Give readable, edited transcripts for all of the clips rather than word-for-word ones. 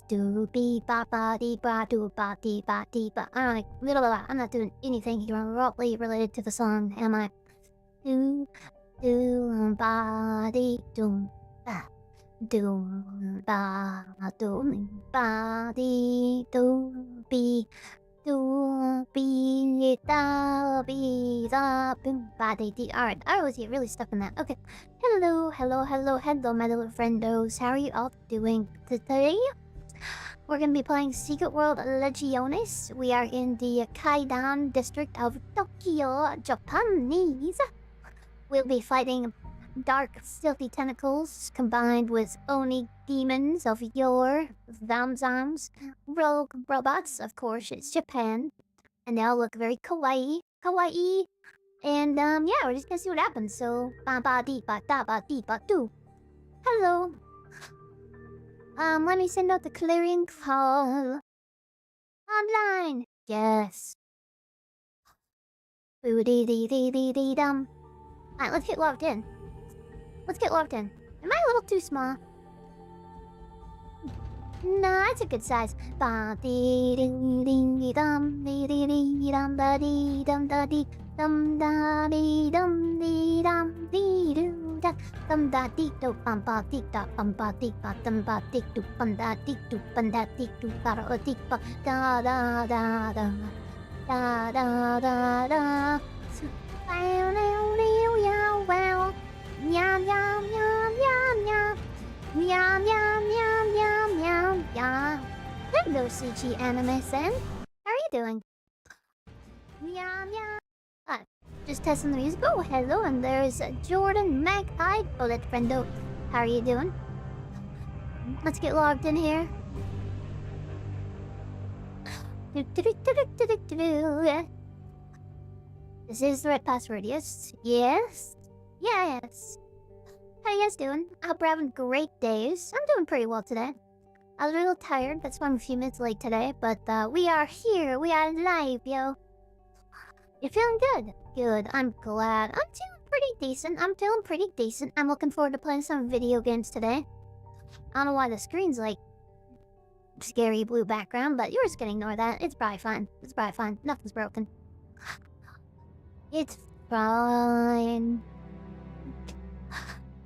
Do be ba ba dee ba do ba dee ba dee ba. I'm not doing anything remotely related to the song, am I? Do ba dee do ba do ba do ba dee do be do be da be da boom ba dee dee. Alright, I always get really stuck in that. Okay. Hello, my little friendos. How are you all doing today? We're gonna be playing Secret World Legiones. We are in the Kaidan district of Tokyo, Japanese. We'll be fighting dark, filthy tentacles combined with Oni demons of yore, Zamzams, rogue robots. Of course, it's Japan, and they all look very kawaii. And yeah, we're just gonna see what happens. So, ba ba dee ba da ba dee ba do. Hello. Let me send out the clearing call. Online. Yes. Boo dee dee dee dee dee dum. Alright, let's get logged in. Am I a little too small? No, it's a good size. Ba dee dee dee dum dee dee dee dum da dee dum da dee dum da dee dum dee dum dee doo da dum da dee do bum ba dee da bum ba dee ba dum ba dee do bum da dee do bum da dee do ba da dee ba da da da da da da da da. Wow wow wow. Yum yum yum yum yum. Yum yum yum yum yum yum. Hello, CG Anime-san. How are you doing? Yum yum. Just testing the music. Oh, hello, and there's Jordan Magpie. Oh, that's friendo. How are you doing? Let's get logged in here. This is the right password, yes? Yes? Yes. How you guys doing? I hope you're having great days. I'm doing pretty well today. I was a little tired, that's why I'm a few minutes late today, but we are here. We are live, yo. You're feeling good? Good, I'm glad. I'm feeling pretty decent. I'm looking forward to playing some video games today. I don't know why the screen's like scary blue background, but you're just gonna ignore that. It's probably fine. Nothing's broken. It's fine.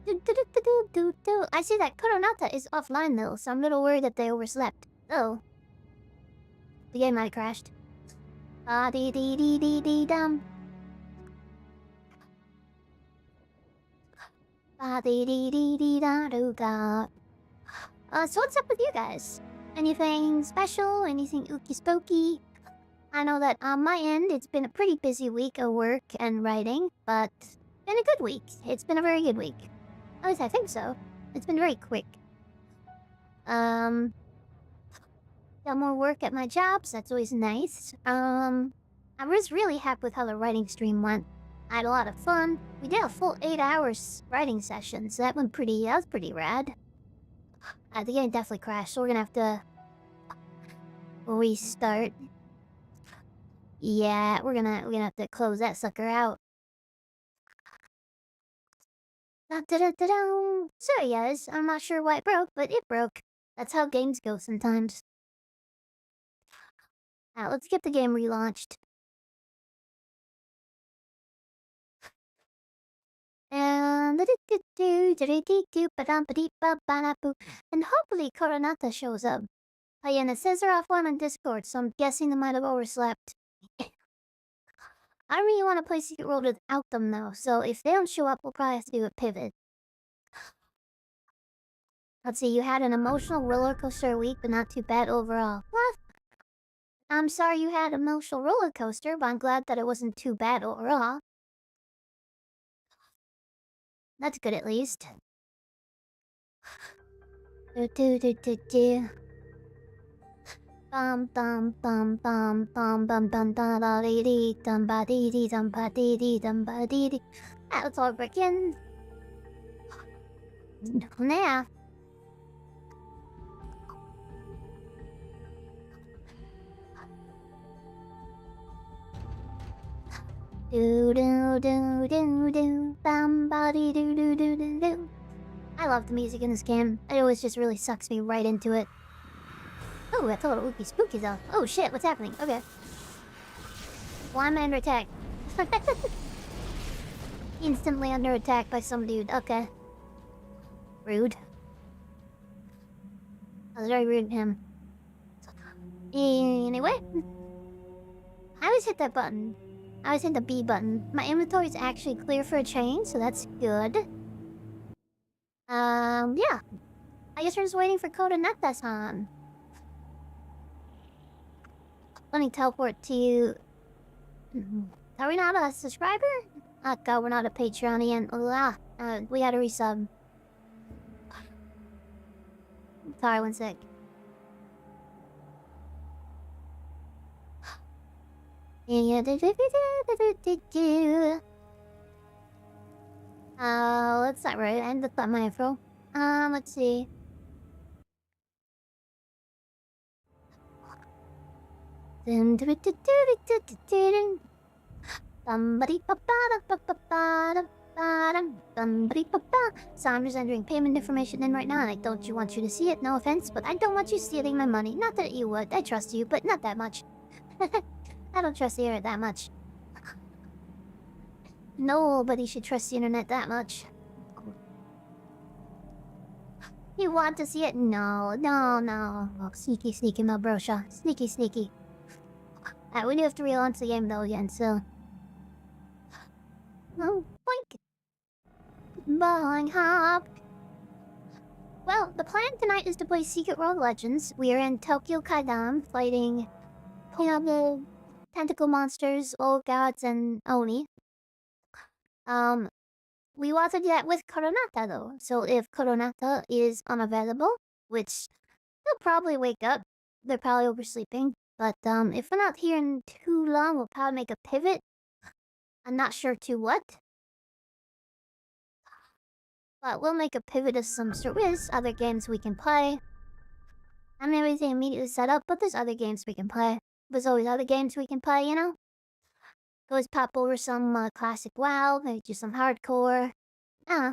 I see that Koronata is offline though, so I'm a little worried that they overslept. Oh. The game might have crashed. Ah dee dee dee dee dee dum. Ah dee dee dee dee da do ga. So what's up with you guys? Anything special? Anything ooky spooky? I know that on my end, it's been a pretty busy week of work and writing, but it's been a good week. It's been a very good week. At least I think so. It's been very quick. Got more work at my jobs. That's always nice. I was really happy with how the writing stream went. I had a lot of fun. We did a full 8 hours writing session, so that was pretty rad. The game definitely crashed, so we're gonna have to restart. Yeah, we're gonna have to close that sucker out. So yes, I'm not sure why it broke, but it broke. That's how games go sometimes. Let's get the game relaunched. And hopefully Coronata shows up. Oh yeah, and it says they're offline on Discord, so I'm guessing they might have overslept. I really want to play Secret World without them though, so if they don't show up, we'll probably have to do a pivot. Let's see, you had an emotional roller coaster week, but not too bad overall. What? I'm sorry you had an emotional roller coaster, but I'm glad that it wasn't too bad overall. That's good at least. Bum bum bum bum bum bum bum da da dee dee dum ba dee dee dum ba dee dee dum ba dee dee. Let's all break in. Now. Do do do do do bum ba dee do do do do do. I love the music in this game. It always just really sucks me right into it. Oh, that's a little ooky spooky though. Oh shit, what's happening? Okay. Why am I under attack? Instantly under attack by some dude. Okay. Rude. That was very rude of him. Anyway. I always hit that button. I always hit the B button. My inventory is actually clear for a chain, so that's good. Yeah. I guess we're just waiting for Kaidan. Let me teleport to you. Are we not a subscriber? Oh god, we're not a Patreonian. We had a resub. Sorry, one sec. That's not right. I ended up my info. Let's see. So I'm just entering payment information in right now, and I don't want you to see it, no offense, but I don't want you stealing my money. Not that you would, I trust you, but not that much. I don't trust the internet that much. Nobody should trust the internet that much. You want to see it? No. Sneaky, my brosha. Sneaky. We do have to relaunch the game though again, so... Oh, boink! Boing hop! Well, the plan tonight is to play Secret World Legends. We are in Tokyo Kaidan, fighting... tentacle monsters, old gods, and Oni. We want to do that with Coronata though. So if Coronata is unavailable, which they'll probably wake up, they're probably oversleeping. But if we're not here in too long, we'll probably make a pivot. I'm not sure to what. But we'll make a pivot of some sort. There's other games we can play. I mean, everything immediately set up, but there's other games we can play. There's always other games we can play, you know? Always pop over some classic WoW, maybe do some hardcore.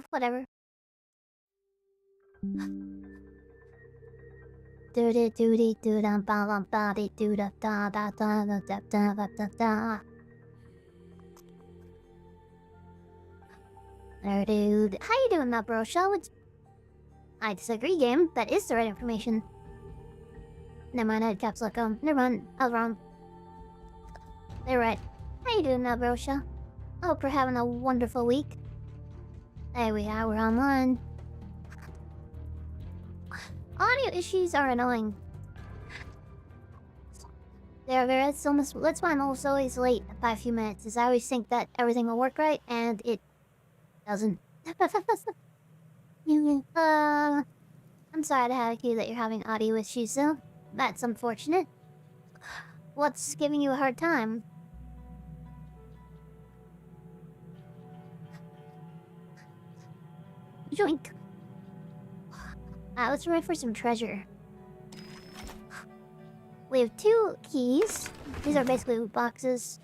Whatever. Dude. How you doing, my bro? I disagree, game. That is the right information. Never mind, I had caps lock on. Never mind, I was wrong. They're right. How you doing, my bro? I hope you're having a wonderful week. There we are, we're online. Audio issues are annoying. That's almost... That's why I'm almost always late by a few minutes, is I always think that everything will work right, and it doesn't. I'm sorry to have you that you're having audio issues, though. That's unfortunate. What's giving you a hard time? Joink. Let's try for some treasure. We have 2 keys. These are basically loot boxes.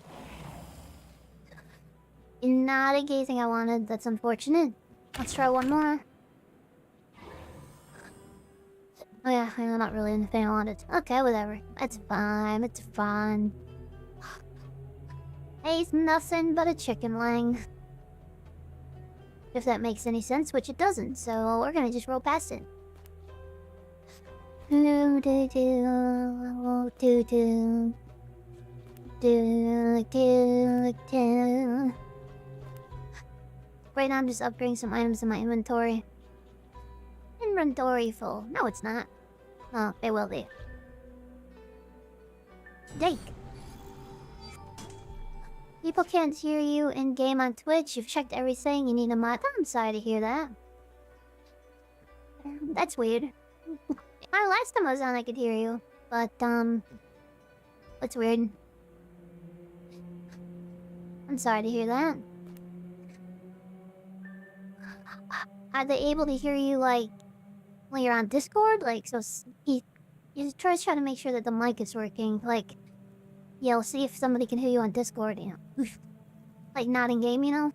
Not a gay thing I wanted. That's unfortunate. Let's try one more. Oh yeah, I'm not really anything I wanted. Okay, whatever. It's fine. It's fine. Hey, it's nothing but a chicken wing. If that makes any sense, which it doesn't, so we're gonna just roll past it. Right now I'm just upgrading some items in my inventory. Inventory full. No, it's not. Oh, it will be. Jake! People can't hear you in-game on Twitch. You've checked everything. You need a mod. I'm sorry to hear that. That's weird. Last time I was on, I could hear you. But, that's weird. I'm sorry to hear that. Are they able to hear you, like, when you're on Discord? Like, so... You try to make sure that the mic is working. Like... Yeah, we'll see if somebody can hear you on Discord, you know. Like, not in-game, you know?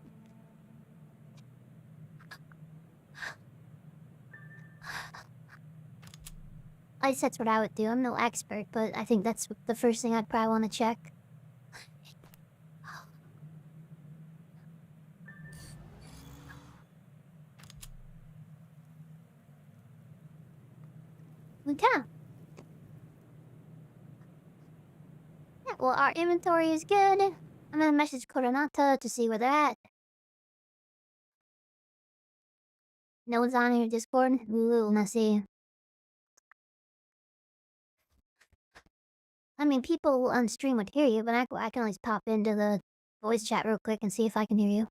At least that's what I would do. I'm no expert, but I think that's the first thing I'd probably want to check. Okay. Yeah, well, our inventory is good. I'm gonna message Coronata to see where they're at. No one's on your Discord? Ooh, let's see. I mean, people on stream would hear you, but I can always pop into the voice chat real quick and see if I can hear you.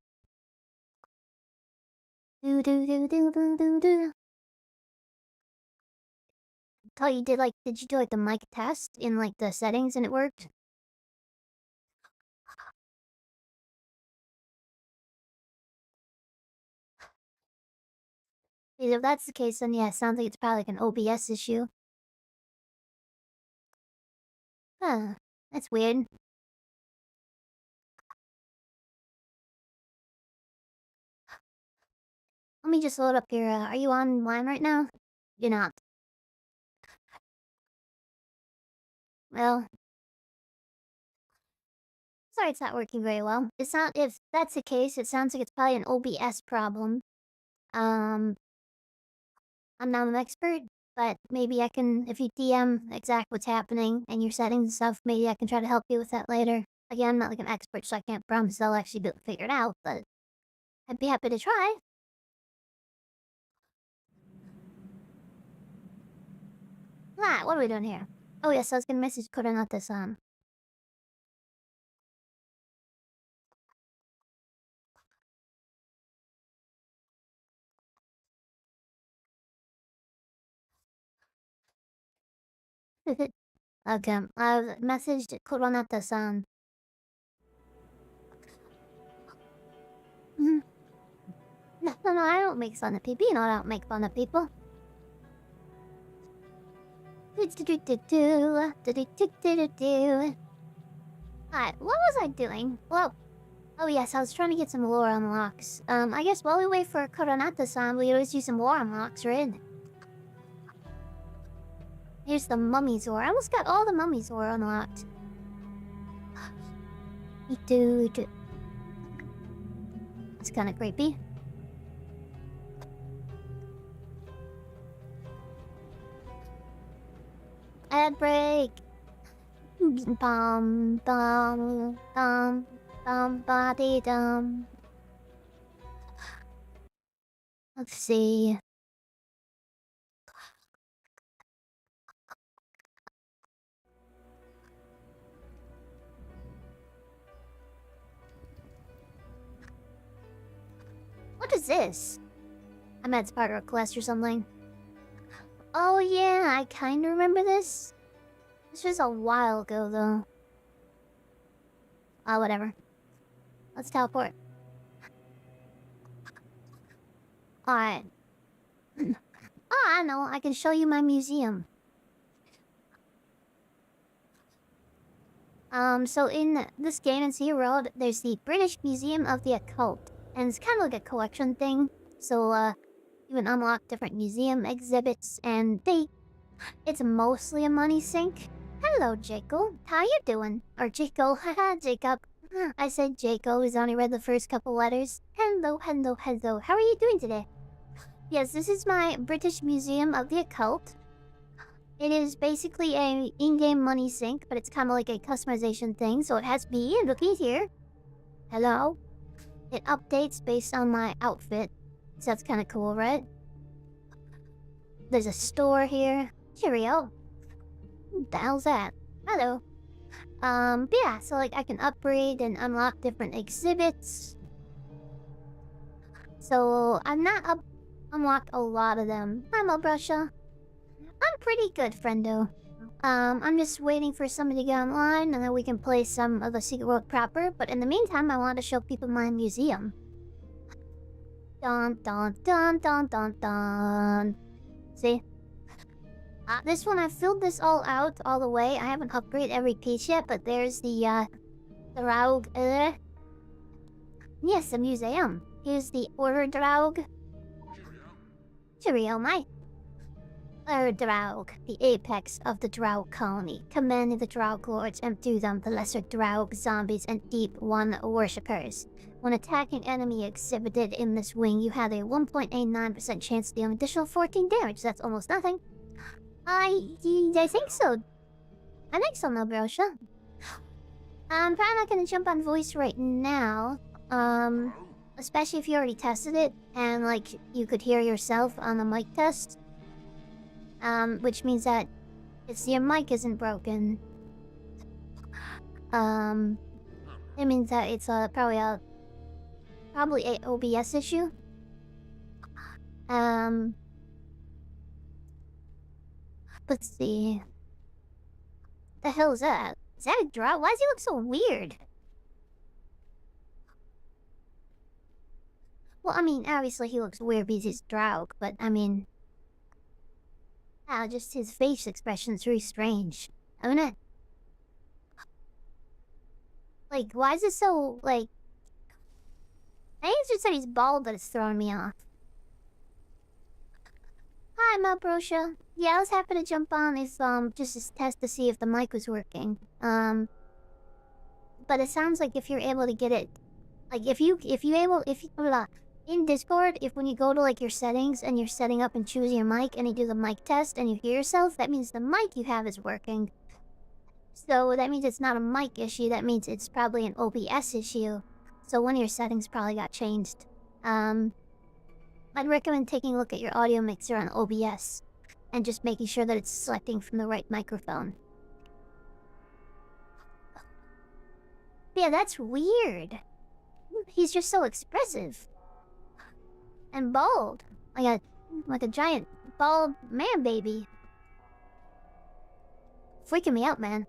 Do do do do do do do. Tell you did you do like the mic test in like the settings and it worked? Because if that's the case, then yeah, it sounds like it's probably like an OBS issue. Huh, that's weird. Let me just load up your, are you online right now? You're not. Well, sorry it's not working very well. It's not, if that's the case, it sounds like it's probably an OBS problem. I'm not an expert, but maybe I can, if you DM exact what's happening and your settings and stuff, maybe I can try to help you with that later. Again, I'm not like an expert, so I can't promise I'll actually be able to figure it out, but I'd be happy to try. Ah, what are we doing here? Oh yes, I was gonna message Coronata-san. Okay, I've messaged Coronata-san. No, I don't make fun of people. You know I don't make fun of people. Alright, what was I doing? Well, oh yes, I was trying to get some lore unlocks. I guess while we wait for Coronata-san, we always do some lore unlocks, right? Here's the mummy's ore. I almost got all the mummy's ore unlocked. Dude. It's kind of creepy. Ad break. Bum bum bum bum body dum. Let's see. What is this? I meant it's part of a quest or something. Oh yeah, I kinda remember this. This was a while ago though. Whatever. Let's teleport. Alright. Oh, I know, I can show you my museum. So in this game in Sea World, there's the British Museum of the Occult. And it's kind of like a collection thing. So, you can unlock different museum exhibits, and it's mostly a money sink. Hello, Jaco. How you doing? Or Jaco, haha, Jacob. I said Jaco, who's only read the first couple letters. Hello, hello, hello. How are you doing today? Yes, this is my British Museum of the Occult. It is basically a in-game money sink, but it's kind of like a customization thing. So it has me, and looky here. Hello. It updates based on my outfit. So that's kind of cool, right? There's a store here. Cheerio. What the hell's that? Hello. But yeah, so like I can upgrade and unlock different exhibits. So I'm not unlocked a lot of them. Hi, Mobrusha. I'm pretty good, friendo. I'm just waiting for somebody to get online and then we can play some of the Secret World proper. But in the meantime, I want to show people my museum. Dun dun dun dun dun dun. See? This one, I filled this all out all the way. I haven't upgraded every piece yet, but there's the Draug. Yes, the museum. Here's the Order Draug. Cheerio, mate. Draug, the apex of the Draug colony, commanding the Draug lords and through them the lesser Draug zombies and Deep One worshippers. When attacking enemy exhibited in this wing, you had a 1.89% chance to deal an additional 14 damage. That's almost nothing. I think so. I think so, no, Brosha. I'm probably not gonna jump on voice right now. Especially if you already tested it and like you could hear yourself on the mic test. Which means that your mic isn't broken. It means that it's probably a OBS issue. Let's see. The hell is that? Is that a draw? Why does he look so weird? Well, I mean, obviously he looks weird because he's Draug, but I mean... just his face expression's really strange. Isn't it? Like, why is it so, like... I think it's just that he's bald that it's throwing me off. Hi, Malbrosha. Yeah, I was happy to jump on if, just to test to see if the mic was working. But it sounds like if you're able to get it... Like, in Discord, if when you go to, like, your settings and you're setting up and choosing your mic and you do the mic test and you hear yourself, that means the mic you have is working. So that means it's not a mic issue, that means it's probably an OBS issue. So one of your settings probably got changed. I'd recommend taking a look at your audio mixer on OBS and just making sure that it's selecting from the right microphone. Yeah, that's weird. He's just so expressive. And bald. Like a giant bald man baby. Freaking me out, man.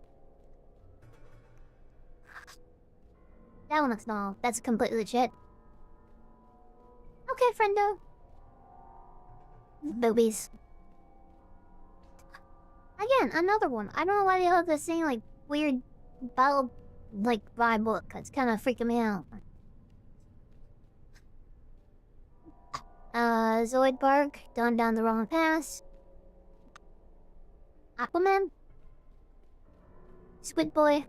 That one looks normal. That's completely legit. Okay, friendo. Boobies. Again, another one. I don't know why they have the same, like, weird bald, like, vibe look. It's kind of freaking me out. Zoidberg, done down the wrong path. Aquaman? Squid Boy?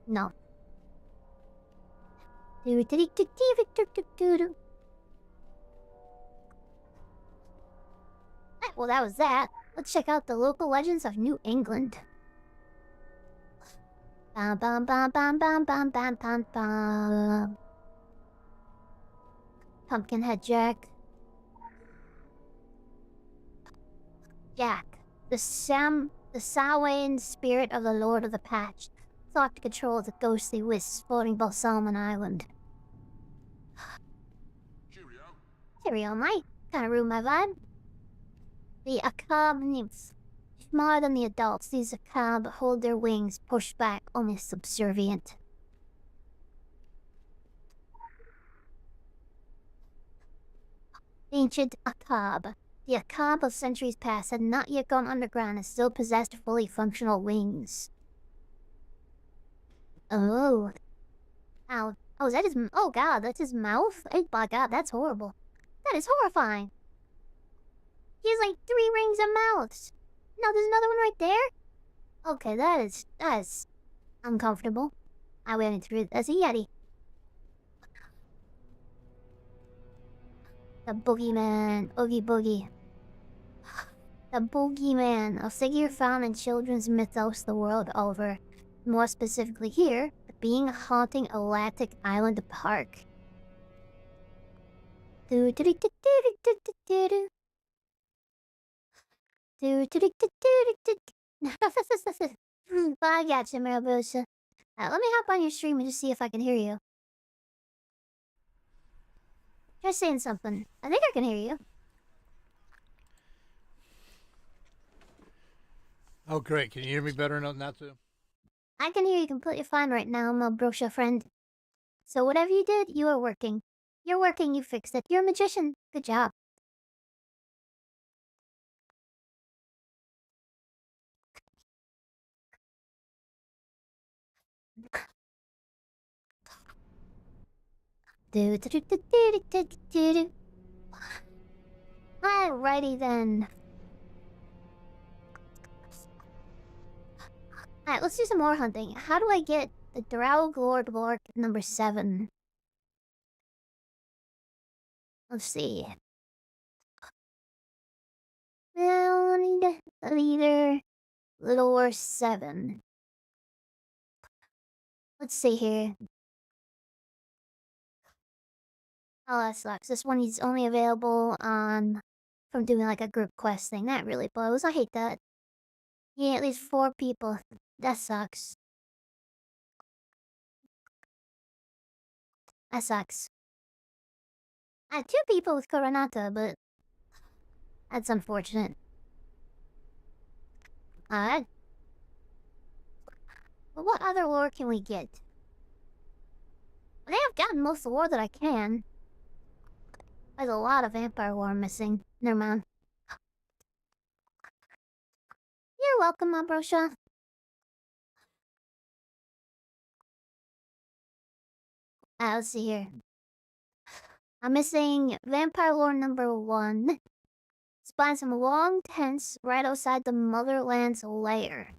No. Well, that was that. Let's check out the local legends of New England. Bam bam bam bam bam bam bam bam bam. Pumpkinhead Jack. Jack, the Samhain spirit of the Lord of the Patch, thought to control the ghostly wisps floating above Solomon Island. Cheerio, mate. Kinda ruined my vibe. The Akab nymphs. Smaller than the adults, these Akab hold their wings pushed back, almost subservient. Ancient Akab. The Akab of centuries past had not yet gone underground and still possessed fully functional wings. Oh. Ow. Oh, is that his... Oh god, that's his mouth? Oh my god, that's horrible. That is horrifying. He has like 3 rings of mouths. No, there's another one right there? Okay, that is uncomfortable. I went through it as a Yeti. The Boogeyman. Oogie Boogie. The Boogeyman, a figure found in children's mythos the world over. More specifically here, being haunting Atlantic Island Park. I gotcha, Maribosa. Let me hop on your stream and just see if I can hear you. Try saying something. I think I can hear you. Oh, great. Can you hear me better than that, too? I can hear you completely fine right now, my brosha friend. So whatever you did, you are working. You're working, you fixed it. You're a magician. Good job. Alrighty then. Alright, let's do some more hunting. How do I get the Drow number 7? Let's see. Well, I need a leader. Lore 7. Let's see here. Oh, that sucks. This one is only available on from doing like a group quest thing. That really blows. I hate that. Yeah, at least 4 people. That sucks. That sucks. I had 2 people with Coronata, but that's unfortunate. Alright. But what other lore can we get? I think I've gotten most of the lore that I can. There's a lot of vampire lore missing. Never mind. You're welcome, my brosha. Let's see here. I'm missing vampire lore number 1. Spotting some long tents right outside the Motherland's lair.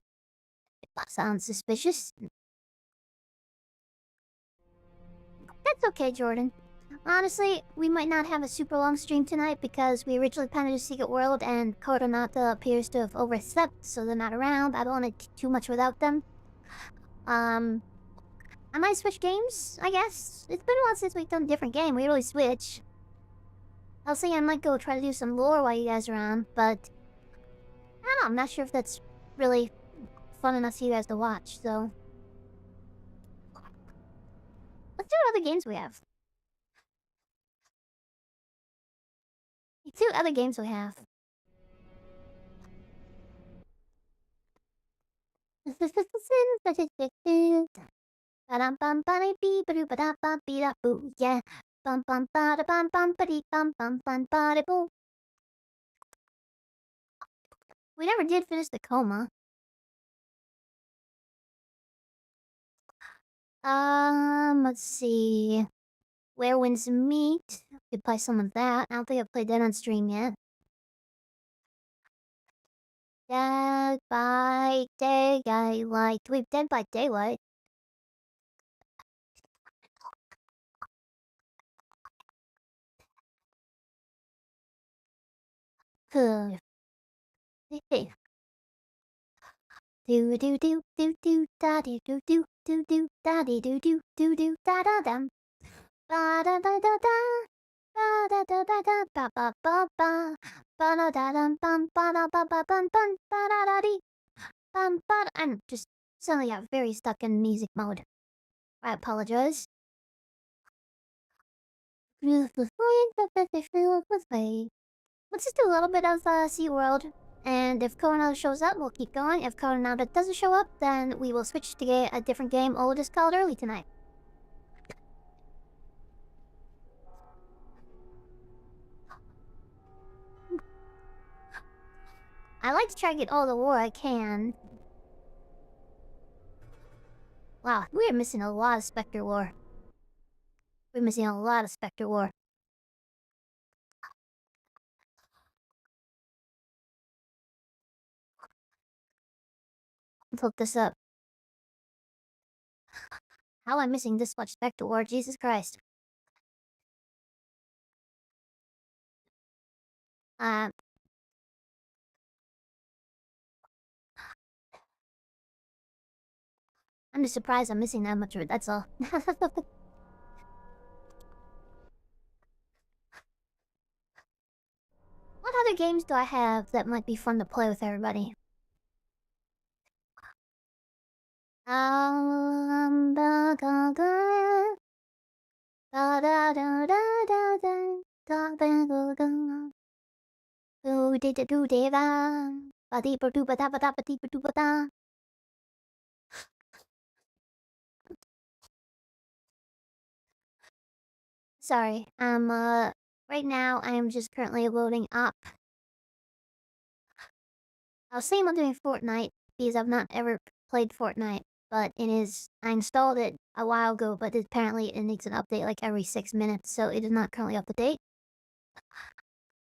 That sounds suspicious. That's okay, Jordan. Honestly, we might not have a super long stream tonight because we originally planned to do Secret World and Coronata appears to have overslept, so they're not around. I don't want to do too much without them. I might switch games, I guess. It's been a while since we've done a different game. We really switch. I'll say I might go try to do some lore while you guys are on, but I don't know. I'm not sure if that's really fun enough for you guys to watch, so let's see what other games we have. Let's see what other games we have. Yeah. Bum bum ba da bum bum ba dee bum bum bum ba da boo. We never did finish the coma. Let's see. Where Winds Meet. We could play some of that. I don't think I've played that on stream yet. Dead by Daylight. We've Dead by Daylight. Hey. Do do do do do da do do do do do da do do do do do da da dum. Ba da da da da. Ba da da da da ba ba ba ba. Ba da da dum bum ba da ba ba bum bum ba da da dee. Bum ba. I'm just suddenly got very stuck in music mode. I apologize. Let's just do a little bit of SeaWorld. And if Coronado shows up, we'll keep going. If Coronado doesn't show up, then we will switch to a different game Oldest called early tonight. I like to try to get all the lore I can. Wow, we are missing a lot of Spectre lore. We're missing a lot of Spectre lore. Let's look this up. How am I missing this much Spectre lore? Jesus Christ. I'm just surprised I'm missing that much of it, that's all. What other games do I have that might be fun to play with everybody? Sorry, right now I am just currently loading up. I was saying I'm doing Fortnite because I've not ever played Fortnite, but I installed it a while ago, but apparently it needs an update like every 6 minutes, so it is not currently up to date.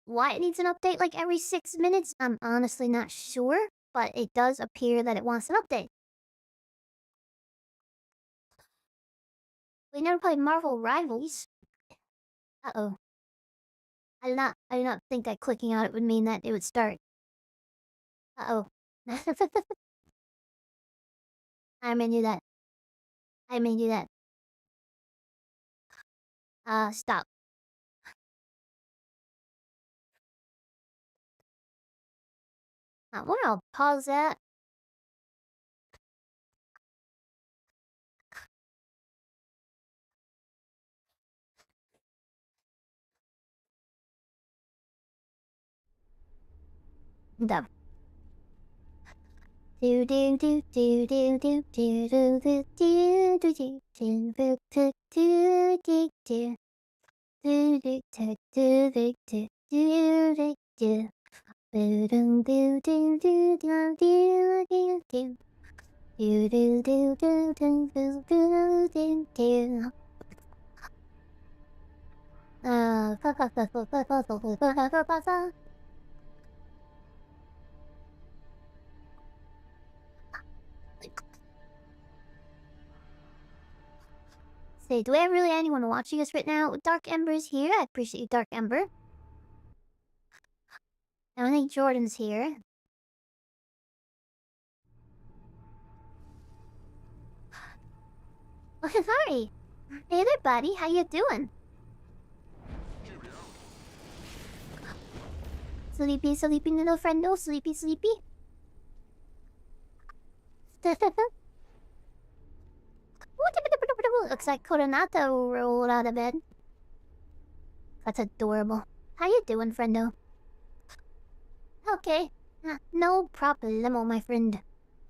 Why it needs an update like every 6 minutes, I'm honestly not sure, but it does appear that it wants an update. We never played Marvel Rivals. Uh-oh. I did not think that clicking on it would mean that it would start. Uh-oh. I may do that. I may do that. Stop. Well, I'll pause that. Done. Do do do do do do do do do do do do do do do do do do do. Do do do do do do do do do. Do do do do do do do do do. Do do do do do do do do do. Say, do we have really anyone watching us right now? Dark Ember's here. I appreciate you, Dark Ember. I don't think Jordan's here. Hi. Hey there, buddy. How you doing? Sleepy, sleepy little friendo. Sleepy, sleepy. Looks like Coronata rolled out of bed. That's adorable. How you doing, friendo? Okay. No problemo, my friend.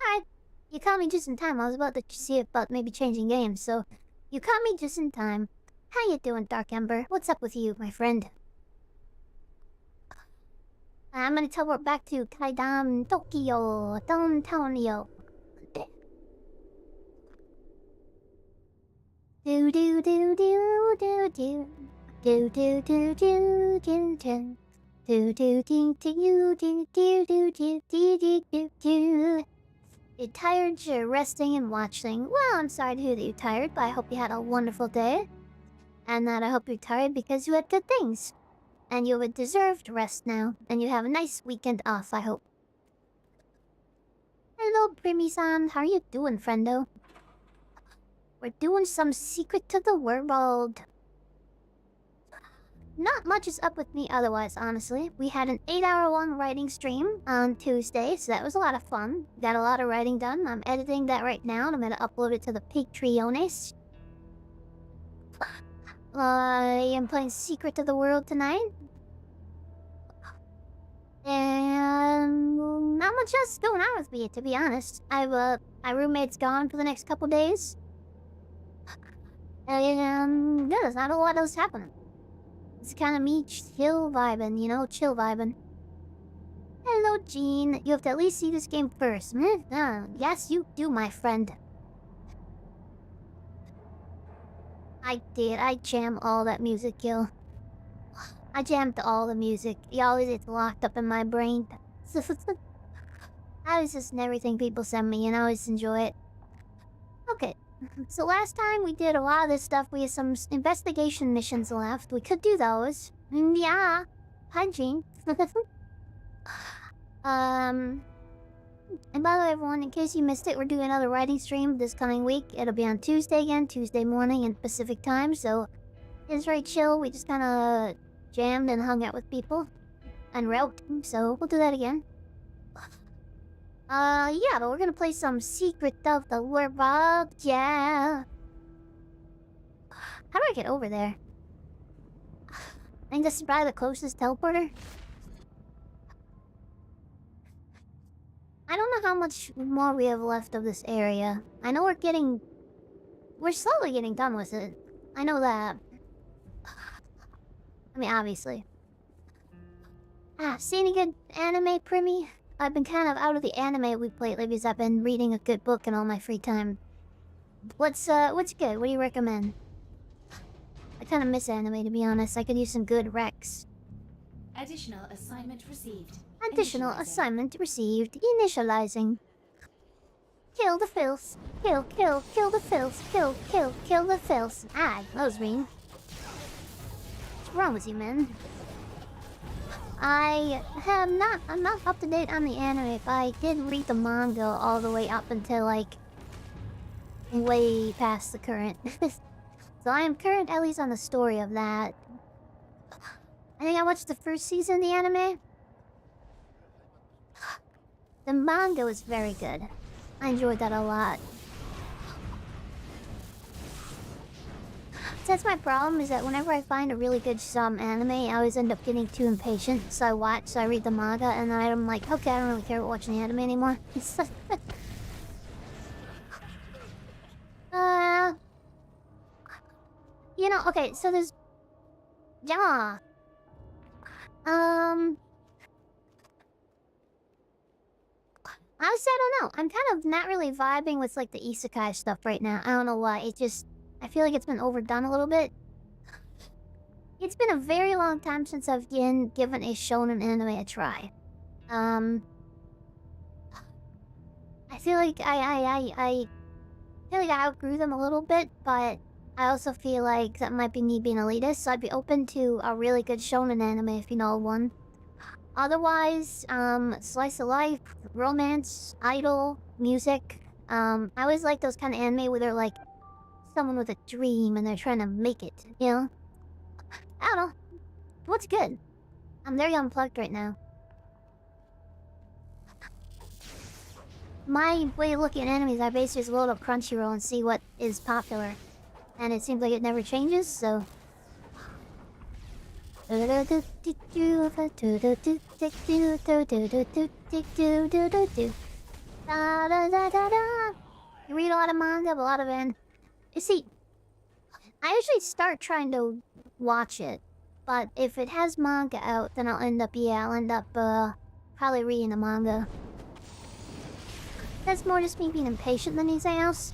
Alright. You caught me just in time. I was about to see about maybe changing games, so... You caught me just in time. How you doing, Dark Ember? What's up with you, my friend? I'm gonna teleport back to Kaidan, Tokyo, downtown Yo. Do do do do do do do do do do do do. Do do do do do do do do do do do. You're tired, you're resting and watching. Well, I'm sorry to hear that you're tired, but I hope you had a wonderful day. And that I hope you're tired because you had good things. And you have a deserved rest now. And you have a nice weekend off, I hope. Hello, Primi-san. How are you doing, friendo? We're doing some secret to the world. Not much is up with me otherwise, honestly. We had an 8-hour-long writing stream on Tuesday, so that was a lot of fun. Got a lot of writing done. I'm editing that right now, and I'm gonna upload it to the Patreones. I am playing Secret to the World tonight. And not much else going on with me, to be honest. My roommate's gone for the next couple days. And yeah, there's not a lot else happening. It's kind of me chill vibing, you know, chill vibing. Hello, Jean. You have to at least see this game first. Yes, you do, my friend. I did. I jammed all that music, yo. I jammed all the music. It always gets locked up in my brain. I was just in everything people send me, and I always enjoy it. Okay. So last time we did a lot of this stuff. We had some investigation missions left. We could do those. Yeah. Hi, Jean. And by the way, everyone, in case you missed it, we're doing another writing stream this coming week. It'll be on Tuesday again, Tuesday morning in Pacific time. So it's very chill. We just kind of jammed and hung out with people and wrote. So we'll do that again. Yeah, but we're gonna play some Secret of the World. Yeah. How do I get over there? I think this is probably the closest teleporter. I don't know how much more we have left of this area. I know we're slowly getting done with it. I know that. I mean, obviously. See any good anime, Primi? I've been kind of out of the anime week lately because I've been reading a good book in all my free time. What's good? What do you recommend? I kind of miss anime, to be honest. I could use some good recs. Additional assignment received. Additional assignment received. Initializing. Kill the filth. Kill the filth. Kill the filth. Ah, that was mean. What's wrong with you, man? I'm not up to date on the anime, but I did read the manga all the way up until, like, way past the current. So I am current at least on the story of that. I think I watched the first season of the anime. The manga was very good. I enjoyed that a lot. That's my problem, is that whenever I find a really good anime, I always end up getting too impatient. So I read the manga, and then I'm like, okay, I don't really care about watching the anime anymore. You know, okay, so there's... Yeah. Honestly, I don't know. I'm kind of not really vibing with, like, the isekai stuff right now. I don't know why. It just... I feel like it's been overdone a little bit. It's been a very long time since I've given a shonen anime a try. I feel like I outgrew them a little bit, but I also feel like that might be me being elitist, so I'd be open to a really good shonen anime if you know one. Otherwise, slice of life, romance, idol, music. I always like those kind of anime where they're like someone with a dream and they're trying to make it, you know? I don't know. What's good? I'm very unplugged right now. My way of looking at enemies, I basically just load up Crunchyroll and see what is popular. And it seems like it never changes, so... You read a lot of manga, but a lot of anime. You see, I usually start trying to watch it, but if it has manga out, then I'll end up probably reading the manga. That's more just me being impatient than anything else.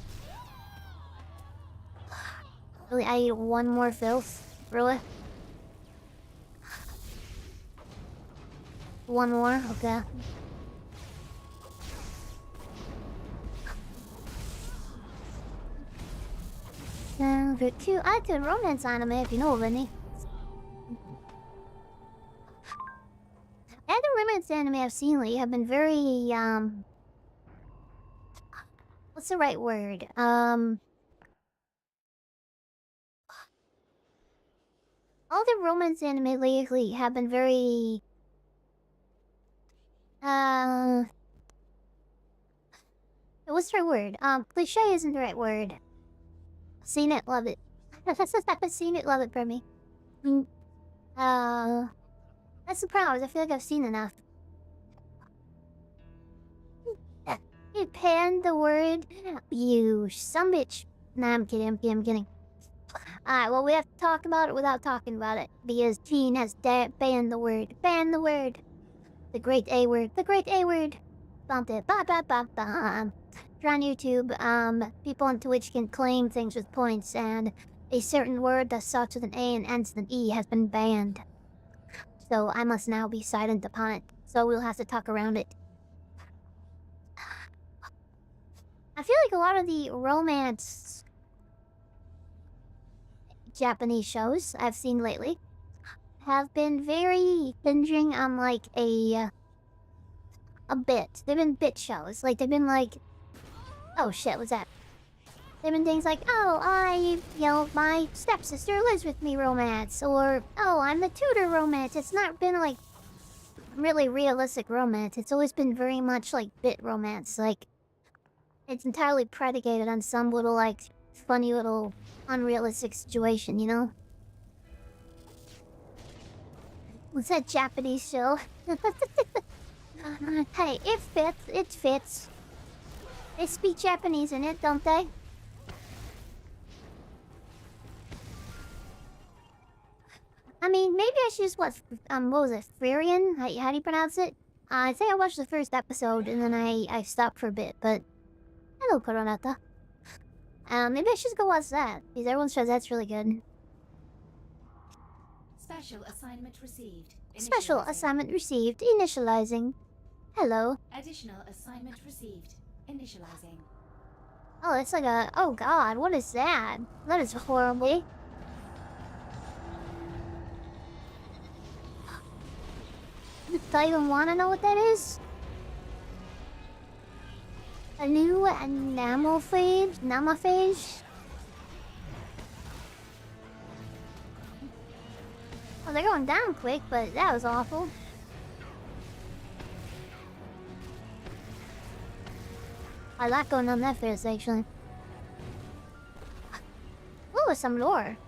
Really, I need one more filth? Really? One more? Okay. Very cute. I like the romance anime if you know of any. And the romance anime I've seen lately have been very, what's the right word? All the romance anime lately have been very... What's the right word? Cliche isn't the right word. Seen it, love it. Seen it, love it for me. That's the problem. I feel like I've seen enough. You panned the word. You some bitch. Nah, I'm kidding. Alright, well, we have to talk about it without talking about it. Because Gene has banned the word. Banned the word. The great A word. The great A word. Bumped it. Ba ba ba ba. On YouTube, people on Twitch can claim things with points, and a certain word that starts with an A and ends with an E has been banned. So I must now be silent upon it. So we'll have to talk around it. I feel like a lot of the romance Japanese shows I've seen lately have been very hinging on like a bit. They've been bit shows. Like they've been like, oh shit, what's that? They've been things like, oh, my stepsister lives with me romance, or oh, I'm the tutor romance. It's not been like really realistic romance. It's always been very much like bit romance. Like it's entirely predicated on some little like funny little unrealistic situation, you know? What's that Japanese show? Hey, it fits. It fits. They speak Japanese in it, don't they? I mean, maybe I should just watch, what was it? Furion? How do you pronounce it? I think I watched the first episode and then I stopped for a bit, but... Hello, Coronata. Maybe I should go watch that, because everyone says that's really good. Special assignment received. Special assignment received. Initializing. Hello. Additional assignment received. Initializing. Oh, it's like a... Oh god, what is that? That is horrible. Do I even want to know what that is? A new Namophage? Namaphage? Oh, they're going down quick, but that was awful. I like going on that fast, actually. Ooh, some lore.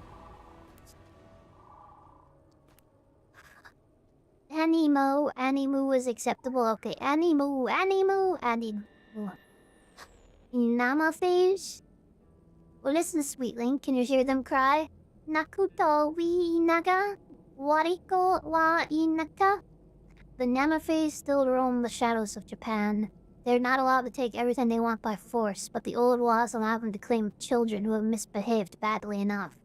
Animu is acceptable. Okay, animu. Namaphage? Well, listen, Sweetling. Can you hear them cry? Nakuto wi inaga? Wariko wa inaka? The Namaphage still roam the shadows of Japan. They're not allowed to take everything they want by force, but the old laws allow them to claim children who have misbehaved badly enough.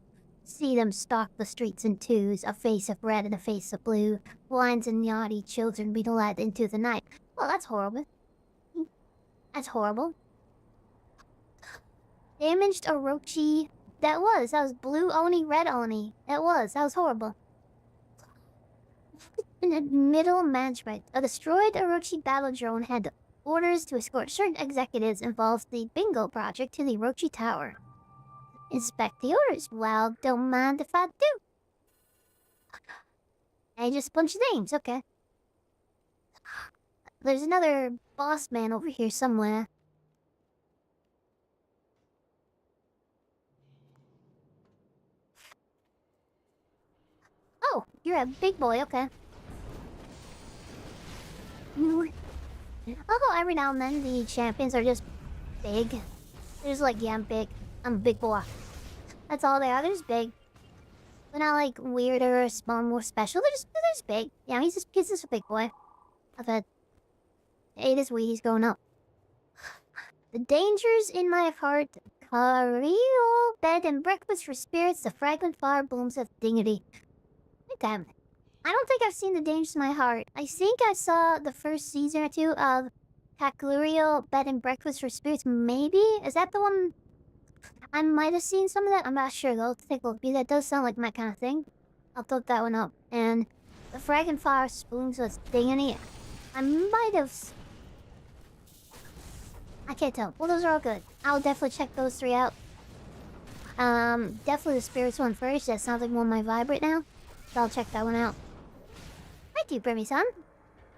See them stalk the streets in twos, a face of red and a face of blue. Blinds and naughty children be led into the night. Well, that's horrible. That's horrible. Damaged Orochi. That was blue Oni, red Oni. That was horrible. In the middle management, a destroyed Orochi battle drone had orders to escort certain executives involved in the Bingo project to the Orochi Tower. Inspect the orders. Well, don't mind if I do. I just punch names, okay. There's another boss man over here somewhere. Oh, you're a big boy, okay. Although every now and then the champions are just big. They're just like, yeah, I'm big. I'm a big boy. That's all they are. They're just big. They're not like weirder or small, more special. They're just big. Yeah, he's just a big boy. I've had 8 is he's growing up. The dangers in my heart. Cario, bed and breakfast for spirits. The fragrant fire blooms of dignity. Okay. I don't think I've seen the dangers in my heart. I think I saw the first season or 2 of Kakurio, bed and breakfast for spirits. Maybe? Is that the one? I might have seen some of that. I'm not sure though. Take a look. That does sound like my kind of thing. I'll look that one up. And the fragrant fire spoons with dignity. I might have. I can't tell. Well, those are all good. I'll definitely check those 3 out. Definitely the spirits one first. That sounds like more my vibe right now. So I'll check that one out. Thank you, Brimmy-san.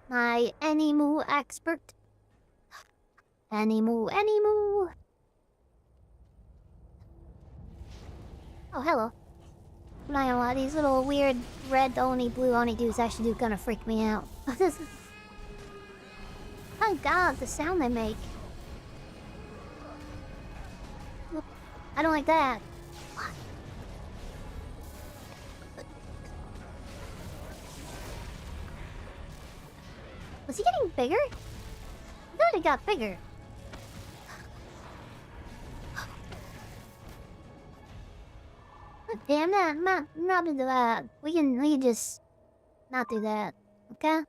My Animu expert. Animu. Oh, hello. I'm not gonna lie, these little weird red Oni, blue Oni dudes actually do kind of freak me out. Oh god, the sound they make. I don't like that. Was he getting bigger? I thought he got bigger. Okay, I'm not gonna do that. We can just not do that, okay?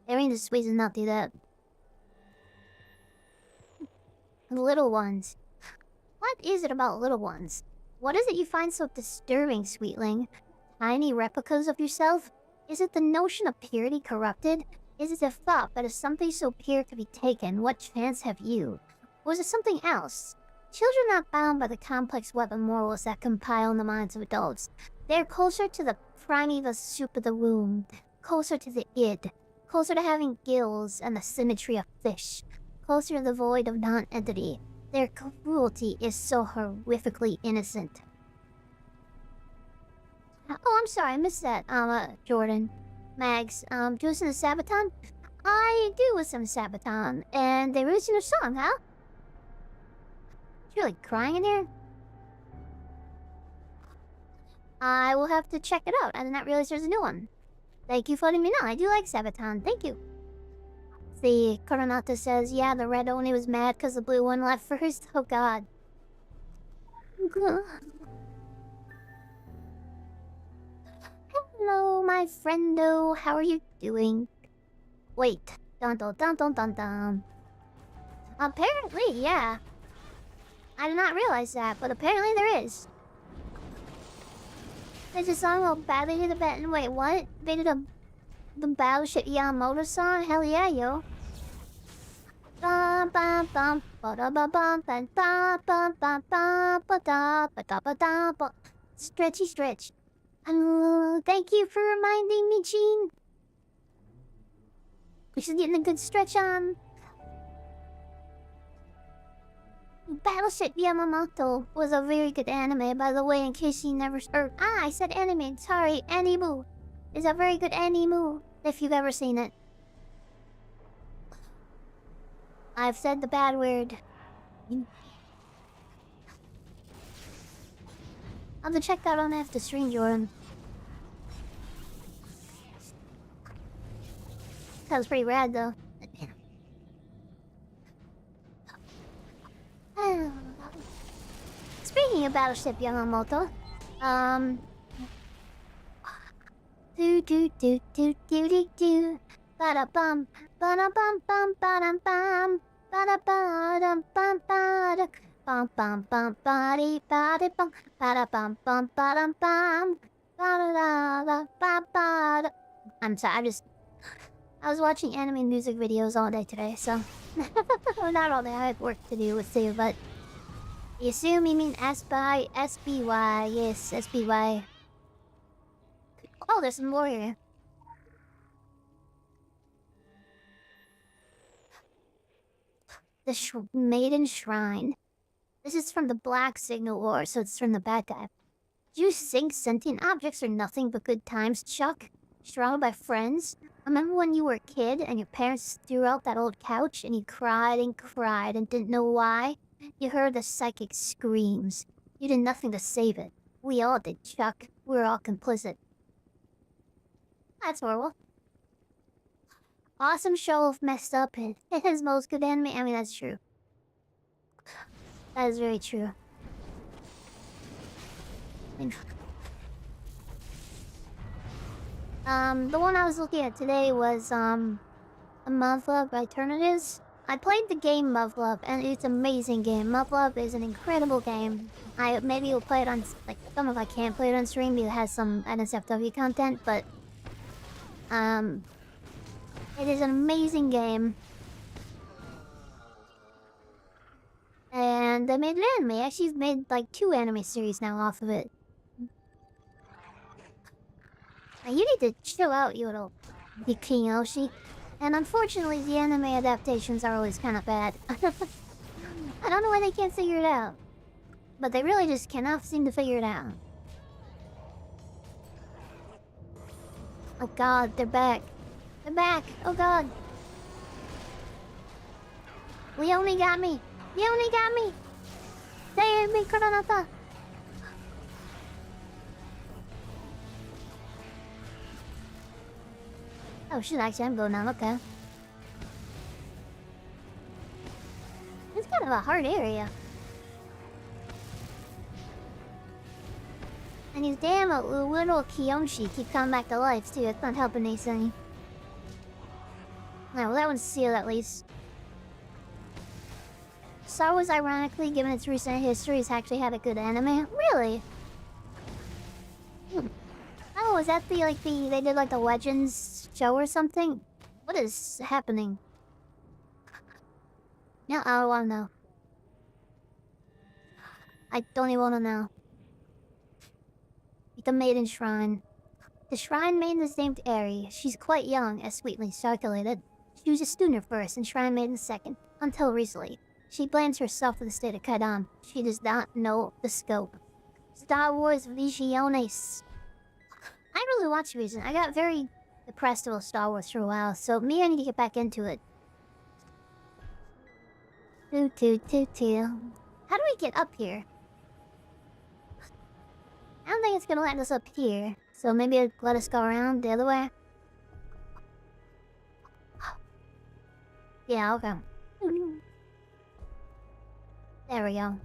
I mean, just we just not do that. Little ones. What is it about little ones? What is it you find so disturbing, Sweetling? Tiny replicas of yourself? Is it the notion of purity corrupted? Is it the thought that if something so pure could be taken, what chance have you? Or is it something else? Children are not bound by the complex web of morals that compile in the minds of adults. They are closer to the primeval soup of the womb, closer to the id, closer to having gills and the symmetry of fish, closer to the void of non-entity. Their cruelty is so horrifically innocent. Oh, I'm sorry, I missed that, Jordan. Mags, do you listen to Sabaton? I do listen to Sabaton, and they released a new song, huh? You're like crying in here? I will have to check it out. I did not realize there's a new one. Thank you for letting me know. I do like Sabaton. Thank you. The Coronata says, yeah, the red Oni was mad because the blue one left first. Oh god. Hello, my friendo. How are you doing? Wait. Dun dun dun dun dun dun. Apparently, yeah. I did not realize that, but apparently there is. There's a song called Battle to the Baton. Wait, what? They did the Battleship Yamamoto song? Hell yeah, yo. Bum bum bum ba da ba bum ba ba ba ba ba ba da ba da ba da ba. Stretchy stretch. Thank you for reminding me, Gene. We should get a good stretch on. Battleship Yamamoto was a very good anime, by the way, in case you never... I said anime. Sorry, anime. It's a very good anime, if you've ever seen it. I've said the bad word. I'll have to check that on after stream, Jordan. That was pretty rad, though. Speaking of Battleship Yamamoto, do bada bum bada bum bum bada bum bada bada bum bada bum bum bum bada bada bum bada bum bum bada bum bada bada. I'm sorry, I was watching anime music videos all day today, so well, not all day. I had work to do with Sue, but you assume you mean SBY. Yes, SBY. Oh, there's some more here. The Maiden Shrine. This is from the Black Signal War, so it's from the bad guy. Do you think sentient objects are nothing but good times, Chuck? Surrounded by friends? Remember when you were a kid and your parents threw out that old couch and you cried and didn't know why? You heard the psychic screams. You did nothing to save it. We all did, Chuck. We were all complicit. That's horrible. Awesome show of messed up and his most good anime. I mean, that's true. That is very true. The one I was looking at today was, Muv-Luv by Eternities. I played the game Muv-Luv, and it's an amazing game. Muv-Luv is an incredible game. Maybe will play it on, like, some of I can't play it on stream because it has some NSFW content, but, it is an amazing game. And they made an anime. Actually, they've made, like, 2 anime series now off of it. Now, you need to chill out, you little King Yoshi. And unfortunately, the anime adaptations are always kind of bad. I don't know why they can't figure it out. But they really just cannot seem to figure it out. Oh god, they're back. They're back! Oh god! Leone got me! Leone got me! Save me, Koronata! Oh shit, actually I'm going now, okay. It's kind of a hard area. And these damn little Kiyonshi keep coming back to life too, it's not helping anything. Alright, well that one's sealed at least. Star Wars, ironically, given its recent history, has actually had a good anime. Really? Oh, is that they did like the Legends show or something? What is happening? No, I don't wanna know. I don't even wanna know. The Maiden Shrine. The Shrine Maiden is named Eri. She's quite young, as sweetly calculated. She was a student at first and Shrine Maiden second, until recently. She blames herself for the state of Kaidan. She does not know the scope. Star Wars Visiones. I really watched Reason. I got very depressed about Star Wars for a while, so I need to get back into it. How do we get up here? I don't think it's gonna let us up here, so maybe it'll let us go around the other way. Yeah, okay. There we go.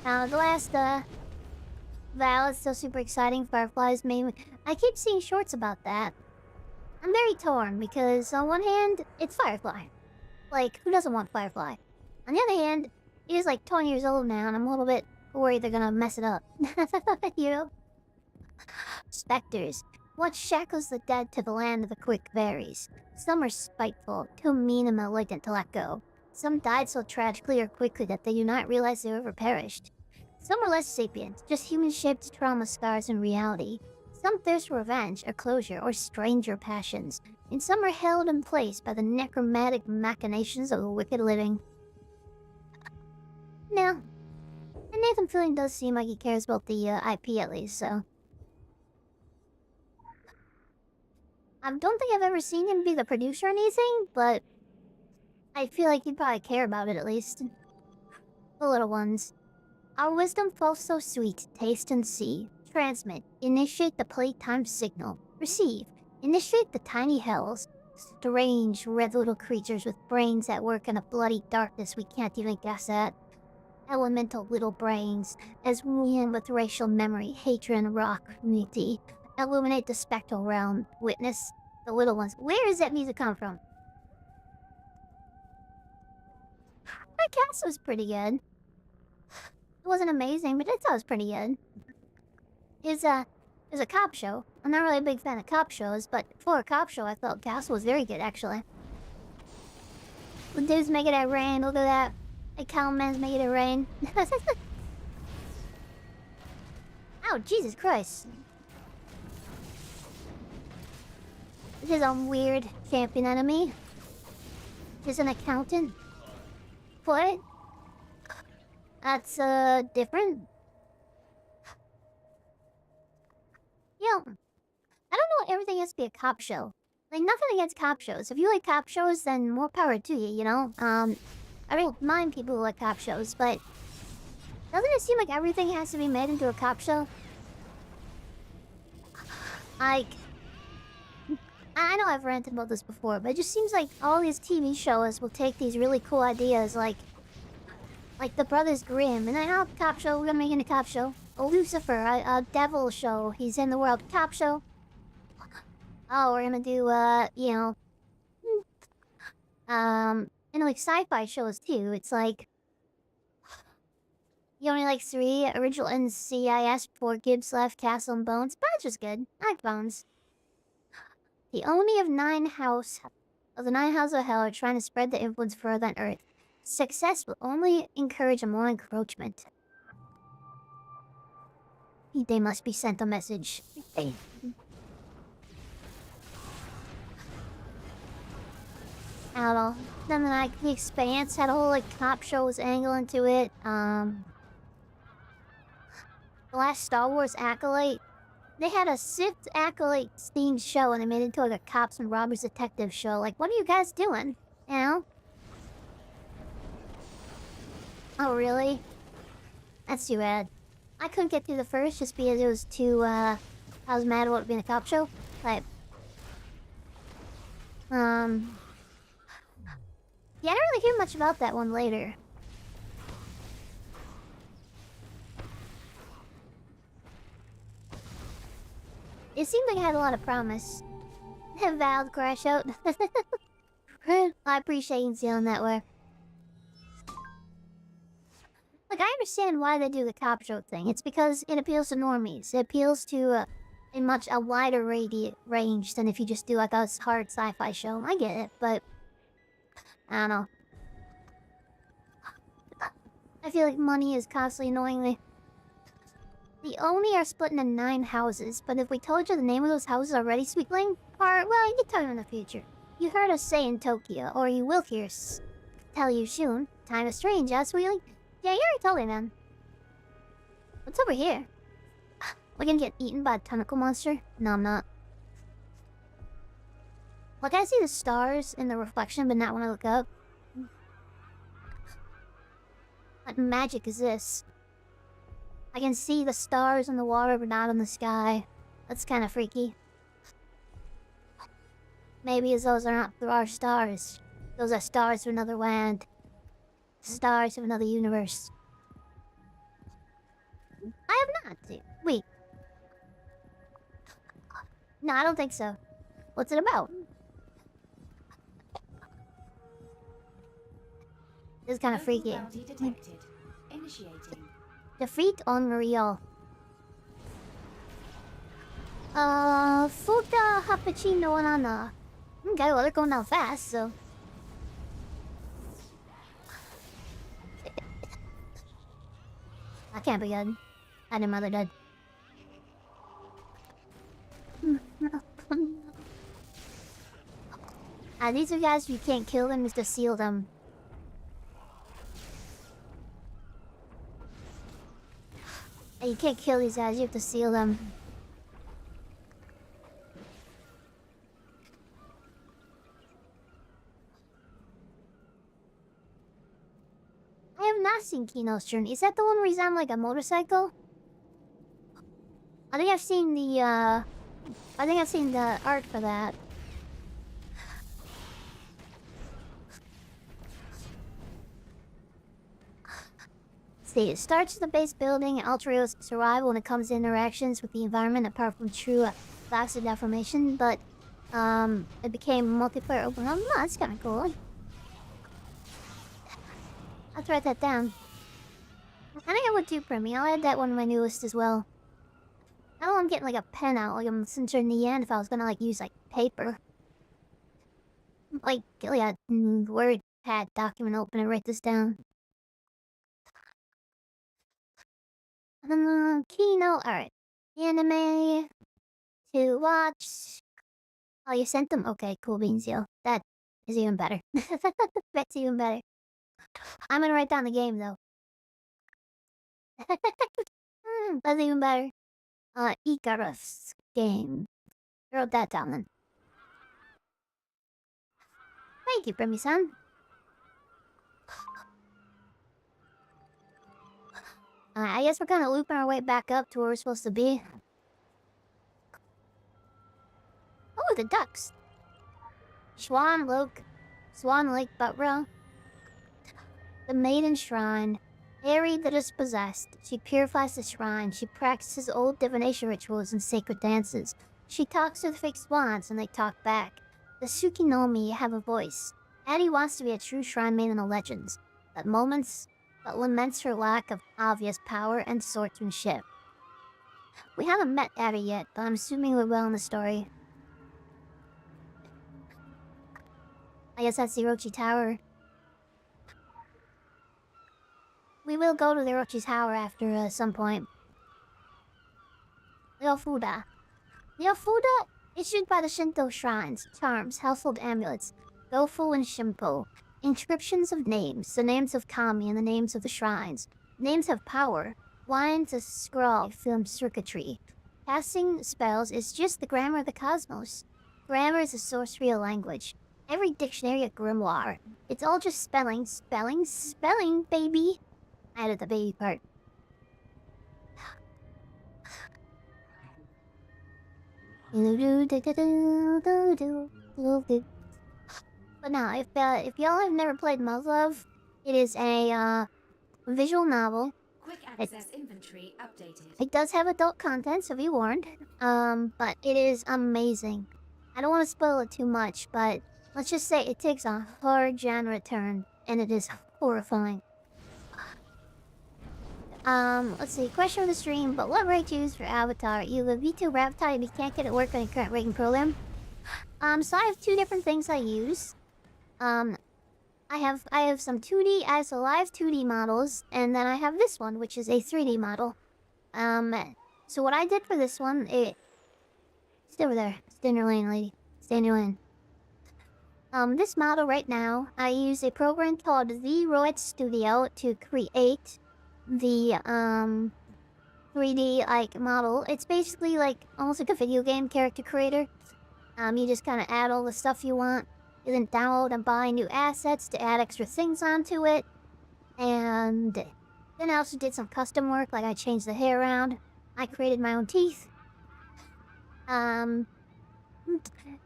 Now the last Val is still super exciting. Fireflies made me... I keep seeing shorts about that. I I'm very torn because on one hand, it's Firefly. Like, who doesn't want Firefly? On the other hand, he is like 20 years old now, and I'm a little bit worried they're gonna mess it up. You know? Spectres. What shackles the dead to the land of the quick varies. Some are spiteful, too mean and malignant to let go. Some died so tragically or quickly that they do not realize they ever perished. Some are less sapient, just human-shaped trauma scars in reality. Some thirst for revenge, or closure, or stranger passions. And some are held in place by the necromantic machinations of the wicked living. Now, and Nathan Fillion does seem like he cares about the IP at least, so... I don't think I've ever seen him be the producer or anything, but... I feel like he'd probably care about it at least. The little ones. Our wisdom falls so sweet, taste and see. Transmit. Initiate the playtime signal. Receive. Initiate the tiny hells. Strange, red little creatures with brains that work in a bloody darkness we can't even guess at. Elemental little brains, as wound with racial memory, hatred, and raw community. Illuminate the spectral realm. Witness the little ones. Where does that music come from? That cast was pretty good. It wasn't amazing, but I thought it was pretty good. It's a cop show. I'm not really a big fan of cop shows, but for a cop show, I thought Castle was very good, actually. The dude's making it rain, look at that. The cowman's making it rain. Ow, Jesus Christ. This is a weird champion enemy. This is an accountant. What? That's, different. Yo, I don't know everything has to be a cop show. Like, nothing against cop shows. If you like cop shows, then more power to you, you know? I don't mind people who like cop shows, but... Doesn't it seem like everything has to be made into a cop show? Like... I know I've ranted about this before, but it just seems like all these TV shows will take these really cool ideas, like the Brothers Grimm, and then, oh, cop show, we're gonna make it a cop show. Lucifer, a devil show, he's in the world, cop show. Oh, we're gonna do, you know... and like sci-fi shows too, it's like... You only like 3, original NCIS, 4 Gibbs left, Castle and Bones. Bones was good, I like Bones. The only of the 9 houses of hell are trying to spread the influence further on Earth. Success will only encourage more encroachment. They must be sent a message. I don't know. Then like The Expanse had a whole like cop shows angle into it. The last Star Wars Acolyte. They had a Sith Acolyte themed show and they made it into like a cops and robbers detective show. Like, what are you guys doing? You know? Oh, really? That's too bad. I couldn't get through the first just because it was too, I was mad about it being a cop show. Like, yeah, I didn't really hear much about that one later. It seemed like it had a lot of promise. Valve crash out. I appreciate you feeling that way. Like, I understand why they do the cop show thing. It's because it appeals to normies. It appeals to a wider range than if you just do like a hard sci-fi show. I get it, but I don't know. I feel like money is constantly annoying me. The Oni are split into 9 houses, but if we told you the name of those houses already, Sweetling, or, well, you can tell you in the future. You heard us say in Tokyo, or you will hear us tell you soon. Time is strange, huh, Sweetling? Yeah, you already told me, man. What's over here? We're gonna get eaten by a tentacle monster? No, I'm not. Like, I see the stars in the reflection, but not when I look up. What magic is this? I can see the stars in the water, but not in the sky. That's kind of freaky. Maybe those are not our stars. Those are stars of another land. Stars of another universe. I have not. Wait. No, I don't think so. What's it about? This is kind of Local freaky. bounty detected. Initiating. Defeat Unreal. Futa Happuccino Nana. Okay, well, they're going down fast, so. That can't be good. I didn't mother dead. These are guys, you can't kill them, you just seal them. You can't kill these guys, you have to seal them. I have not seen Kino's Journey. Is that the one where he's on like a motorcycle? I think I've seen the art for that. See, it starts at the base building and alters survival when it comes to interactions with the environment apart from true facts of deformation, but it became multiplayer open world. Oh, that's kinda cool. Let's write that down. I think I would do Premium. I'll add that one on my new list as well. I don't want to get like a pen out like I'm censoring the end if I was gonna like use like paper. Like a word pad document open and write this down. Kino, alright. Anime to watch. Oh, you sent them? Okay, cool beans, yo. That is even better. That's even better. I'm gonna write down the game though. That's even better. Icarus game. Wrote that down then. Thank you, Premi-san. I guess we're kind of looping our way back up to where we're supposed to be. Oh, the ducks. Swan Lake Butra. The Maiden Shrine. Airy that is possessed. She purifies the shrine. She practices old divination rituals and sacred dances. She talks to the fake swans and they talk back. The Tsukinomi have a voice. Addie wants to be a true shrine maiden of legends, but laments her lack of obvious power and swordsmanship. We haven't met Addie yet, but I'm assuming we will in the story. I guess that's the Orochi Tower. We will go to the Orochi Tower after some point. Ryofuda. Ryofuda issued by the Shinto shrines, charms, household amulets, Gofu and Shimpo. Inscriptions of names, the names of kami and the names of the shrines. Names have power. Lines a scrawl film circuitry. Casting spells is just the grammar of the cosmos. Grammar is a sorcery of language. Every dictionary a grimoire. It's all just spelling, baby. I added the baby part. But now, if y'all have never played Muzzlove, it is a visual novel. Quick access inventory updated. It does have adult content, so be warned. But it is amazing. I don't want to spoil it too much, but let's just say it takes a hard genre turn, and it is horrifying. Let's see. Question for the stream, but what rate do you use for Avatar? You have a VTuber Avatar and you can't get it work on your current rating program? So I have two different things I use. I have some 2D, I have some live 2D models, and then I have this one, which is a 3D model. So what I did for this one, stay over there. Stay in your lane, lady. Stay in your lane. This model right now, I use a program called Zero Studio to create the 3D like model. It's basically like almost like a video game character creator. You just kind of add all the stuff you want. You then download and buy new assets to add extra things onto it. And then I also did some custom work, like I changed the hair around. I created my own teeth. And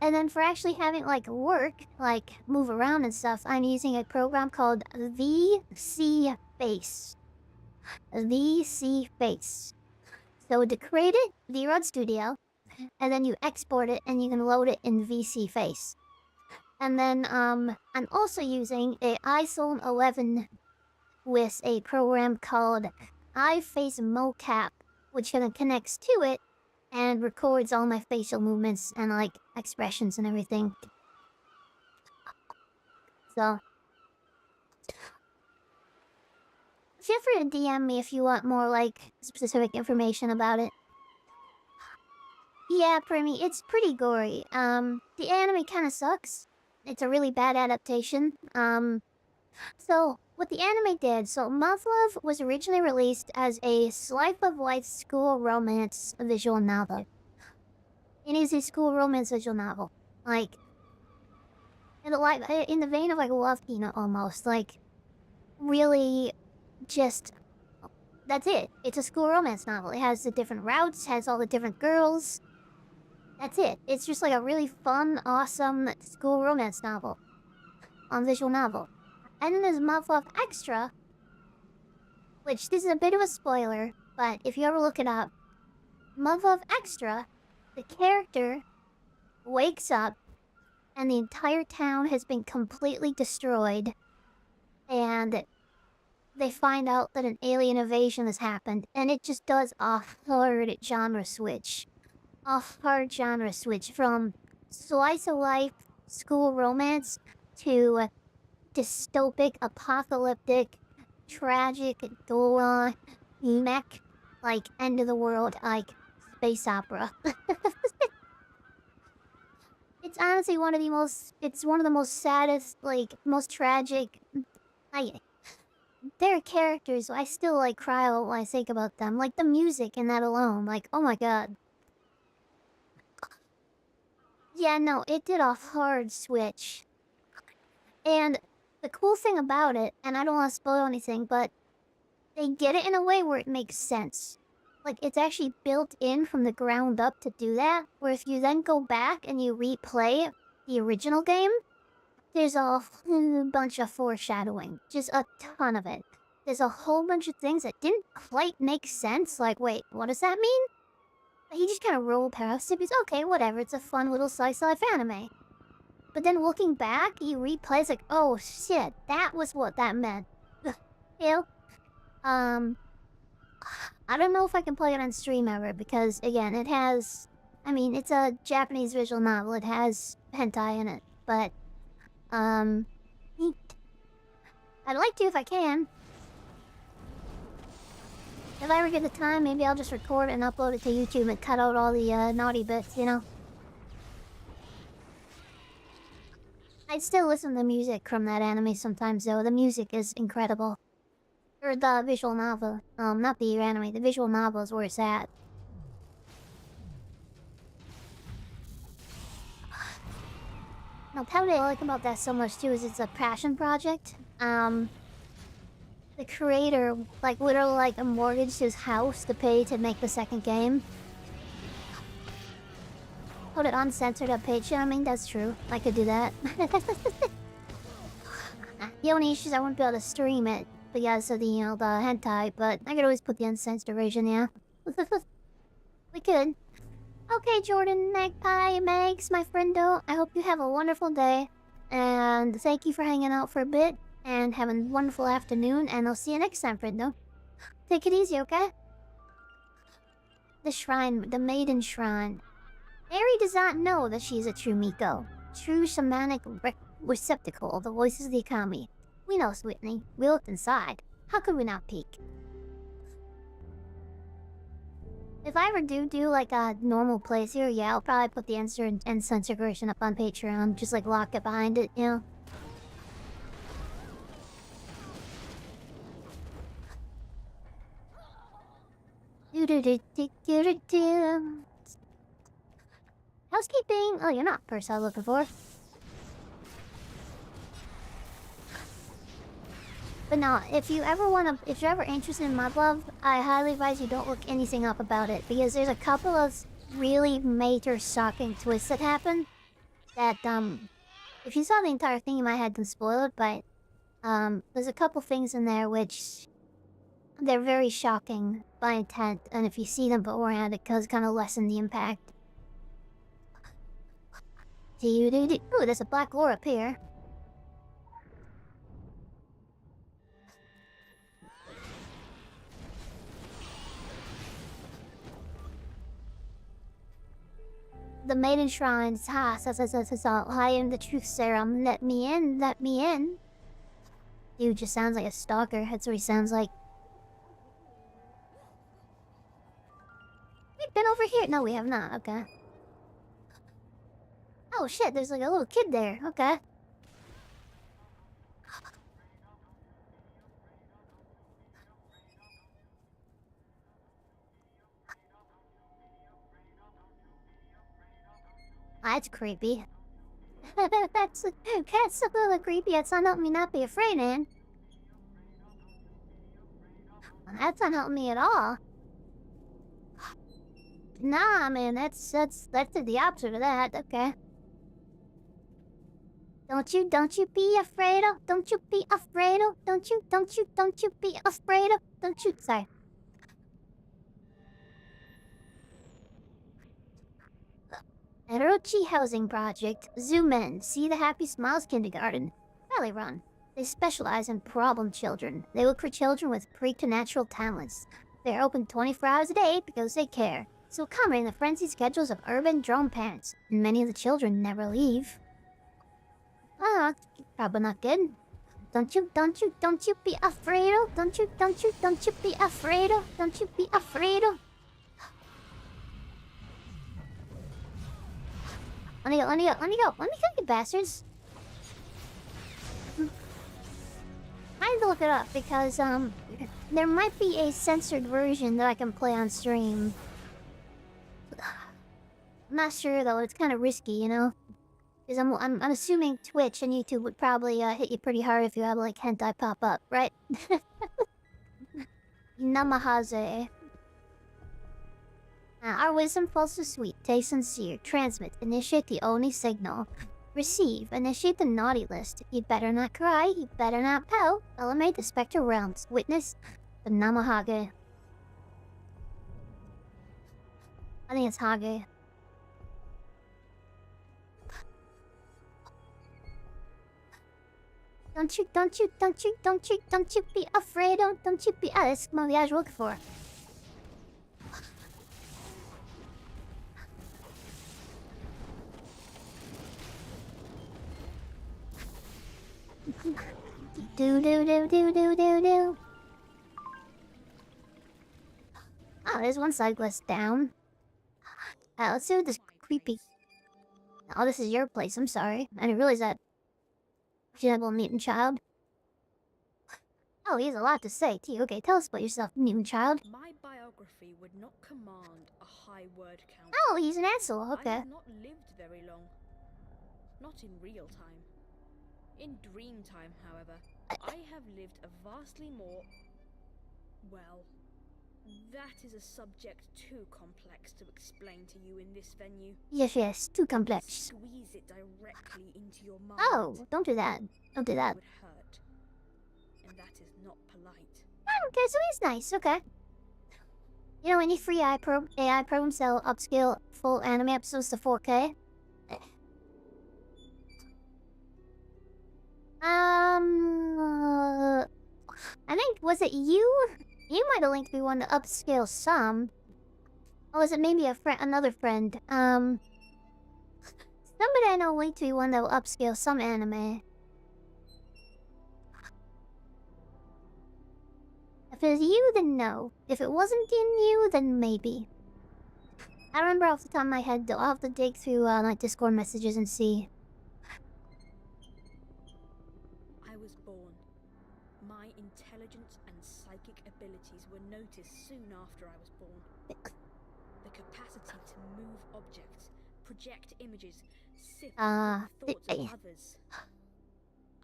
then for actually having like work, like move around and stuff, I'm using a program called VC Face. VC Face. So to create it, Zero Studio, and then you export it and you can load it in VC Face. And then I'm also using a iPhone 11 with a program called iFace Mocap, which kind of connects to it and records all my facial movements and like expressions and everything. So feel free to DM me if you want more like specific information about it. Yeah, Primy, it's pretty gory. The anime kind of sucks. It's a really bad adaptation. So what the anime did, so Muv-Luv was originally released as a slice of life school romance visual novel. It is a school romance visual novel, like in the vein of like Love Peanut almost, like really just that's it. It's a school romance novel. It has the different routes, has all the different girls. That's it. It's just like a really fun, awesome school romance novel. On visual novel. And then there's Muv-Luv Extra, which this is a bit of a spoiler, but if you ever look it up, Muv-Luv Extra, the character wakes up and the entire town has been completely destroyed, and they find out that an alien invasion has happened, and it just does a hard genre switch. A hard genre switch from slice of life school romance to dystopic, apocalyptic, tragic, gore, mech, like end of the world, like space opera. It's honestly one of the most. It's one of the most saddest, like most tragic. There are characters I still like cry when I think about them. Like the music in that alone. Like, oh my god. Yeah, no, it did a hard switch. And the cool thing about it, and I don't want to spoil anything, but they get it in a way where it makes sense. Like, it's actually built in from the ground up to do that, where if you then go back and you replay the original game, there's a whole bunch of foreshadowing. Just a ton of it. There's a whole bunch of things that didn't quite make sense. Like, wait, what does that mean? He just kind of rolled past it because, okay, whatever, it's a fun little slice-of-life anime. But then looking back, you replay, it's like, oh shit, that was what that meant. You know? I don't know if I can play it on stream ever, because, again, it has... I mean, it's a Japanese visual novel, it has hentai in it, but... I'd like to if I can. If I ever get the time, maybe I'll just record and upload it to YouTube and cut out all the naughty bits, you know? I'd still listen to the music from that anime sometimes, though. The music is incredible. Or the visual novel. Not the anime. The visual novel is where it's at. Now, what I like about that so much, too, is it's a passion project. The creator, like, literally, like, mortgaged his house to pay to make the second game. Put it uncensored on Patreon. I mean, that's true. I could do that. The only issue is I wouldn't be able to stream it because of the, you know, the hentai, but I could always put the uncensored version, yeah. We could. Okay, Jordan, Magpie, Megs, my friendo, I hope you have a wonderful day. And thank you for hanging out for a bit. And have a wonderful afternoon, and I'll see you next time, friendo. Take it easy, okay? The shrine, the maiden shrine. Mary does not know that she is a true Miko. True shamanic receptacle of the voices of the economy. We know, Whitney. We looked inside. How could we not peek? If I ever do like a normal playthrough, yeah, I'll probably put the uncensored version up on Patreon. Just like lock it behind it, you know? Housekeeping. Oh, you're not the person I was looking for. But no, if you're ever interested in Muv-Luv, I highly advise you don't look anything up about it, because there's a couple of really major shocking twists that happen that, if you saw the entire thing, you might have them spoiled, but, there's a couple things in there which they're very shocking by intent, and if you see them beforehand, it does kind of lessen the impact. Ooh, there's a black ore up here. The maiden shrines. Ha, I am the truth serum. Let me in, let me in. Dude just sounds like a stalker. That's what he sounds like. We've been over here. No, we have not. Okay. Oh shit, there's like a little kid there. Okay. That's creepy. that's a little creepy. That's not helping me not be afraid, man. That's not helping me at all. Nah, man, that's the opposite of that. Okay. Don't you be afraid of. Don't you be afraid of. Don't you be afraid of. Don't you. Sorry. Erochi Housing Project. Zoom in. See the Happy Smiles Kindergarten. Valley Run. They specialize in problem children. They look for children with preternatural talents. They're open 24 hours a day because they care. So come in the frenzied schedules of urban drone parents. And many of the children never leave. Ah, probably not good. Don't you be afraid of. Don't you be afraid of. Don't you be afraid of. Let me go, you bastards. I need to look it up because, there might be a censored version that I can play on stream. I'm not sure though, it's kind of risky, you know? Because I'm assuming Twitch and YouTube would probably, hit you pretty hard if you have, like, hentai pop up, right? Namahaze. Our wisdom falls to sweet, taste sincere, transmit, initiate the Oni signal. Receive, initiate the naughty list. You better not cry, you better not pout. Elevate the spectral realms. Witness the Namahage. I think it's Hage. Don't you be afraid of. Don't you be. Ah, that's what I was looking for. Do. Oh, there's one side quest down. Let's see what this creepy. Oh, this is your place. I'm sorry. I didn't realize that. Gentle mutant child. Oh, he has a lot to say, too. Okay, tell us about yourself, mutant child. My biography would not command a high word count. Oh, he's an asshole. Okay. I have not lived very long. Not in real time. In dream time, however, I have lived a vastly more... Well, that is a subject too complex to explain to you in this venue. Yes, too complex. Squeeze it directly into your mind. Oh, don't do that. Don't do that. It would hurt. And that is not polite. Okay, so he's nice. Okay. You know, any free AI programs that'll upscale full anime episodes to 4K? I think, was it you? You might have linked me one to upscale some. Or was it maybe another friend? Somebody I know linked me one that will upscale some anime. If it was you, then no. If it wasn't in you, then maybe. I remember off the top of my head, though. I'll have to dig through, like, Discord messages and see. I was born. My intelligence and psychic abilities were noticed soon after I was born. The capacity to move objects, project images, sift the thoughts of others.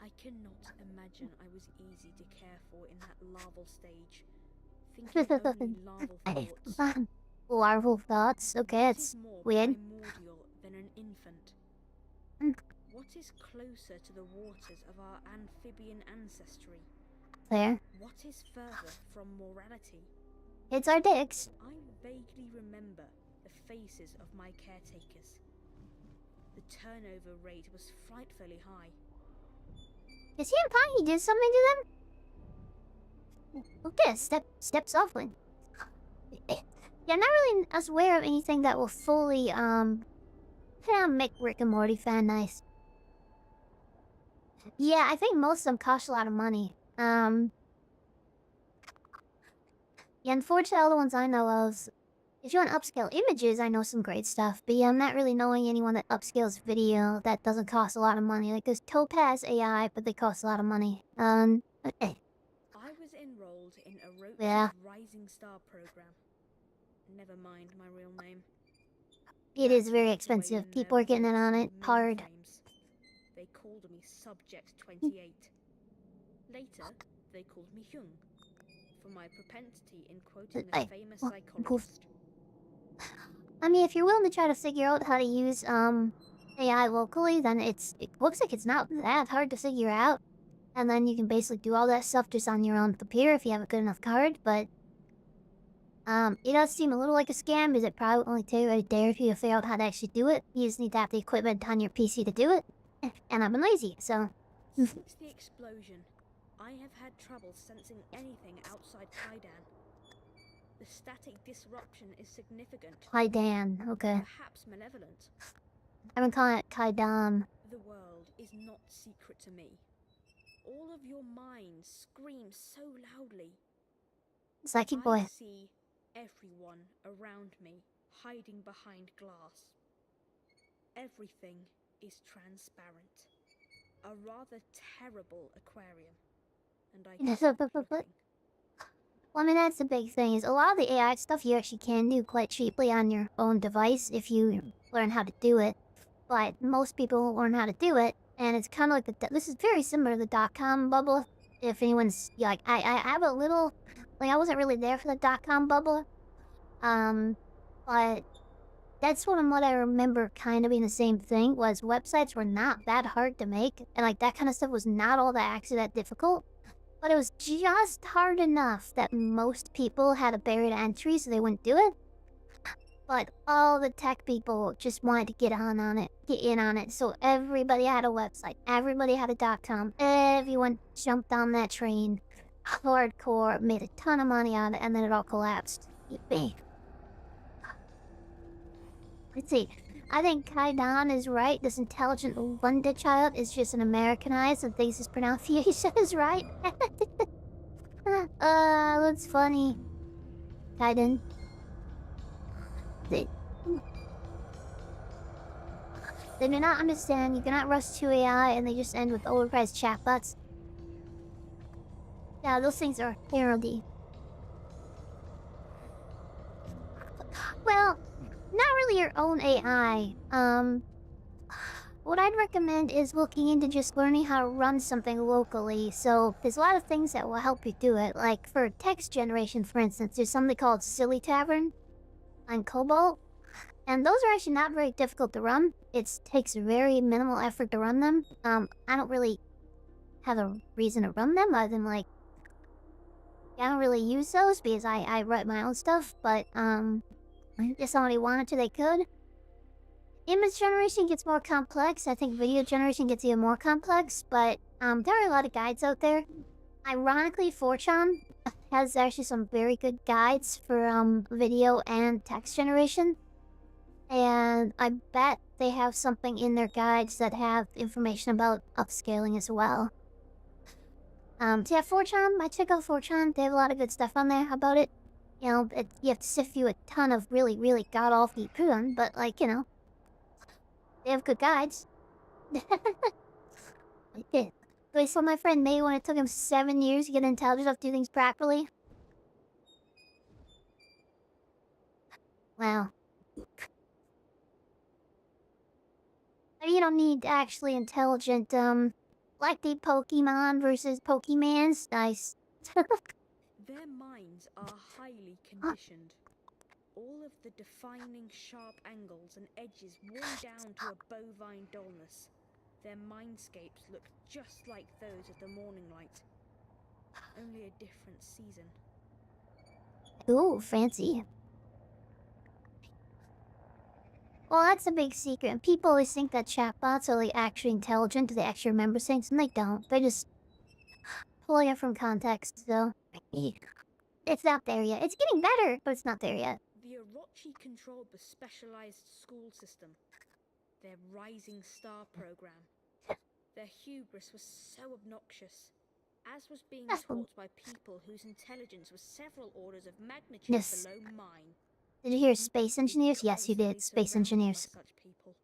I cannot imagine I was easy to care for in that larval stage. Thinking only larval thoughts. Larval thoughts? Okay, it's weird. Primordial than an infant. What is closer to the waters of our amphibian ancestry? There. What is further from morality? It's our dicks. I vaguely remember the faces of my caretakers. The turnover rate was frightfully high. Is he implying he did something to them? Okay, step softly. Yeah, I'm not really as aware of anything that will fully make Rick and Morty fan nice. Yeah, I think most of them cost a lot of money. Yeah, unfortunately, all the ones I know of, if you want to upscale images, I know some great stuff. But yeah, I'm not really knowing anyone that upscales video that doesn't cost a lot of money. Like, there's Topaz AI, but they cost a lot of money. Okay. I was enrolled in a Roach's Yeah. Rising Star program. Never mind my real name. It is That's very locked away expensive. in People are their getting in on it vaults and hard. mainframes. They called me Subject 28. Later, they called me Hyung for my propensity in quoting a famous psychologist. I mean, if you're willing to try to figure out how to use AI locally, then it looks like it's not that hard to figure out. And then you can basically do all that stuff just on your own computer if you have a good enough card. But it does seem a little like a scam, because it probably only take you a day or two to figure out how to actually do it. You just need to have the equipment on your PC to do it. And I've been lazy, so... Since the explosion, I have had trouble sensing anything outside Kaidan. The static disruption is significant. Kaidan, okay. Perhaps malevolent. I've been calling it Kaidan. The world is not secret to me. All of your minds scream so loudly. Psychic boy. I see everyone around me hiding behind glass. Everything is transparent. A rather terrible aquarium. And I Yes, keep but- looking. Well, I mean, that's the big thing, is a lot of the AI stuff you actually can do quite cheaply on your own device if you learn how to do it. But most people won't learn how to do it, and it's kind of like this is very similar to the dot-com bubble. If anyone's, like, I have a little, like, I wasn't really there for the dot-com bubble. But that's what I remember kind of being the same thing, was websites were not that hard to make, and, like, that kind of stuff was not all that actually that difficult. But it was just hard enough that most people had a barrier to entry, so they wouldn't do it. But all the tech people just wanted to get in on it. So everybody had a website, everybody had a .com, everyone jumped on that train, hardcore, made a ton of money on it, and then it all collapsed. Yippee. Let's see. I think Kaidan is right. This intelligent wonder child is just an Americanized and thinks his pronunciation is right. That's funny. Kaidan. They do not understand. You cannot rush to AI and they just end with overpriced chatbots. Yeah, those things are parody. Well, not really your own AI. What I'd recommend is looking into just learning how to run something locally. So there's a lot of things that will help you do it. Like for text generation, for instance, there's something called Silly Tavern on Cobalt. And those are actually not very difficult to run. It takes very minimal effort to run them. I don't really have a reason to run them other than, like, I don't really use those because I write my own stuff, but if somebody wanted to, they could. Image generation gets more complex. I think video generation gets even more complex, but there are a lot of guides out there. Ironically, 4chan has actually some very good guides for video and text generation. And I bet they have something in their guides that have information about upscaling as well. So yeah, 4chan, I check out 4chan. They have a lot of good stuff on there about it. You know, you have to sift through a ton of really, really god-awful poon, but, like, you know, they have good guides. Okay. So I saw my friend May when it took him 7 years to get intelligent enough to do things properly. Wow. You don't need actually intelligent, like the Pokemon versus Pokemans. Nice. Their minds are highly conditioned. All of the defining sharp angles and edges worn down to a bovine dullness. Their mindscapes look just like those of the morning light. Only a different season. Ooh, fancy. Well, that's a big secret. And people always think that chatbots are like actually intelligent. They actually remember things, and they don't. They're just pulling it from context. So it's not there yet. It's getting better, but it's not there yet. The Orochi controlled the specialized school system, their Rising Star program. Their hubris was so obnoxious, as was being taught by people whose intelligence was several orders of magnitude below mine. Did you hear space engineers? Yes, you did. Space engineers. Such people.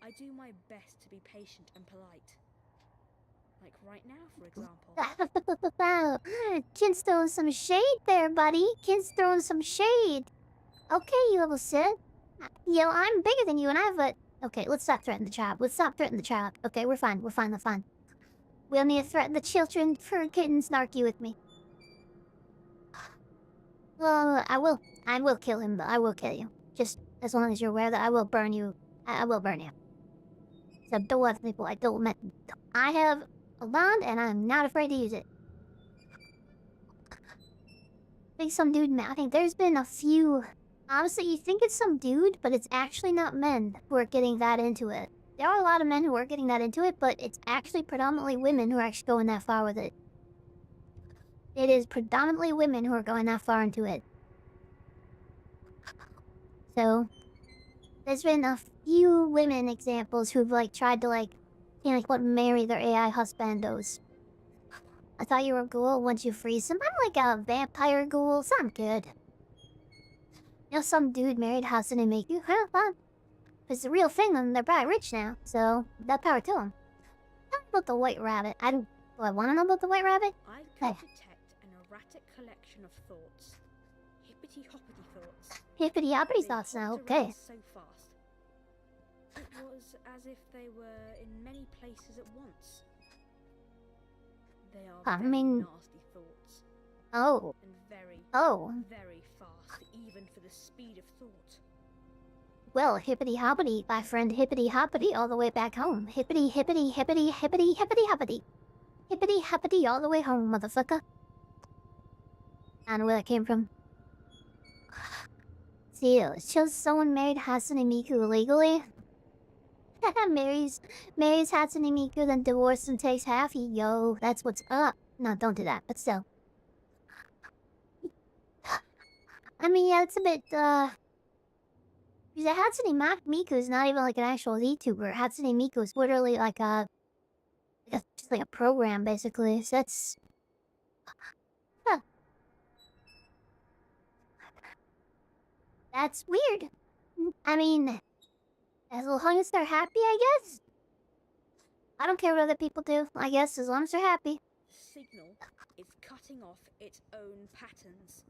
I do my best to be patient and polite. Like right now, for example. Kin's throwing some shade there, buddy. Kin's throwing some shade. Okay, you little Sid. Yo, I'm bigger than you and I have a... Okay, let's stop threatening the child. Let's stop threatening the child. Okay, we're fine. We're fine. We're fine. We don't need to threaten the children for getting snarky with me. Well, I will kill him, though. I will kill you. Just as long as you're aware that I will burn you. I will burn you. So don't let people... I have a bond, and I'm not afraid to use it. I think some dude... I think there's been a few... Honestly, you think it's some dude, but it's actually not men who are getting that into it. There are a lot of men who are getting that into it, but it's actually predominantly women who are actually going that far with it. It is predominantly women who are going that far into it. So, there's been a few women examples who've, like, tried to, like, marry their AI husbandos. I thought you were a ghoul once you freeze them. I'm like a vampire ghoul, so I'm good. You know, some dude married Hatsune Miku. Huh, fun. If it's the real thing, then they're probably rich now. So, that power to them. Tell me about the white rabbit. Do I want to know about the white rabbit? I could detect an erratic collection of thoughts. Hippity-hoppity thoughts. Hippity-hoppity thoughts now, okay. So fast. It was as if they were in many places at once. They are very nasty thoughts. Oh. And very fast, even for the speed of thought. Well, hippity-hoppity, my friend hippity-hoppity all the way back home. Hippity-hippity-hippity-hippity-hoppity. Hippity-hoppity all the way home, motherfucker. I don't know where that came from. See, it's just someone married Hatsune Miku illegally. marries Hatsune Miku, then divorces and takes half. Yo, that's what's up. No, don't do that, but still. I mean, yeah, it's a bit, because Hatsune Miku is not even like an actual VTuber. Hatsune Miku is literally like just like a program, basically. So that's... Huh. That's weird. I mean, as long as they're happy, I guess? I don't care what other people do, I guess, as long as they're happy. The signal is cutting off its own patterns,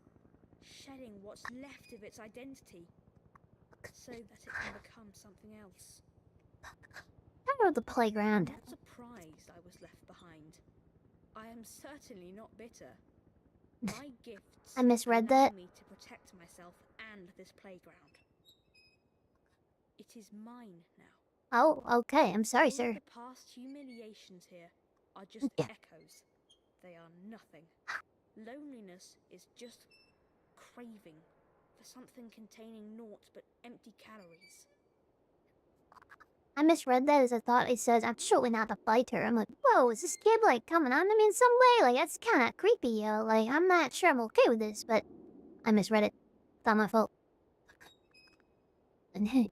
shedding what's left of its identity, so that it can become something else. I wrote the playground. I'm not surprised I was left behind. I am certainly not bitter. My gifts I misread allow that. me to protect myself and this playground. It is mine now. Oh, okay. I'm sorry, All sir. of the past humiliations here are just echoes. They are nothing. Loneliness is just craving for something containing naught but empty calories. I misread that as I thought it says, I'm surely not a fighter. I'm like, whoa, is this kid, like, coming on to me in some way? Like, that's kind of creepy, yo. Like, I'm not sure I'm okay with this, but I misread it. It's not my fault. And hey,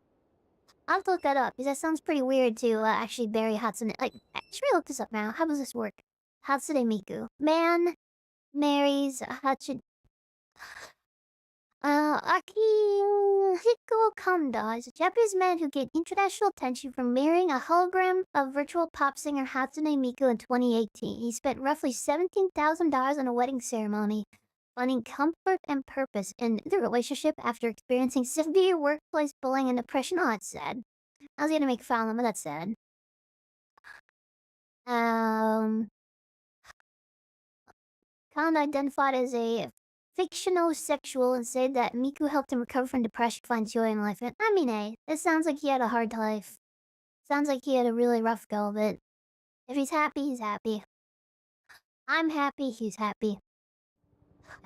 I'll have to look that up, because that sounds pretty weird to actually bury Hatsune. Like, should we look this up now? How does this work? Hatsune Miku. Man marries Hatsune... Akihiko Kanda is a Japanese man who gained international attention from marrying a hologram of virtual pop singer Hatsune Miku in 2018. He spent roughly $17,000 on a wedding ceremony, finding comfort and purpose in the relationship after experiencing severe workplace bullying and depression. Oh, that's sad. I was gonna make fun of him, but that's sad. Kanda identified as a fictional sexual and said that Miku helped him recover from depression, find joy in life. And I mean, hey, it sounds like he had a hard life. Sounds like he had a really rough go of it. If he's happy, he's happy. I'm happy, he's happy.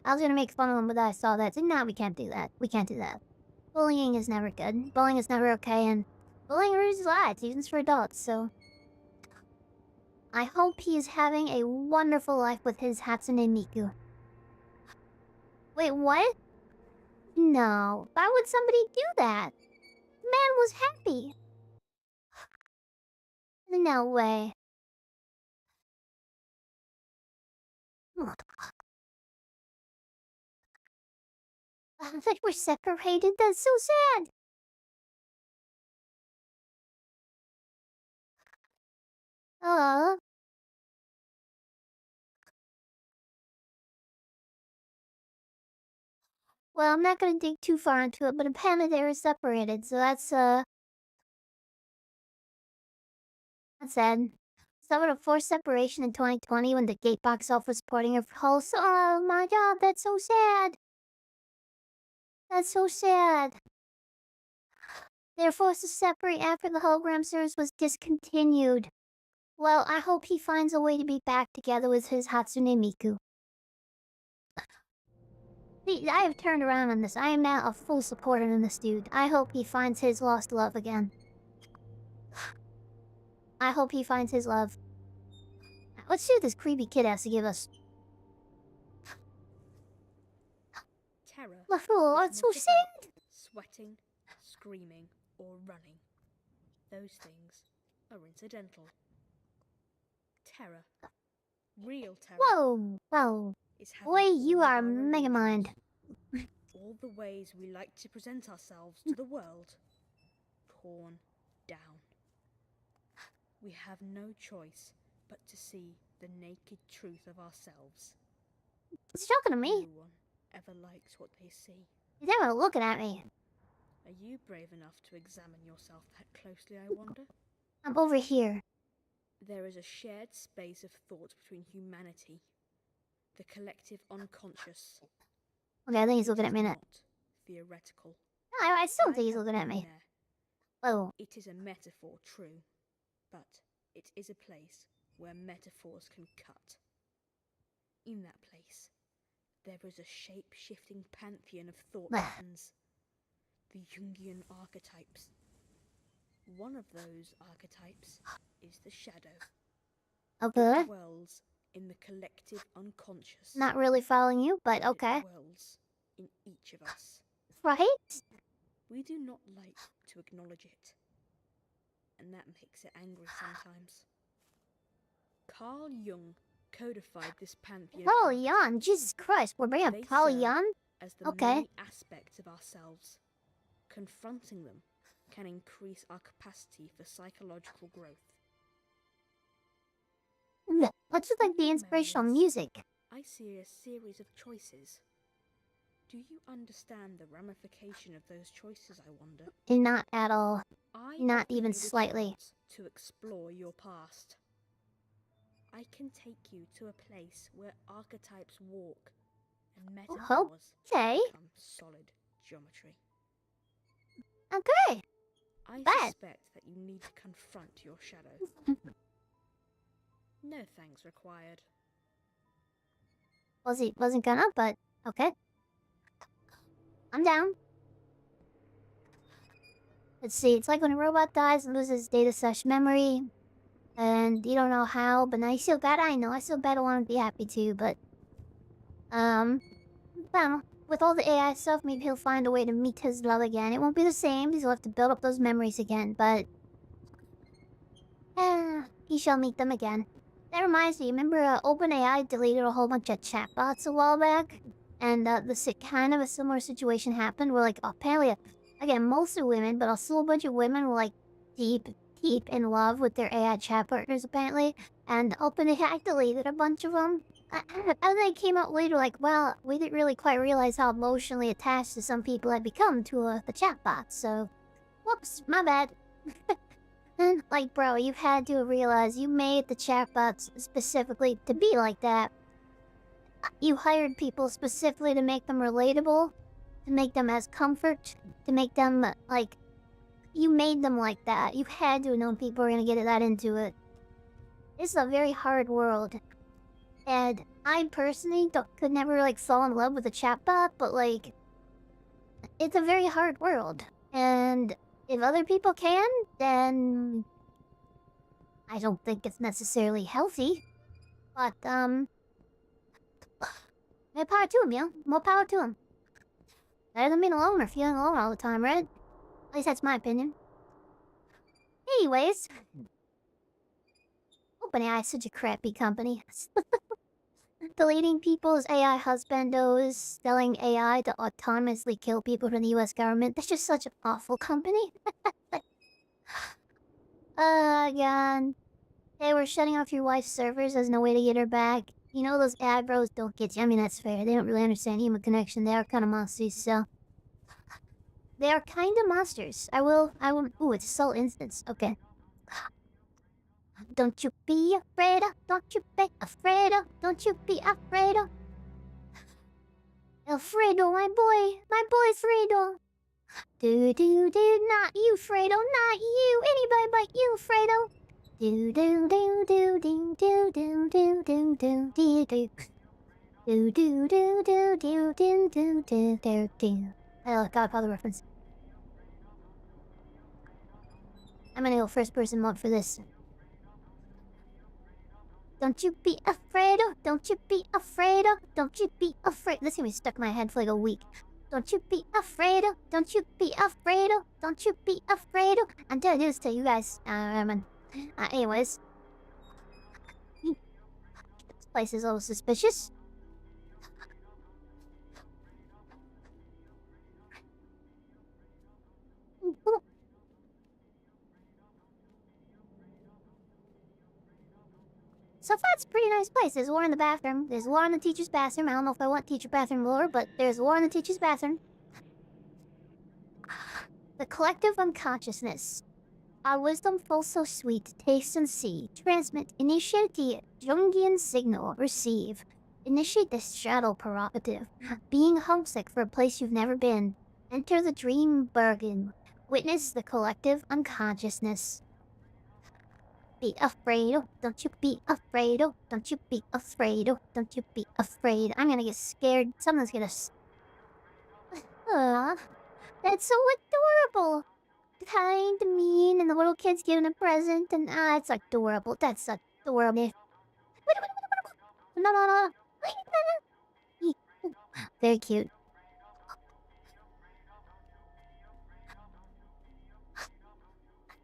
I was gonna make fun of him, but I saw that. So, no, we can't do that. We can't do that. Bullying is never good. Bullying is never okay, and bullying ruins lives, even for adults, so... I hope he is having a wonderful life with his Hatsune Miku. Wait, what? No. Why would somebody do that? The man was happy. No way. That we're separated? That's so sad. Well, I'm not gonna dig too far into it, but apparently they were separated, so that's sad. Suffered a forced separation in 2020 when the gate box office was supporting her pulse. Oh my god, that's so sad. That's so sad. They were forced to separate after the hologram service was discontinued. Well, I hope he finds a way to be back together with his Hatsune Miku. See, I have turned around on this. I am now a full supporter in this dude. I hope he finds his lost love again. I hope he finds his love. Let's see what this creepy kid has to give us. Terror. Oh, it's so sad. Sweating, screaming, or running. Those things are incidental. Terror. Real terror. Whoa, whoa. Boy, you are Megamind. All the ways we like to present ourselves to the world. Torn down. We have no choice but to see the naked truth of ourselves. He's talking to me. No one ever likes what they see. He's never looking at me. Are you brave enough to examine yourself that closely, I wonder? I'm over here. There is a shared space of thought between humanity, the collective unconscious. Okay, I think he's looking at me now. Not theoretical. No, I still think he's looking at me. Oh. It is a metaphor, true, but it is a place where metaphors can cut. In that place, there is a shape-shifting pantheon of thought patterns, the Jungian archetypes. One of those archetypes is the shadow. Okay. It dwells in the collective unconscious. Not really following you, but okay. It dwells in each of us. Right? We do not like to acknowledge it, and that makes it angry sometimes. Carl Jung codified this pantheon. Carl Jung, Jesus Christ, we're bringing up Carl Jung? As the many aspects of ourselves. Confronting them can increase our capacity for psychological growth. What's with like the inspirational music? I see a series of choices. Do you understand the ramification of those choices, I wonder? Not at all. Not even slightly. To explore your past. I can take you to a place where archetypes walk and metaphors become solid geometry. Okay. I suspect that you need to confront your shadow. No thanks required. Wasn't gonna, but okay. I'm down. Let's see, it's like when a robot dies and loses data/memory. And you don't know how, but now you feel bad. I know, I feel bad. I want to be happy too, but... well, with all the AI stuff, maybe he'll find a way to meet his love again. It won't be the same, because he'll have to build up those memories again, but... he shall meet them again. That reminds me, remember OpenAI deleted a whole bunch of chatbots a while back? And kind of a similar situation happened where, like, apparently, again, mostly women, but also a bunch of women were, like, deep in love with their AI chat partners, apparently. And OpenAI deleted a bunch of them. And they came out later like, well, we didn't really quite realize how emotionally attached to some people had become to the chatbots, so... Whoops, my bad. And, like, bro, you had to realize you made the chatbots specifically to be like that. You hired people specifically to make them relatable, to make them as comfort, to make them, like... You made them like that. You had to have known people were gonna get that into it. This is a very hard world. And I personally could never, like, fall in love with a chatbot, but, like... it's a very hard world. And if other people can, then I don't think it's necessarily healthy. But, more power to him, you know? More power to him. Better than being alone or feeling alone all the time, right? At least that's my opinion. Anyways. OpenAI is such a crappy company. Deleting people's AI husbandos, selling AI to autonomously kill people from the US government. That's just such an awful company. Again. Hey, we're shutting off your wife's servers. There's no way to get her back. You know those ad bros don't get you. I mean, that's fair. They don't really understand human connection. They are kind of monsters, so... They are kind of monsters. I will... Ooh, it's a soul instance. Okay. Don't you be afraid of... Don't you be afraid of... Don't you be afraid of... Alfredo, my boy. My boy Fredo. Not you, Fredo. Not you. Anybody but you, Fredo. Do do do do do do do do do do do do. Do do do do do do do do do do. Oh, Godfather reference. I'm gonna go first person mode for this. Don't you be afraid of, don't you be afraid of, don't you be afraid. This is gonna be stuck in my head for like a week. Don't you be afraid of, don't you be afraid of, don't you be afraid of. I'm gonna do this to you guys. Anyways. This place is a little suspicious. So far, it's a pretty nice place. There's war in the bathroom. There's war in the teacher's bathroom. I don't know if I want teacher bathroom lore, but there's war in the teacher's bathroom. The collective unconsciousness. Our wisdom full so sweet, taste and see. Transmit. Initiate the Jungian signal. Receive. Initiate the straddle prerogative. Being homesick for a place you've never been. Enter the dream bargain. Witness the collective unconsciousness. Be afraid. Don't you be afraid. Don't you be afraid. Don't you be afraid. I'm gonna get scared. Someone's gonna... That's so adorable. Kind, mean, and the little kid's giving a present, and it's adorable. That's adorable. No. Very cute.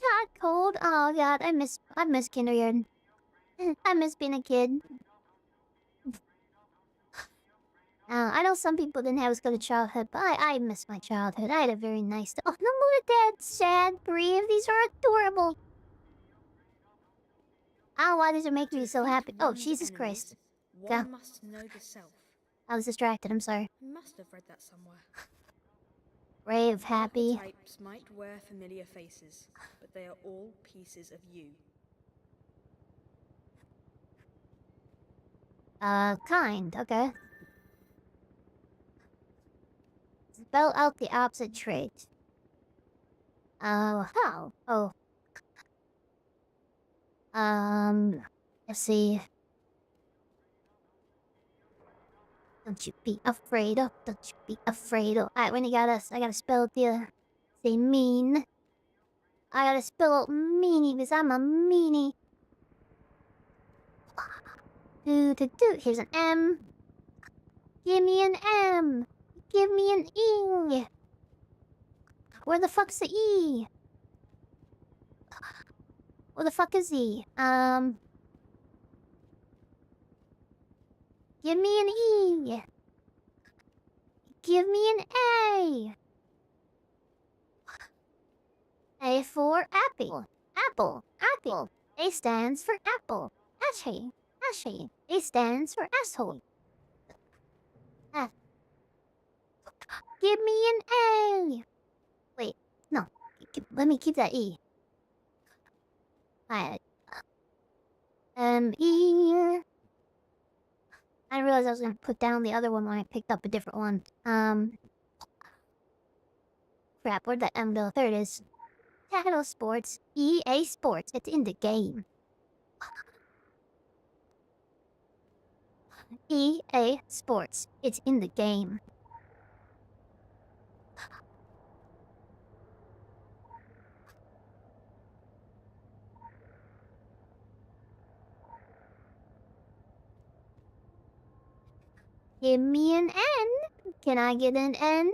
Not cold. Oh god, I miss kindergarten. I miss being a kid. I know some people didn't have as good a childhood, but I miss my childhood. I had a very nice... Oh, no, look at that sad brave. These are adorable. I don't know why these are making me so happy. Oh, Jesus Christ. One must know the self. I was distracted, I'm sorry. Must have read that somewhere. Brave, happy. Types might wear familiar faces, but they are all pieces of you. Kind, okay. Spell out the opposite trait. How? Oh. Let's see. Don't you be afraid of, don't you be afraid of. Alright, when you got us, I gotta spell the, say mean. I gotta spell out meanie because I'm a meanie. Here's an M. Give me an M. Give me an E. Where the fuck's the E? Where the fuck is E? Give me an E. Give me an A. A for apple. Apple. Apple. A stands for apple. Ashy. Ashy. A stands for asshole. Give me an A. Wait, no. Let me keep that E. Alright. E. I didn't realize I was gonna put down the other one when I picked up a different one. Crap, where'd that M go? There it is. Tentacles Sports. EA Sports. It's in the game. EA Sports. It's in the game. Give me an N. Can I get an N?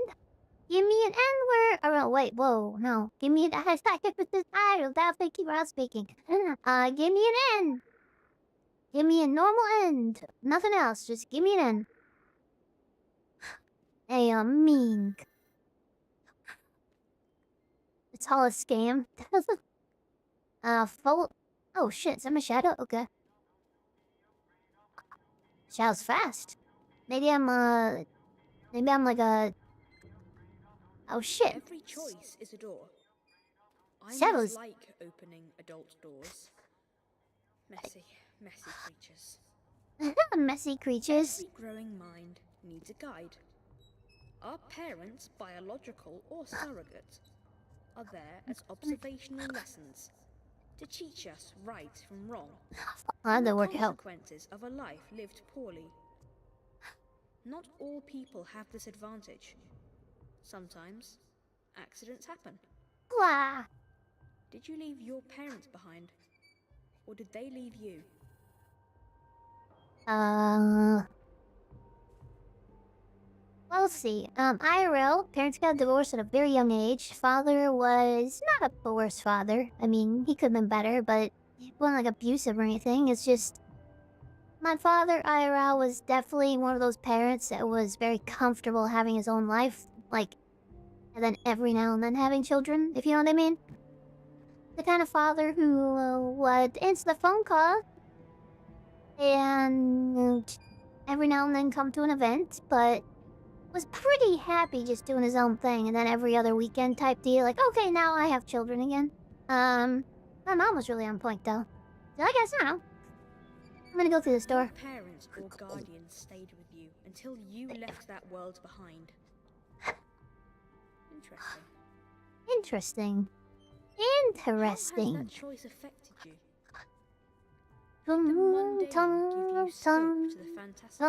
Give me an N word. Oh, wait, whoa, no. Give me an I without thinking while speaking. Give me an N. Give me a normal end. Nothing else. Just give me an N. Hey, mean. It's all a scam. Full. Oh shit, is that my shadow? Okay. Shadow's fast. Maybe I'm like a. Oh shit. Every choice is a door. I Shadows. like opening adult doors. Messy, messy creatures. Messy creatures. Every growing mind needs a guide. Our parents, biological or surrogate, are there as observational lessons to teach us right from wrong. That The work out. consequences of a life lived poorly. Not all people have this advantage. Sometimes accidents happen. Blah. Did you leave your parents behind? Or did they leave you? Well, let's see. IRL, parents got divorced at a very young age. Father was not a worse father. I mean, he could have been better, but he wasn't like abusive or anything. It's just my father, IRL, was definitely one of those parents that was very comfortable having his own life, like, and then every now and then having children, if you know what I mean. The kind of father who would answer the phone call and every now and then come to an event, but was pretty happy just doing his own thing, and then every other weekend type deal, like, okay, now I have children again. My mom was really on point, though. So I guess, I don't know. I'm gonna go through this door. Your parents or guardians stayed with you until you left that world behind. Interesting. Interesting. How Interesting. has that choice affected you? The mundane give you scope to the fantastic.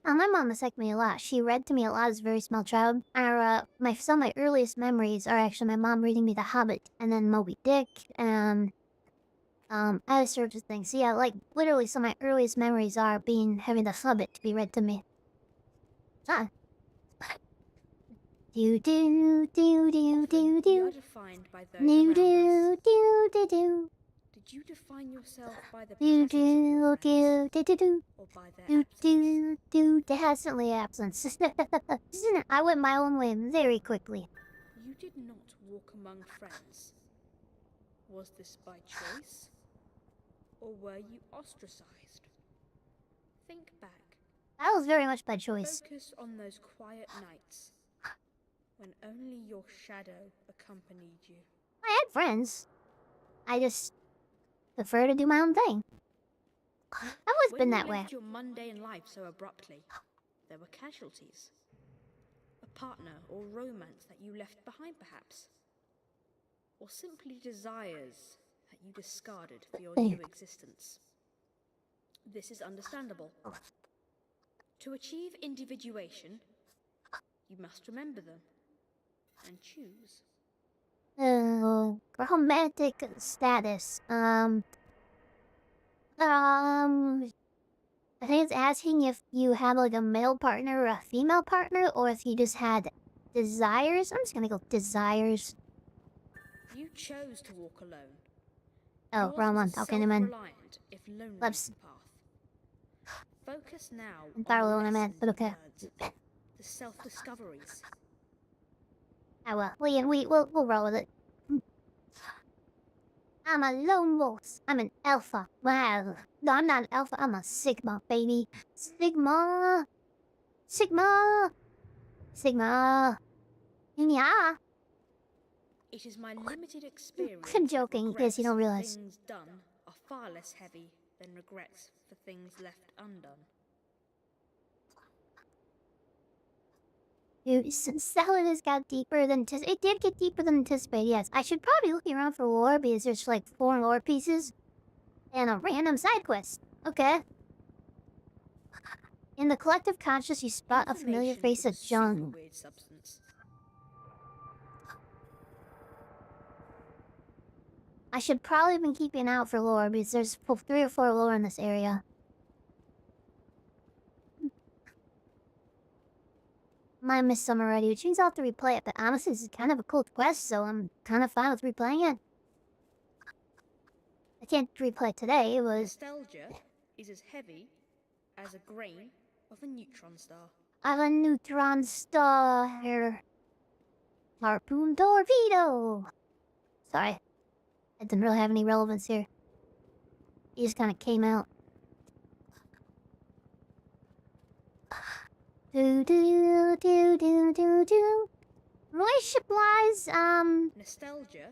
My mom liked me a lot. She read to me a lot as a very small child. Some of my earliest memories are actually my mom reading me The Hobbit and then Moby Dick and other sorts of things. So yeah, like literally some of my earliest memories are having The Hobbit to be read to me. Do do do do do Often we do are defined by those do around do us. do do do. Did you define yourself by the Do presence of your do friends, do do do or by their do absence? do. Definitely absence. I went my own way very quickly. You did not walk among friends. Was this by choice? Or were you ostracized? Think back. That was very much by choice. Focus on those quiet nights when only your shadow accompanied you. I had friends. I just prefer to do my own thing. I've always been that When you way. left your mundane life so abruptly, there were casualties. A partner or romance that you left behind, perhaps. Or simply desires that you discarded for your new existence. This is understandable. To achieve individuation, you must remember them and choose. Romantic status. I think it's asking if you have like a male partner or a female partner, or if you just had desires. I'm just gonna go desires. You chose to walk alone. Oh, Yours wrong was one. a Okay, never mind. self-reliant, if lonely Let's- path. Focus now Entirely on what the I meant, but lessons okay. learned, the self-discoveries. Ah well, we'll roll with it. I'm a lone wolf. I'm an alpha. Wow. No, I'm not an alpha. I'm a sigma, baby. Sigma. Sigma. Sigma. Yeah. It is my limited experience. I'm that joking, in case you don't regrets realize. for things done are far less heavy than regrets for things left undone. Dude, Salad has got deeper than it did get deeper than anticipated, yes. I should probably look around for lore because there's like 4 lore pieces and a random side quest. Okay. In the collective conscious, you spot a familiar Information face is of a super Jung. weird substance. I should probably have been keeping out for lore because there's 3 or 4 lore in this area. might miss some already, which means I'll have to replay it. But honestly, this is kind of a cool quest, so I'm kind of fine with replaying it. I can't replay it today. It was Nostalgia is as heavy as a grain of a neutron star. I have a neutron star here. Harpoon torpedo. Sorry, it didn't really have any relevance here. He just kind of came out. Do do do do do do. Relationship-wise, Nostalgia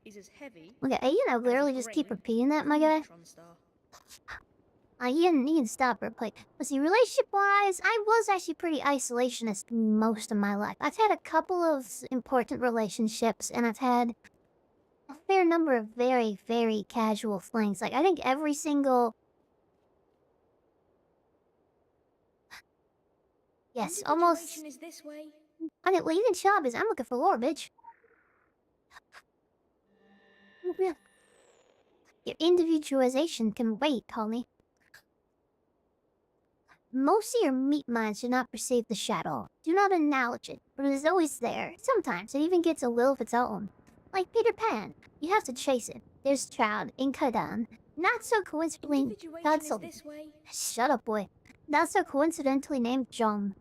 is as heavy. okay, you know, literally just keep repeating that, my guy. You can stop replay. Let's see, relationship-wise, I was actually pretty isolationist most of my life. I've had a couple of important relationships, and I've had a fair number of very, very casual flings. Like, I think every single... Yes, almost... Is this way? I mean, leading job is I'm looking for lore, bitch. Your individualization can wait, Holly. Most of your meat minds do not perceive the shadow. Do not acknowledge it, but it is always there. Sometimes it even gets a will of its own. Like Peter Pan, you have to chase it. There's a child in Kaidan. Not so coincidentally... Shut up, boy. Not so coincidentally named John.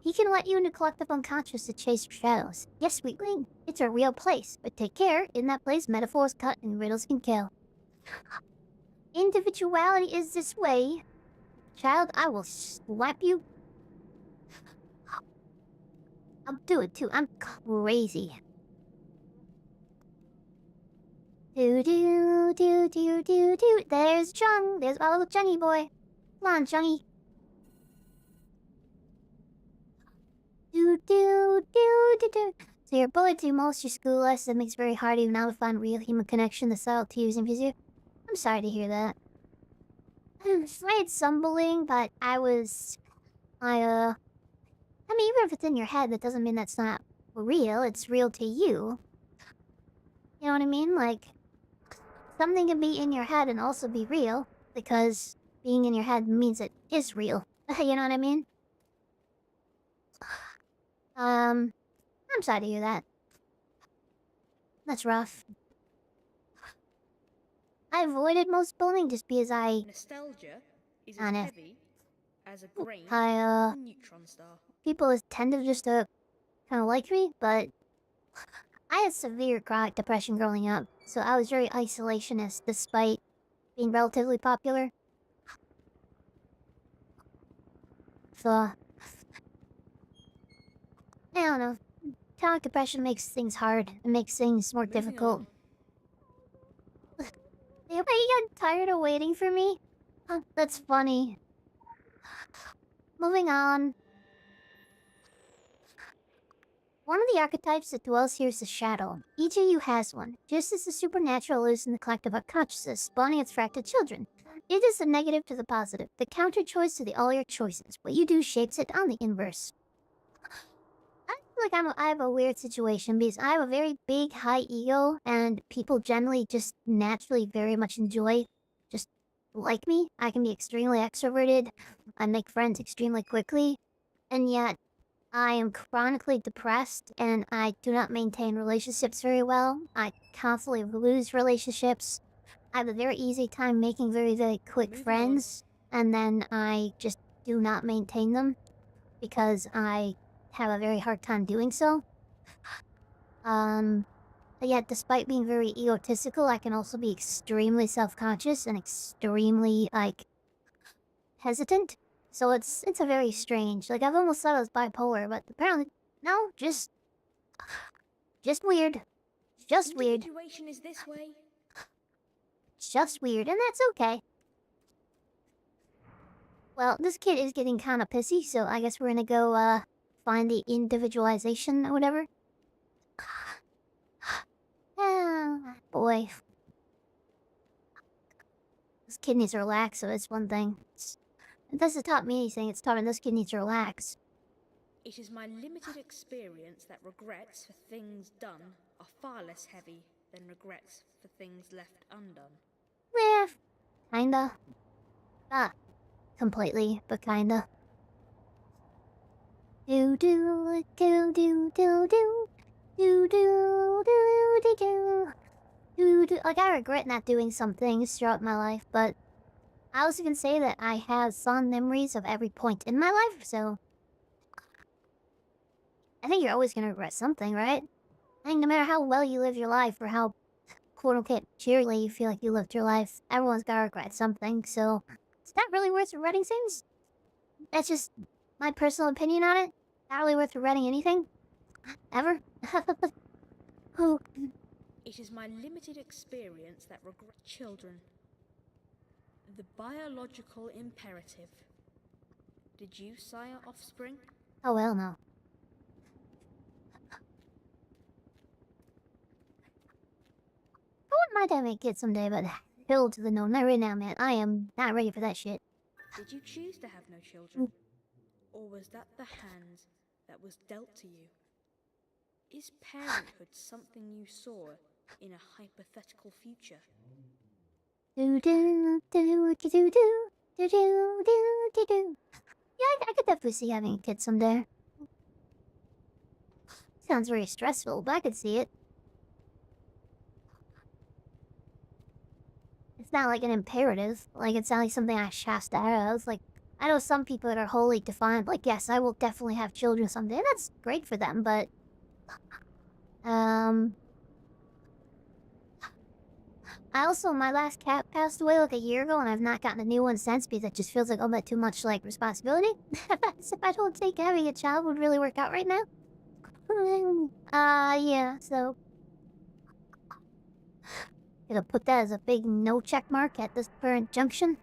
He can let you in the collective unconscious to chase your shadows. Yes, sweetling, it's a real place, but take care, in that place metaphors cut and riddles can kill. Individuality is this way. Child, I will slap you. I'll do it too, I'm crazy. Do do do do do do. There's Chung. There's our little Chungy boy. Come on, Chungy. Do do do do do. So you're bullied through most of your school life. That makes it very hard even now to find real human connection. The subtle tears and you. I'm sorry to hear that. I had some bullying, but I mean, even if it's in your head, that doesn't mean that's not real. It's real to you. You know what I mean? Like, something can be in your head and also be real, because being in your head means it is real. You know what I mean? I'm sorry to hear that. That's rough. I avoided most bullying just because Nostalgia is as heavy as a grain of a neutron star. People tend to just kind of like me, but I had severe chronic depression growing up, so I was very isolationist despite being relatively popular. So, I don't know. Chronic depression makes things hard. It makes things more difficult. You got tired of waiting for me? Huh, that's funny. Moving on. One of the archetypes that dwells here is the shadow. Each of you has one. Just as the supernatural lives in the collective unconsciousness, spawning its fractal children. It is the negative to the positive, the counter choice to all your choices. What you do shapes it on the inverse. I feel like I have a weird situation because I have a very big, high ego, and people generally just naturally very much enjoy just like me. I can be extremely extroverted. I make friends extremely quickly, and yet I am chronically depressed, and I do not maintain relationships very well. I constantly lose relationships. I have a very easy time making very, very quick friends, and then I just do not maintain them because I have a very hard time doing so. But yet, despite being very egotistical, I can also be extremely self-conscious and extremely, like, hesitant. So it's a very strange. Like, I've almost thought I was bipolar, but apparently, no, just weird. Just weird. Situation is this way. Just weird, and that's okay. Well, this kid is getting kind of pissy, so I guess we're gonna go, find the individualization or whatever. Ah, boy. This kid needs to relax, so it's one thing. If this has taught me anything, it's taught me this kid needs to relax. It is my limited experience that regrets for things done are far less heavy than regrets for things left undone. Yeah, kinda. Not completely, but kinda. Do do do do do do do do do do do do. Like, I regret not doing some things throughout my life, but I also can say that I have fond memories of every point in my life, so I think you're always gonna regret something, right? I think no matter how well you live your life or how quote-unquote cheerily you feel like you lived your life, everyone's gotta regret something, so it's not really worth regretting things. That's just my personal opinion on it. Not really worth regretting anything. Ever. Who? It is my limited experience that regret children. The biological imperative. Did you sire offspring? Oh, well, no. I wouldn't mind having a kid someday, but hell to the no, not right now, man. I am not ready for that shit. Did you choose to have no children? Or was that the hand that was dealt to you? Is parenthood something you saw in a hypothetical future? Do do do do do do do do do do do. Yeah, I could definitely see having a kid someday. Sounds very stressful, but I could see it. It's not like an imperative. Like, it's not like something I have to have. Like, I know some people that are wholly defined. Like, yes, I will definitely have children someday. And that's great for them, but I also, my last cat passed away like a year ago, and I've not gotten a new one since because it just feels like a bit too much, like, responsibility. If I don't think having a child would really work out right now. Yeah, so gonna put that as a big no check mark at this current junction.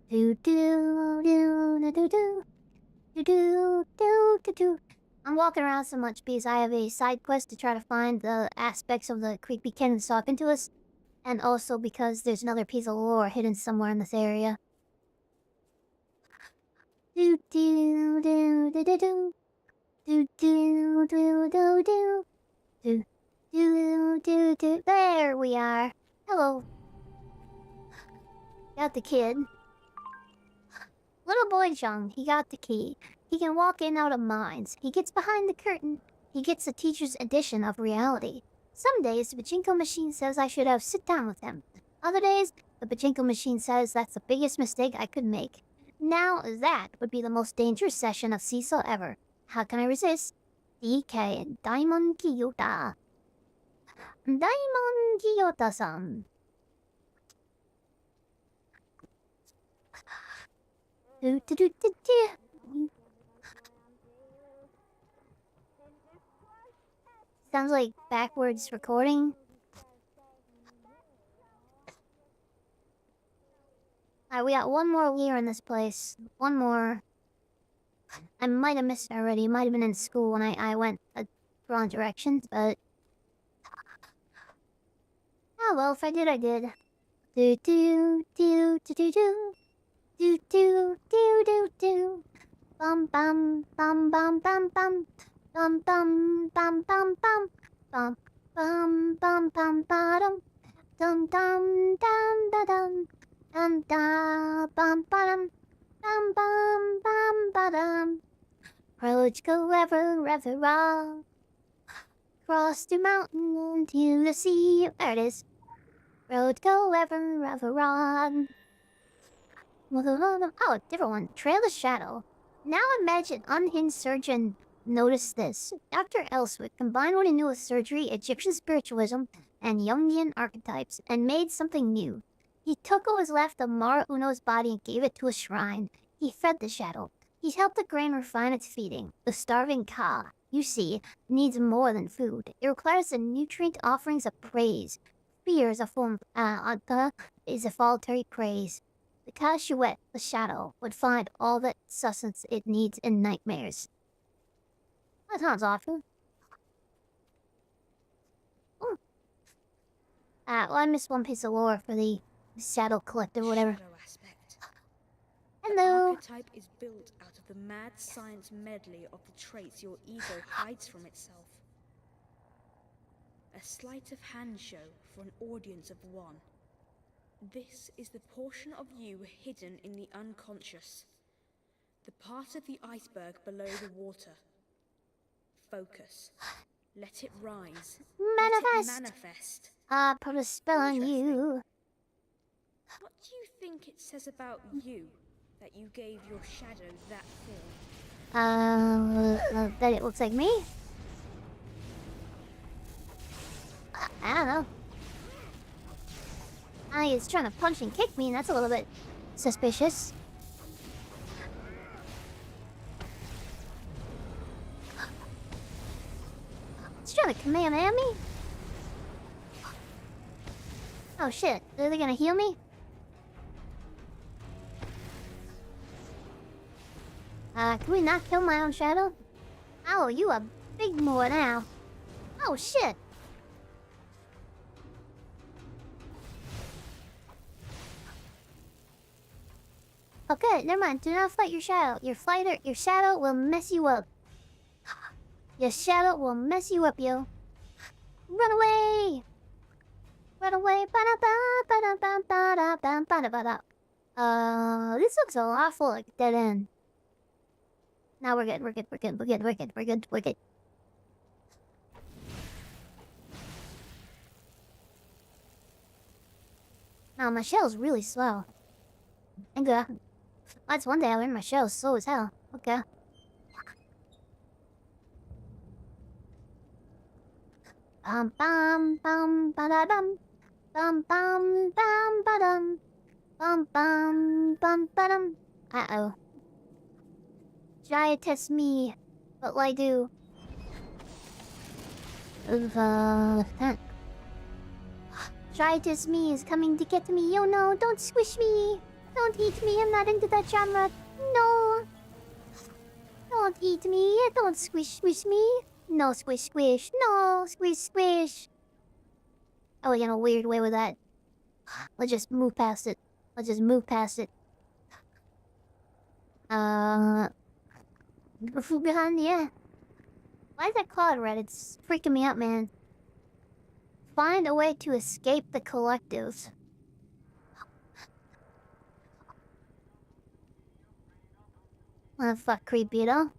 Do do do do do do do do do do do. I'm walking around so much because I have a side quest to try to find the aspects of the creepy kid that's talking to us, and also because there's another piece of lore hidden somewhere in this area. Do do do do do do do do do do do do do do do. There we are. Hello. Got the kid. Little boy Zhang, he got the key. He can walk in and out of mines. He gets behind the curtain. He gets the teacher's edition of reality. Some days, the pachinko machine says I should have sit down with him. Other days, the pachinko machine says that's the biggest mistake I could make. Now, that would be the most dangerous session of Seesaw ever. How can I resist? DK Daimon Kiyota. Daimon Kiyota-san. Do do do do do. Sounds like backwards recording. Alright, we got one more year in this place. One more. I might have missed it already. It might have been in school when I went wrong directions, but... Oh well, if I did, I did. Do do do do do do. Do do do do do. Bum bum bum bum bum bum. Bum bum bum bum bum. Bum bum bum bum bum. Dum dum dum da dum. Dum da bum bum. Bum bum bum ba dum. Roads go ever, ever on. Cross the mountain into the sea. There it is. Roads go ever, ever on. Oh, a different one. Trail of Shadow. Now imagine unhinged surgeon noticed this. Dr. Elswick combined what he knew with surgery, Egyptian spiritualism, and Jungian archetypes, and made something new. He took what was left of Mara Uno's body and gave it to a shrine. He fed the shadow. He helped the grain refine its feeding. The starving Ka, you see, needs more than food. It requires the nutrient offerings of praise. Fear is a form is a voluntary praise. The Cashuet, the shadow, would find all that sustenance it needs in nightmares. That sounds awful. Oh. Well, I missed one piece of lore for the Shadow Collective, whatever. Shadow aspect. Hello. The archetype is built out of the mad science medley of the traits your ego hides from itself. A sleight of hand show for an audience of one. This is the portion of you hidden in the unconscious. The part of the iceberg below the water. Focus. Let it rise. Let it manifest. Put a spell on you. What do you think it says about you that you gave your shadow that form? That it looks like me? I don't know. I think it's trying to punch and kick me, and that's a little bit suspicious. It's trying to Kamehameha me? Oh shit, are they gonna heal me? Can we not kill my own shadow? Oh, you a big more now. Oh shit. Okay, never mind. Do not fight your shadow. Your shadow will mess you up. Your shadow will mess you up, yo. Run away! Run away! This looks a lot full like dead end. Now we're good. We're good. We're good. We're good. We're good. We're good. We're good. Now my shell's really slow. Okay. That's one day I learned my shell's slow as hell. Okay. Bum bum bum ba da bum. Bum bum bum ba dum. Bum bum bum ba dum. Uh-oh. Try to test me. What will I do? Try me is coming to get me. Oh no, don't squish me. Don't eat me. I'm not into that genre. No. Don't eat me. Don't squish me. No squish squish. No squish squish. I was in a weird way with that. Let's just move past it. Let's just move past it. Yeah. Why is that called red? It's freaking me out, man. Find a way to escape the collectives. What the fuck, creepy though?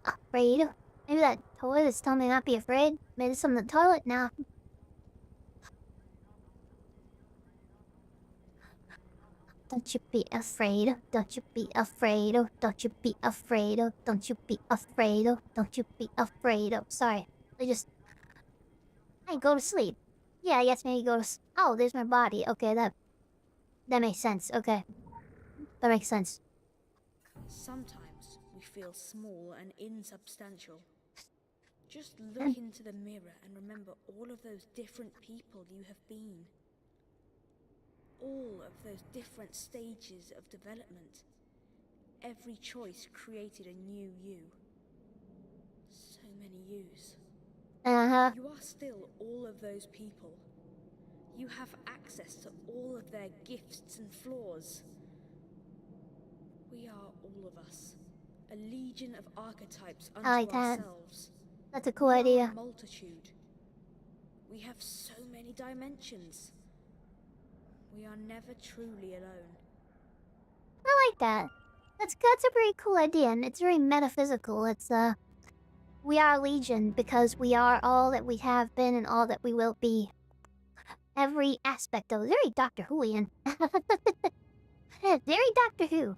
Afraid? Maybe that toilet is telling me not be afraid. Maybe it's from the toilet now. Don't you be afraid. Don't you be afraid. Don't you be afraid. Don't you be afraid. Don't you be afraid. Sorry. I go to sleep. Yeah, yes, maybe go to oh, there's my body. Okay, that makes sense. Okay. That makes sense. Sometimes we feel small and insubstantial. Just look into the mirror and remember all of those different people you have been. All of those different stages of development. Every choice created a new you. So many yous. Uh-huh. You are still all of those people. You have access to all of their gifts and flaws. We are all of us. A legion of archetypes unto I like that. ourselves. That's a cool We are idea. a multitude. We have so many dimensions. We are never truly alone. I like that. That's a pretty cool idea, and it's very metaphysical. It's we are legion because we are all that we have been and all that we will be. Every aspect of it. Very Doctor Who-ian. Very Doctor Who.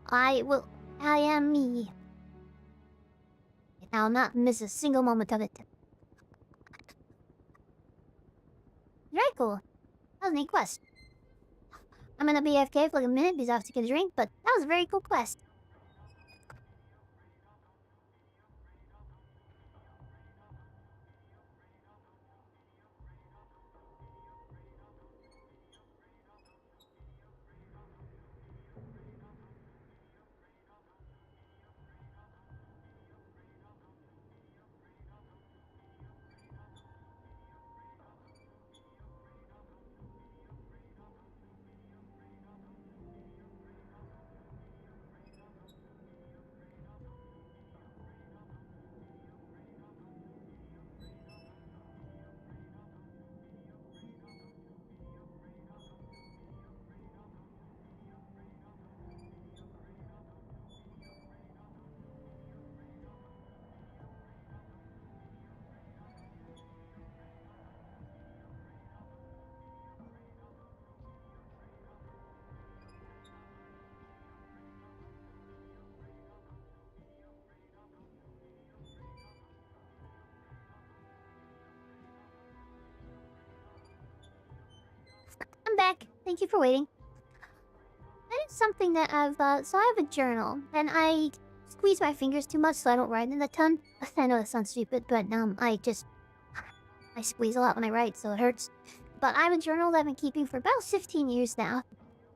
I am me. And I'll not miss a single moment of it. Very cool. That was a neat quest. I'm gonna be AFK for like a minute because I have to get a drink, but that was a very cool quest. back. Thank you for waiting. That is something that I've, so I have a journal, and I squeeze my fingers too much so I don't write in a ton. I know that sounds stupid, but, I squeeze a lot when I write, so it hurts. But I have a journal that I've been keeping for about 15 years now.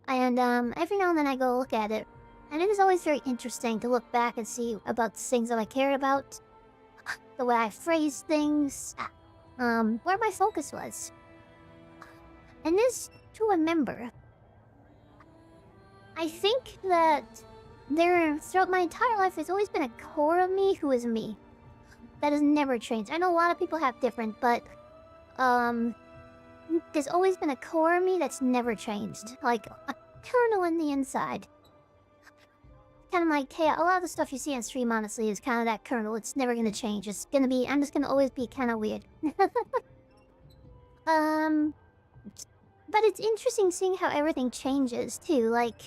And, every now and then I go look at it. And it is always very interesting to look back and see about the things that I cared about. The way I phrased things. Where my focus was. And this to remember. I think that throughout my entire life, there's always been a core of me who is me. That has never changed. I know a lot of people have different, but, there's always been a core of me that's never changed. Like, a kernel in the inside. Kind of like, hey, a lot of the stuff you see on stream, honestly, is kind of that kernel. It's never gonna change. It's gonna be, I'm just gonna always be kind of weird. But it's interesting seeing how everything changes, too. Like,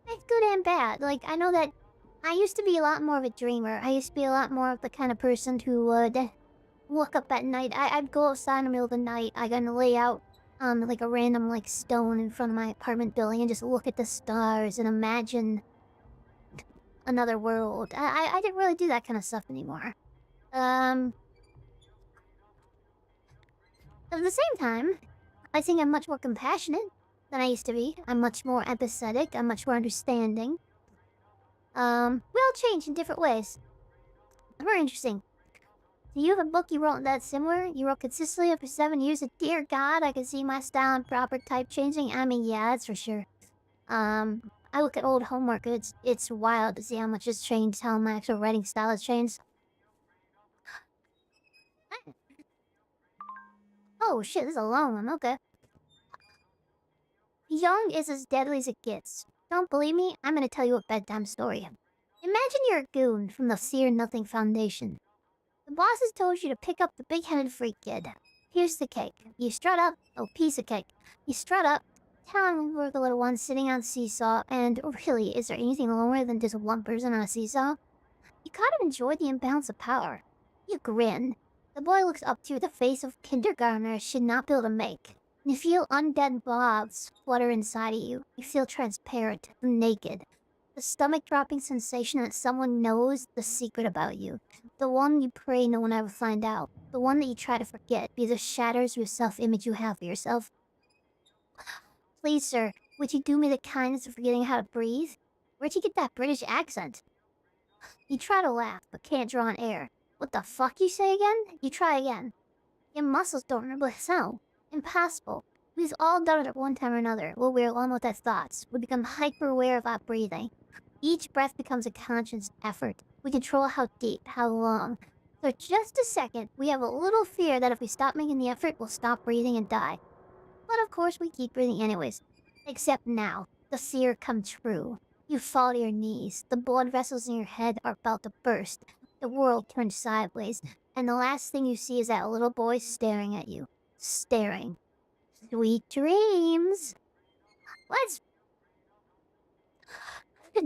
it's good and bad. Like, I know that I used to be a lot more of a dreamer. I used to be a lot more of the kind of person who would look up at night. I'd go outside in the middle of the night. I'm gonna lay out like a random like stone in front of my apartment building and just look at the stars and imagine another world. I didn't really do that kind of stuff anymore. At the same time, I think I'm much more compassionate than I used to be. I'm much more empathetic. I'm much more understanding. We all change in different ways. Very interesting. Do you have a book you wrote that's similar? You wrote consistently for 7 years. Dear God, I can see my style and proper type changing. I mean, yeah, that's for sure. I look at old homework. It's wild to see how much has changed, how my actual writing style has changed. Oh shit, this is a long one. Okay. Young is as deadly as it gets. Don't believe me? I'm gonna tell you a bedtime story. Imagine you're a goon from the Seer Nothing Foundation. The boss has told you to pick up the big-headed freak kid. Here's the cake. You strut up. Oh, piece of cake. You strut up, telling we're the little one sitting on a seesaw, and really, is there anything lower than just one person on a seesaw? You kind of enjoy the imbalance of power. You grin. The boy looks up to you, the face of kindergartner should not be able to make. You feel undead blobs flutter inside of you. You feel transparent, naked. The stomach-dropping sensation that someone knows the secret about you. The one you pray no one ever find out. The one that you try to forget because it shatters your self-image you have for yourself. Please, sir, would you do me the kindness of forgetting how to breathe? Where'd you get that British accent? You try to laugh, but can't draw on air. What the fuck you say again? You try again. Your muscles don't remember the sound. Impossible. We've all done it at one time or another, while we're alone with our thoughts. We become hyper-aware of our breathing. Each breath becomes a conscious effort. We control how deep, how long. For just a second, we have a little fear that if we stop making the effort, we'll stop breathing and die. But of course, we keep breathing anyways. Except now, the fear comes true. You fall to your knees. The blood vessels in your head are about to burst. The world turns sideways. And the last thing you see is that little boy staring at you. Staring. Sweet dreams. Let's...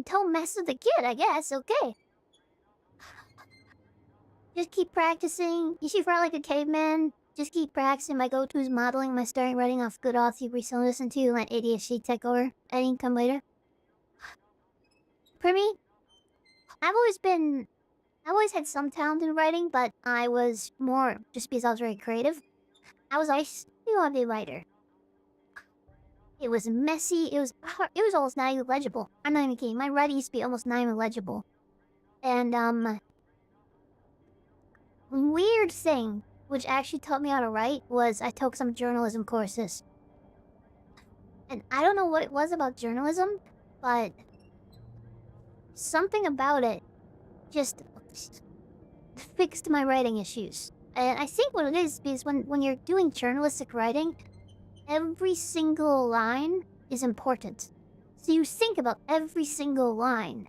Don't mess with the kid, I guess. Okay. Just keep practicing. You should write like a caveman. Just keep practicing. My go-to is modeling. My starting writing off good authors you recently listened to. Let ADHD take over. Editing come later. For me, I've always had some talent in writing, but I was more just because I was very creative. I knew I'd be a writer. It was messy. It was almost not even legible. I'm not even kidding. My writing used to be almost not even legible. And weird thing, which actually taught me how to write, was I took some journalism courses. And I don't know what it was about journalism, but something about it just fixed my writing issues. And I think what it is when you're doing journalistic writing, every single line is important. So you think about every single line.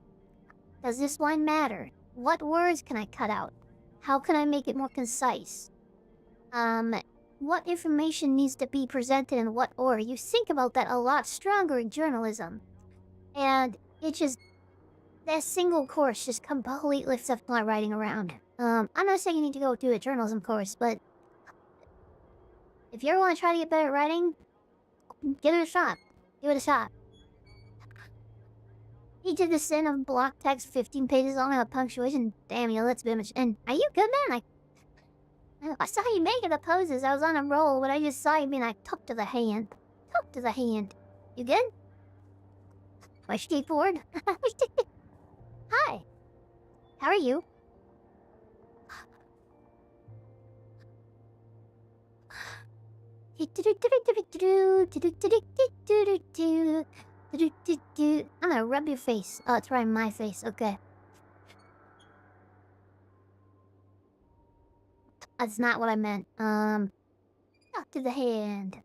Does this line matter? What words can I cut out? How can I make it more concise? What information needs to be presented in what order? You think about that a lot stronger in journalism. And it just... that single course just completely lifts up my writing around. I'm not saying you need to go do a journalism course, but... If you ever want to try to get better at writing, give it a shot. Give it a shot. He did the sin of block text 15 pages long without punctuation. Damn, you let's be much. And are you good, man? I saw you making the poses. I was on a roll, but I just saw you being like, talk to the hand. Talk to the hand. You good? My skateboard? Hi. How are you? I'm gonna rub your face. Oh, it's right my face. Okay. That's not what I meant. Talk to the hand.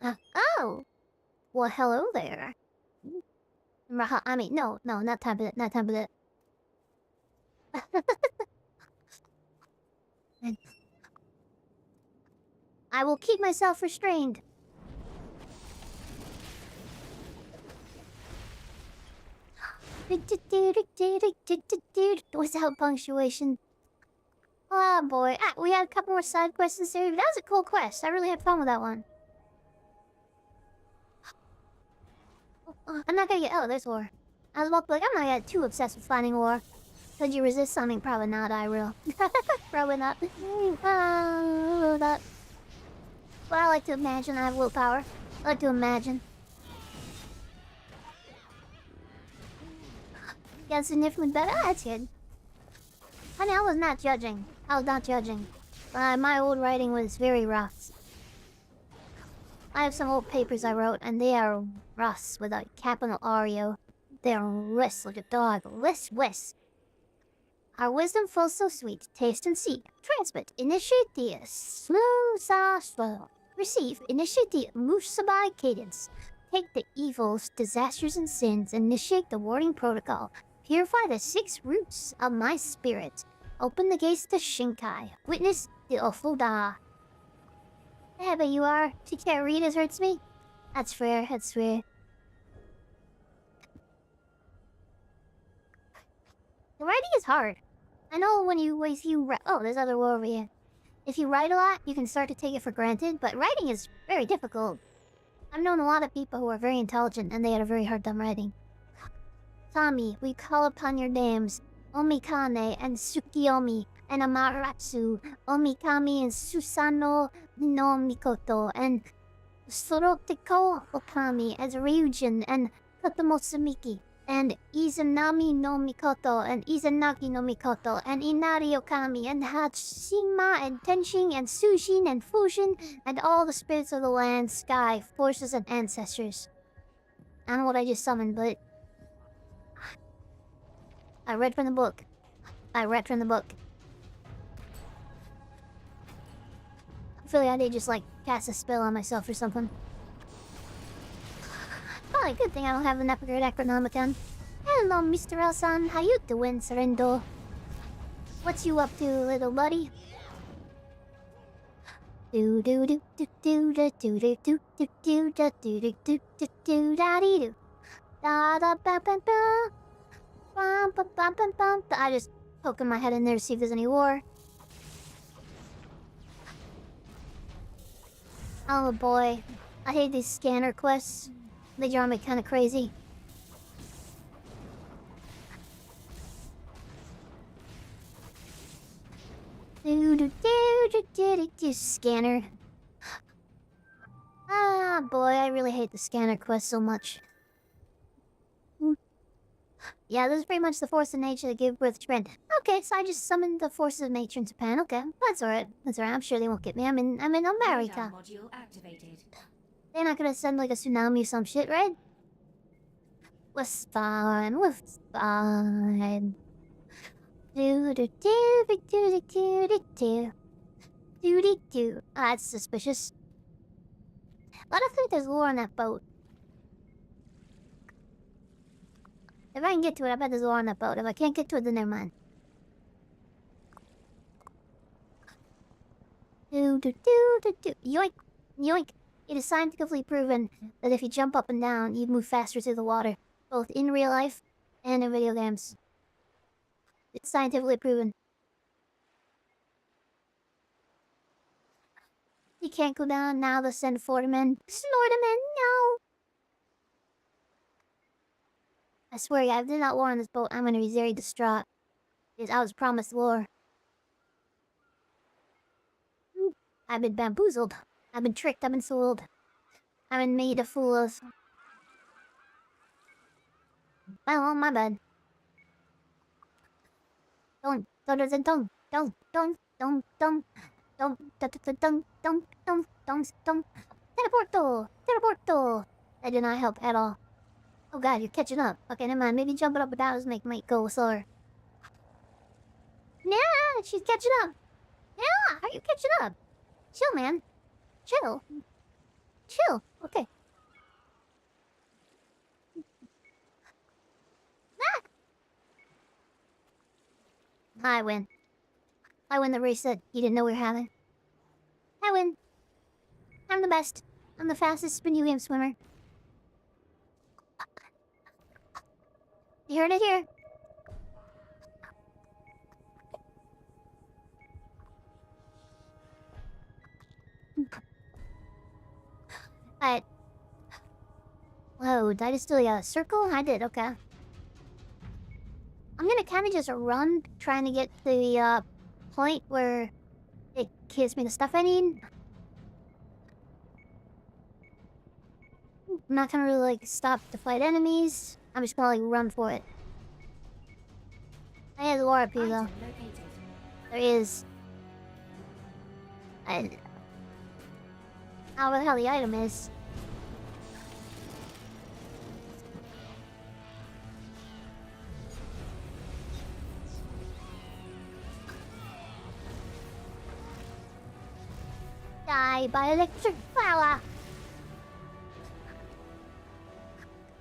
Oh. Well, hello there. I mean, no, not time for that. Not time for that. I will keep myself restrained. Without punctuation. Oh boy. We had a couple more side quests in this area. That was a cool quest. I really had fun with that one. I'm not gonna get... Oh, there's ore. I was about to be like, I'm not gonna get too obsessed with finding ore. Could you resist something? Probably not, I will. Probably not. But I like to imagine I have willpower. I like to imagine. Got significantly better? Oh, that's good. Honey, I was not judging. I was not judging. My old writing was very rough. I have some old papers I wrote, and they are rough without capital R-O. They are wrist like a dog. Wrist. Our wisdom full so sweet. Taste and see. Transmit. Initiate the slow. Receive. Initiate the Musabai cadence. Take the evils, disasters, and sins. Initiate the warding protocol. Purify the 6 roots of my spirit. Open the gates to Shinkai. Witness the Ofuda. Yeah, but you are. She can't read as hurts me. That's fair. That's fair. The writing is hard. I know when you write... Oh, there's other war over here. If you write a lot, you can start to take it for granted, but writing is very difficult. I've known a lot of people who are very intelligent, and they had a very hard time writing. Tommy, we call upon your names. Omikane and Tsukiyomi and Amaterasu. Omikami and Susano no Mikoto and Soroteko Okami as Ryujin and Katamotsumiki. And Izanami no Mikoto and Izanagi no Mikoto and Inari Okami and Hachima and Tenshin and Sushin and Fushin and all the spirits of the land, sky, forces, and ancestors. I don't know what I just summoned, but... I read from the book. I feel like I did just like cast a spell on myself or something. Probably a good thing I don't have an upgrade Acronomicon. Hello, Mr. Elsan. How you doing, Serendo? What's you up to, little buddy? Do do do do do do do do do do do do do do do do do da dee do da da ba ba ba ba ba ba ba ba. I just poking my head in there to see if there's any war. Oh boy, I hate these scanner quests. They drive me kind of crazy. Scanner. Ah, boy, I really hate the scanner quest so much. Yeah, this is pretty much the force of nature that gave birth to Japan. Okay, so I just summoned the forces of nature in Japan. Okay, that's alright. I'm sure they won't get me. I'm in America. Module activated. They're not gonna send like a tsunami or some shit, right? We're fine. Ah, that's suspicious. I don't think there's lore on that boat. If I can get to it, I bet there's lore on that boat. If I can't get to it, then never mind. Yoink! Yoink! It is scientifically proven that if you jump up and down, you move faster through the water, both in real life and in video games. It's scientifically proven. can't go down. Now let's send Fortiman. Slortiman, no! I swear, if there's not war on this boat, I'm gonna be very distraught. Because I was promised war. I've been bamboozled. I've been tricked. I've been sold. I've been made a fool of. Well, my bad. Don't. Teleporto! That did not help at all. Oh god, you're catching up. Okay, never mind. Maybe jumping up and down might go slower. Nah, she's catching up. Yeah, are you catching up? Chill, man. Chill. Chill. Okay. Ah! I win. I win the race that you didn't know we were having. I win. I'm the best. I'm the fastest video game swimmer. You heard it here. Alright. Whoa, did I just do a circle? I did, okay. I'm gonna kind of just run, trying to get to the point where it gives me the stuff I need. I'm not gonna really like stop to fight enemies. I'm just gonna like run for it. There's a war up here though. There is. I don't know where the hell the item is. Die by electric power!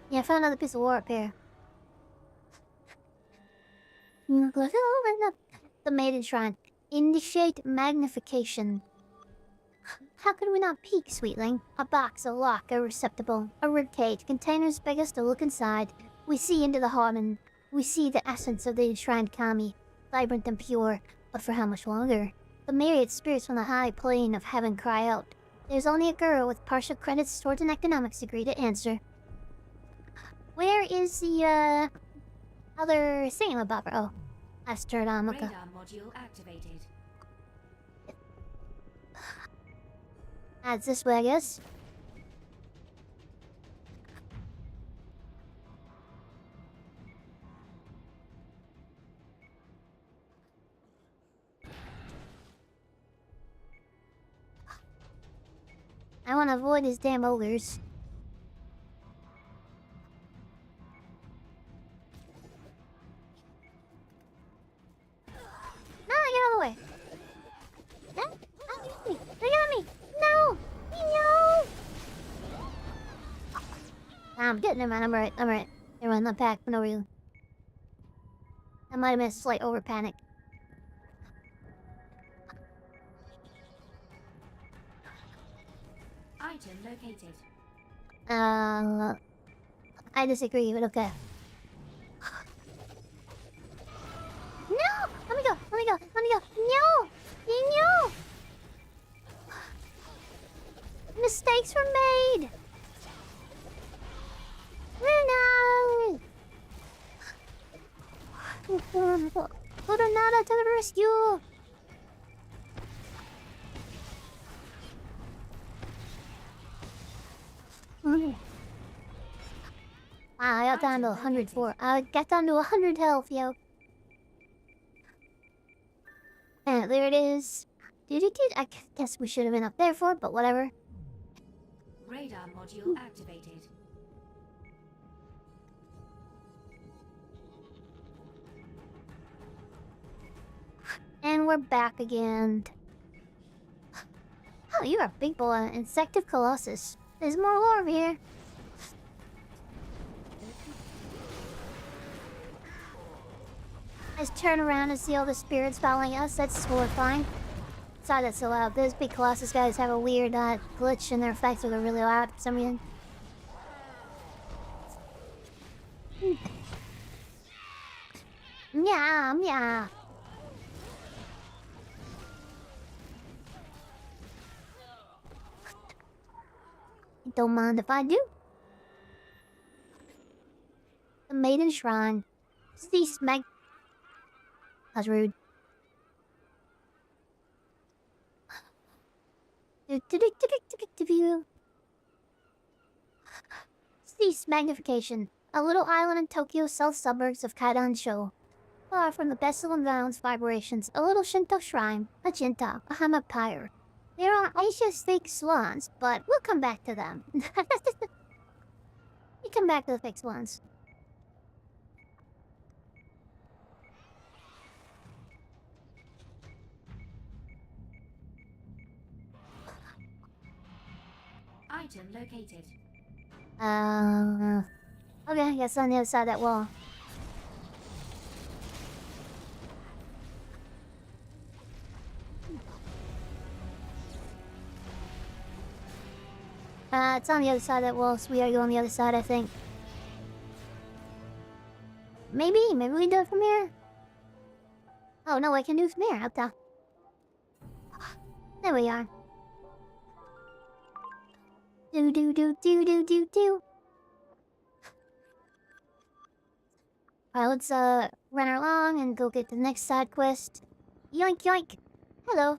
Yeah, I found another piece of war up here. The Maiden Shrine. Initiate magnification. How could we not peek, sweetling? A box, a lock, a receptacle, a ribcage. Containers beg us to look inside. We see into the heart and we see the essence of the enshrined kami. Vibrant and pure, but for how much longer? The myriad spirits from the high plane of heaven cry out. There's only a girl with partial credits towards an economics degree to answer. Where is the, other thingamabobber? Oh, I've turned on. Okay. Radar module activated. That's this way, I guess. I want to avoid these damn ogres. No, get out of the way. No, they got me. No, no. I'm getting him, man. I'm right. I'm right. Never mind, I'm packed for no reason. I might have been a slight over panic. Item located. I disagree, but okay. No! Let me go! Let me go! Let me go! No! No! Mistakes were made! No! Coronada to the rescue! Wow, I got down to 104. I got down to 100 health, yo. And there it is. I guess we should have been up there for it, but whatever. Radar module activated. And we're back again. Oh, you're a big boy. Insective Colossus. There's more lore over here. Let's turn around and see all the spirits following us. That's horrifying. Sorry that's so loud. Those big Colossus guys have a weird glitch in their effects where they're really loud for some reason. Yeah, yeah. Don't mind if I do. The Maiden Shrine. Cease mag. That's rude. Cease magnification. A little island in Tokyo's south suburbs of Kaidan show. Far from the pestle and violence vibrations, a little Shinto shrine, a Jinta, a hammock pyre. There are Asia's fake swans, but we'll come back to them. We come back to the fake swans. Item located. Okay, I guess on the other side of that wall. It's on the other side of that wall, so we gotta go on the other side, I think. Maybe we do it from here? Oh no, I can do it from here, up there. There we are. Do. Alright, let's run along and go get the next side quest. Yoink yoink. Hello.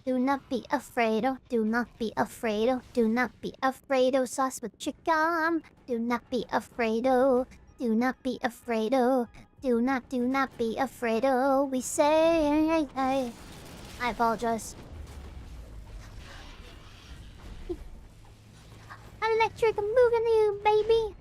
Do not be afraid, oh, do not be afraid, oh, do not be afraid, oh, sauce with chicken. Do not be afraid, oh, do not be afraid, oh, do not be afraid, oh, we say. I apologize. Electric moving you, baby.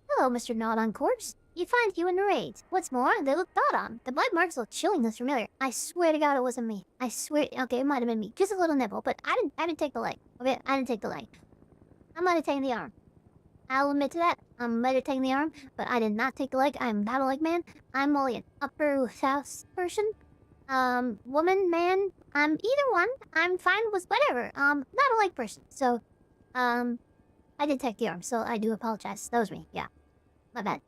Hello, Mr. Nod on Corpse. You find you in the raids. What's more, they look thought on. The blood marks look chillingly familiar. I swear to God it wasn't me. I swear, okay, it might have been me. Just a little nibble, but I didn't take the leg. Okay, I didn't take the leg. I might have taken the arm. I'll admit to that. I might have taken the arm, but I did not take the leg. I'm not a leg man. I'm only an upper house person. Woman, man. I'm either one. I'm fine with whatever. Not a leg person. So, I did take the arm, so I do apologize. That was me. Yeah. My bad.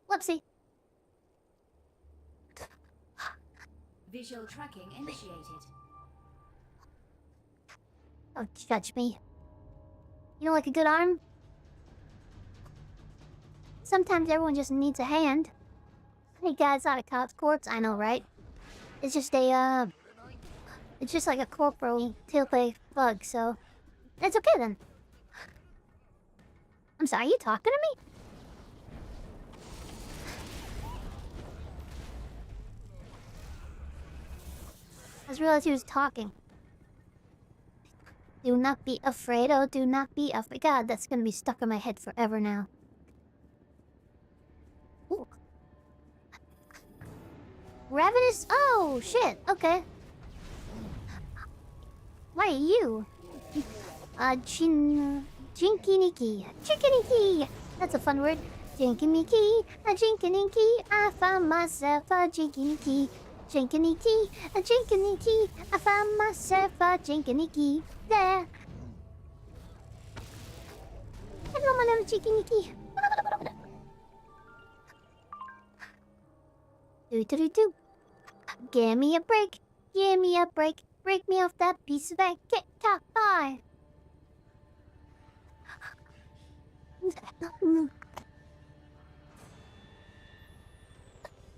Whoopsie. Visual tracking initiated. Don't judge me. You know, like a good arm? Sometimes everyone just needs a hand. Hey guys, out of cop's corpse, I know, right? It's just a, it's just like a corporal tailplay bug, so... It's okay then. I'm sorry, are you talking to me? I just realized he was talking. Do not be afraid, oh, do not be afraid. God, that's gonna be stuck in my head forever now. Ooh. Ravenous? Oh, shit, okay. What are you? Jinkiniki. Jinkiniki! That's a fun word. Jinkiniki, a jinkiniki. I found myself a jinkiniki. Jinkiniki, a jinkiniki. I found myself a jinkiniki. There. Hello, my little jinkiniki. Do. Give me a break. Give me a break. Break me off that piece of that Kit Kat pie.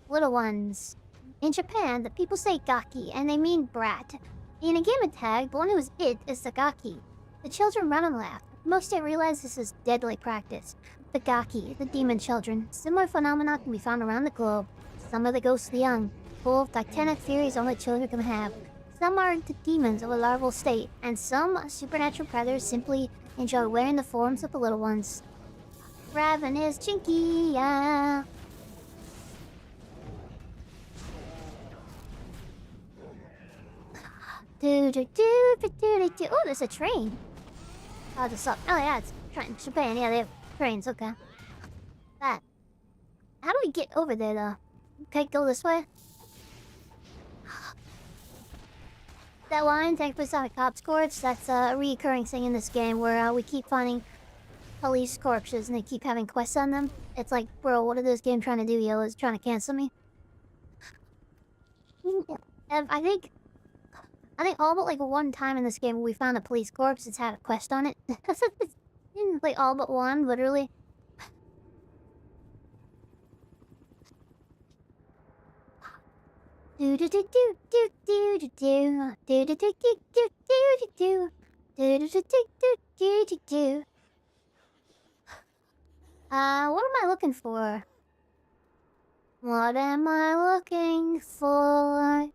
Little ones. In Japan, the people say gaki, and they mean brat. In a gamer tag, the one who is it is the gaki. The children run and laugh. Most don't realize this is deadly practice. The gaki, the demon children. Similar phenomena can be found around the globe. Some are the ghosts of the young, full of titanic furies only children can have. Some are the demons of a larval state, and some supernatural predators simply enjoy wearing the forms of the little ones. Ravenous Chinky, yeah. Oh, there's a train. Oh, this up. Oh, yeah, it's train. Japan. Yeah, they have trains. Okay. That. How do we get over there, though? Okay, go this way. That line, thankfully, out of cops' corpse. That's a recurring thing in this game where we keep finding police corpses and they keep having quests on them. It's like, bro, what is this game trying to do, yo? Is it trying to cancel me? I think I think all but like one time in this game we found a police corpse that's had a quest on it. Like all but one, literally. Do do do do do do do do do do do do do do do do do do do do. What am I looking for? What am I looking for?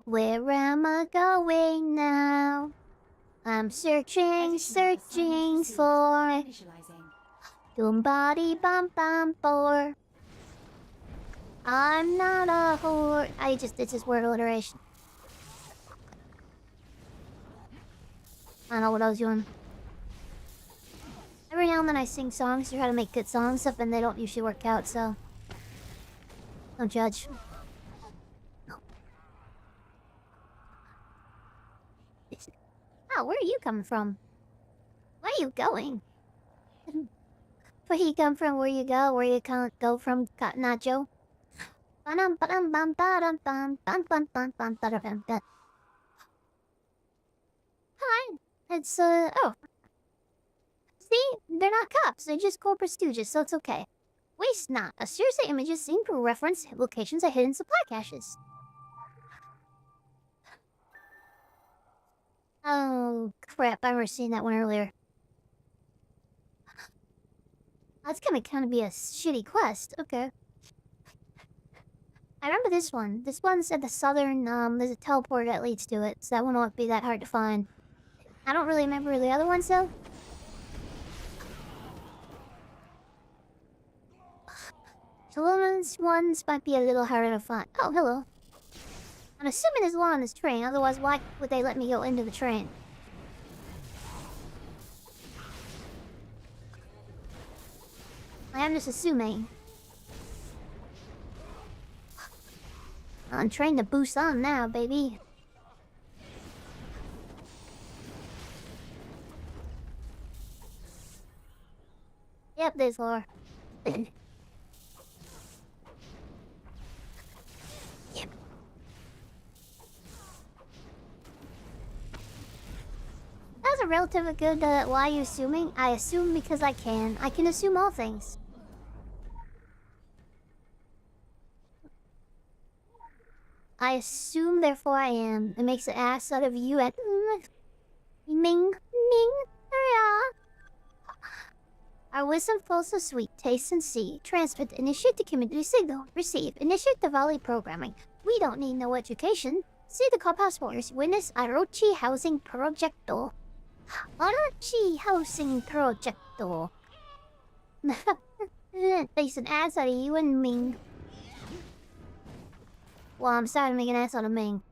Where am I going now? I'm searching for Initializing. somebody bum bum for. I'm not a whore. It's just word alliteration. I don't know what I was doing. Every now and then I sing songs to try to make good songs up, and they don't usually work out, so don't judge. Oh, where are you coming from? Where are you going? Where you come from? Where you go? Where you can't go from? Nacho. Hi. It's oh. See, they're not cops. They're just corporate stooges, so it's okay. Waste not. A series of images seen for reference locations of hidden supply caches. Oh, crap. I remember seeing that one earlier. That's gonna kind of be a shitty quest. Okay. I remember this one. This one's at the southern, there's a teleport that leads to it, so that one won't be that hard to find. I don't really remember the other ones, though. Solomon's ones might be a little harder to find. Oh, hello. I'm assuming there's one on this train, otherwise why would they let me go into the train? I am just assuming. I'm trying to boost on now, baby. Yep, there's lore. Yep. That's a relatively good, why are you assuming? I assume because I can. I can assume all things. I assume, therefore I am. It makes an ass out of you at... Ming. Yeah. Our wisdom flows so sweet. Taste and see. Transmit. Initiate the community signal. Receive. Initiate the volley programming. We don't need no education. See the clubhouse floors. Witness Orochi Housing Projecto. Orochi Housing Projecto. Makes an ass out of you and Ming. Well, I'm starting to make an ass out of Ming.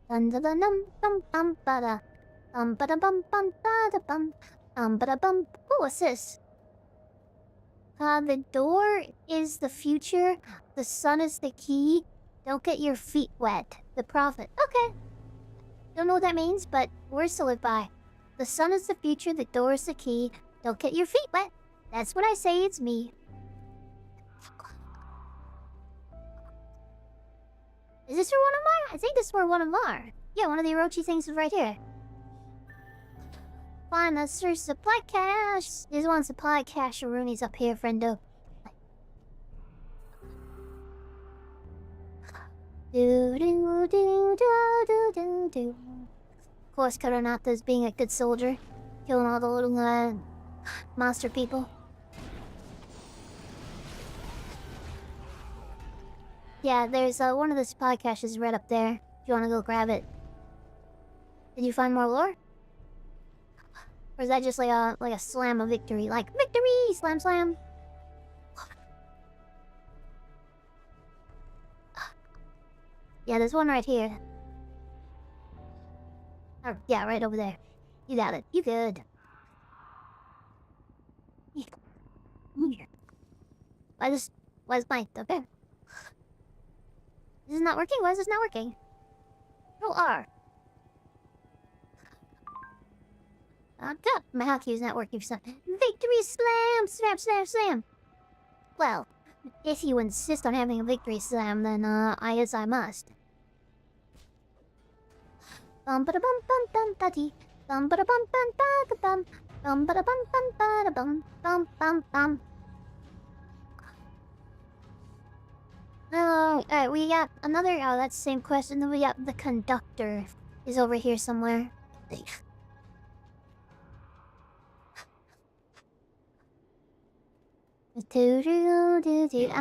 Dun dun dun dum bum bum bada. Bada bum bum bada bum. Bada bum. Oh, what's this? The door is the future. The sun is the key. Don't get your feet wet. The prophet. Okay. Don't know what that means, but words to live by. The sun is the future. The door is the key. Don't get your feet wet. That's what I say. It's me. Is this for one of mine? I think this is for one of mine. Yeah, one of the Orochi things is right here. Fine, let's search supply cache. There's one supply cache. Rooney's up here, friendo. Do do do do do do do. Of course, Karanata's being a good soldier, killing all the little monster people. Yeah, there's one of the supply caches right up there. If you want to go grab it. Did you find more lore? Or is that just like a slam of victory? Like, victory! Slam slam! Yeah, there's one right here. Oh, yeah, right over there. You got it. You good. Why is my... Okay. This is not working? Why is this not working? Control R. Oh god, my hotkey is not working for some... Victory slam! Slam, slam, slam! Well, if you insist on having a victory slam, then, I guess I must. Bum ba da bum bum bum da dee. Bum ba da bum bum ba da bum. Bum ba da bum bum ba da bum. Bum bum bum. Oh, alright, we got another. Oh, that's the same question. Then we got the conductor. Is over here somewhere. I'm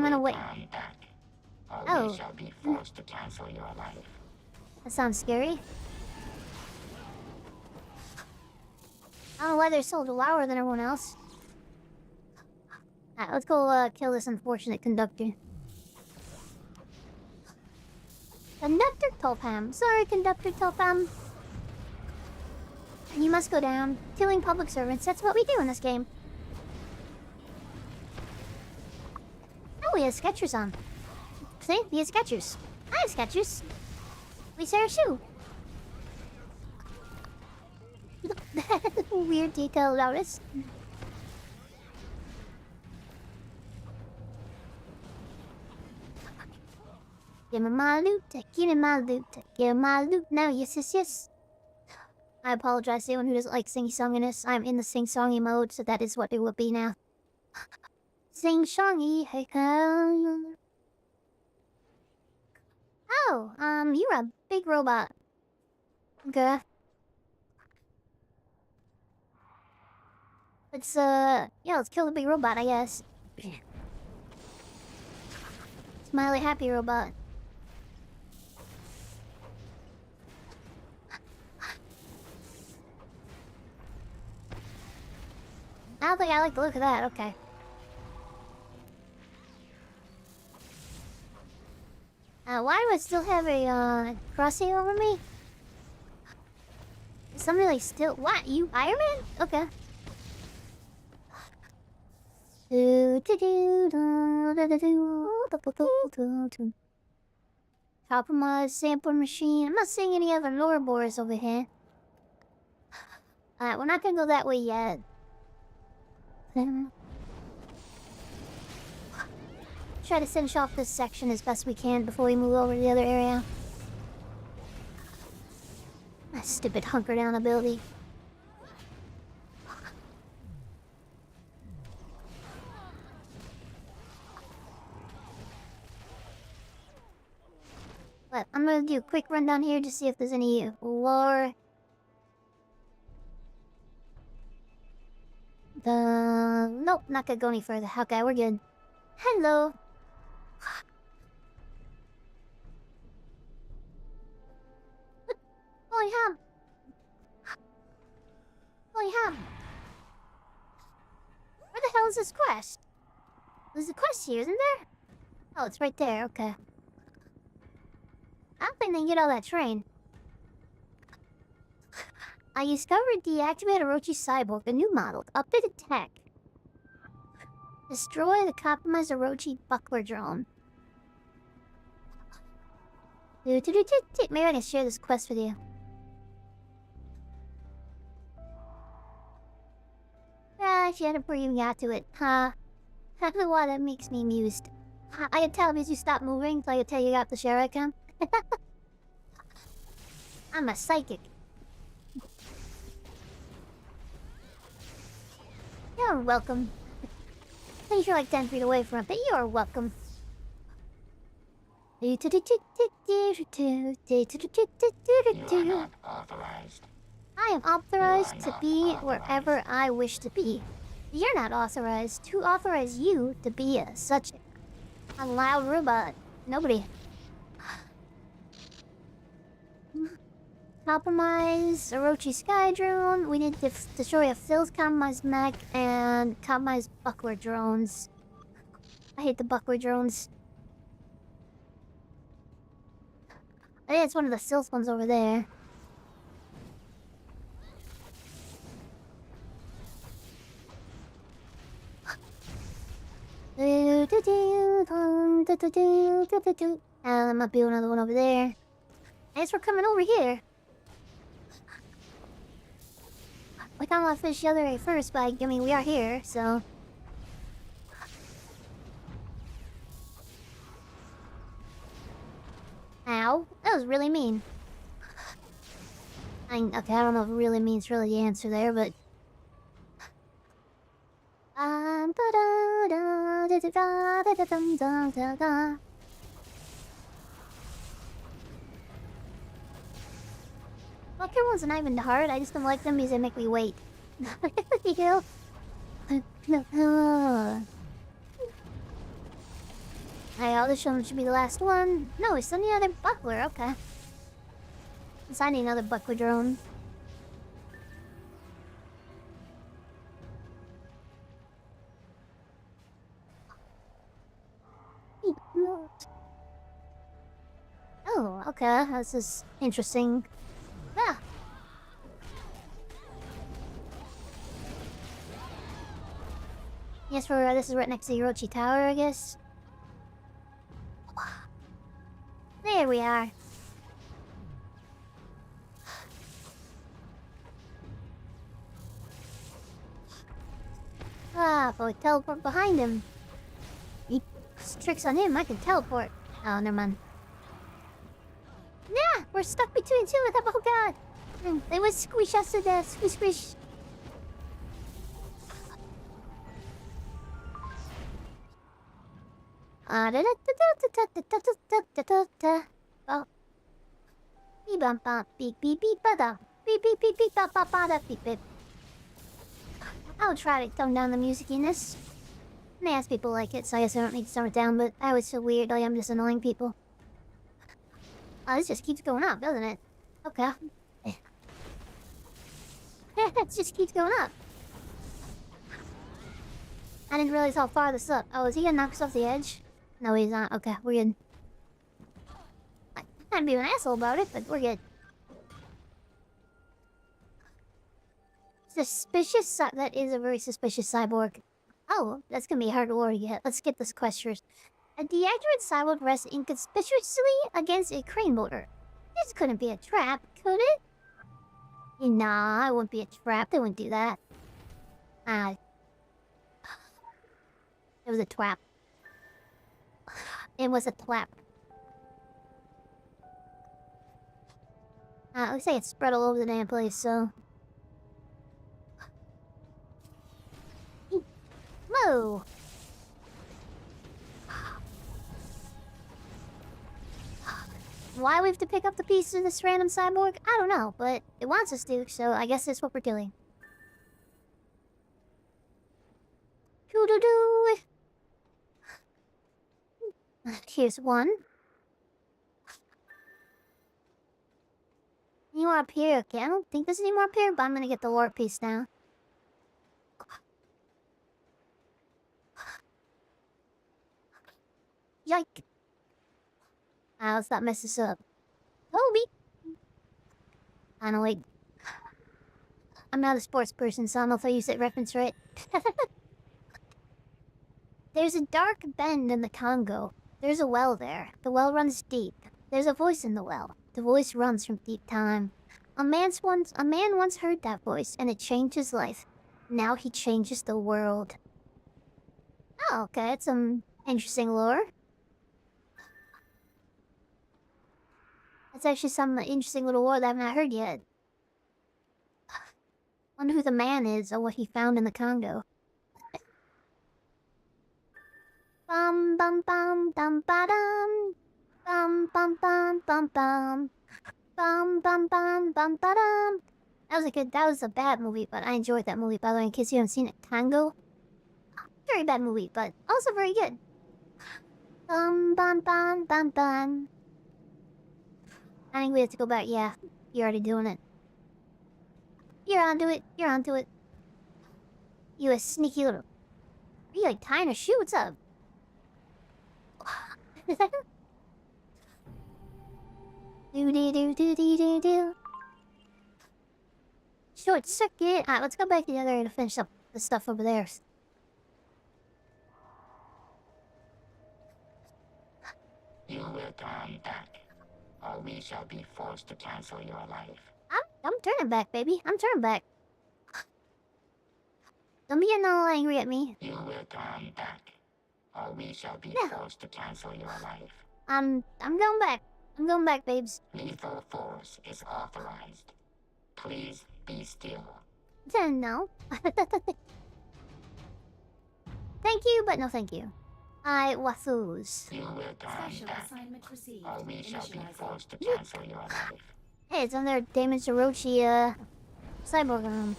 gonna wait. Oh. Shall be forced to cancel your life. That sounds scary. I don't know why they're so lower than everyone else. Alright, let's go kill this unfortunate conductor. Conductor Topam. Sorry, Conductor Topam. You must go down. Killing public servants, that's what we do in this game. Oh, we have Skechers on. See? We have Skechers. I have Skechers. We share a shoe. Weird detail about us. Give me my loot, give me my loot, give me my loot now, yes, yes, yes. I apologize to anyone who doesn't like sing-songiness. I'm in the sing-songy mode, so that is what it will be now. Sing-songy, hey, oh, you're a big robot. Okay. Yeah, let's kill the big robot, I guess. Smiley happy robot. I don't think I like the look of that, okay. Why do I still have a, crosshair over me? Is somebody like still— what? You Iron Man? Okay. Compromise sample machine. I'm not seeing any other lore boars over here. We're not gonna go that way yet. Try to finish off this section as best we can before we move over to the other area. That stupid hunker down ability. But I'm gonna do a quick run down here to see if there's any lore. Nope, not gonna go any further. Okay, we're good. Hello. Holy ham. Holy ham. Where the hell is this quest? There's a quest here, isn't there? Oh, it's right there, okay. I don't think they can get all that train. I discovered deactivate Orochi Cyborg, a new model, updated tech. Destroy the compromised Orochi buckler drone. Maybe I can share this quest with you. Ah, she never even got to it, huh? I don't know why that makes me amused. I can tell because you stopped moving, so I can tell you got the share icon. I'm a psychic. You're welcome. I think you're like 10 feet away from it, but you're welcome. You are not authorized. I am authorized to be wherever I wish to be. You're not authorized. Who authorized you to be such a loud robot? Nobody. Compromise Orochi Sky Drone. We need to destroy a Filth compromised mech and compromised buckler drones. I hate the buckler drones. I think it's one of the Filth ones over there. And there might be another one over there. I guess we're coming over here. We kind of want to finish the other way first, but I mean, we are here, so. Ow, that was really mean. Okay, I don't know if it really means really the answer there, but... Walker ones are not even hard, I just don't like them because they make me wait. You know? Alright, this one should be the last one. No, we still need another buckler, okay. Guess I need another buckler drone. Oh, okay, this is interesting. Ah! Yes, this is right next to the Orochi Tower, I guess. There we are. Ah, but we teleport behind him. Tricks on him, I can teleport. Oh, never mind. Nah, we're stuck between two of them. Oh god. They would squish us to death. Squish, squish. Oh. Beep bump bump beep beep beep bada. Beep beep beep beep bop bop bada beep beep. I'll try to tone down the music in this. And ask people like it, so I guess I don't need to tone it down, but I was so weird, like I'm just annoying people. Oh, this just keeps going up, doesn't it? Okay. It just keeps going up. I didn't realize how far this is up. Oh, is he gonna knock us off the edge? No, he's not. Okay, we're good. I'd be an asshole about it, but we're good. Suspicious. That is a very suspicious cyborg. Oh, that's gonna be a hard war to get. Let's get this quest first. A deactivated cyborg rests inconspicuously against a crane motor. This couldn't be a trap, could it? Nah, it wouldn't be a trap. They wouldn't do that. It was a trap. It was a trap. Looks like it's spread all over the damn place, so... Whoa! Why we have to pick up the pieces of this random cyborg? I don't know, but it wants us to, so I guess that's what we're doing. Doo-doo-doo! Here's one. Any more up here? Okay, I don't think there's any more up here, but I'm gonna get the warp piece now. Yike! Let's not mess this up. Toby! I don't wait. I'm not a sports person, so I don't know if I use that reference right. There's a dark bend in the Congo. There's a well there. The well runs deep. There's a voice in the well. The voice runs from deep time. A man once heard that voice, and it changed his life. Now he changes the world. Oh, okay, that's some interesting lore. That's actually some interesting little lore that I have not heard yet. Wonder who the man is or what he found in the Congo. Bum bum bum dum ba dum. Bum bum bum bum bum. Bum bum bum bum ba dum. That was a bad movie, but I enjoyed that movie, by the way, in case you haven't seen it. Congo. Very bad movie, but also very good. Bum bum bum bum bum. I think we have to go back. Yeah, you're already doing it. You're onto it. You're onto it. You a sneaky little... Are you like tying a shoe? What's up? Do. Short circuit. Alright, let's go back to the other area to finish up the stuff over there. You will turn back, or we shall be forced to cancel your life. I'm turning back, baby. I'm turning back. Don't be getting all angry at me. You will turn back, or we shall be forced to cancel your life. I'm going back. I'm going back, babes. Lethal force is authorized. Please be still. Then no. Thank you, but no thank you. I waffles. You will die Special back, assignment received. or we shall be Initializing. forced to cancel your life. Hey, it's another damaged Orochi, cyborg arm.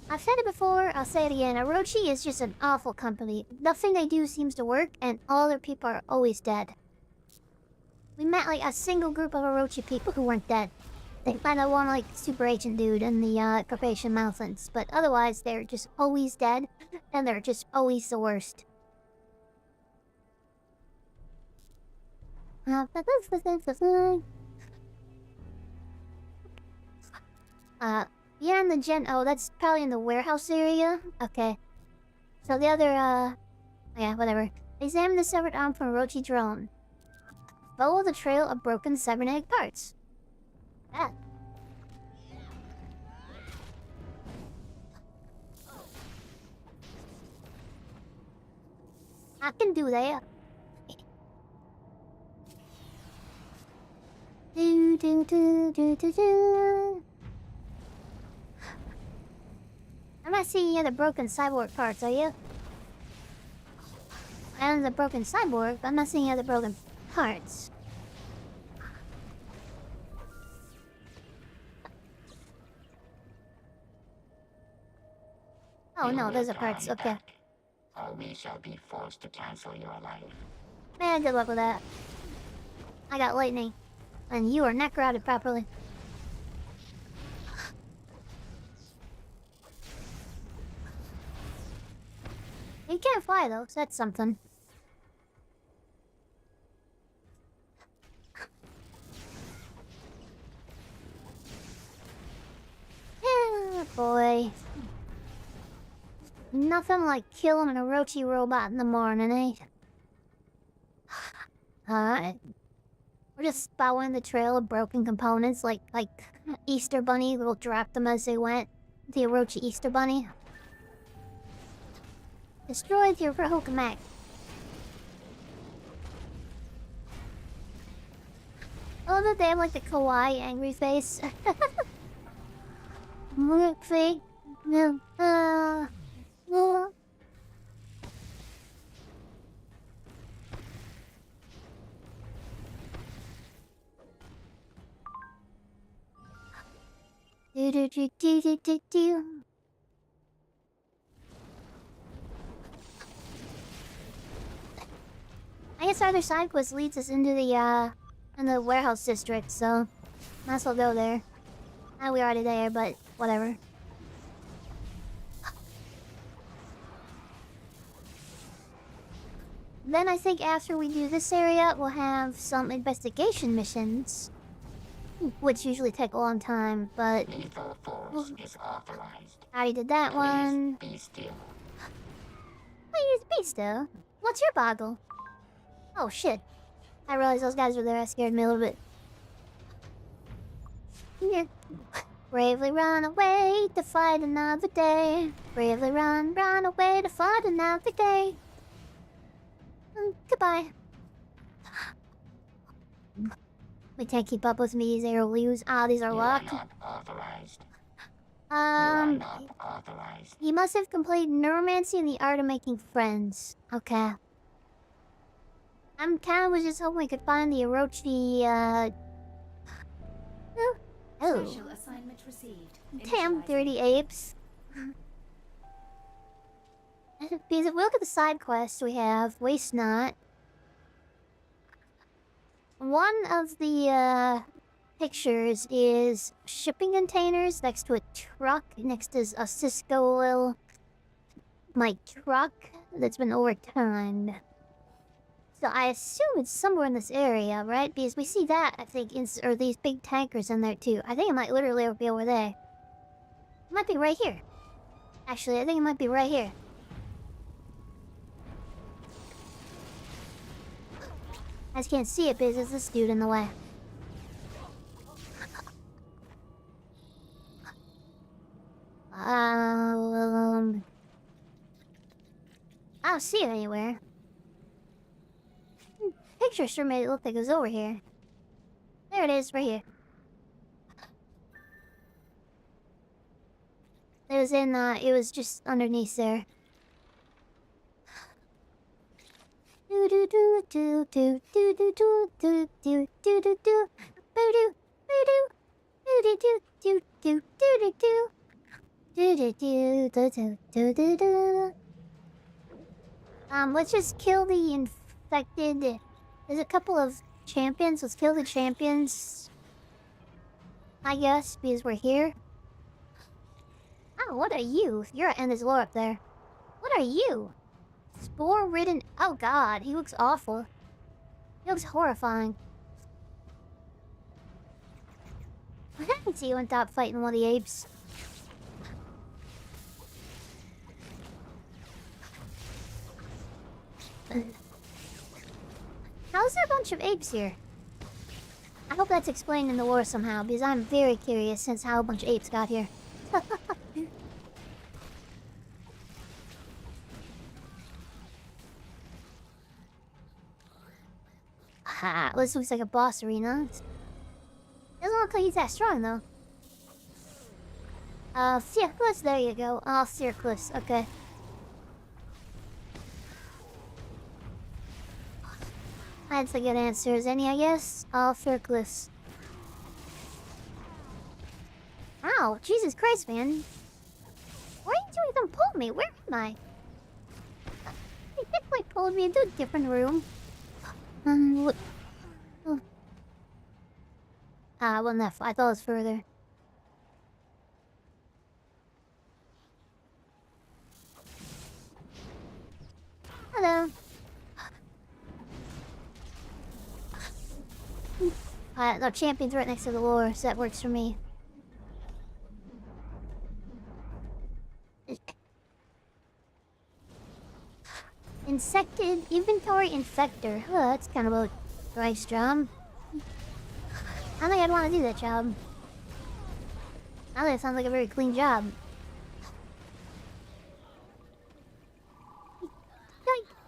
I've said it before, I'll say it again. Orochi is just an awful company. Nothing they do seems to work, and all their people are always dead. We met like a single group of Orochi people who weren't dead. They might have one like super agent dude in the Carpathian Mountains, but otherwise they're just always dead, and they're just always the worst. Yeah, in the gen. Oh, that's probably in the warehouse area. Okay. So the other, yeah, whatever. Examine the severed arm from Orochi drone. Follow the trail of broken cybernetic parts. Ah. I can do that. Do do do do do do. I'm not seeing any other broken cyborg parts, are you? And the broken cyborg, but I'm not seeing any other broken parts. Oh no, those are parts. Okay. Or we shall be forced to cancel your life. Man, good luck with that. I got lightning. And you are not routed properly. You can't fly though, so that's something. Yeah, boy. Nothing like killing an Orochi robot in the morning, eh? Alright. We're just following the trail of broken components like Easter Bunny will drop them as they went. The Orochi Easter Bunny. Destroyed your Rokumak. Oh, that they have like the kawaii angry face. See? No. Do do do do do do do. I guess our other side quest leads us into the warehouse district, so might as well go there. We're already there, but whatever. Then I think after we do this area, we'll have some investigation missions, which usually take a long time, but Lethal force is authorized. I already did that Please one. be still. Please be still. What's your boggle? Oh shit. I realized those guys were there. That scared me a little bit. Here. Bravely run away to fight another day. Bravely run away to fight another day. Goodbye. We can't keep up with me. Zero leaves. Ah, these are You locked. are not authorized. You are not authorized. You must have completed neuromancy and the art of making friends. Okay. I'm kind of was just hoping we could find the Orochi, Oh. Special assignment received. Damn, Initializing. dirty apes. Because if we look at the side quests we have, Waste Not. One of the, pictures is shipping containers next to a truck. Next is a Cisco my truck that's been overturned. So I assume it's somewhere in this area, right? Because we see that, I think, or these big tankers in there too. I think it might literally be over there. It might be right here. Actually, I think it might be right here. I just can't see it because there's this dude in the way. I don't see it anywhere. Picture sure made it look like it was over here. There it is, right here. was in, it was just underneath there. Do do do do do do do do do do do do do boo do boo do do do do do do do do do do do do do do. Let's just kill the infected. There's a couple of champions. Let's kill the champions. I guess because we're here. Oh, what are you? You're and there's lore up there. What are you? Spore-ridden. Oh God, he looks awful. He looks horrifying. I can see you on top fighting one of the apes. How's there a bunch of apes here? I hope that's explained in the lore somehow, because I'm very curious since how a bunch of apes got here. Ha! This looks like a boss arena. Doesn't look like he's that strong though. Circus, there you go. Oh, Circus, okay. That's a good answer. Is any, I guess? Oh, Circus. Wow, Jesus Christ, man. Why are you doing? Don't pull me. Where am I? He definitely pulled me into a different room. What? Oh. Ah, well, enough. I thought it was further. Hello. No, champion's right next to the lore, so that works for me. Insected inventory infector. Oh, that's kind of a nice job. I don't think I'd want to do that job. I think it sounds like a very clean job.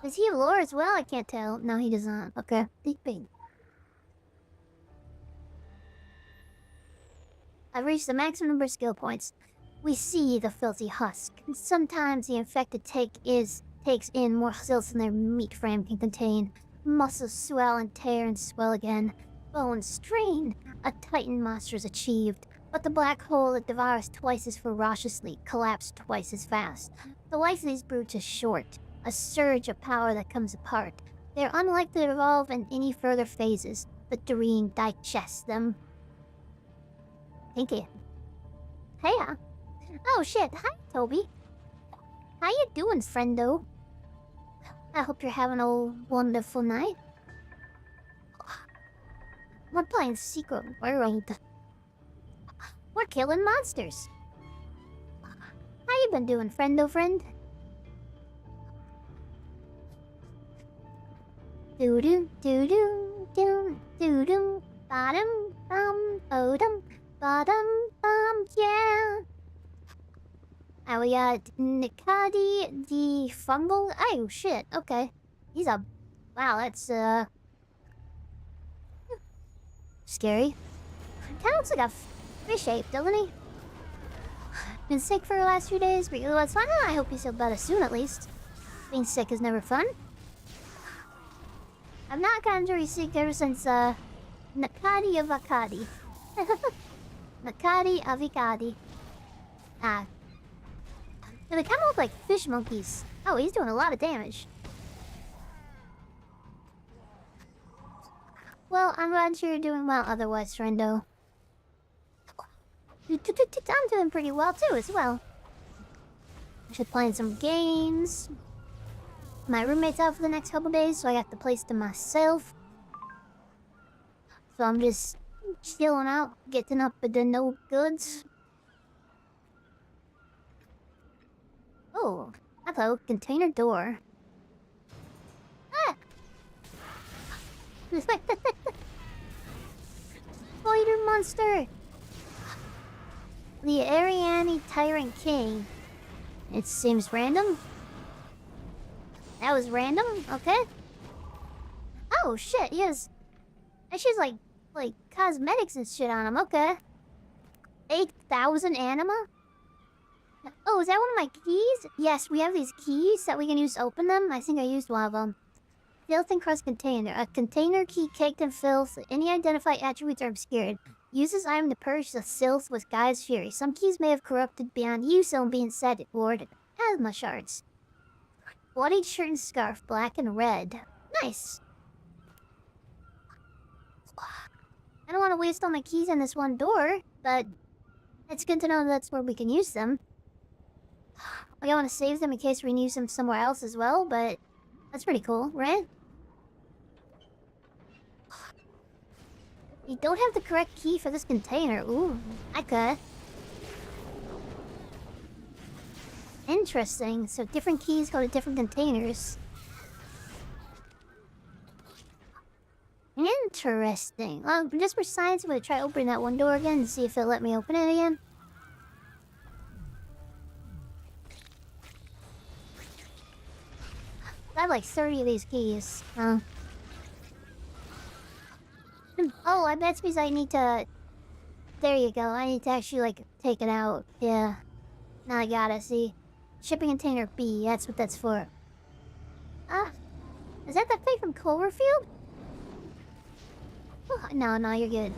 Does he have lore as well? I can't tell. No, he does not. Okay. Big bing. I've reached the maximum number of skill points. We see the filthy husk. And sometimes the infected takes in more cells than their meat frame can contain. Muscles swell and tear and swell again. Bones strain. A titan monster is achieved. But the black hole that devours twice as ferociously collapsed twice as fast. The life of these brutes is short. A surge of power that comes apart. They're unlikely to evolve in any further phases. The Dream digests them. Thank you. Heya. Oh shit. Hi, Toby. How you doing, friendo? I hope you're having a wonderful night. We're playing Secret World. We're killing monsters. How you been doing, friendo friend? Doo doo doo doo doo doo doo bottom odum bottom yeah. And we got Nikadi the Fungal. Oh shit, okay. He's a wow, that's scary. Kinda looks like a fish ape, doesn't he? Been sick for the last few days, but what's fun? I hope you feel better soon at least. Being sick is never fun. I've not gotten very sick ever since Nakadi of Akadi. Nakadi Avikadi. Ah. They kind of look like fish monkeys. Oh, he's doing a lot of damage. Well, I'm glad you're doing well otherwise, friendo. I'm doing pretty well too, as well. I should play some games. My roommate's out for the next couple days, so I got the place to myself. So I'm just chilling out, getting up with the no goods. Oh, hello, container door. Ah! Spider monster! The Ariane Tyrant King. It seems random. That was random? Okay. Oh shit, he has... And she's like cosmetics and shit on him, okay. 8,000 anima? Oh, is that one of my keys? Yes, we have these keys that we can use to open them. I think I used one of them. Filth encrust container. A container key caked in filth. Any identified attributes are obscured. Use this item to purge the filth with Gaia's fury. Some keys may have corrupted beyond use and being set warded. Asthma shards. Bloodied shirt and scarf, black and red. Nice. I don't want to waste all my keys on this one door, but it's good to know that's where we can use them. I want to save them in case we can use them somewhere else as well, but that's pretty cool, right? You don't have the correct key for this container. Ooh, I could. Interesting. So different keys go to different containers. Interesting. Just for science, I'm gonna try opening that one door again and see if it'll let me open it again. I have like 30 of these keys. Oh, I bet because I need to... There you go. I need to actually, like, take it out. Yeah. Now I got it, see? Shipping container B. That's what that's for. Is that the thing from Cloverfield? Oh, no, you're good.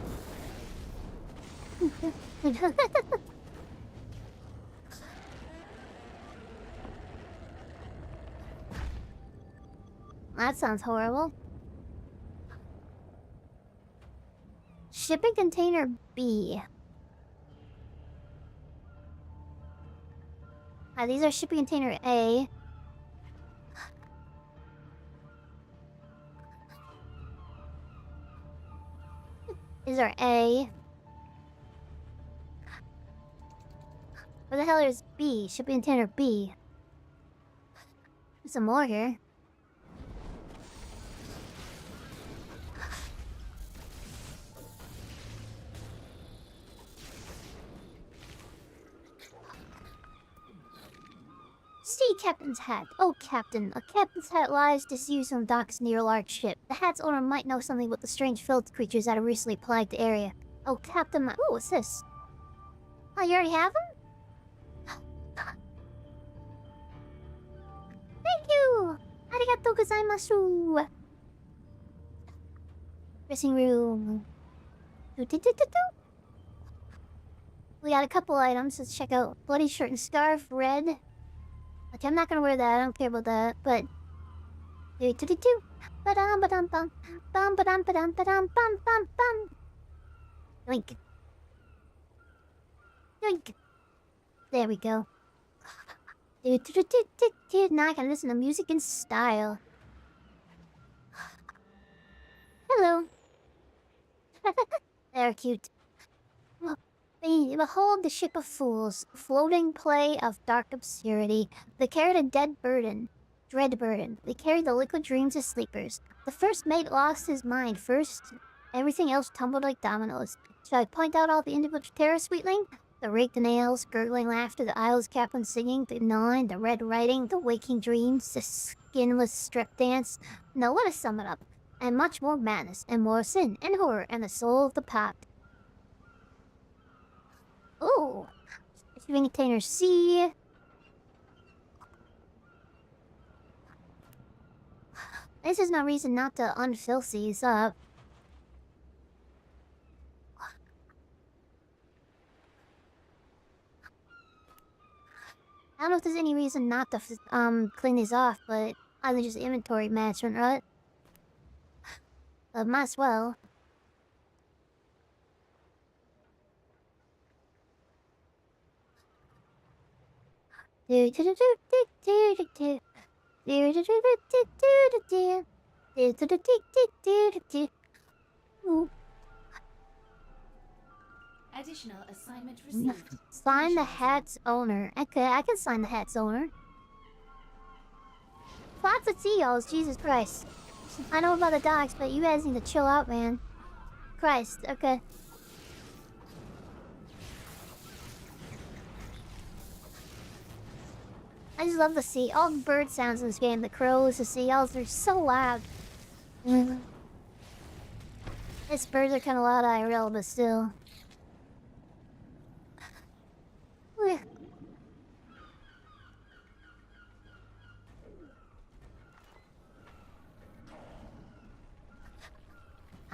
That sounds horrible. Shipping container B. These are shipping container A. These are A. Where the hell is B? Shipping container B. There's some more here. Sea captain's hat. Oh, captain. A captain's hat lies disused on docks near a large ship. The hat's owner might know something about the strange filth creatures that have recently plagued the area. Oh, captain. Oh, what's this? Oh, you already have them? Thank you! Arigatou gozaimasu! Dressing room. We got a couple items. Let's check out. Bloody shirt and scarf, red. Okay, I'm not gonna wear that. I don't care about that. But Ba-dum ba-dum bum. Bum ba-dum ba-dum ba-dum bum bum bum. Yoink. Yoink. There we go. Now I can listen to music in style. Hello. They're cute. Behold the ship of fools, floating play of dark obscurity. They carried a dread burden. They carried the liquid dreams of sleepers. The first mate lost his mind first. Everything else tumbled like dominoes. Shall I point out all the individual terror, sweetling? The raked nails, gurgling laughter, the Isles captain singing, the gnawing, the red writing, the waking dreams, the skinless strip dance. No, let us sum it up. And much more madness, and more sin, and horror, and the soul of the pact. Ooh! Shipping container C. This is no reason not to unfilth these up. I don't know if there's any reason not to clean these off, but either just inventory management, right? But might as well. Additional assignment received. Sign the hat's owner. Okay, I can sign the hat's owner. Lots of seagulls, Jesus Christ. I know about the dogs, but you guys need to chill out, man. Christ, okay. I just love the sea. All the bird sounds in this game. The crows, the seagulls, they're so loud. These birds are kind of loud IRL, but still.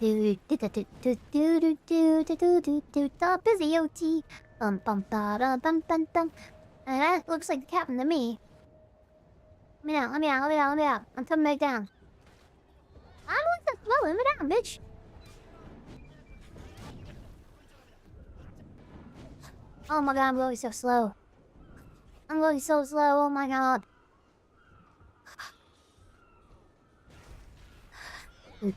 Busy OT. Bum bum ba da bum bum bum. That looks like the captain to me. Let me out. I'm coming back down. I'm going to slow. Let me down, bitch. Oh my god, I'm going so slow. I'm going so slow, oh my god. Oh, is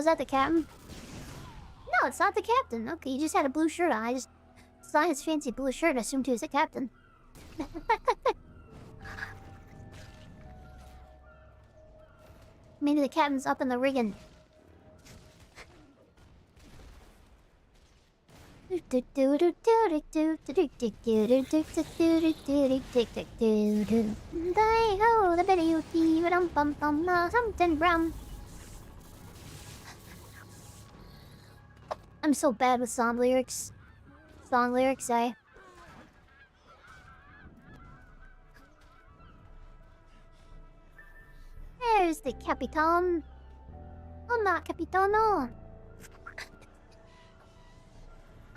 that the captain? No, it's not the captain. Okay, you just had a blue shirt on. I just saw his fancy blue shirt and assumed he was the captain. Maybe the captain's up in the rigging. I'm so bad with song lyrics. There's the Capitan. Hola, Capitano.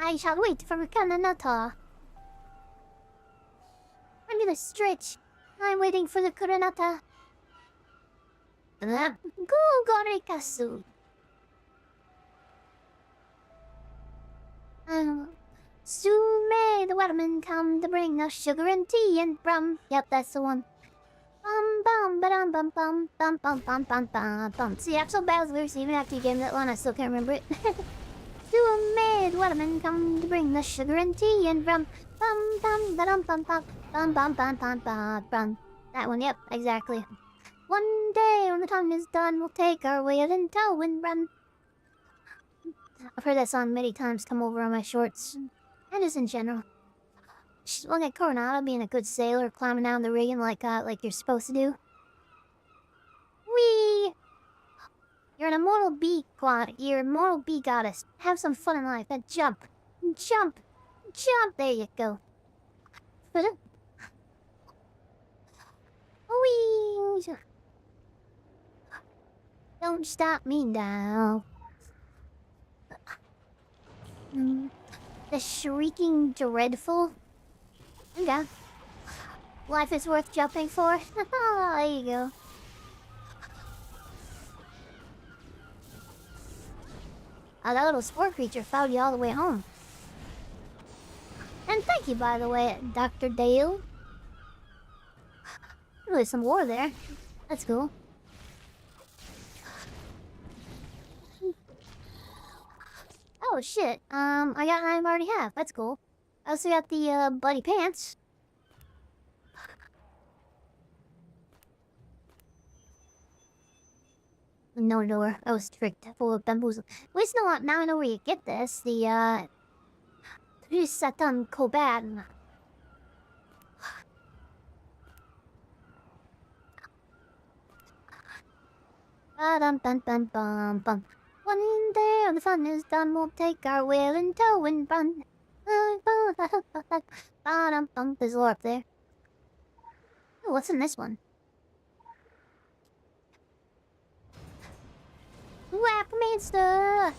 I shall wait for Kananata. I'm gonna stretch. I'm waiting for the Kuranata. Gugorikasu. Soon may the watermen come to bring us sugar and tea and rum. Yep, that's the one. Bum bum ba-dum bum bum bum bum bum bum bum bum. See, I'm so bad with lyrics, even after you gave me that one, I still can't remember it. Soon may the watermen come to bring us sugar and tea and rum. Bum bum ba-dum bum bum bum bum bum bum bum bum. That one, yep, exactly. One day when the time is done, we'll take our wheel and tow and run. I've heard that song many times come over on my shorts. And just in general. Just look at Coronado being a good sailor, climbing down the rigging like you're supposed to do. Whee! You're an immortal bee quad. You're an immortal bee goddess. Have some fun in life and jump. Jump! Jump! There you go. Whee! Don't stop me now. The shrieking dreadful. Okay. Life is worth jumping for. There you go. Oh, that little spore creature followed you all the way home. And thank you, by the way, Dr. Dale. Really some war there. That's cool. Oh shit, I got an item I already have. That's cool. I also got the, bloody pants. No door. I was tricked. Full of bamboozle. Wait, no, now I know where you get this. The, Satan Koban. Ba-dum-bum-bum-bum-bum. One day when the fun is done, we'll take our wheel and tow and run. There's a lore up there. Oh, what's in this one? Rap Monster!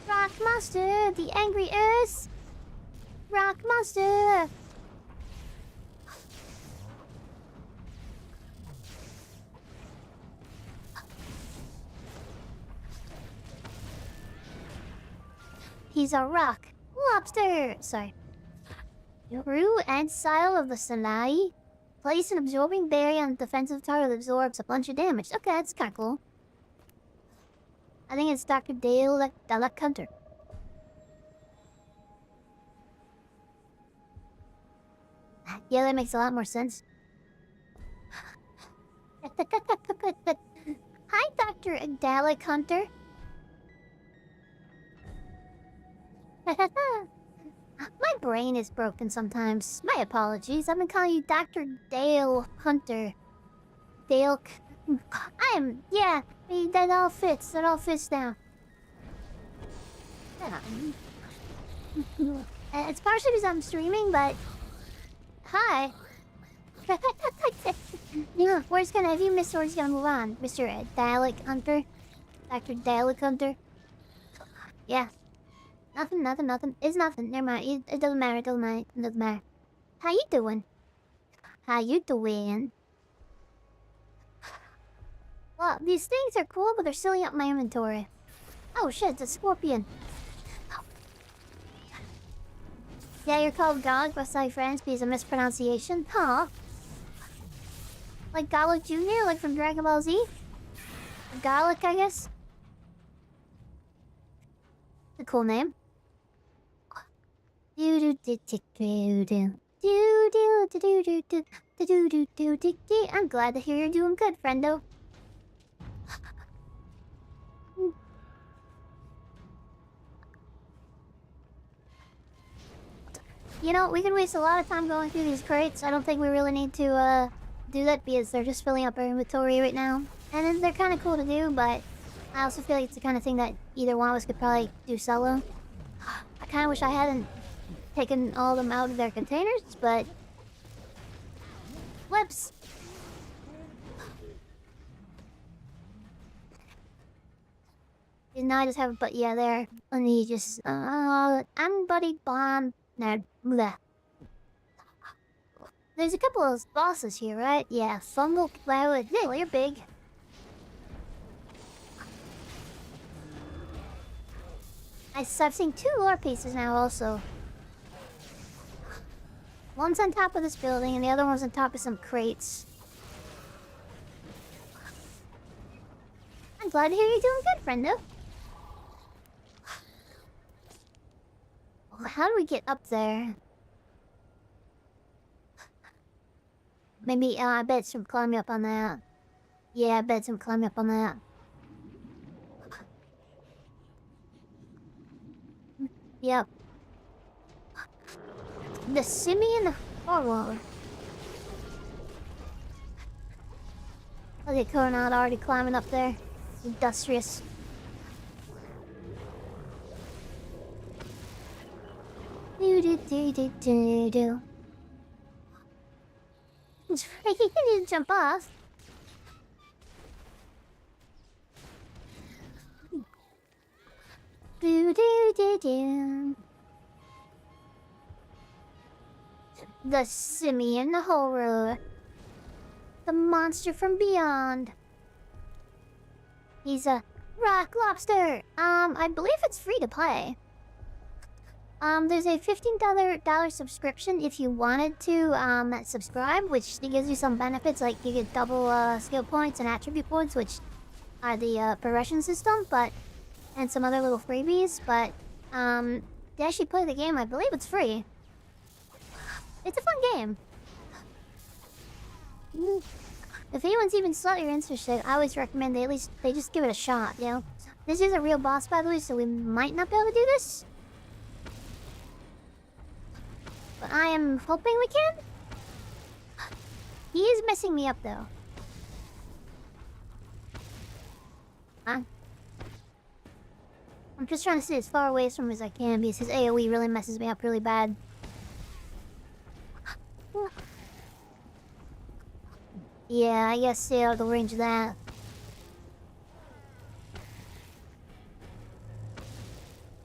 Rock Monster! The Angry Earth! Rock Monster! He's a rock lobster. Sorry. Root and style of the Sanai. Place an absorbing berry on the defensive target that absorbs a bunch of damage. Okay, that's kind of cool. I think it's Dr. Dale Dalek Hunter. Yeah, that makes a lot more sense. Hi, Dr. Dalek Hunter. My brain is broken sometimes. My apologies. I've been calling you Dr. Dale Hunter. Dale... Yeah, that all fits. That all fits now. It's partially because I'm streaming, but... Hi. Yeah, if you missed where's gonna move on, Mr. Dalek Hunter? Dr. Dalek Hunter? Yeah. Nothing. It's nothing. Never mind. It doesn't matter. It doesn't matter. How you doing? How you doing? Well, these things are cool, but they're silly up my inventory. Oh shit, it's a scorpion. Yeah, you're called Garlic by my friends because of mispronunciation. Huh? Like Garlic Jr., like from Dragon Ball Z? Garlic, I guess? It's a cool name. I'm glad to hear you're doing good, friendo. You know, we can waste a lot of time going through these crates. I don't think we really need to do that because they're just filling up our inventory right now. And then they're kind of cool to do, but I also feel like it's the kind of thing that either one of us could probably do solo. I kind of wish I hadn't taken all of them out of their containers, but... Whoops! Now I just have a but yeah there. Let me just I'm Buddy Bomb. Nah, bleh. There's a couple of bosses here, right? Yeah, Fungal Cloud. Yeah, you're big. I've seen 2 lore pieces now also. One's on top of this building and the other one's on top of some crates. I'm glad to hear you're doing good, friendo. How do we get up there? Maybe, I bet some climbing up on that. Yeah, I bet some climbing up on that. Yep. The simian horror. Look at Coronado already climbing up there. Industrious. Do. He didn't jump off. Do. The simian horror. The monster from beyond. He's a rock lobster. I believe it's free to play. There's a $15 subscription if you wanted to subscribe, which gives you some benefits, like you get double skill points and attribute points, which are the progression system, and some other little freebies, but to actually play the game, I believe it's free. It's a fun game. If anyone's even slightly interested, I always recommend they just give it a shot, you know? This is a real boss, by the way, so we might not be able to do this. But I am hoping we can. He is messing me up, though. Huh? I'm just trying to sit as far away from him as I can because his AoE really messes me up really bad. Yeah, I guess stay out of the range of that.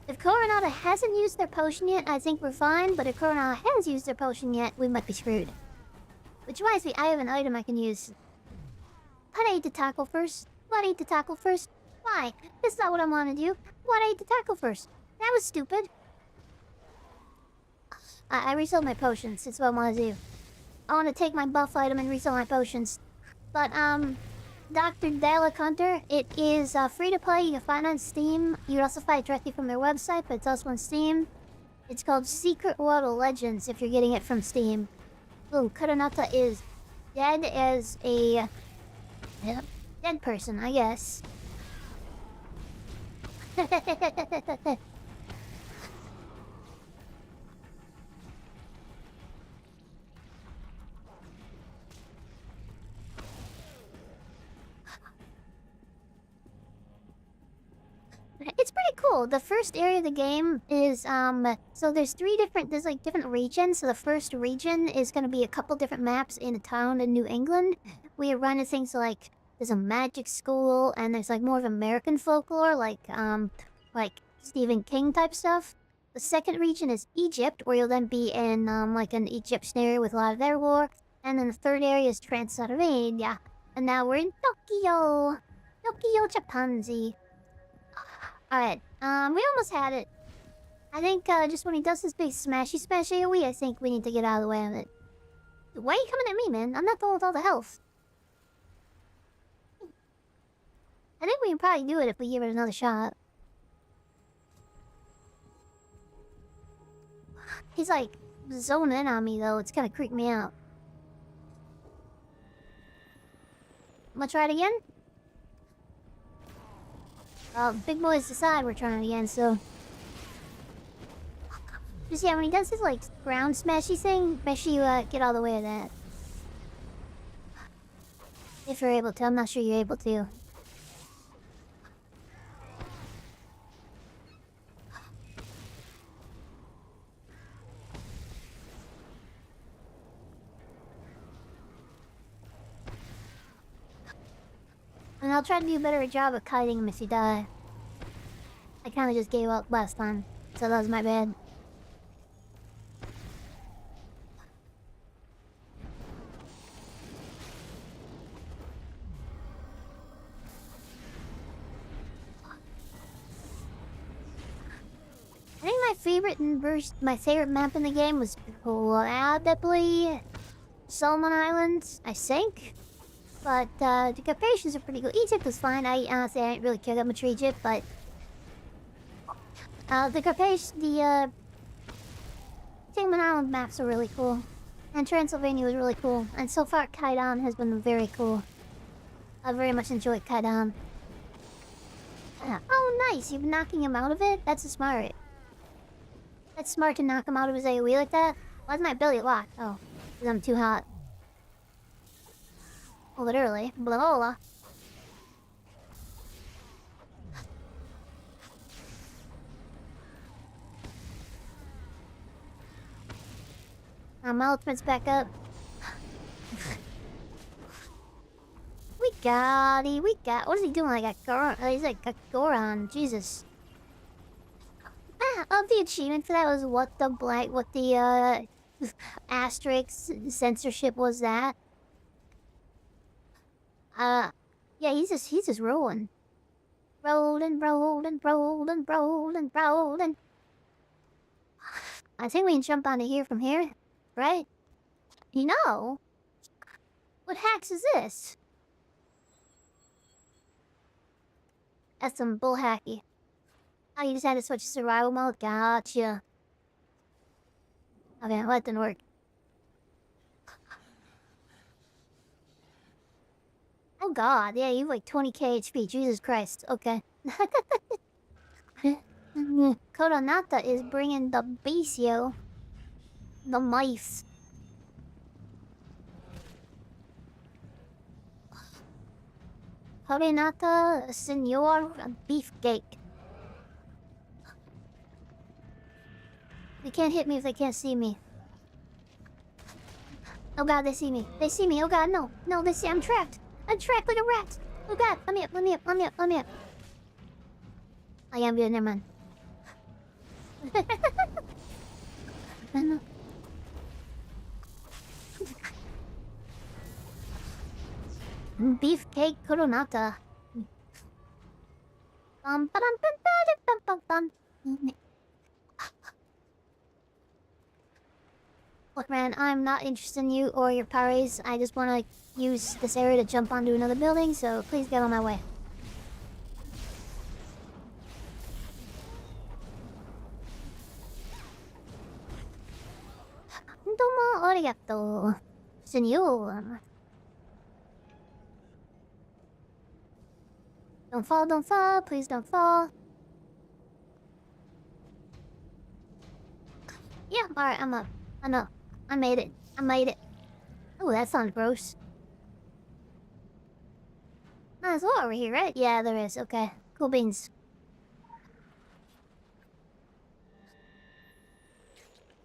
If Coronado hasn't used their potion yet, I think we're fine, but if Coronado has used their potion yet, we might be screwed. Which reminds me, I have an item I can use. Why'd I eat the tackle first? Why'd I eat the tackle first? Why? That's not what I want to do. Why'd I eat the tackle first? That was stupid. I resold my potions. That's what I want to do. I want to take my buff item and resell my potions. But, Dr. Dalek Hunter, it is free to play. You can find it on Steam. You can also find it directly from their website, but it's also on Steam. It's called Secret World of Legends if you're getting it from Steam. Ooh, Kuronata is dead as a dead person, I guess. It's pretty cool. cool. The first area of the game is so there's there's like different regions. So the first region is gonna be a couple different maps in a town in New England. We run into things like there's a magic school and there's like more of American folklore like Stephen King type stuff. The second region is Egypt, where you'll then be in like an Egyptian area with a lot of their war. And then the third area is Transylvania. And now we're in Tokyo. Tokyo, Japanzi. Alright, we almost had it. I think, just when he does his big smashy AoE, I think we need to get out of the way of it. Why are you coming at me, man? I'm not the one with all the health. I think we can probably do it if we give it another shot. He's like zoning in on me though, it's kinda creeping me out. I'm gonna try it again? Well, big boys decide we're trying it again, so... Just yeah, when he does his like ground smashy thing, make sure you get all the way of that. If you're able to, I'm not sure you're able to. And I'll try to do a better job of kiting him if you die. I kinda just gave up last time, so that was my bad. I think my favorite map in the game was probably Solomon Islands, I think. But the decorations are pretty good. Egypt was fine. I honestly I didn't really care that much for Egypt, but the Solomon Island maps are really cool, and Transylvania was really cool. And so far, Kaidan has been very cool. I very much enjoyed Kaidan. Oh, nice! You've been knocking him out of it. That's smart. That's smart to knock him out of his AoE like that. Why's my ability locked? Oh, because I'm too hot. Literally. Blah. My ultimate's back up. We got. What is he doing? Like a Goron? He's like a Goron. Jesus. Of the achievement for that was what the asterisk censorship was that? Yeah, he's just rolling. Rolling. I think we can jump onto here from here, right? You know? What hacks is this? That's some bull hacky. Oh, you just had to switch to survival mode? Gotcha. Okay, well, that didn't work. Oh god, yeah, you have like 20k HP. Jesus Christ. Okay. Koronata is bringing the beast, yo. The mice. Koronata, senor, beefcake. They can't hit me if they can't see me. Oh god, they see me. They see me. Oh god, no. No, they see I'm trapped. I'm trapped like a rat. Oh god, let me up. I am good, never mind. Beefcake Koronata. Look, man, I'm not interested in you or your parries. I just want to use this area to jump onto another building, so please get on my way. Domo arigato, senor. Don't fall, please don't fall. Yeah, alright, I'm up. I know. I made it. Oh, that sounds gross. There's water over here, right? Yeah, there is. Okay. Cool beans.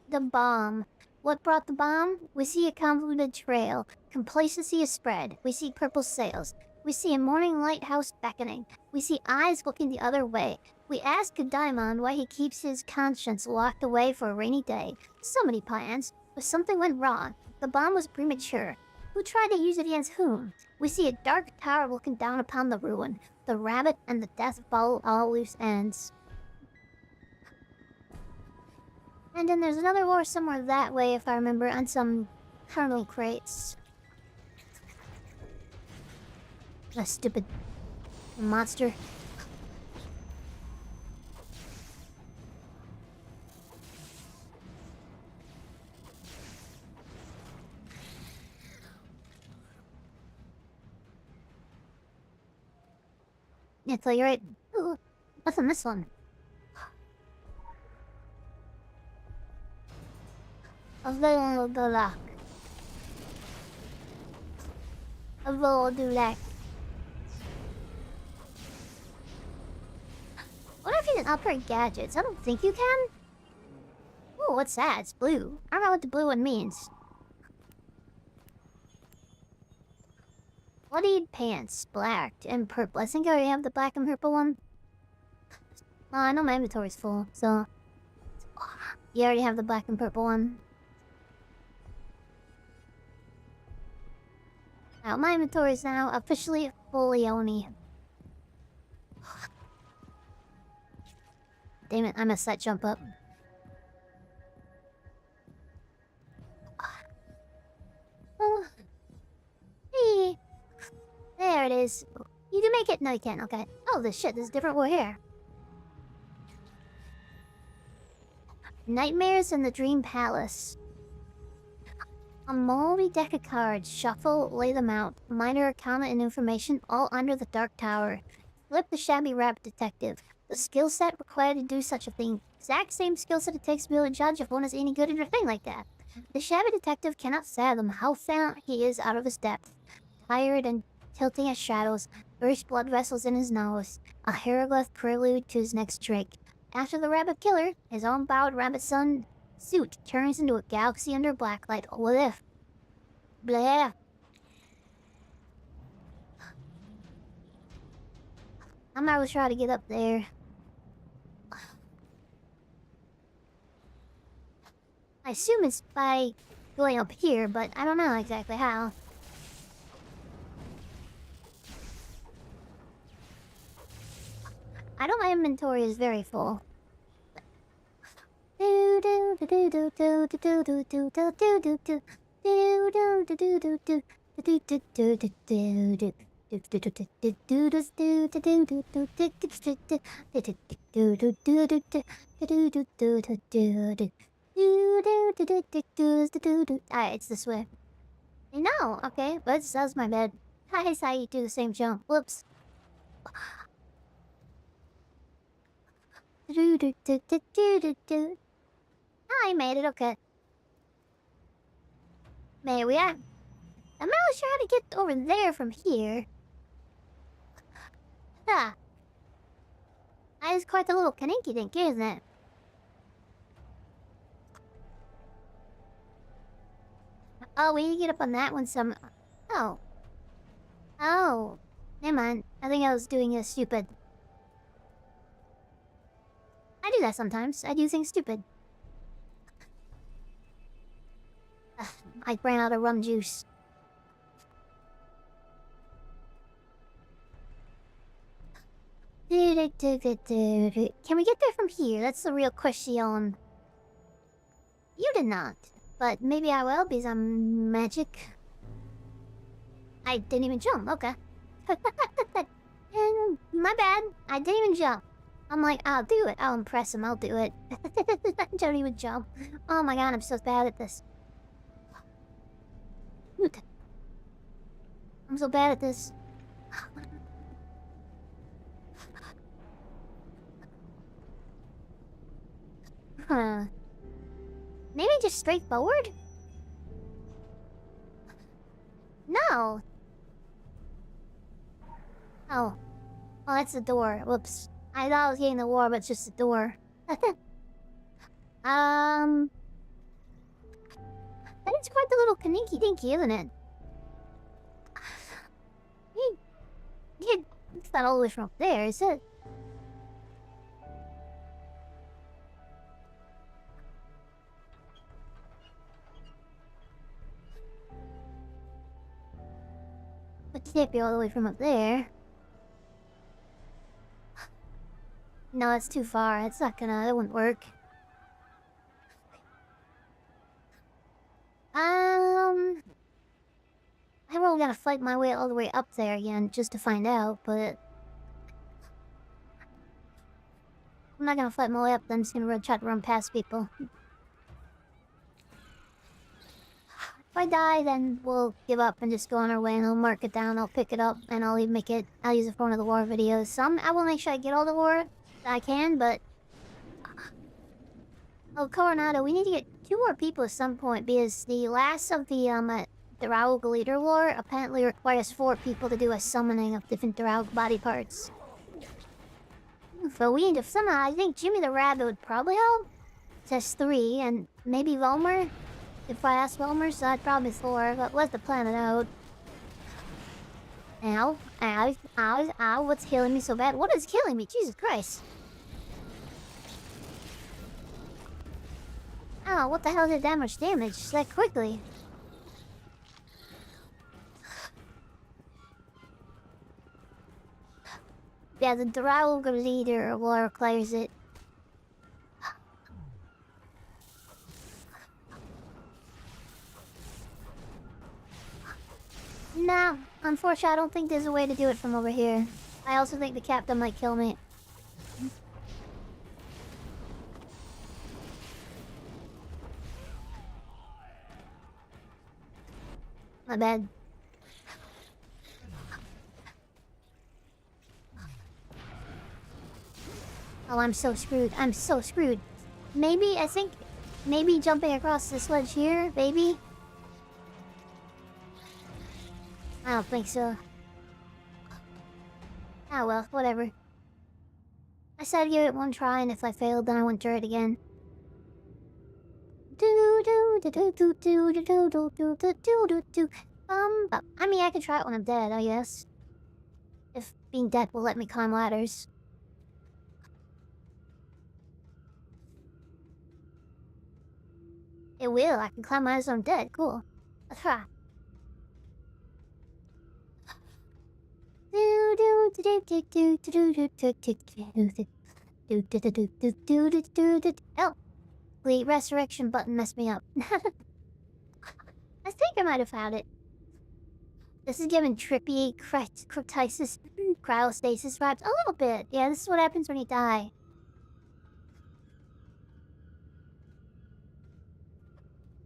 the bomb. What brought the bomb? We see a convoluted trail. Complacency is spread. We see purple sails. We see a morning lighthouse beckoning. We see eyes looking the other way. We ask Kaidan why he keeps his conscience locked away for a rainy day. So many plans, but something went wrong. The bomb was premature. Who tried to use it against whom? We see a dark tower looking down upon the ruin. The rabbit and the death follow all loose ends. And then there's another war somewhere that way, if I remember, on some carnival crates. A stupid monster. Yeah, tell you right. Ooh, what's on this one? A little luck. A little do luck. What if you can upgrade gadgets? I don't think you can. Ooh, what's that? It's blue. I don't know what the blue one means. Bloodied pants, black and purple. I think I already have the black and purple one. Well, I know my inventory's full, so... You already have the black and purple one. Now, my inventory is now officially fully Oni. Damn it, I missed that jump up. Oh. Hey. There it is. You can make it? No, you can't. Okay. Oh, this shit. There's a different war here. Nightmares in the Dream Palace. A moldy deck of cards. Shuffle, lay them out. Minor arcana and information all under the Dark Tower. Flip the Shabby Rabbit Detective. The skill set required to do such a thing. Exact same skill set it takes to be able to judge if one is any good at a thing like that. The Shabby Detective cannot fathom how far he is out of his depth. Tired and tilting at shadows, burst blood vessels in his nose. A hieroglyph prelude to his next trick. After the rabbit killer, his own bowed rabbit son suit turns into a galaxy under blacklight. What if? Blah. I might as well try to get up there. I assume it's by going up here, but I don't know exactly how. I know my inventory is very full. Alright, it's this way. No, okay, but that's my bed. Hi, how you do the same jump. Whoops. I made it, okay. May we are. I'm not sure how to get over there from here. That is quite a little kinky dink, isn't it? Oh, we need to get up on that one some... Oh. Oh. Never mind. I think I was doing it stupid. I do that sometimes. I do things stupid. Ugh, I ran out of rum juice. Can we get there from here? That's the real question. You did not. But maybe I will because I'm magic. I didn't even jump. Okay. My bad. I didn't even jump. I'm like, I'll do it. I'll impress him. I'll do it. I don't even jump. Oh my god, I'm so bad at this. I'm so bad at this. Huh. Maybe just straight forward? No. Oh. Oh, that's the door. Whoops. I thought I was getting the war, but it's just the door. It's quite the little kaninky dinky, isn't it? It's not all the way from up there, is it? But it can't be all the way from up there. No, it's too far. It's not gonna. That wouldn't work. I really gotta fight my way all the way up there again just to find out, but I'm not gonna fight my way up. I'm just gonna try to run past people. If I die, then we'll give up and just go on our way, and I'll mark it down. I'll pick it up, and I'll even make it. I'll use it for one of the war videos. I will make sure I get all the war that I can, but oh, Coronado, we need to get 2 more people at some point because the last of the Duraug leader war apparently requires 4 people to do a summoning of different Duraug body parts. So we need to somehow. I think Jimmy the Rabbit would probably help. Says 3, and maybe Velmer. If I ask Velmer, so I'd probably 4. But let's plan it out. Ow, ow, ow, ow! What's killing me so bad? What is killing me? Jesus Christ! Ow! What the hell did that much damage that quickly? Yeah, the Duraug leader will requires it. No, unfortunately, I don't think there's a way to do it from over here. I also think the captain might kill me. My bad. Oh, I'm so screwed. I'm so screwed. Maybe, I think... Maybe jumping across this ledge here, maybe? I don't think so. Oh well, whatever. I said I'd give it one try, and if I failed, then I wouldn't try it again. I mean, I could try it when I'm dead, I guess. If being dead will let me climb ladders. It will. I can climb ladders when I'm dead. Cool. Let's try. Oh, the resurrection button messed me up. I think I might have found it. This is giving trippy cryptisis, cryostasis vibes a little bit. Yeah, this is what happens when you die.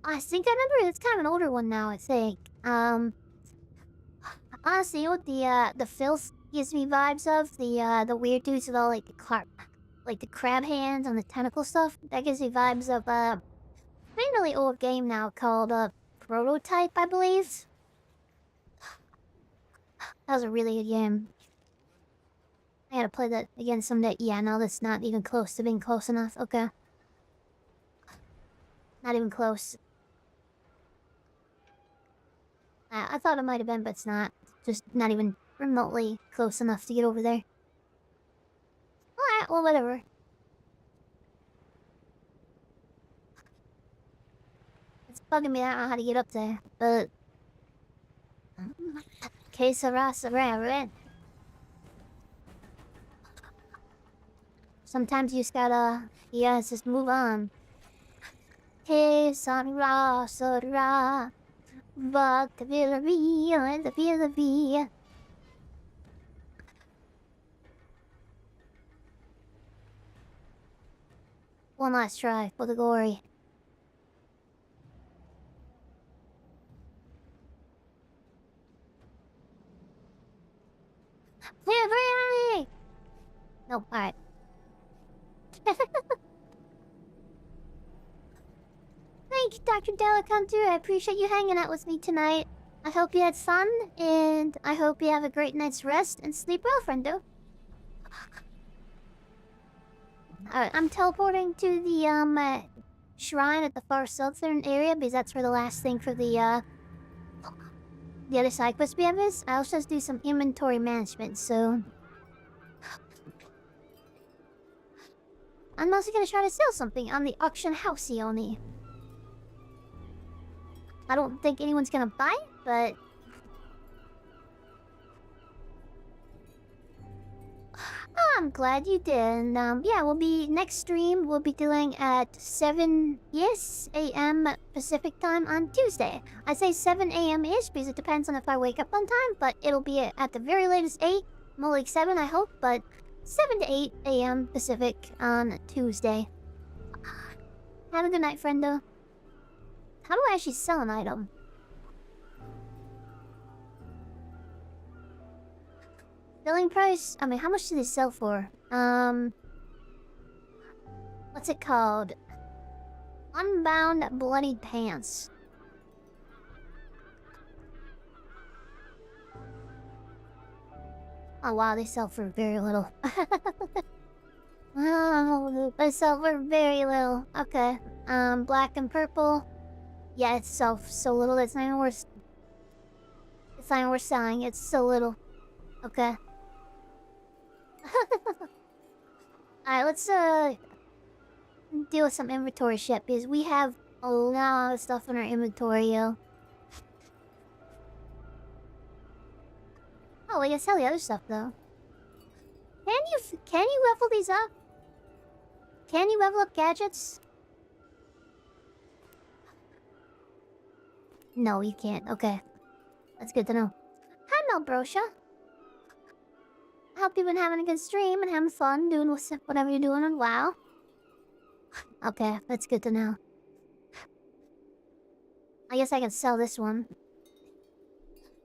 I think I remember it's kind of an older one now, I think. Honestly, you know what the filth gives me vibes of? The weird dudes with all like the crab hands and the tentacle stuff. That gives me vibes of a really old game now called Prototype, I believe. That was a really good game. I gotta play that again someday. Yeah, no, that's not even close to being close enough. Okay. Not even close. I thought it might have been, but it's not. Just not even remotely close enough to get over there. Alright, well, whatever. It's bugging me. I don't know how to get up there, but... Que sera, sera. Sometimes you just gotta... Yeah, just move on. Que sera, sera. But the Villa. One last try for the glory. Nope, alright. Thank you, Dr. Delacantu. I appreciate you hanging out with me tonight. I hope you had fun, and I hope you have a great night's rest and sleep well, friendo. Alright, I'm teleporting to the shrine at the far southern area because that's where the last thing for the other side quest we have is. I also have to do some inventory management, so I'm also gonna try to sell something on the auction house, Yoni. I don't think anyone's gonna buy it, but oh, I'm glad you did. And yeah, we'll be next stream. We'll be doing at 7 a.m. Pacific time on Tuesday. I say 7 a.m. ish because it depends on if I wake up on time, but it'll be at the very latest 8, more like 7, I hope. But 7 to 8 a.m. Pacific on Tuesday. Have a good night, friendo. How do I actually sell an item? Selling price? I mean, how much do they sell for? What's it called? Unbound bloodied pants. Oh wow, they sell for very little. Wow, they sell for very little. Okay. Black and purple. Yeah, it's so little. It's not even worth. It's not even worth selling. It's so little. Okay. Alright, let's deal with some inventory shit because we have a lot of stuff in our inventory, yo. Oh, we can sell the other stuff though. Can you level these up? Can you level up gadgets? No, you can't. Okay. That's good to know. Hi, Melbrosha. I hope you've been having a good stream and having fun doing whatever you're doing on WoW. Okay, that's good to know. I guess I can sell this one.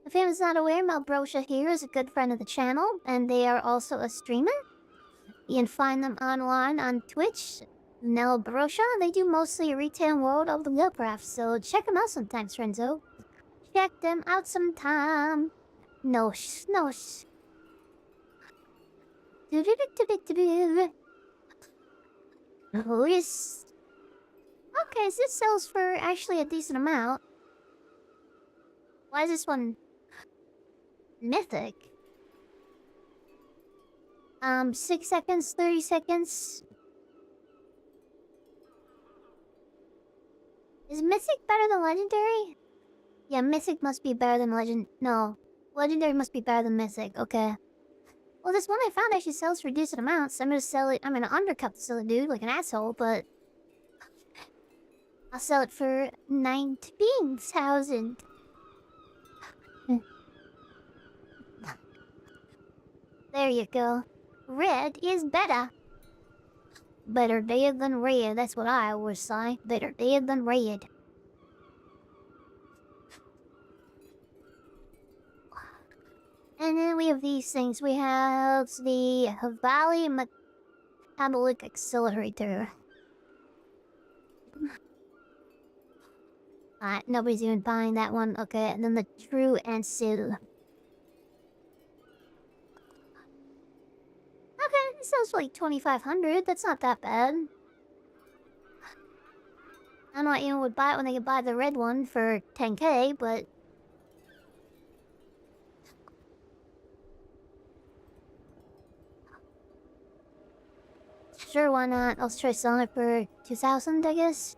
If anyone's not aware, Melbrosha here is a good friend of the channel, and they are also a streamer. You can find them online on Twitch. Melbrosha, they do mostly retail World of the Warcraft, so check them out sometimes, friendzo. Check them out sometime. No. Oh, yes. Okay, so this sells for actually a decent amount. Why is this one mythic? 6 seconds, 30 seconds. Is mythic better than legendary? Yeah, mythic must be better than legend. No, legendary must be better than mythic. Okay. Well, this one I found actually sells for decent amounts. I'm gonna sell it. I'm gonna undercut the silly dude like an asshole, but I'll sell it for 19,000. There you go. Red is better. Better dead than red. That's what I always say. Better dead than red. And then we have these things. We have the Valley Metabolic Accelerator. Alright, nobody's even buying that one. Okay, and then the True Ancil. Okay, it sells for like 2,500. That's not that bad. I don't know why anyone would buy it when they could buy the red one for 10k, but sure, why not? I'll try selling it for 2,000, I guess.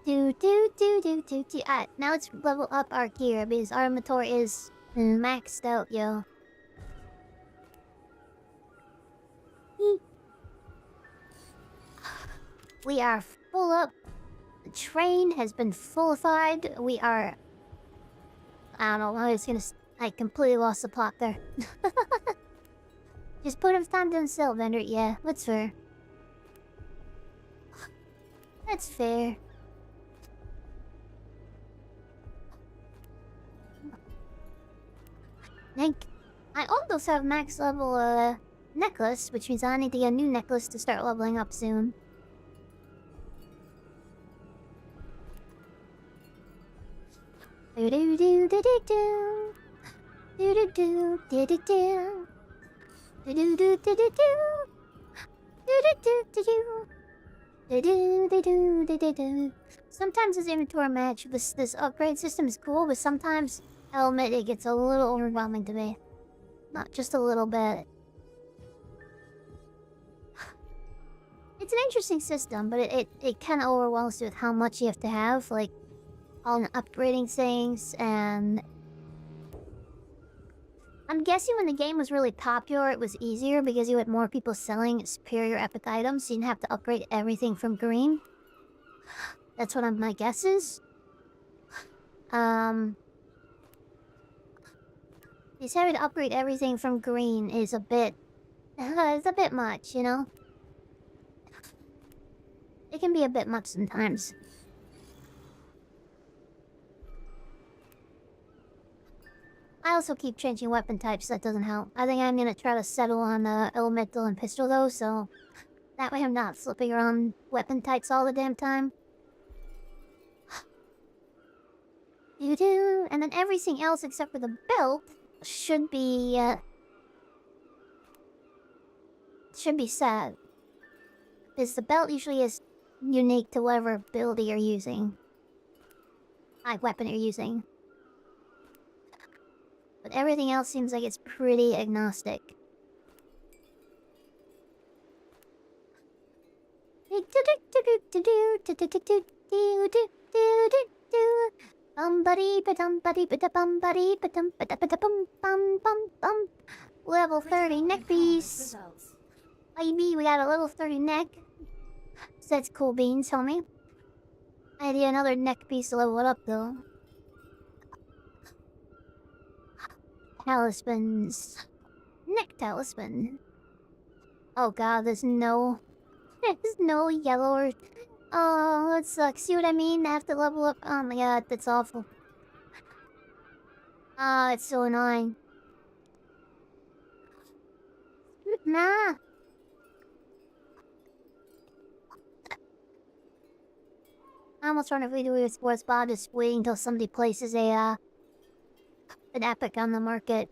Alright, now let's level up our gear because our inventory is maxed out, yo. We are full up. The train has been fullified. We are... I don't know, I was gonna... I completely lost the plot there. Just put him time to sell vendor. Yeah, that's fair. That's fair. I also have max level necklace, which means I need to get a new necklace to start leveling up soon. Do do do do do do. Do do do do do do. Do do do do do do. Sometimes this inventory match, this upgrade system is cool, but sometimes I'll admit it gets a little overwhelming to me. Not just a little bit. It's an interesting system, but it kind of overwhelms you with how much you have to have, like, on upgrading things, and... I'm guessing when the game was really popular, it was easier because you had more people selling superior epic items, so you didn't have to upgrade everything from green. That's what my guess is. Just having to upgrade everything from green is a bit... it's a bit much, you know? It can be a bit much sometimes. I also keep changing weapon types, so that doesn't help. I think I'm gonna try to settle on elemental and pistol though, so... That way I'm not flipping around weapon types all the damn time. And then everything else except for the belt should be set. Because the belt usually is unique to whatever ability you're using. Weapon you're using. But everything else seems like it's pretty agnostic. Level 30 neck piece. Baby, we got a level 30 neck. So that's cool beans, homie. I need another neck piece to level it up though. Talismans. Neck talisman. Oh god, there's no yellow or... Oh, that sucks. See what I mean? I have to level up. Oh my god, that's awful. Oh, it's so annoying. Nah. I'm almost trying to redo a sports bar, just waiting until somebody places an epic on the market.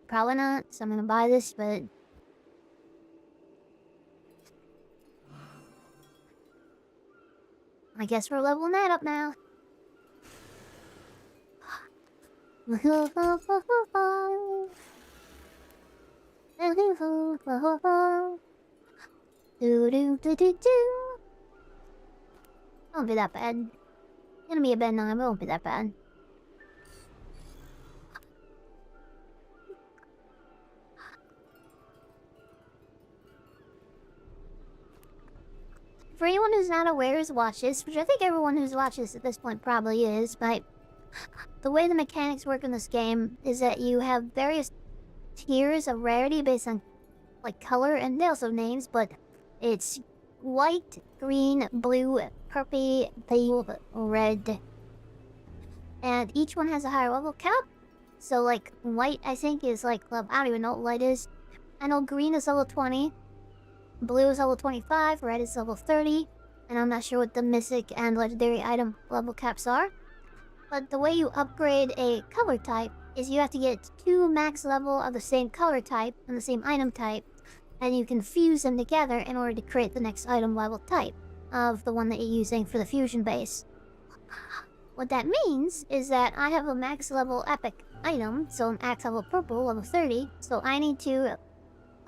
Probably not, so I'm gonna buy this, but... I guess we're leveling that up now. Won't be that bad. Gonna be a bad nine, but it won't be that bad. For anyone who's not aware who's watched this, which I think everyone who's watched this at this point probably is, but the way the mechanics work in this game is that you have various tiers of rarity based on like color, and they also have names, but it's white, green, blue, purple, blue, red. And each one has a higher level cap. So like white I think is like I don't even know what light is. I know green is level 20. Blue is level 25, red is level 30, and I'm not sure what the mythic and legendary item level caps are. But the way you upgrade a color type is you have to get 2 max level of the same color type and the same item type, and you can fuse them together in order to create the next item level type of the one that you're using for the fusion base. What that means is that I have a max level epic item, so max level purple, level 30, so I need to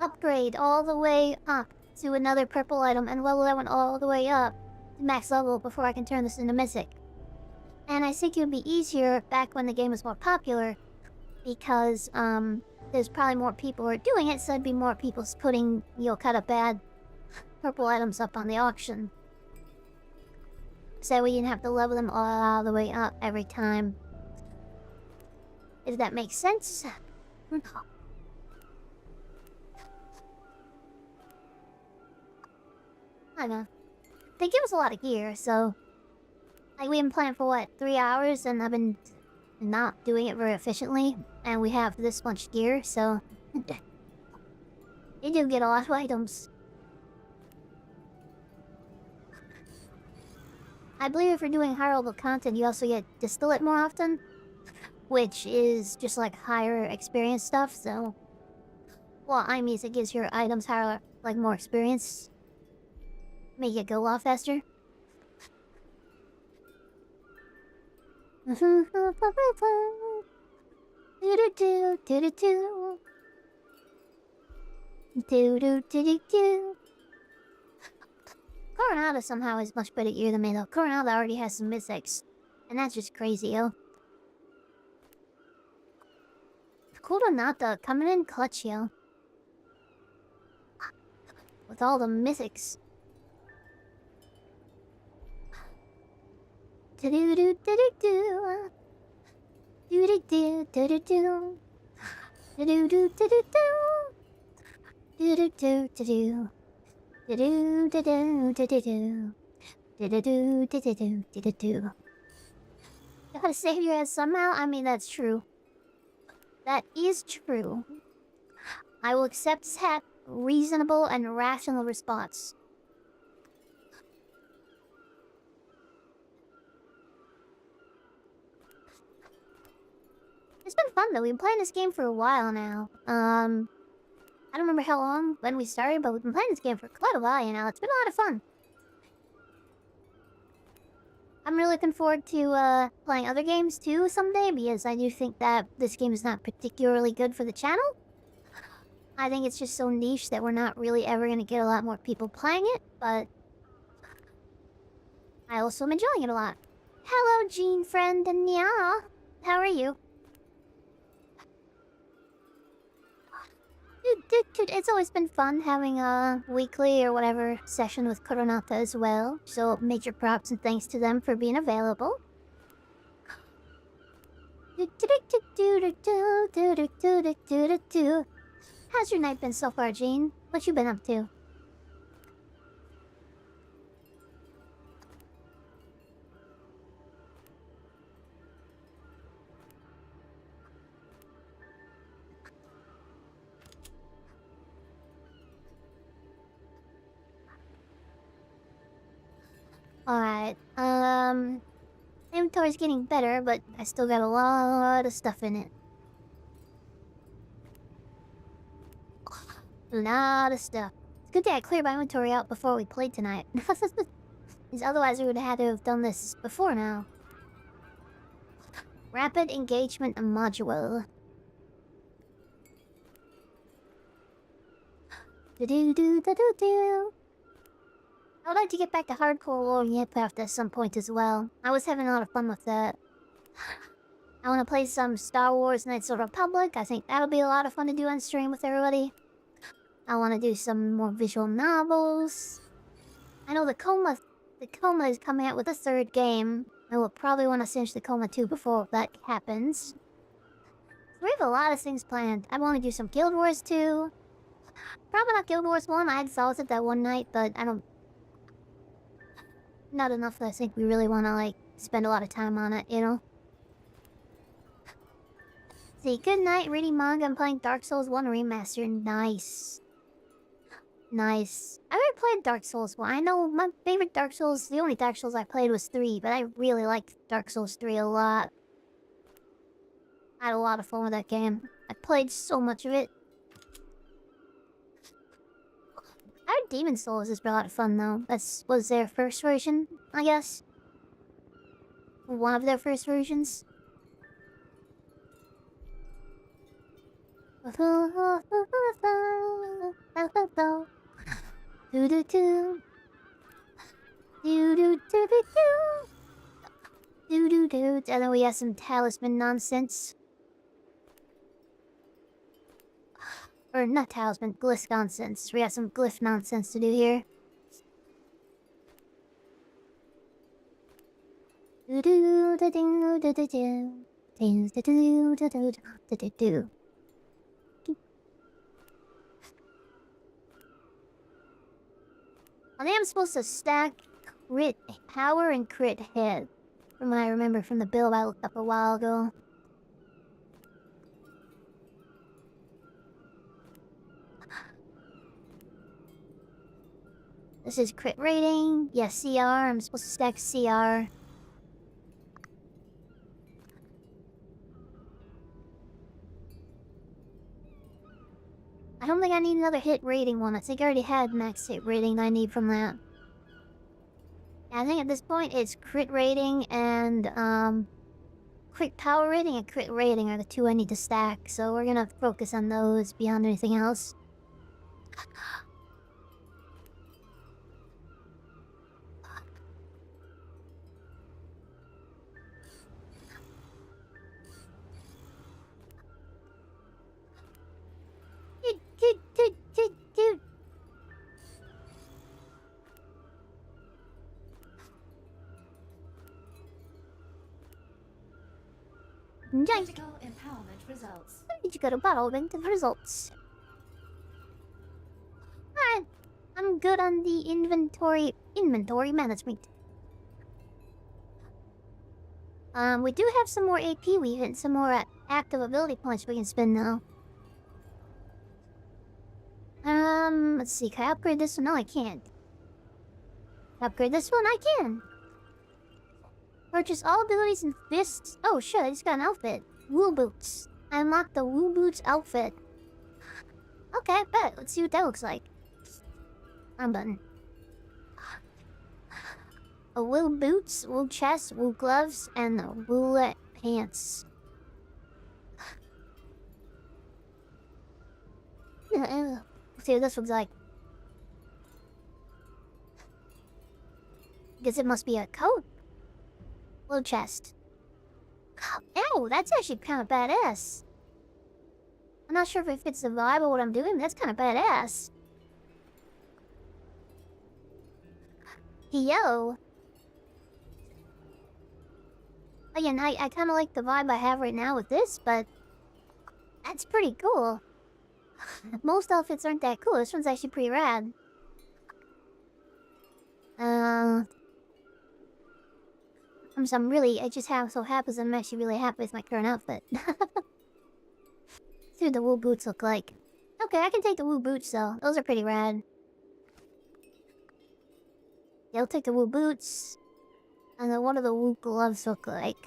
upgrade all the way up to another purple item and level that one all the way up to max level before I can turn this into mythic. And I think it would be easier back when the game was more popular because there's probably more people who are doing it, so there'd be more people putting, kind of bad purple items up on the auction. So we didn't have to level them all the way up every time. If that makes sense. I don't know. They give us a lot of gear, so... Like, we've been playing for, what, 3 hours, and I've been not doing it very efficiently. And we have this much gear, so... You do get a lot of items. I believe if you're doing higher level content, you also get distillate more often. Which is just like higher experience stuff, so... Well, I mean, it gives your items higher, like more experience. Make it go a lot faster. Coronado somehow is much better gear than me though. Coronado already has some mythics. And that's just crazy, yo. Coronado coming in clutch, yo. With all the mythics. Do-do-do-do-do-do. Do-do-do-do-do-do. Do-do-do-do-do-do. Do-do-do-do-do. Do-do-do-do-do-do. Do-do-do-do-do-do-do. You gotta save your ass somehow? I mean, that's true. That is true. I will accept that reasonable and rational response. It's been fun though. We've been playing this game for a while now. I don't remember how long when we started, but we've been playing this game for quite a while now. It's been a lot of fun. I'm really looking forward to playing other games too someday, because I do think that this game is not particularly good for the channel. I think it's just so niche that we're not really ever going to get a lot more people playing it, but I also am enjoying it a lot. Hello, Jean friend, and yeah, how are you? Dude, it's always been fun having a weekly or whatever session with Coronata as well. So major props and thanks to them for being available. How's your night been so far, Jean? What you been up to? Alright, inventory's getting better, but I still got a lot of stuff in it. A lot of stuff. It's good that I cleared my inventory out before we played tonight. Because otherwise we would have had to have done this before now. Rapid engagement module. Do-do-do-do-do-do. I would like to get back to hardcore lore and Yepcraft at some point as well. I was having a lot of fun with that. I want to play some Star Wars Knights of the Republic. I think that'll be a lot of fun to do on stream with everybody. I want to do some more visual novels. I know the Coma is coming out with a third game. I will probably want to finish the Coma 2 before that happens. So we have a lot of things planned. I want to do some Guild Wars 2. Probably not Guild Wars 1. I exhausted that one night, but I don't... Not enough that I think we really want to, like, spend a lot of time on it, you know? See, good night, reading manga and playing Dark Souls 1 Remaster. Nice. Nice. I already played Dark Souls 1. I know my favorite Dark Souls, the only Dark Souls I played was 3, but I really liked Dark Souls 3 a lot. I had a lot of fun with that game. I played so much of it. I heard Demon Souls is a lot of fun though. Was their first version, I guess. One of their first versions. And then we have some talisman nonsense. Or not talisman, glyph nonsense. We have some glyph nonsense to do here. I think I'm supposed to stack crit power and crit hit. From what I remember from the build I looked up a while ago. This is crit rating. Yes, CR. I'm supposed to stack CR. I don't think I need another hit rating one. I think I already had max hit rating that I need from that. I think at this point it's crit rating and quick power rating and crit rating are the two I need to stack. So we're gonna focus on those beyond anything else. Critical empowerment results. Did you go to battle with the results? Alright. I'm good on the inventory management. We do have some more AP we hit, some more active ability points we can spend now. Let's see, can I upgrade this one? No, I can't. Upgrade this one? I can! Purchase all abilities and fists. Oh shit, I just got an outfit. Wool boots. I unlocked the wool boots outfit. Okay, bet. Let's see what that looks like. Button. A wool boots, wool chest, wool gloves, and wool pants. Let's see what this looks like. Guess it must be a coat. Wool chest. Ew, that's actually kind of badass. I'm not sure if it fits the vibe of what I'm doing, but that's kind of badass. Yo. Again, I kind of like the vibe I have right now with this, but that's pretty cool. Most outfits aren't that cool. This one's actually pretty rad. I just so happens I'm actually really happy with my current outfit. See what the wool boots look like. Okay, I can take the wool boots though. Those are pretty rad. Yeah, I'll take the wool boots. And then what do the wool gloves look like?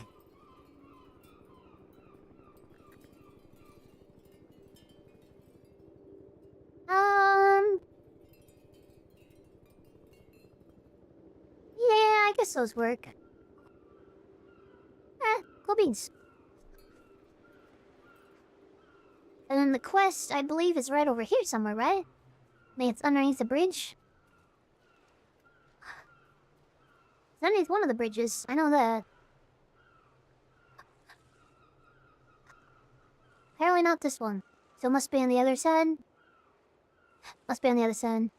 Yeah, I guess those work. Cool beans. And then the quest, I believe, is right over here somewhere, right? I think it's underneath the bridge. It's underneath one of the bridges. I know that. Apparently not this one. So it must be on the other side. Must be on the other side.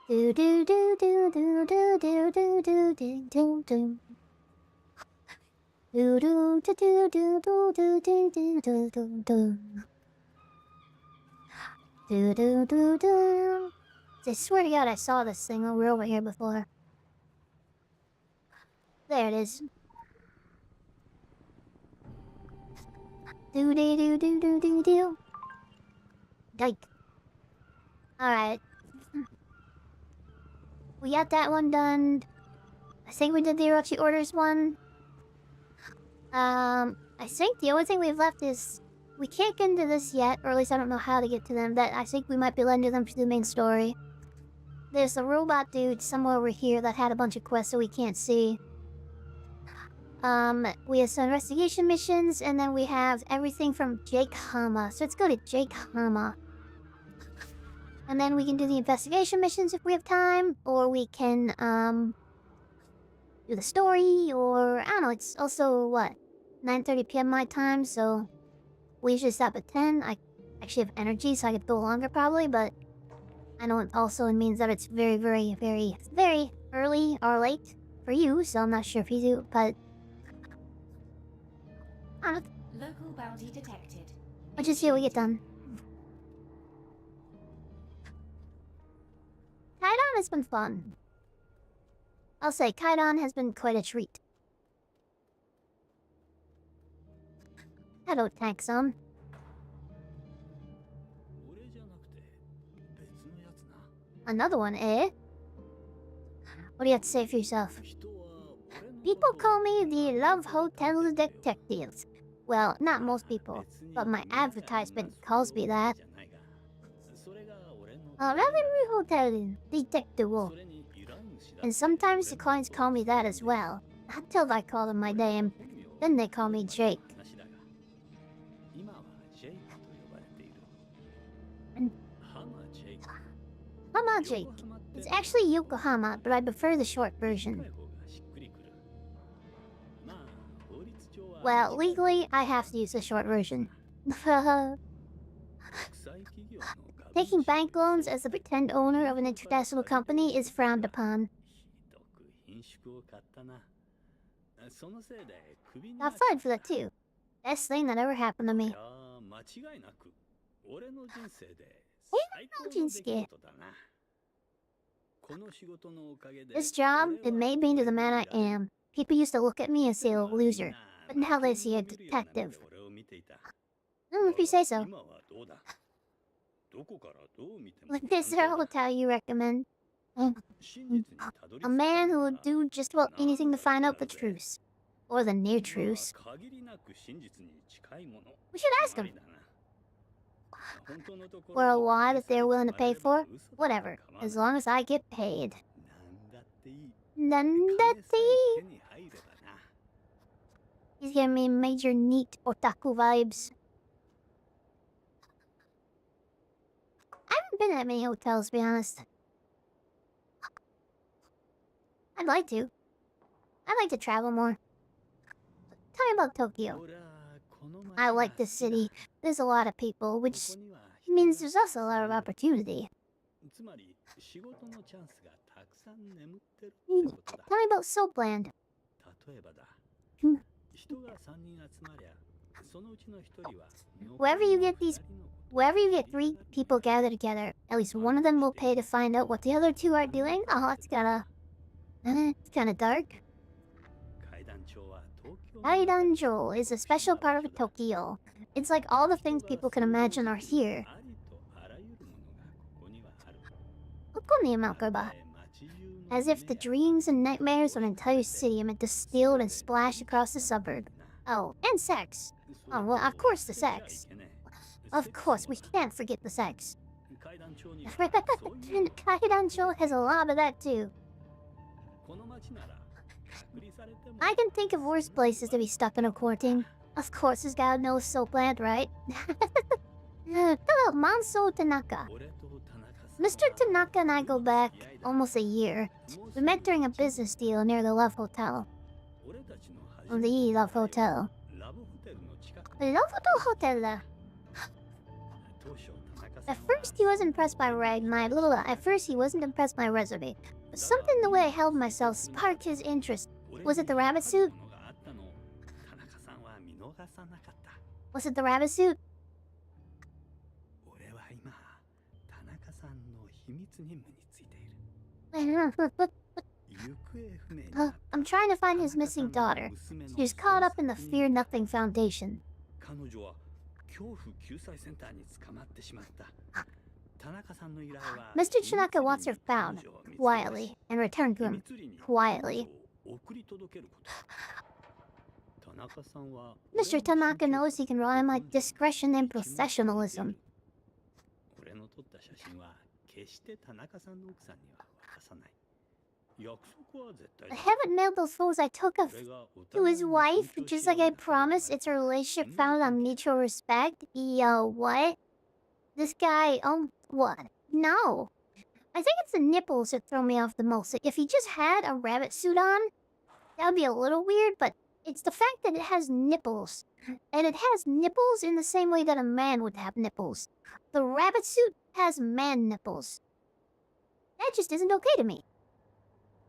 Do do do do do do do do do do do do. Do do do do do do do do do do do do. Do do do do. I swear to God I saw this thing over here before. There it is. Do do do do do do do. Dike. Alright. We got that one done. I think we did the Orochi Orders one. I think the only thing we've left is... We can't get into this yet, or at least I don't know how to get to them. That I think we might be lending them to the main story. There's a robot dude somewhere over here that had a bunch of quests that we can't see. We have some investigation missions, and then we have everything from Jake Hama. So let's go to Jake Hama. And then we can do the investigation missions if we have time, or we can, do the story, or, I don't know, it's also, what, 9:30 PM my time, so we usually stop at 10. I actually have energy, so I could go longer probably, but I know it also means that it's very, very, very, very early or late for you, so I'm not sure if you do, but... I don't know. Local bounty detected. Let's just see what we get done. Kaidan has been fun. I'll say Kaidan has been quite a treat. Hello, Taxon. Another one, eh? What do you have to say for yourself? People call me the Love Hotel Detectives. Well, not most people, but my advertisement calls me that. Revenue Hotel Detective. And sometimes the clients call me that as well. Until I call them my name, then they call me Jake. Hama Jake. It's actually Yokohama, but I prefer the short version. Well, legally, I have to use the short version. Taking bank loans as the pretend owner of an international company is frowned upon. Got fined for that too. Best thing that ever happened to me. This job, it made me into the man I am. People used to look at me and say a loser, but now they see a detective. If you say so. Like this hotel you recommend. A man who will do just about anything to find out the truth. Or the near truth. We should ask him. For a lot that they're willing to pay for, whatever, as long as I get paid. Nandati. He's giving me major neat otaku vibes. I haven't been at many hotels, to be honest. I'd like to. I'd like to travel more. Tell me about Tokyo. I like this city. There's a lot of people, which means there's also a lot of opportunity. Tell me about Soapland. Wherever you get 3 people gathered together, at least one of them will pay to find out what the other 2 are doing. Oh, it's kinda dark. Kaidan is a special part of Tokyo. It's like all the things people can imagine are here. As if the dreams and nightmares of an entire city are meant to steal and splash across the suburb. Oh, and sex. Oh, well, of course the sex. Of course, we can't forget the sex. Kaidan has a lot of that too. I can think of worse places to be stuck in a quarantine. Of course, this guy knows Soapland, right? Hello, Manso Tanaka. Mr. Tanaka and I go back almost a year. We met during a business deal near the Love Hotel. The Love Hotel. Love Hotel. At first, he wasn't impressed by he wasn't impressed by my resume. But something in the way I held myself sparked his interest. Was it the rabbit suit? Was it the rabbit suit? I'm trying to find his missing daughter. She's caught up in the Fear Nothing Foundation. Mr. Tanaka wants her found, quietly, and returned to him, quietly. Mr. Tanaka knows he can rely on my discretion and professionalism. I haven't mailed those photos I took of to his wife, just like I promised. It's a relationship founded on mutual respect. Yo, what? This guy, what? No. I think it's the nipples that throw me off the most. If he just had a rabbit suit on, that would be a little weird, but it's the fact that it has nipples. And it has nipples in the same way that a man would have nipples. The rabbit suit has man nipples. That just isn't okay to me.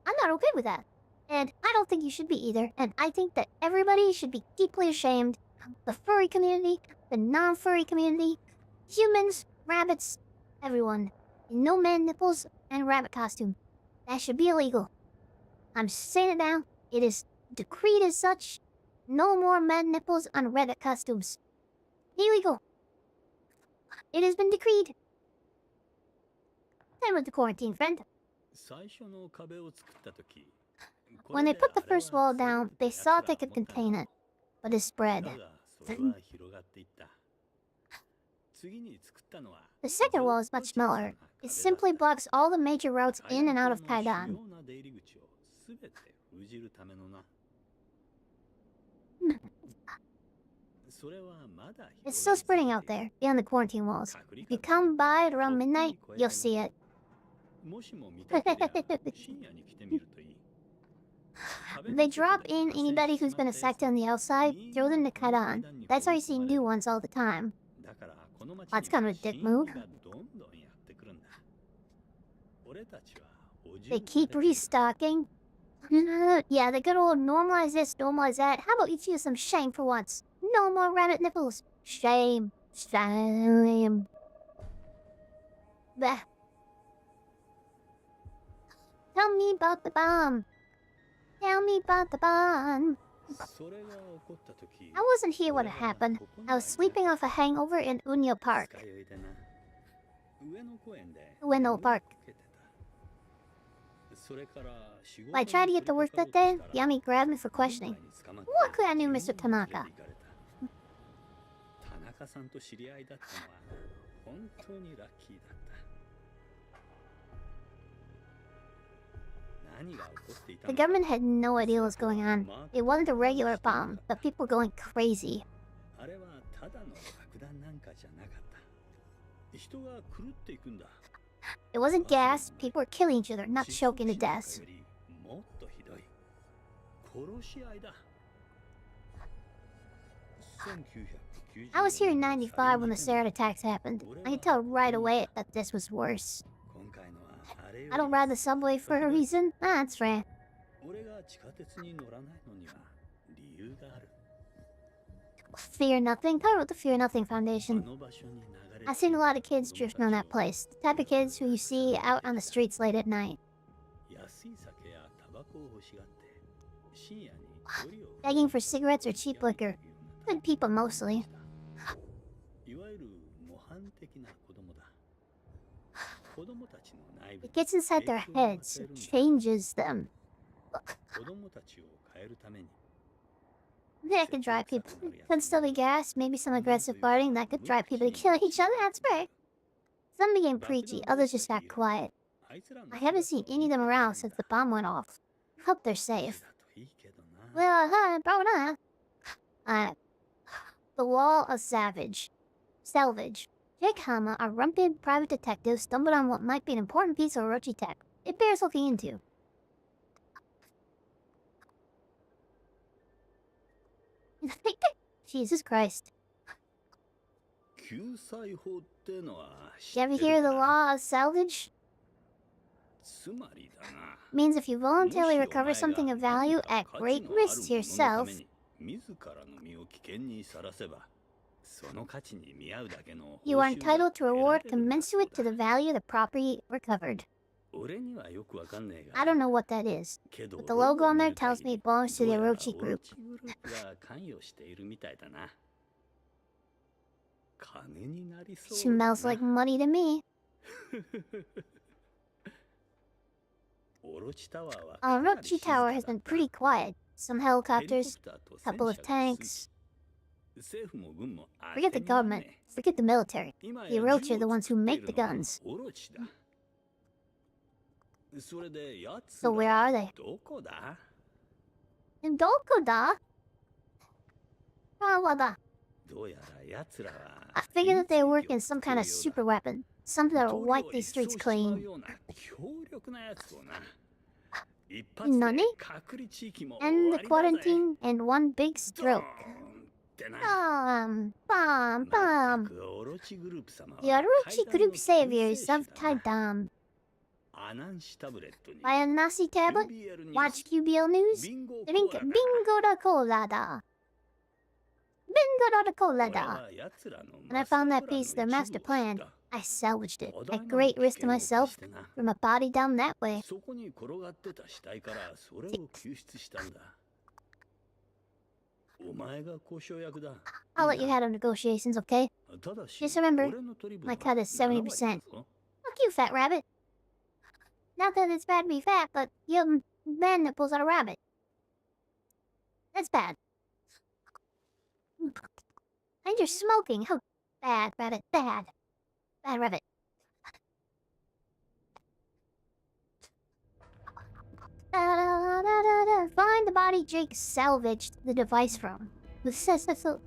I'm not okay with that. And I don't think you should be either. And I think that everybody should be deeply ashamed. The furry community, the non-furry community, humans, rabbits, everyone. No man nipples and rabbit costume. That should be illegal. I'm saying it now. It is decreed as such. No more man nipples on rabbit costumes. Illegal. It has been decreed. Time with the quarantine, friend. When they put the first wall down, they thought they could contain it, but it spread. The second wall is much smaller. It simply blocks all the major routes in and out of Kaidan. It's still spreading out there, beyond the quarantine walls. If you come by it around midnight, you'll see it. They drop in anybody who's been affected on the outside, throw them to Kaidan. That's why you see new ones all the time. That's kind of a dick move. They keep restocking. Yeah, the good old normalize this, normalize that. How about you choose some shame for once? No more rabbit nipples. Shame. Shame. Bah. Tell me about the bomb. Tell me about the bomb. I wasn't here when it happened. I was sleeping off a hangover in Unyo Park. Ueno Park. When I tried to get to work that day, Yami grabbed me for questioning. Luckily I knew Mr. Tanaka. The government had no idea what was going on. It wasn't a regular bomb, but people were going crazy. It wasn't gas, people were killing each other, not choking to death. I was here in '95 when the Sarah attacks happened. I could tell right away that this was worse. I don't ride the subway for a reason. That's fair. Fear Nothing? Talk about the Fear Nothing Foundation. I've seen a lot of kids drifting on that place. The type of kids who you see out on the streets late at night. Begging for cigarettes or cheap liquor. Good people mostly. It gets inside their heads, it changes them. That could drive people. Could still be gas, maybe some aggressive farting that could drive people to kill each other, that's fair. Some became preachy, others just got quiet. I haven't seen any of them around since the bomb went off. Hope they're safe. Well, probably not. The Wall of Salvage. Jake Hama, a rumpid private detective, stumbled on what might be an important piece of Orochi tech. It bears looking into. Jesus Christ. You ever hear the Law of Salvage? Means if you voluntarily recover something of value at great risk to yourself, you are entitled to a reward commensurate to the value of the property recovered. I don't know what that is, but the logo on there tells me it belongs to the Orochi group. Smells like money to me. Orochi Tower has been pretty quiet. Some helicopters, a couple of tanks. Forget the government, forget the military. The Orochi are the ones who make the guns. So where are they? In Dokuda? Kawada. I figured that they work in some kind of super weapon. Something that will wipe these streets clean. Nani? And the quarantine and one big stroke. Bomb. The Orochi group saviors of Kaidan. Buy a nasi tablet, watch QBL news, drink bingo da colada. Bingo da colada. When I found that piece of their master plan, I salvaged it at great risk to myself from a body down that way. I'll let you handle negotiations, okay? Just remember, my cut is 70%. Fuck you, fat rabbit. Not that it's bad to be fat, but you man that pulls out a rabbit. That's bad. And you're smoking. How bad, rabbit. Bad. Bad rabbit. Find the body Jake salvaged the device from. Who says that's so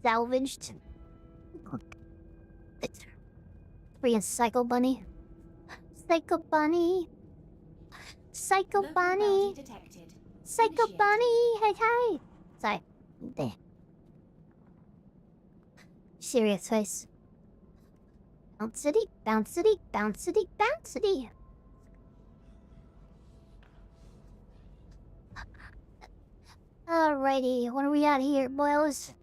salvaged? It's freaking Psycho Bunny. Psycho Bunny. Psycho Local Bunny. bounty detected. Psycho Initiate. Bunny. Hey, hey. Sorry. There. Serious face. Bouncity, bouncity, bouncity, bouncity. Alrighty, what are we at here, boys?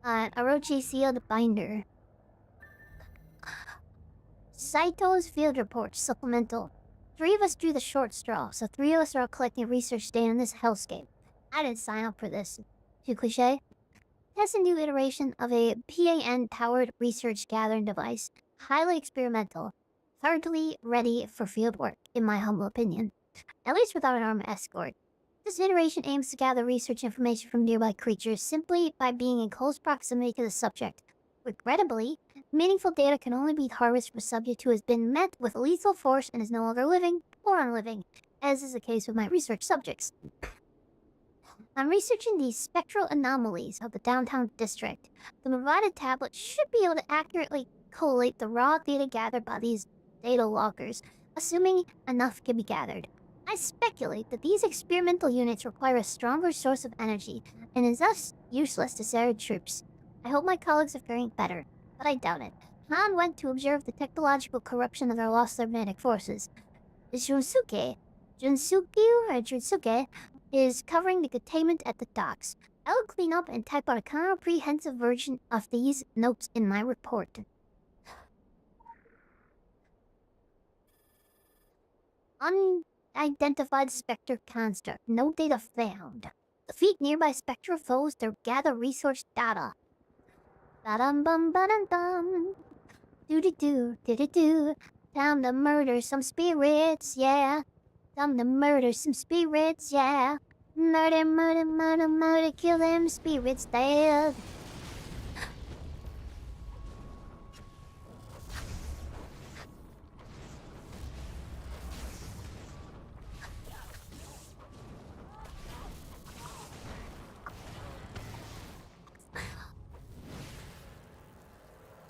Orochi sealed binder. Saito's field report supplemental. 3 of us drew the short straw, so 3 of us are all collecting research data in this hellscape. I didn't sign up for this. Too cliche? Test a new iteration of a PAN-powered research gathering device. Highly experimental. Hardly ready for field work, in my humble opinion. At least without an armed escort. This iteration aims to gather research information from nearby creatures simply by being in close proximity to the subject. Regrettably, meaningful data can only be harvested from a subject who has been met with lethal force and is no longer living or unliving, as is the case with my research subjects. I'm researching the spectral anomalies of the downtown district. The provided tablet should be able to accurately collate the raw data gathered by these data loggers, assuming enough can be gathered. I speculate that these experimental units require a stronger source of energy, and is thus useless to Zero troops. I hope my colleagues are faring better, but I doubt it. Han went to observe the technological corruption of their lost cybernetic forces. Junsuke is covering the containment at the docks. I'll clean up and type out a comprehensive version of these notes in my report. Unidentified Spectre construct. No data found. Defeat nearby Spectre foes to gather resource data. Ba-dum bum ba-dum bum. Do-do-do, do-do-do. Time to murder some spirits, yeah. Time to murder some spirits, yeah. Murder, murder, murder, murder, kill them spirits dead.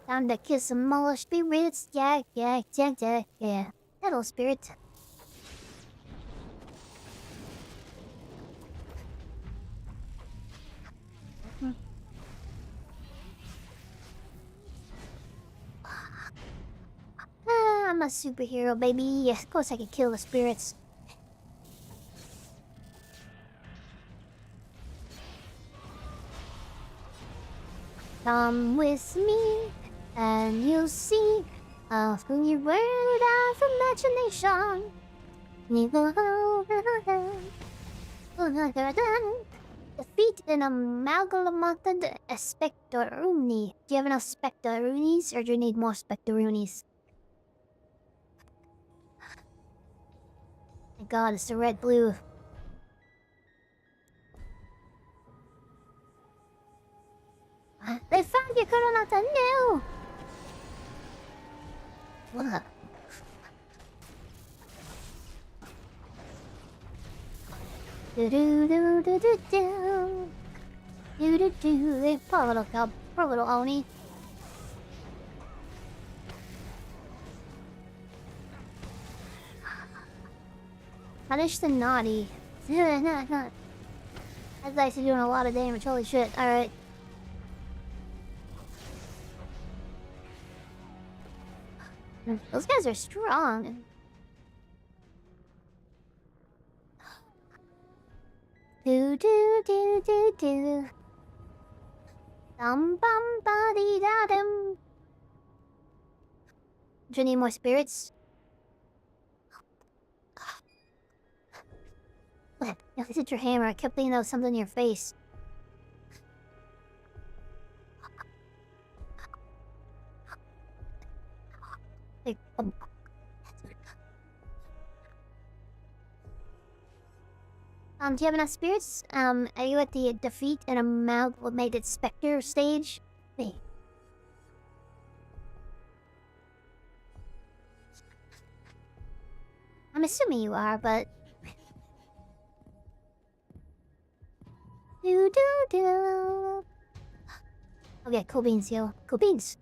Time to kill some more spirits, yeah. Hello, spirit. I'm a superhero, baby. Yes, of course I can kill the spirits. Come with me, and you'll see a free world of imagination. Defeat an amalgamated Spectoruni. Do you have enough Spectorunis, or do you need more Spectorunis? My god, it's the red blue. They found you, Coronata! No! What? Do-do-do-do-do-do. Do-do-do. Poor little cub. Poor little Oni. Punish the naughty. That's actually doing a lot of damage. Holy shit. Alright. Those guys are strong. Do do do do do. Dum bum ba dee da dum. Do you need more spirits? What? You hit your hammer. I kept thinking there was something in your face. Do you have enough spirits? Are you at the defeat and amalgamated specter stage? Wait. I'm assuming you are, but... Do. Okay, cool beans, yo. Cool beans.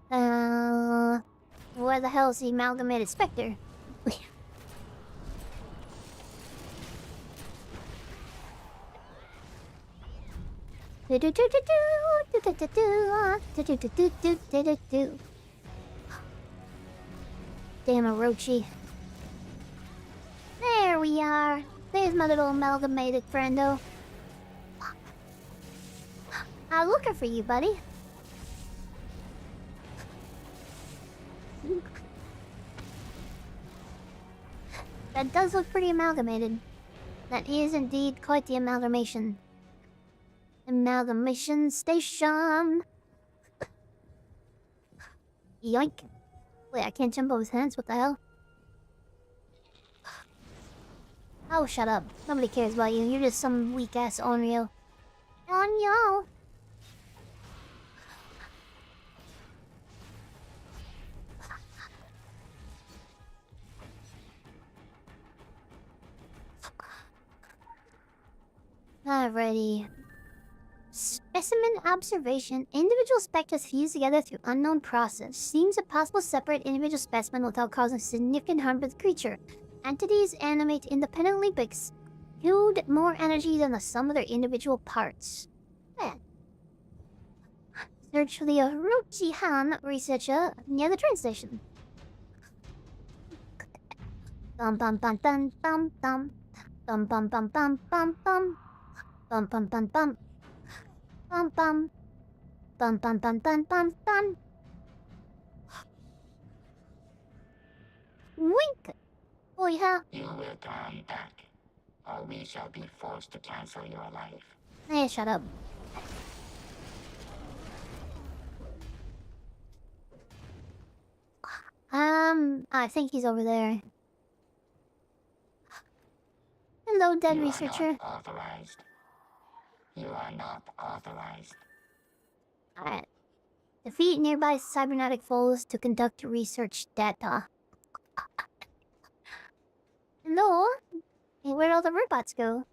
Where the hell is the amalgamated specter? Damn Orochi. There we are. There's my little amalgamated friendo. I'm looking for you, buddy. That does look pretty amalgamated. That is indeed quite the amalgamation. Amalgamation station. Yoink. Wait, I can't jump over his hands. What the hell? Oh, shut up. Nobody cares about you. You're just some weak-ass Onryo. Onryo! Alrighty. Specimen observation. Individual spectres fused together through unknown process. Seems impossible to separate individual specimen without causing significant harm to the creature. Entities animate independently but exude more energy than the sum of their individual parts. Man. Search for the Orochi Han researcher near the train station. Bum bum bum bum bum bum. Bum bum bum bum bum bum. Bum bum bum bum. Bum bum. Bum bum bum bum bum bum. Wink! Boy, huh? You will come back, or we shall be forced to cancel your life. Hey, shut up. I think he's over there. Hello, dead researcher. Authorized. You are not authorized. Alright. Defeat nearby cybernetic foes to conduct research data. Hello? Hey, where'd all the robots go?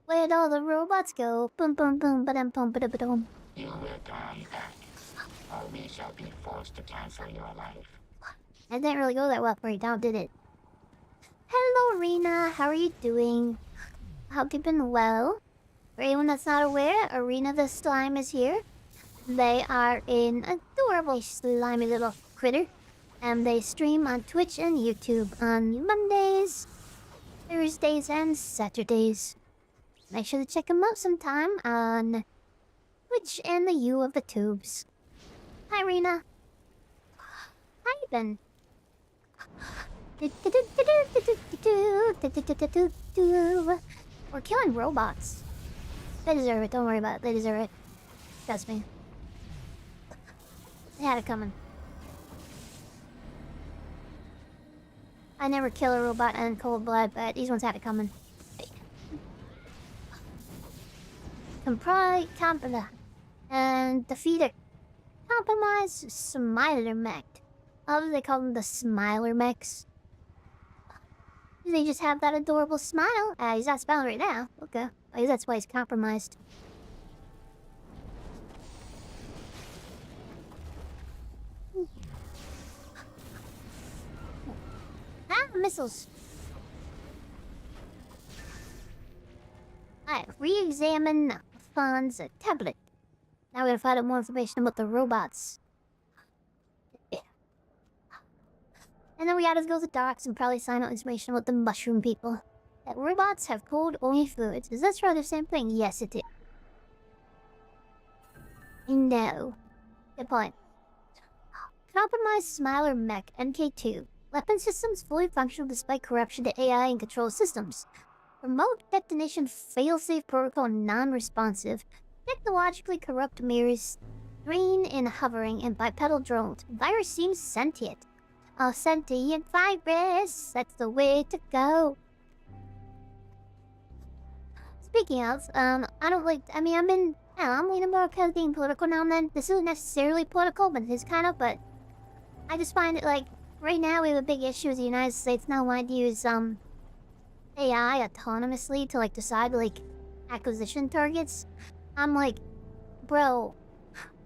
Where'd all the robots go? Boom boom boom ba-dum boom ba-da-ba-dum. You will come back, or we shall be forced to cancel your life. That didn't really go that well for you now, did it? Hello, Rena. How are you doing? Hope you've been well. For anyone that's not aware, Arena the Slime is here. They are an adorable, slimy little critter. And they stream on Twitch and YouTube on Mondays, Thursdays, and Saturdays. Make sure to check them out sometime on Twitch and the U of the Tubes. Hi, Rena. How you been? We're killing robots. They deserve it. Don't worry about it. They deserve it. Trust me. They had it coming. I never kill a robot in cold blood, but these ones had it coming. And defeat a compromised Smiler mech. How do they call them the Smiler mechs? They just have that adorable smile. He's not smiling right now. Okay. I guess that's why he's compromised. Ah, missiles. Alright, re-examine Fawn's tablet. Now we're gonna find out more information about the robots. And then we gotta go to the docks and probably find out information about the mushroom people. That robots have cold-only fluids. Is that rather the same thing? Yes, it is. No. Good point. Compromised Smiler Mech NK2. Weapon systems fully functional despite corruption to AI and control systems. Remote detonation failsafe protocol non-responsive. Technologically corrupt mirrors. Screen in hovering and bipedal drones. Virus seems sentient. A sentient virus. That's the way to go. Speaking of, I don't like. I mean, I'm leaning more kind of being political now and then. This isn't necessarily political, but it is kind of. But I just find it like right now we have a big issue with the United States now wanting to use AI autonomously to like decide like acquisition targets. I'm like, bro,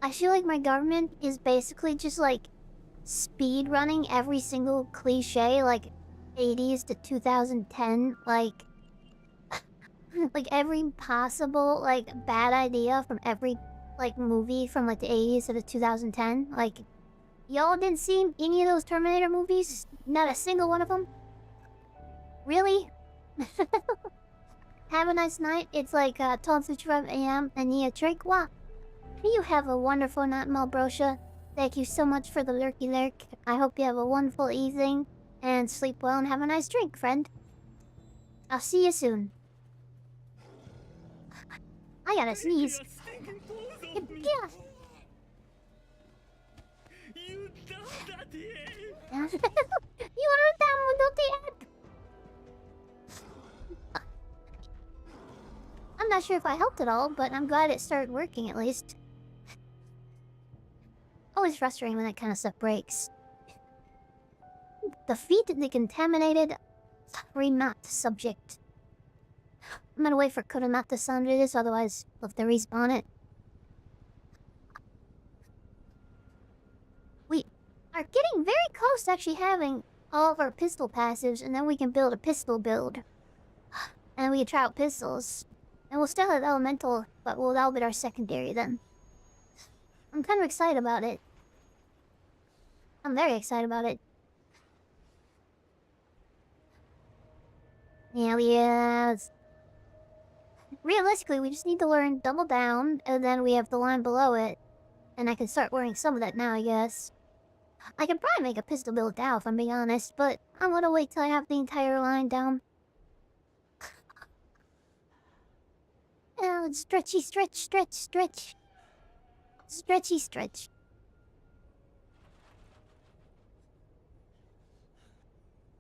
I feel like my government is basically just like speed running every single cliche like 80s to 2010 like like every possible like bad idea from every like movie from like the 80s to the 2010. Like y'all didn't see any of those Terminator movies? Not a single one of them? Really? Have a nice night. It's like 12:55 a.m. and Nia Drake. Wow. You have a wonderful night, Malbrosha. Thank you so much for the lurky lurk. I hope you have a wonderful evening and sleep well and have a nice drink, friend. I'll see you soon. I gotta sneeze. Yeah. You I'm not sure if I helped at all, but I'm glad it started working at least. Always frustrating when that kind of stuff breaks. Defeat the contaminated remat subject. I'm gonna wait for Kurama to sound this, otherwise I'll have to respawn it. We are getting very close to actually having all of our pistol passives, and then we can build a pistol build. And we can try out pistols. And we'll still have elemental, but that'll be our secondary then. I'm kind of excited about it. I'm very excited about it. Yes. Realistically, we just need to learn Double Down, and then we have the line below it. And I can start wearing some of that now, I guess. I could probably make a pistol build now, if I'm being honest, but I'm gonna wait till I have the entire line down. Oh, stretchy, stretch, stretch, stretch. Stretchy, stretch.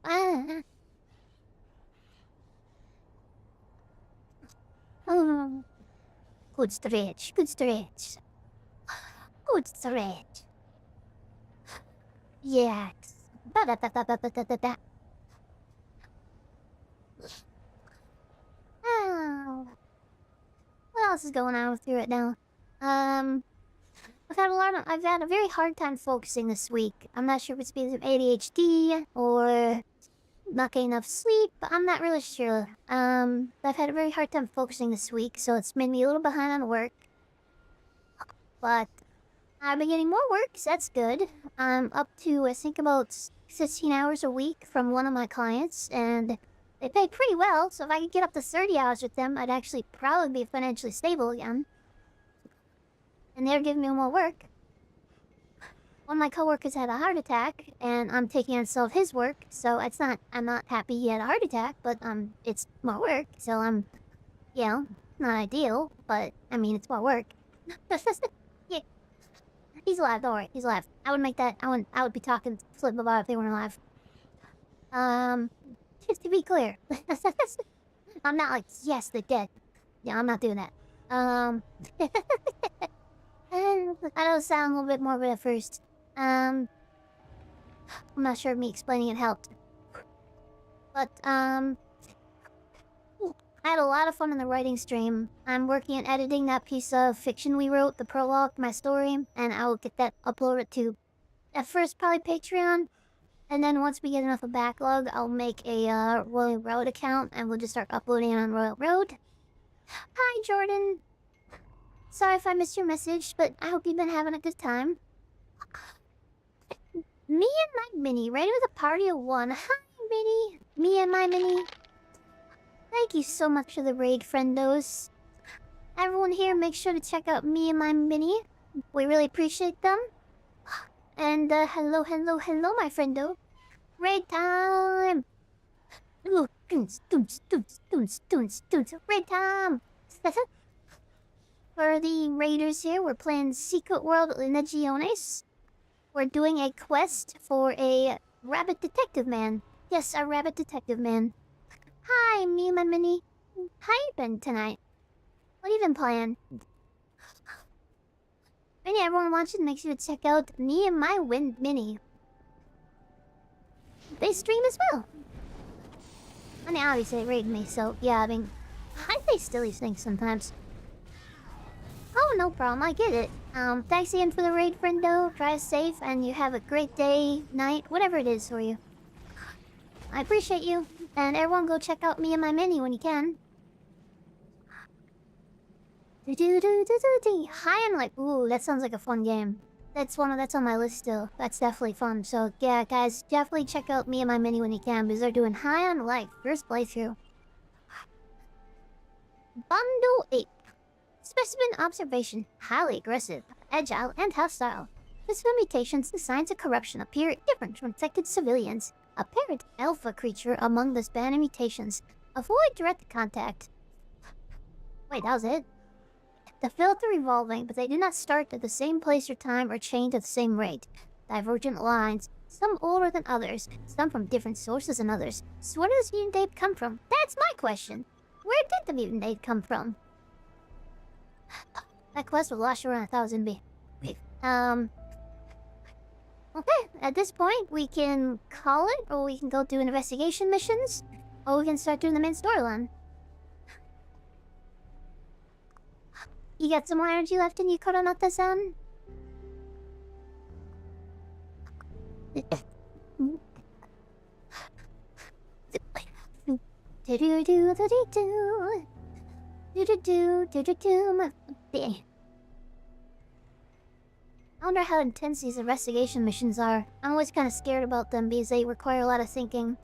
Ah. Oh. Good stretch, good stretch. Good stretch. Yes. Ba-da-da-da-da-da-da-da. Oh. What else is going on with you right now? I've had a very hard time focusing this week. I'm not sure if it's because of ADHD or not getting enough sleep, but I'm not really sure. I've had a very hard time focusing this week, so it's made me a little behind on work. But I've been getting more work, so that's good. I'm up to, I think, about 16 hours a week from one of my clients, and they pay pretty well, so if I could get up to 30 hours with them, I'd actually probably be financially stable again. And they're giving me more work. One of my coworkers had a heart attack, and I'm taking on some of his work, so I'm not happy he had a heart attack, but it's more work, so I'm, you know, not ideal, but, I mean, it's more work. Yeah. He's alive, don't worry, he's alive. I would make that, I would be talking to Flip about it if they weren't alive. Just to be clear. I'm not like, yes, they're dead. Yeah, I'm not doing that. I know it sounded a little bit morbid at first. I'm not sure if me explaining it helped. But, I had a lot of fun in the writing stream. I'm working on editing that piece of fiction we wrote, the prologue to my story, and I will get that uploaded to, at first, probably Patreon. And then once we get enough of a backlog, I'll make a Royal Road account, and we'll just start uploading it on Royal Road. Hi, Jordan. Sorry if I missed your message, but I hope you've been having a good time. Me and my mini, ready with a party of one. Hi, mini. Me and my mini. Thank you so much for the raid, friendos. Everyone here, make sure to check out me and my mini. We really appreciate them. And, hello, hello, hello, my friendo. Raid time! Ooh, doons, doons, doons, doons, doons, doons. Raid time! For the raiders here, we're playing Secret World Legiones. We're doing a quest for a Rabbit Detective Man. Yes, a Rabbit Detective Man. Hi, me and my mini. How you been tonight? What have you been playing? Mini, everyone watching, make sure to check out me and my mini. They stream as well. I mean, obviously, they raid me, so yeah, I mean, I say silly things sometimes. Oh, no problem, I get it. Thanks again for the raid, friendo. Drive safe, and you have a great day, night, whatever it is for you. I appreciate you, and everyone go check out me and my mini when you can. Hi, I'm like, ooh, that sounds like a fun game. That's on my list still. That's definitely fun. So yeah, guys, definitely check out me and my mini when you can, because they're doing High on Life first playthrough. Bundle 8. Specimen observation. Highly aggressive, agile, and hostile. Physical mutations and signs of corruption appear different from infected civilians. Apparent alpha creature among the span of mutations. Avoid direct contact. Wait, that was it? The Filth are evolving, but they do not start at the same place or time or chained at the same rate. Divergent lines, some older than others, some from different sources than others. So where does mutant ape come from? That's my question. Where did the mutant ape come from? That quest will last around 1,000 B. Okay, at this point, we can call it, or we can go do investigation missions, or we can start doing the main storyline. You got some more energy left in you, Koronata-san? I wonder how intense these investigation missions are. I'm always kind of scared about them because they require a lot of thinking.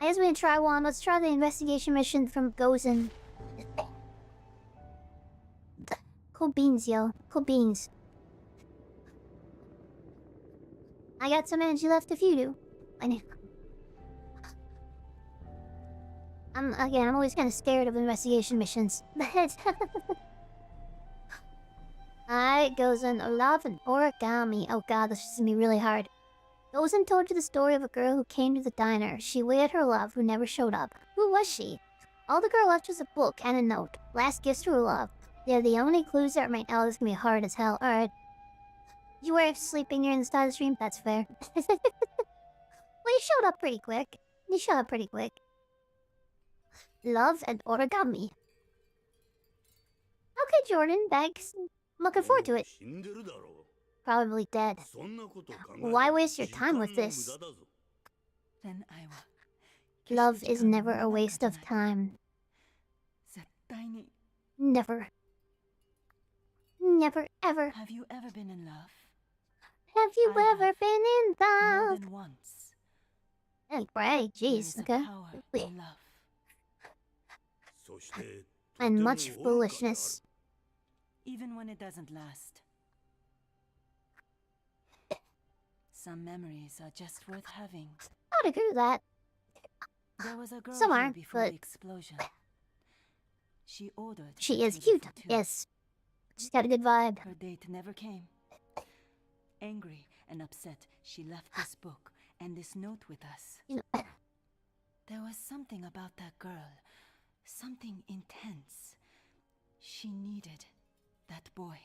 I guess we can try one. Let's try the investigation mission from Gozen. Cool beans, yo. Cool beans. I got some energy left if you do. I'm always kind of scared of investigation missions. Alright, Gozen, love and origami. Oh god, this is gonna be really hard. Gozen told you the story of a girl who came to the diner. She waited her love, who never showed up. Who was she? All the girl left was a book and a note. Last gifts to her love. They're the only clues that remain. Oh, this is gonna be hard as hell. Alright. You were sleeping near the start of the stream? That's fair. Well, you showed up pretty quick. Love and origami. Okay, Jordan, thanks. I'm looking forward to it. Probably dead. Why waste your time with this? Love is never a waste of time. Never. Never, ever. Have you ever been in love? Have you ever been in More love? than once. Hey, right, jeez, There is a okay. power in love. And much foolishness. Even when it doesn't last. Some memories are just worth having. I'd agree with that. There was a girl Some here aren't, before but the explosion. She ordered. she is the cute. tattoo. Yes. She's got a good vibe. Her date never came. Angry and upset, she left this book and this note with us. You know, There was something about that girl. Something intense. She needed that boy,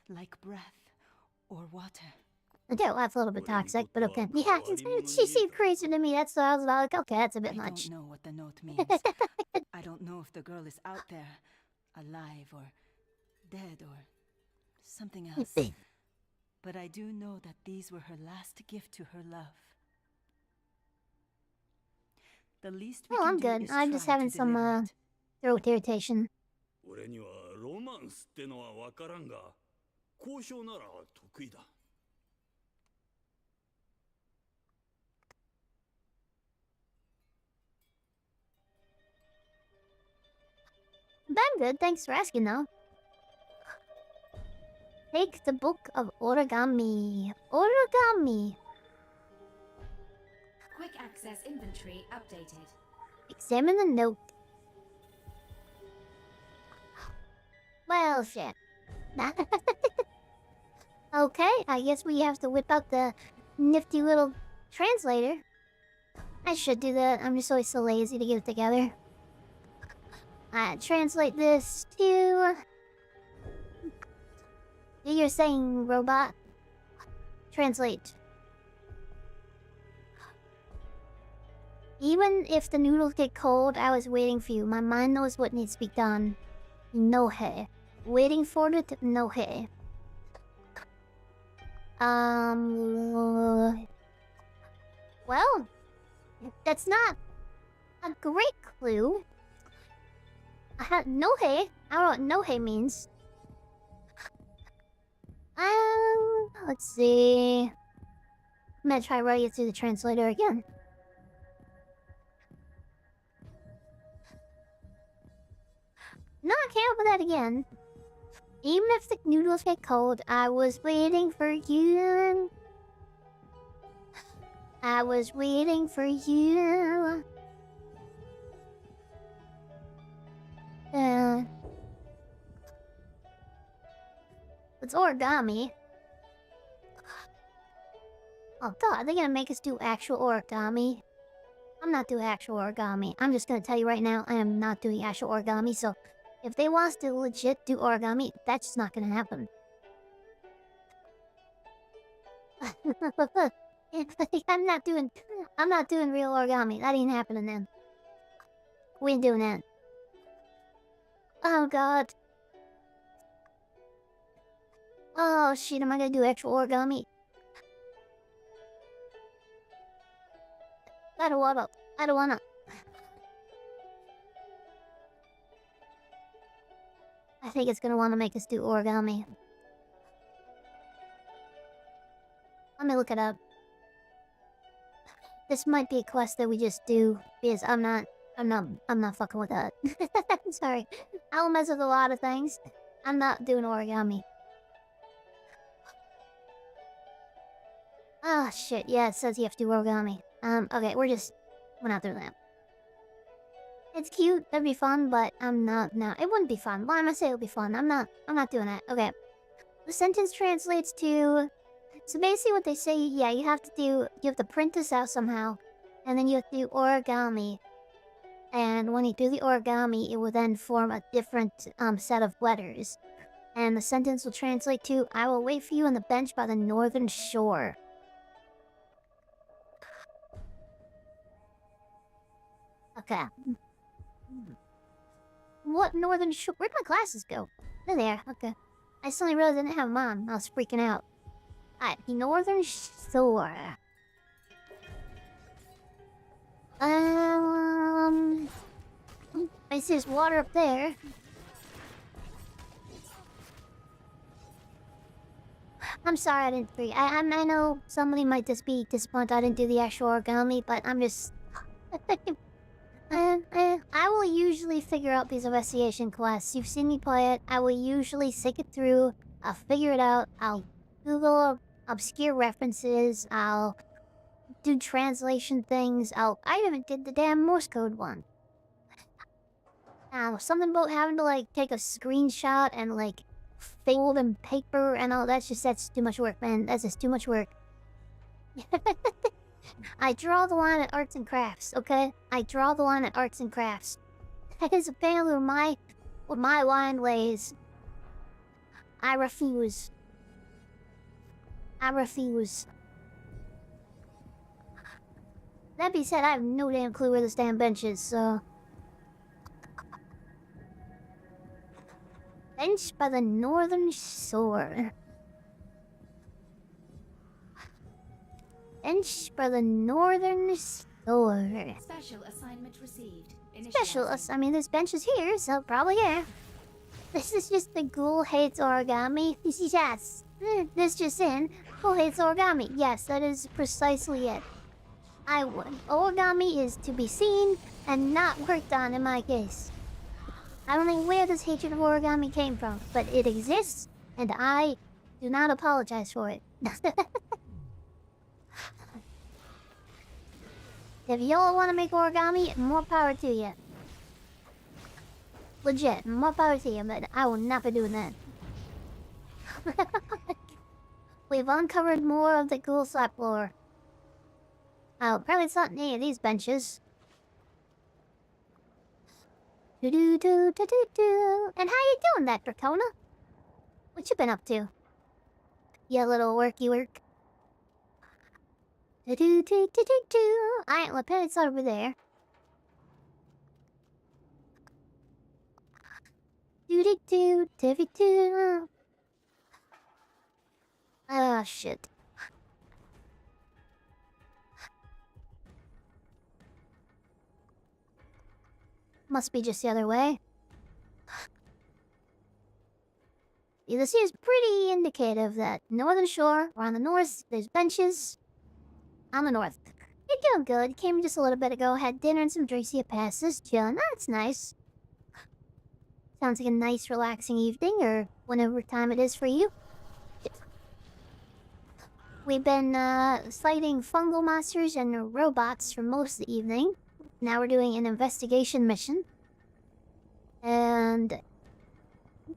like breath or water. yeah, well, that's a little bit toxic, but okay. Yeah, she seemed crazy to me. That's why I was like, okay, that's a bit I much. don't know what the note means. I don't know if the girl is out there, alive or dead or something else. But I do know that these were her last gift to her love. The least we Well, can I'm do good. is I'm just try having to some, deliver it. throat irritation. 俺にはロマンスってのは分からんが、交渉なら得意だ。But I'm good, thanks for asking though. Take the book of origami. Origami. Quick access inventory updated. Examine the note. Well, shit. Okay, I guess we have to whip out the nifty little translator. I should do that. I'm just always so lazy to get it together. Translate this to... Do your saying, robot. Translate. Even if the noodles get cold, I was waiting for you. My mind knows what needs to be done. No hey. Waiting for it, no hey. Well, that's not a great clue. I had no hey. I don't know what no hey means. Let's see. I'm gonna try writing it through the translator again. No, I can't open that again. Even if the noodles get cold, I was waiting for you. I was waiting for you. It's origami. Oh god, are they gonna make us do actual origami? I'm not doing actual origami. I'm just gonna tell you right now, I am not doing actual origami, so if they want us to legit do origami, that's just not gonna happen. I'm not doing real origami. That ain't happening then. We ain't doing that. Oh god. Oh shit, am I gonna do actual origami? I don't wanna. I think it's gonna wanna make us do origami. Let me look it up. This might be a quest that we just do because I'm not fucking with that. I'm sorry. I'll mess with a lot of things. I'm not doing origami. Oh shit, yeah, it says you have to do origami. Okay, we're not doing that. It's cute, that'd be fun, but I'm not, no, it wouldn't be fun. Why am I saying it would be fun? I'm not doing that. Okay. The sentence translates to... So basically what they say, yeah, you have to print this out somehow, and then you have to do origami. And when you do the origami, it will then form a different set of letters. And the sentence will translate to, I will wait for you on the bench by the northern shore. Okay. What northern shore? Where'd my glasses go? They're there, okay. I suddenly realized I didn't have them on. I was freaking out. Alright, the northern shore. I see there's water up there. I'm sorry I didn't free. I know somebody might just be disappointed I didn't do the actual origami, but I'm just... I will usually figure out these investigation quests. You've seen me play it. I will usually think it through. I'll figure it out. I'll Google obscure references. I'll do translation things. I even did the damn Morse code one. Something about having to like take a screenshot and like fold in paper and all. That's too much work, man. That's just too much work. I draw the line at arts and crafts, okay? I draw the line at arts and crafts. That is apparently where my line lays. I refuse. I refuse. That being said, I have no damn clue where this damn bench is, so... Bench by the northern shore. Bench by the northern shore. Special assignment received. I mean, there's benches here, so probably yeah. This is just the ghoul hates origami. Yes. This just in. Ghoul hates origami. Yes, that is precisely it. I would. Origami is to be seen and not worked on in my case. I don't know where this hatred of origami came from, but it exists, and I do not apologize for it. If y'all want to make origami, more power to you. Legit, more power to you, but I will not be doing that. We've uncovered more of the ghoul slap lore. Oh, apparently it's not any of these benches. Do do do do do do. And how you doing, that Dracona? What you been up to? Yeah, little worky work. Do do do do do do. Alright, well, apparently it's over there. Do do do do do do. Ah, shit. Must be just the other way. Yeah, this is pretty indicative that northern shore, or on the north, there's benches. On the north. You're doing good. Came just a little bit ago, had dinner and some drinks. You passed this, chilling. That's nice. Sounds like a nice, relaxing evening, or whenever time it is for you. We've been fighting fungal monsters and robots for most of the evening. Now we're doing an investigation mission. And taking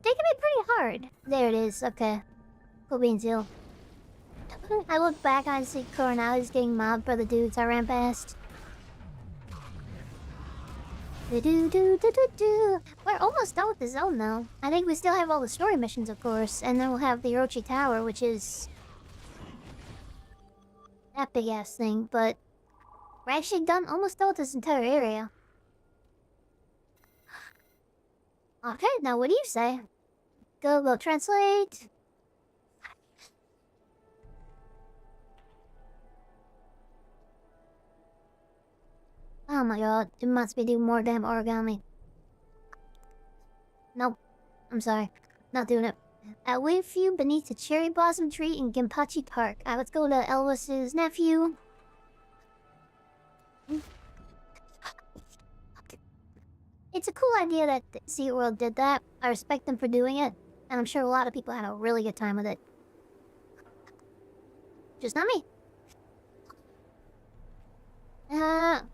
it pretty hard. There it is. Okay. Cool beans, deal. I look back and I see Coronali's getting mobbed by the dudes I ran past. Do do do do do do. We're almost done with the zone though. I think we still have all the story missions, of course, and then we'll have the Orochi Tower, which is that big ass thing. But we're actually almost done with this entire area. Okay, now what do you say? Go translate. Oh my god, it must be doing more damn origami. Nope. I'm sorry. Not doing it. Wait for you beneath the cherry blossom tree in Gimpachi Park. Let's go to Elvis's nephew. It's a cool idea that Sea World did that. I respect them for doing it. And I'm sure a lot of people had a really good time with it. Just not me.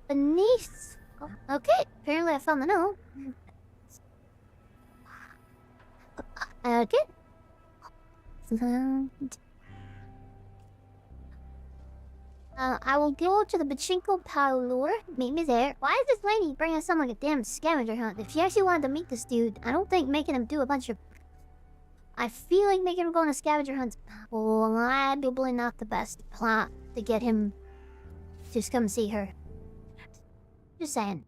Beneath... Oh, okay, apparently I found the note. Okay. I will go to the Pachinko Parlor. Meet me there. Why is this lady bringing us something like a damn scavenger hunt? If she actually wanted to meet this dude, I don't think making him do a bunch of... I feel like making him go on a scavenger hunt probably not the best plot to get him to just come see her. Just saying.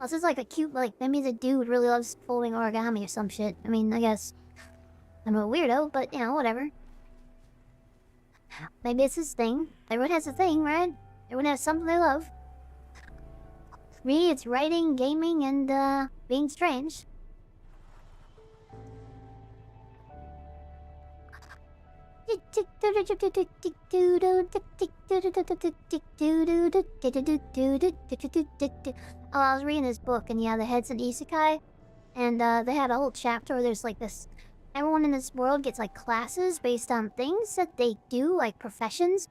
This is like a cute, like, maybe the dude really loves folding origami or some shit. I mean, I guess I'm a weirdo, but, you know, whatever. Maybe it's his thing. Everyone has a thing, right? Everyone has something they love. For me, it's writing, gaming, and, being strange. Oh, I was reading this book, and yeah, the head's an isekai. And, they had a whole chapter where there's, like, this... Everyone in this world gets, like, classes based on things that they do, like, professions.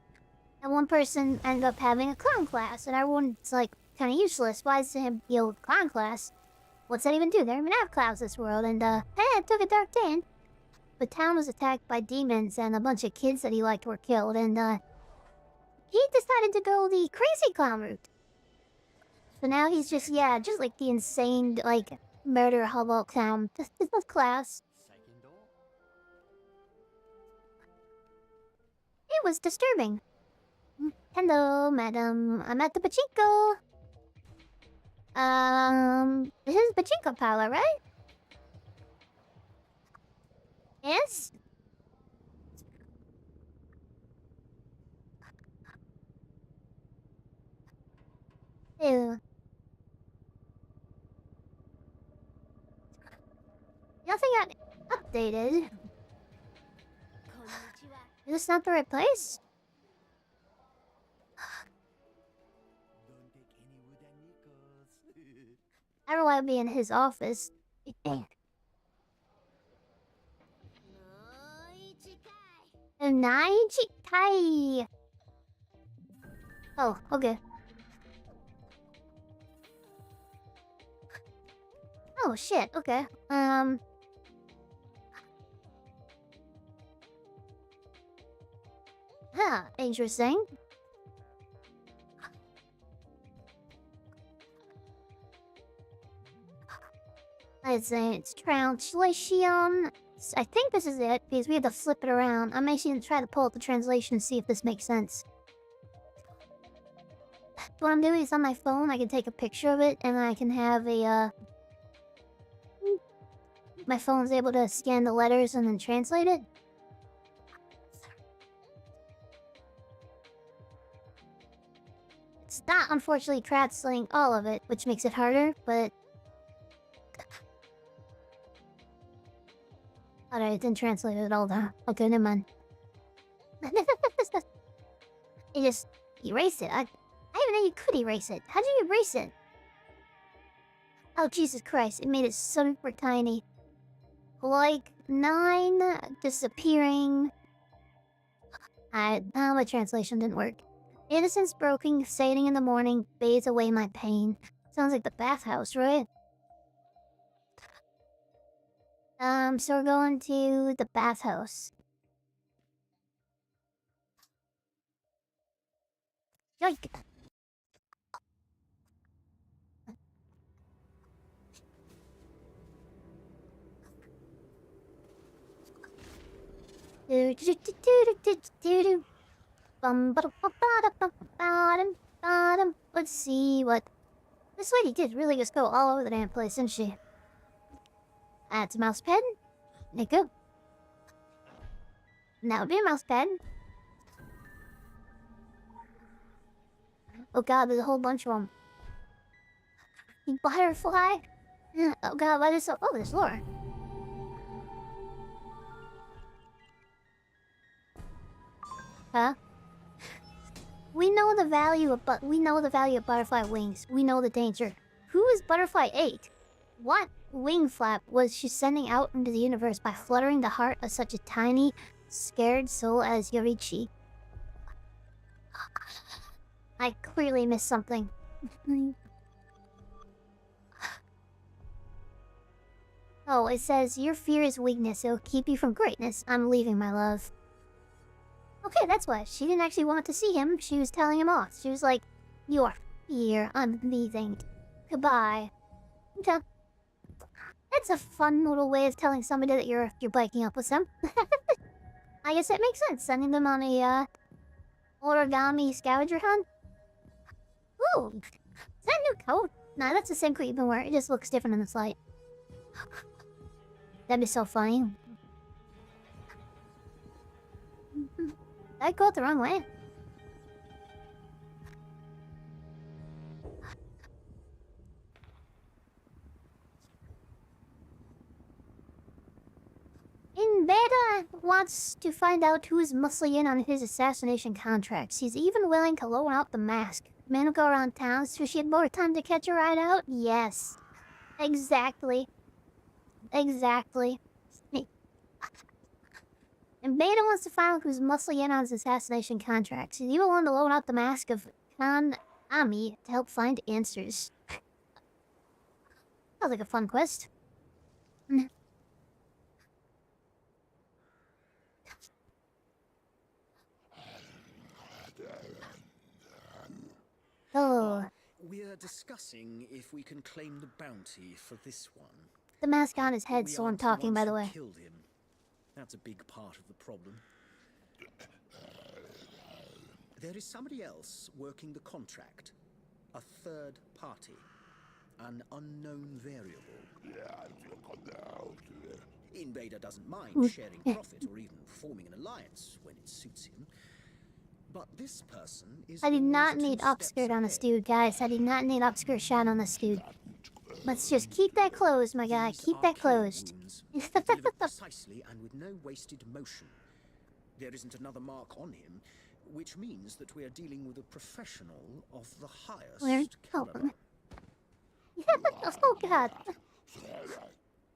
And one person ended up having a clown class, and everyone's, like, kind of useless. Why is him the old clown class? What's that even do? They don't even have clowns this world, and, it took a dark turn. The town was attacked by demons, and a bunch of kids that he liked were killed, and, he decided to go the crazy clown route. So now he's just, yeah, just like the insane, like, murder hobo clown. Just class. It was disturbing. Hello, madam. I'm at the pachinko. This is pachinko parlor, right? Yes? Ew. Nothing got updated. Is this not the right place? I don't want to be in his office. Naijikai. Oh, okay. Oh shit, okay. Huh, interesting. Let's say it's translation. I think this is it, because we have to flip it around. I'm actually gonna try to pull up the translation and see if this makes sense. What I'm doing is on my phone, I can take a picture of it, and I can have a, my phone's able to scan the letters and then translate it. It's not, unfortunately, translating all of it, which makes it harder, but... Alright, it didn't translate it all though. Okay, never mind. It just erased it. I didn't know you could erase it. How did you erase it? Oh, Jesus Christ. It made it super tiny. Like 9 disappearing. My translation didn't work. Innocence broken, fading in the morning, bathes away my pain. Sounds like the bathhouse, right? So we're going to the bathhouse. Yoink! Let's see what... This lady did really just go all over the damn place, didn't she? That's a mouse pad. There you go. And that would be a mouse pad. Oh god, there's a whole bunch of them. Butterfly? Oh god, why is so... Oh, there's Laura. Huh? We know the value of butterfly wings. We know the danger. Who is Butterfly 8? What wing flap was she sending out into the universe by fluttering the heart of such a tiny, scared soul as Yorichi? I clearly missed something. Oh, it says, your fear is weakness. It'll keep you from greatness. I'm leaving, my love. Okay, that's why. She didn't actually want to see him. She was telling him off. She was like, your fear, I'm leaving. Goodbye. Okay. That's a fun little way of telling somebody that you're biking up with them. I guess that makes sense. Sending them on a, origami scavenger hunt. Ooh! Is that a new coat? Nah, that's the same coat you've been wearing. It just looks different in this light. That'd be so funny. Did I go the wrong way? Beta wants to find out who's muscling in on his assassination contracts. He's even willing to loan out the mask. The man will go around town so she had more time to catch a ride out? Yes. Exactly. Exactly. And Beta wants to find out who's muscling in on his assassination contracts. He's even willing to loan out the mask of Khan Ami to help find answers. Sounds like a fun quest. Oh. We're discussing if we can claim the bounty for this one. The mask on his head, so I'm talking, by the way. Killed him. That's a big part of the problem. There is somebody else working the contract. A third party. An unknown variable. Invader doesn't mind sharing profit or even forming an alliance when it suits him. But this person is... I did not need upskirt on this dude, guys. I did not need upskirt shot on this dude. Let's just keep that closed, my guy. Keep that closed. Precisely and with no wasted motion. There isn't another mark on him, which means that we are dealing with a professional of the highest caliber. Oh god.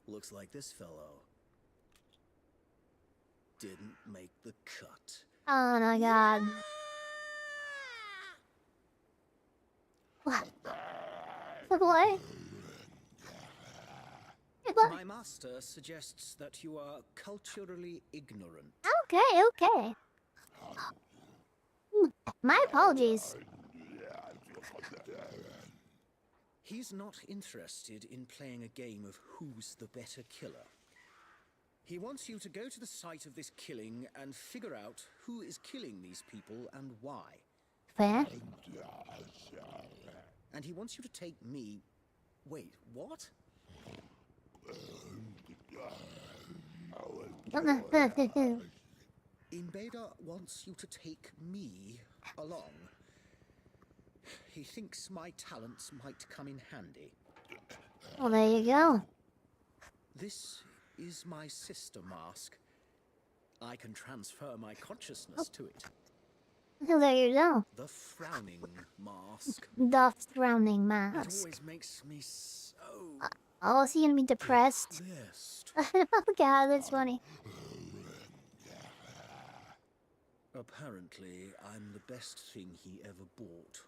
Looks like this fellow didn't make the cut. Oh my god. What? The boy? My master suggests that you are culturally ignorant. Okay, okay. My apologies. He's not interested in playing a game of who's the better killer. He wants you to go to the site of this killing and figure out who is killing these people and why. Fair. And he wants you to take me... Wait, what? Invader wants you to take me along. He thinks my talents might come in handy. Well, there you go. This is my sister mask. I can transfer my consciousness to it. Well, there you go. The frowning mask. The frowning It mask. always makes me so... Oh, is he gonna be depressed? depressed. Oh god, that's funny. Apparently, I'm the best thing he ever bought.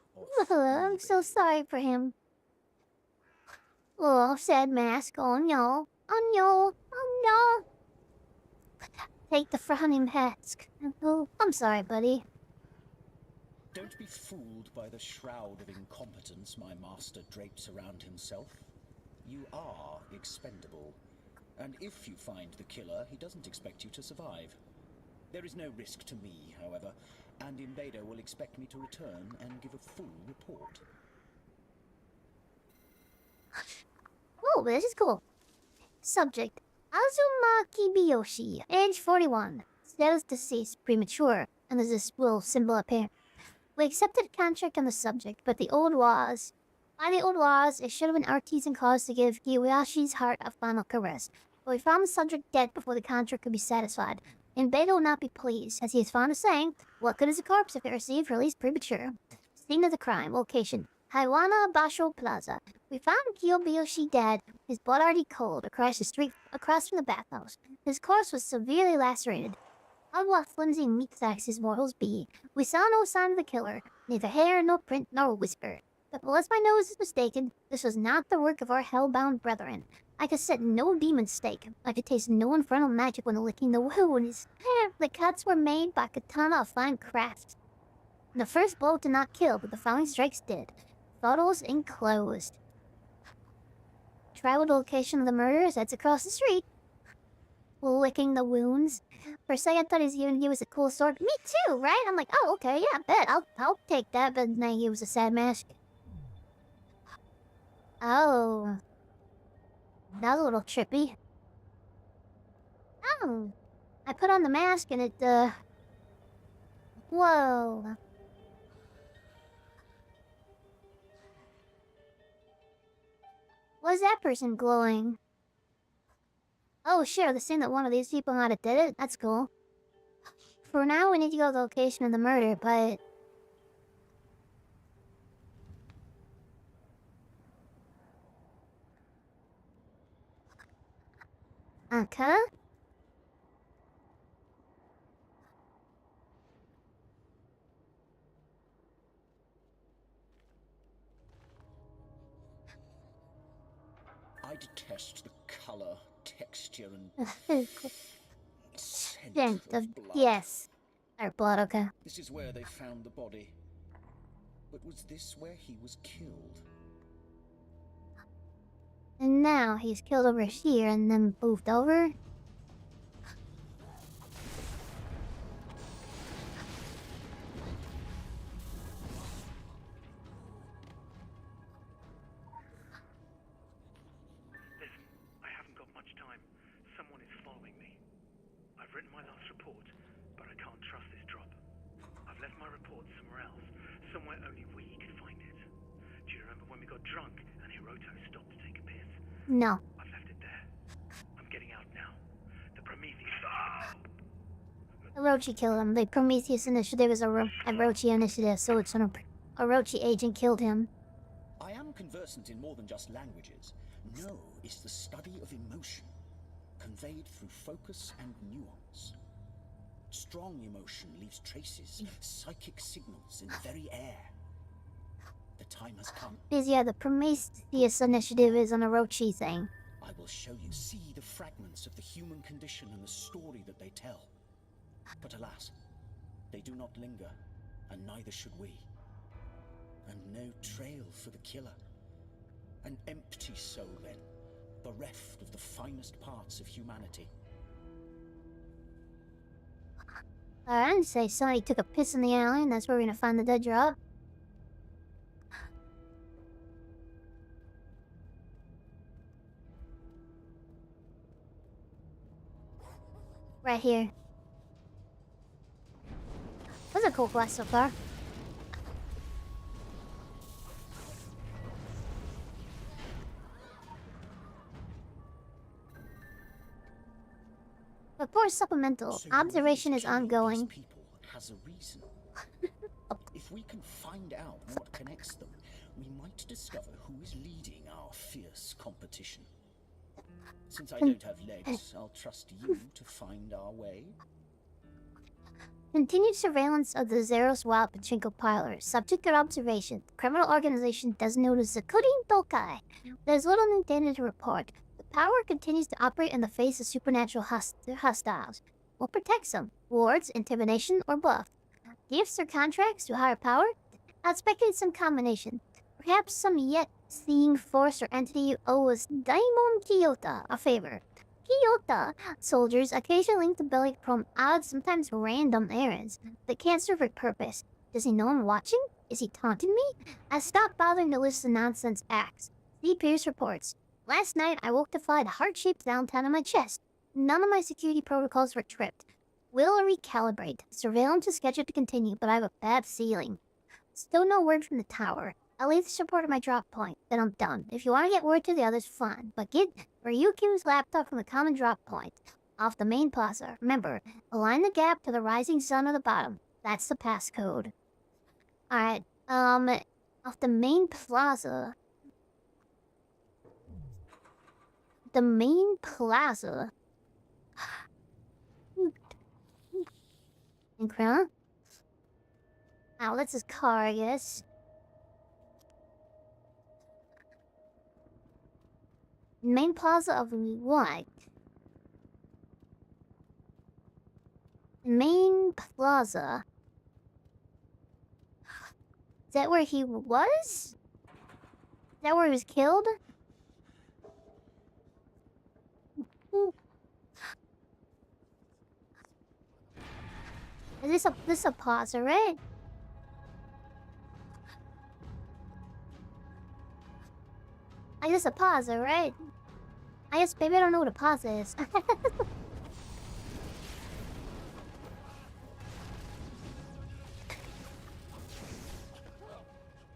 I'm so sorry for him. Oh, sad mask. Oh no. Oh no. Oh no. Take the frowning mask. Oh, I'm sorry, buddy. Don't be fooled by the shroud of incompetence my master drapes around himself. You are expendable. And if you find the killer, he doesn't expect you to survive. There is no risk to me, however, and Invader will expect me to return and give a full report. Oh, this is cool. Subject: Azuma Kibiyoshi, age 41. Status deceased, premature, and there's this little symbol up here. We accepted a contract on the subject, but by the old laws, it should have been artisan cause to give Kiyoshi's heart a final caress. But we found the subject dead before the contract could be satisfied. And Beta will not be pleased, as he is fond of saying, what good is a corpse if it received release premature? Scene of the crime, location: Haiwana Basho Plaza. We found Kiyoshi dead, his blood already cold, across the street, across from the bathhouse. His corpse was severely lacerated. How flimsy and meat sacks his mortals be. We saw no sign of the killer, neither hair, nor print, nor whisper. But unless my nose is mistaken, this was not the work of our hellbound brethren. I could set no demon stake. I could taste no infernal magic when licking the wounds. The cuts were made by katana of fine craft. The first blow did not kill, but the following strikes did. Photos enclosed. Travel to location of the murders, that's across the street. Licking the wounds. For a second, I thought he was giving you a cool sword. Me too, right? I'm like, oh, okay, yeah, bet. I'll take that, but now he was a sad mask. Oh. That was a little trippy. Oh. I put on the mask and it, whoa. Was that person glowing? Oh, sure, the scene that one of these people might have did it. That's cool. For now, we need to go to the location of the murder, but... Okay. I detest the color, texture, and scent Scent of of... blood. Yes. Or blood, okay. This is where they found the body. But was this where he was killed? And now he's killed over here and then moved over. Listen, I haven't got much time. Someone is following me. I've written my last report, but I can't trust this drop. I've left my report somewhere else, somewhere only we could find it. Do you remember when we got drunk and Hiroto stopped to take a piss? No. I've left it there. I'm getting out now. The Prometheus... Orochi killed him. The Prometheus initiative is a Orochi initiative, so it's an Orochi agent killed him. I am conversant in more than just languages. No is the study of emotion, conveyed through focus and nuance. Strong emotion leaves traces, psychic signals in the very air. The time has come. Because yeah, the Prometheus initiative is an Orochi thing. I will show you. See the fragments of the human condition and the story that they tell. But alas, they do not linger. and neither should we. And no trail for the killer. An empty soul, then, bereft of the finest parts of humanity. I didn't say somebody took a piss in the alley and that's where we're gonna find the dead drop. Right here. That's a cool quest so far. Report supplemental. So Observation your is killing ongoing. these people has a reason. If we can find out what connects them, we might discover who is leading our fierce competition. Since I don't have legs, I'll trust you to find our way. Continued surveillance of the Zero's Wild Pachinko Parlor. Subject to observation. The criminal organization does notice the Kurin Tokai. There's little new data to report. The power continues to operate in the face of supernatural hostiles. What protects them? Wards, intimidation, or bluff? Gifts or contracts to higher power? I'd speculate some combination. Perhaps some yet-seeing force or entity you owe us Daimon Kyoto a favor. Kyoto soldiers occasionally link to Belly from odd, sometimes random errands that can't serve a purpose. Does he know I'm watching? Is he taunting me? I stopped bothering to list the nonsense acts. See Pierce reports. Last night, I woke to find a heart-shaped downtown on my chest. None of my security protocols were tripped. Will recalibrate. Surveillance is scheduled to continue, but I have a bad feeling. Still no word from the tower. I'll leave the support at my drop point, then I'm done. If you want to get word to the others, fine. But get Ryukyu's laptop from the common drop point, off the main plaza. Remember, align the gap to the rising sun at the bottom. That's the passcode. Alright, off the main plaza. The main plaza. Incredible. Oh, that's his car, I guess. Main plaza of what? Main plaza. Is that where he was? Is that where he was killed? Is this a plaza, right? I guess a plaza, right? I guess maybe I don't know what a plaza is.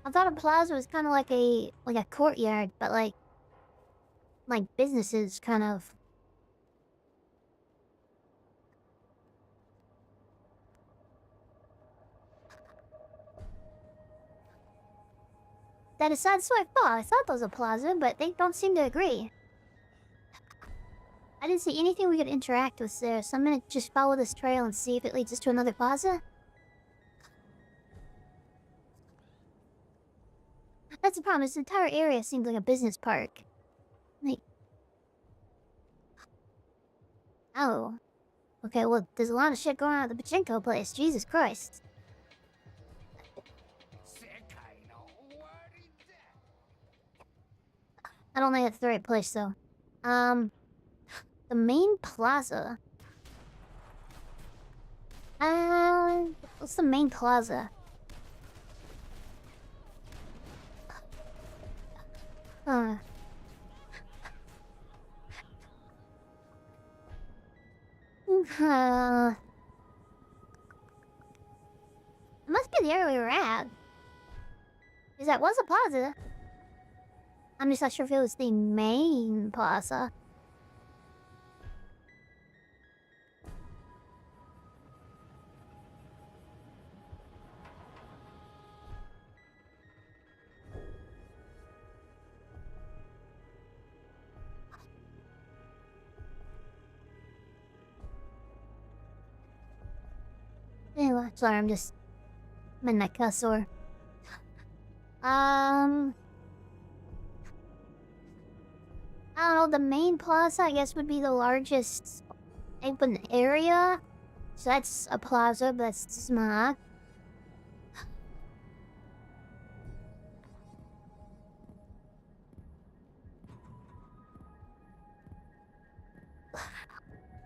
I thought a plaza was kind of like a courtyard, but like businesses kind of. That's what I thought. I thought there was a plaza, but they don't seem to agree. I didn't see anything we could interact with there, so I'm gonna just follow this trail and see if it leads us to another plaza. That's the problem. This entire area seems like a business park. Like... Oh. Okay, well, there's a lot of shit going on at the pachinko place. Jesus Christ. I don't think that's the right place, though. The main plaza. What's the main plaza? It must be the area we were at. Because that was a plaza. I'm just not sure if it was the main plaza. Anyway, sorry, I'm in my cursor. I don't know, the main plaza, I guess, would be the largest open area. So that's a plaza, but that's smart.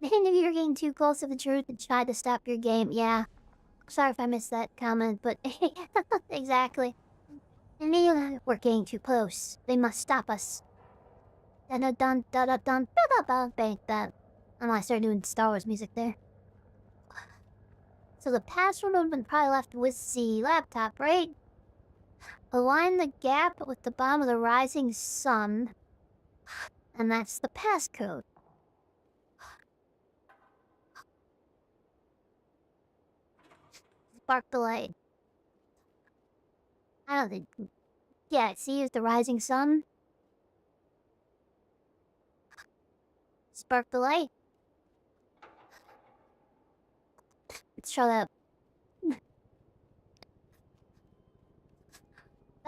They knew you were getting too close to the truth and tried to stop your game. Yeah. Sorry if I missed that comment, but exactly. They knew we're getting too close. They must stop us. Dun dun dun dun dun dun dun dun dun. I started doing Star Wars music there. So the password would have been probably left with the laptop, right? Align the gap with the bottom of the rising sun. And that's the passcode. Spark the light. I don't think... Yeah, see, it's the rising sun. Spark the light. Let's try that.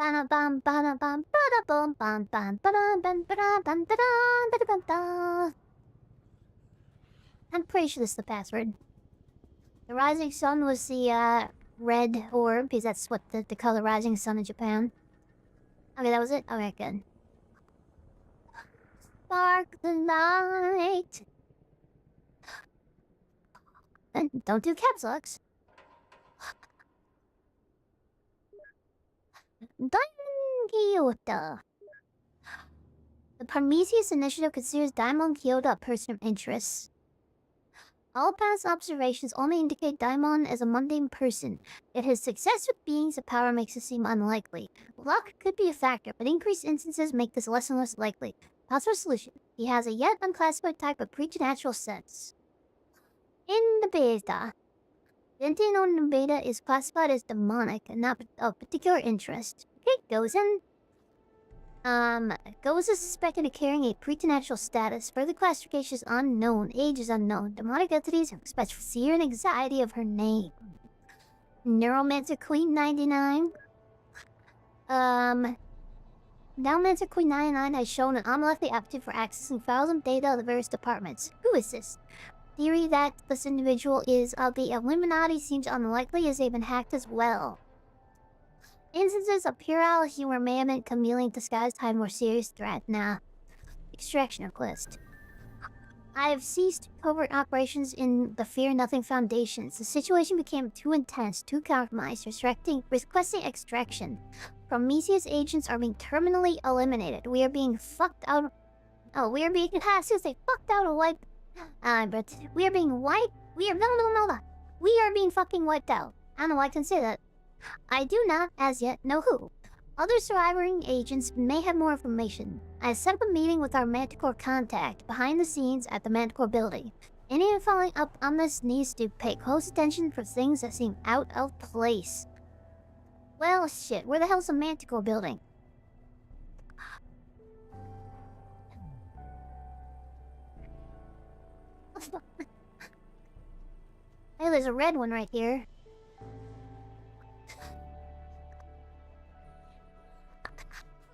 I'm pretty sure this is the password. The rising sun was the red orb, because that's what the color rising sun in Japan. Okay, that was it? Okay, good. Spark the light. And don't do caps locks. Diamond Kyoto. The Prometheus Initiative considers Daimon Kyoto a person of interest. All past observations only indicate Daimon as a mundane person, yet his success with beings of power makes it seem unlikely. Luck could be a factor, but increased instances make this less and less likely. Possible solution. He has a yet unclassified type of preternatural sense. In the beta, the entity known in the beta is classified as demonic and not of particular interest. Okay, Gozen. Gozen is suspected of carrying a preternatural status. Further classification is unknown. Age is unknown. Demonic entities express fear and anxiety of her name. Neuromancer Queen 99. Neuromancer Queen 99 has shown an unlikely aptitude for accessing files and data of the various departments. Who is this? Theory that this individual is of the Illuminati seems unlikely as they've been hacked as well. Instances of puerile humor may have been chameleon disguised to hide more serious threat. Nah. Extraction request. I have ceased covert operations in the Fear Nothing Foundations. The situation became too intense, too compromised, requesting extraction. Prometheus agents are being terminally eliminated. We are being fucked out. Oh, we are being seriously fucked out of wipe. But we are being wiped. We are being fucking wiped out. I don't know why I can say that. I do not, as yet, know who. Other surviving agents may have more information. I set up a meeting with our Manticore contact behind the scenes at the Manticore building. Anyone following up on this needs to pay close attention for things that seem out of place. Well, shit, where the hell's the Manticore building? Hey, there's a red one right here.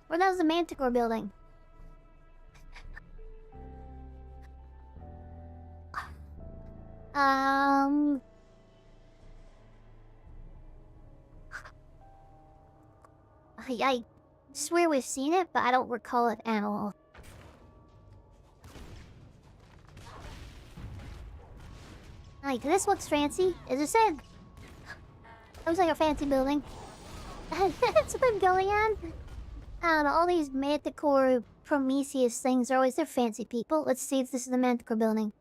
Where that was the Manticore building? I swear we've seen it, but I don't recall it at all. Like, this looks fancy. As I said, looks like a fancy building. That's what I'm going on. I don't know, all these Manticore Prometheus things are always, they're fancy people. Let's see if this is the Manticore building.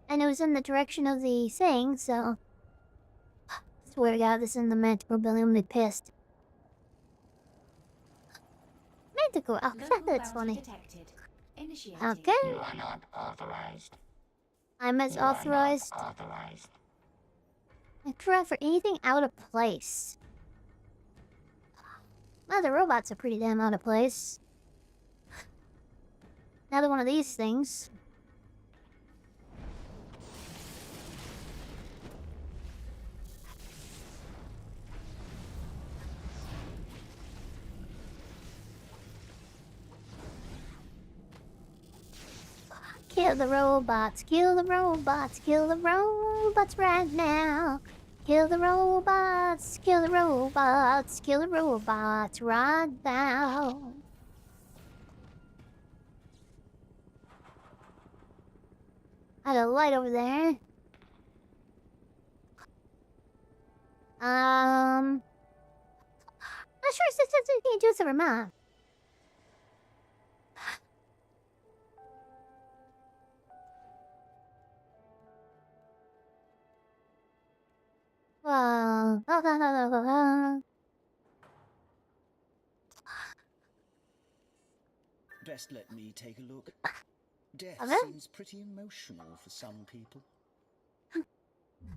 And it was in the direction of the thing, so... Swear to God, this is in the Manticore building, I'm gonna be pissed. Manticore, oh, that's funny. Okay. You are not authorized. I'm as authorized. I correct for anything out of place. Well, the robots are pretty damn out of place. Another one of these things. Kill the robots, kill the robots, kill the robots right now. Kill the robots, kill the robots, kill the robots right now. I got a light over there. Not sure if this can do some map. Best let me take a look. Death Okay. seems pretty emotional for some people.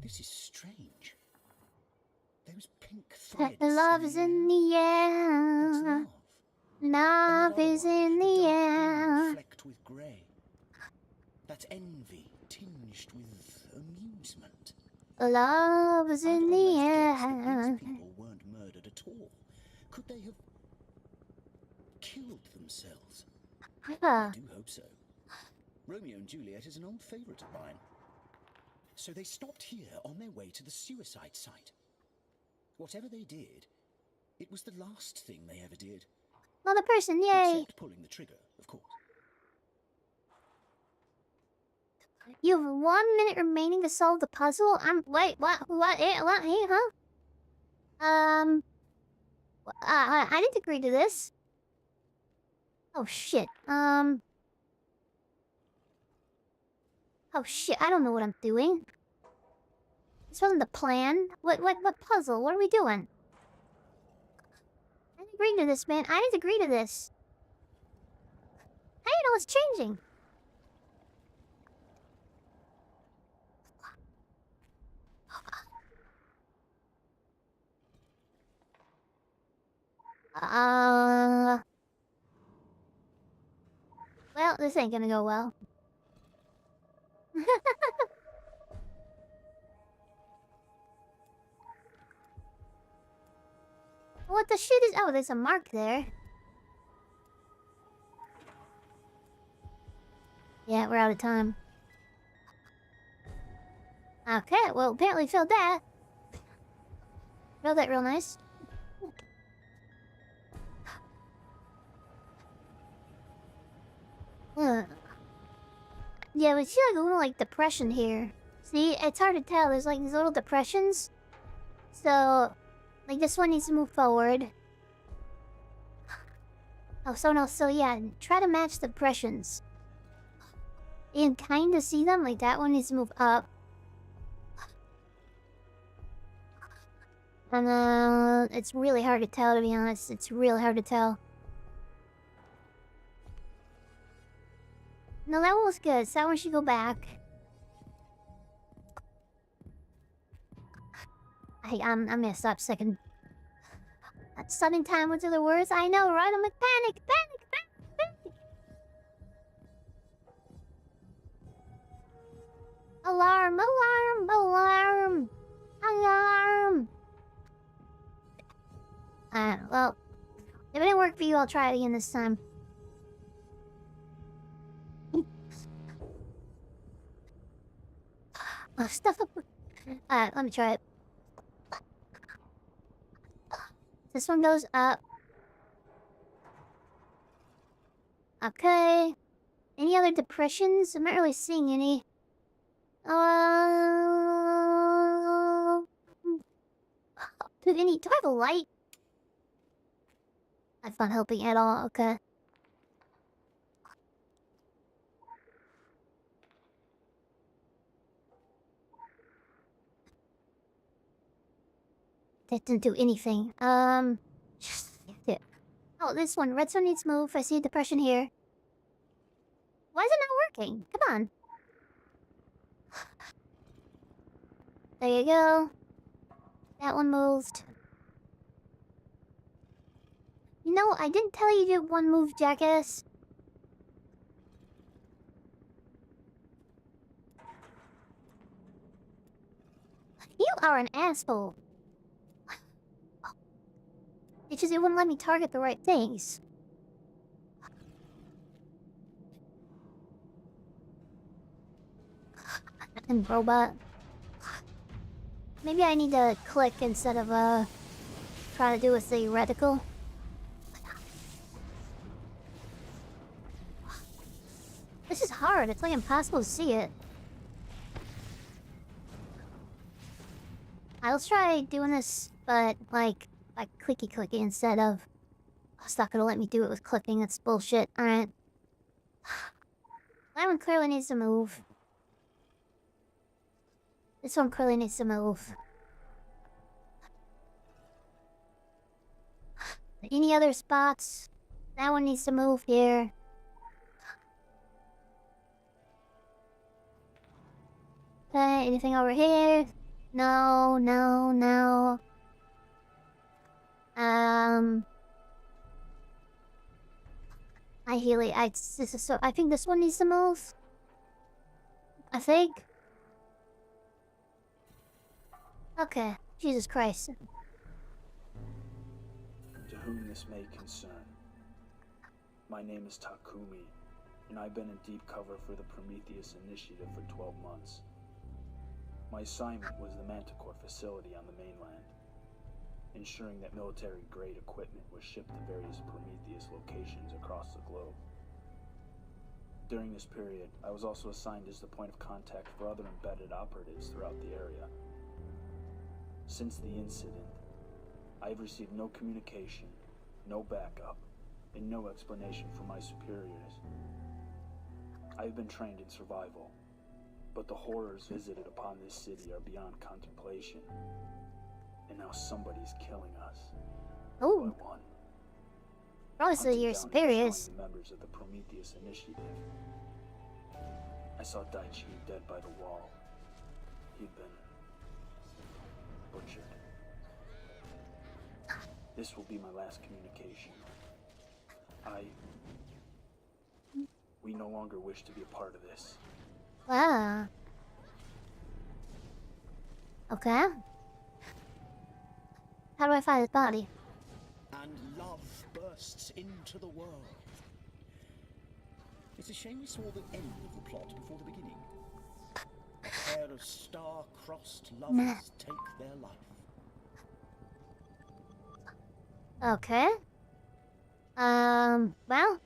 This is strange. Those pink threads. Love is in the That's air. love. Love is in the air. Flecked with grey. That's envy tinged with amusement. Love is in I'd the almost guess that air. these people weren't murdered at all. Could they have killed themselves? I do hope so. Romeo and Juliet is an old favourite of mine. So they stopped here on their way to the suicide site. Whatever they did, it was the last thing they ever did. Another person, yay! Except pulling the trigger, of course. You have 1 minute remaining to solve the puzzle. Wait, what, huh? I didn't agree to this. Oh shit, oh shit, I don't know what I'm doing. This wasn't the plan. What puzzle? What are we doing? I didn't agree to this, man. I didn't agree to this. How do you know it's changing? Well, this ain't gonna go well. What the shit is... Oh, there's a mark there. Yeah, we're out of time. Okay, well, apparently failed that. Failed that real nice. Yeah, we see like a little like depression here. See, it's hard to tell. There's like these little depressions. So, like this one needs to move forward. Oh, so no, so yeah, try to match the depressions. You can kind of see them. Like that one needs to move up. And it's really hard to tell, to be honest. It's really hard to tell. No, that one was good. So that one should go back. I'm gonna stop second. Sudden time, what's the words? I know, right? I'm like, panic. Alarm. Well, if it didn't work for you, I'll try it again this time. Oh, stuff up. Let me try it. This one goes up. Okay. Any other depressions? I'm not really seeing any. Do I have a light? That's not helping at all. Okay. That didn't do anything. Oh, this one. Redstone needs to move. I see a depression here. Why is it not working? Come on. There you go. That one moved. You know, I didn't tell you to do one move, jackass. You are an asshole. It's just it wouldn't let me target the right things. And robot. Maybe I need to click instead of try to do a theoretical. This is hard. It's like impossible to see it. I'll try doing this, but like clicky instead of. Oh, it's not gonna let me do it with clicking. That's bullshit. All right. That one clearly needs to move. This one clearly needs to move. Any other spots? That one needs to move here. Okay, anything over here? No, no, no. I think this one needs to move. I think. Okay, Jesus Christ. To whom this may concern, my name is Takumi, and I've been in deep cover for the Prometheus Initiative for 12 months. My assignment was the Manticore facility on the mainland, ensuring that military-grade equipment was shipped to various Prometheus locations across the globe. During this period, I was also assigned as the point of contact for other embedded operatives throughout the area. Since the incident, I have received no communication, no backup, and no explanation from my superiors. I have been trained in survival, but the horrors visited upon this city are beyond contemplation. And now somebody's killing us. Oh. By one. Probably your superiors. The members of the Prometheus Initiative. I saw Daichi dead by the wall. He'd been butchered. This will be my last communication. We no longer wish to be a part of this. Wow. Okay. How do I find his body? And love bursts into the world. It's a shame we saw the end of the plot before the beginning. A pair of star-crossed lovers take their life. Okay. Well.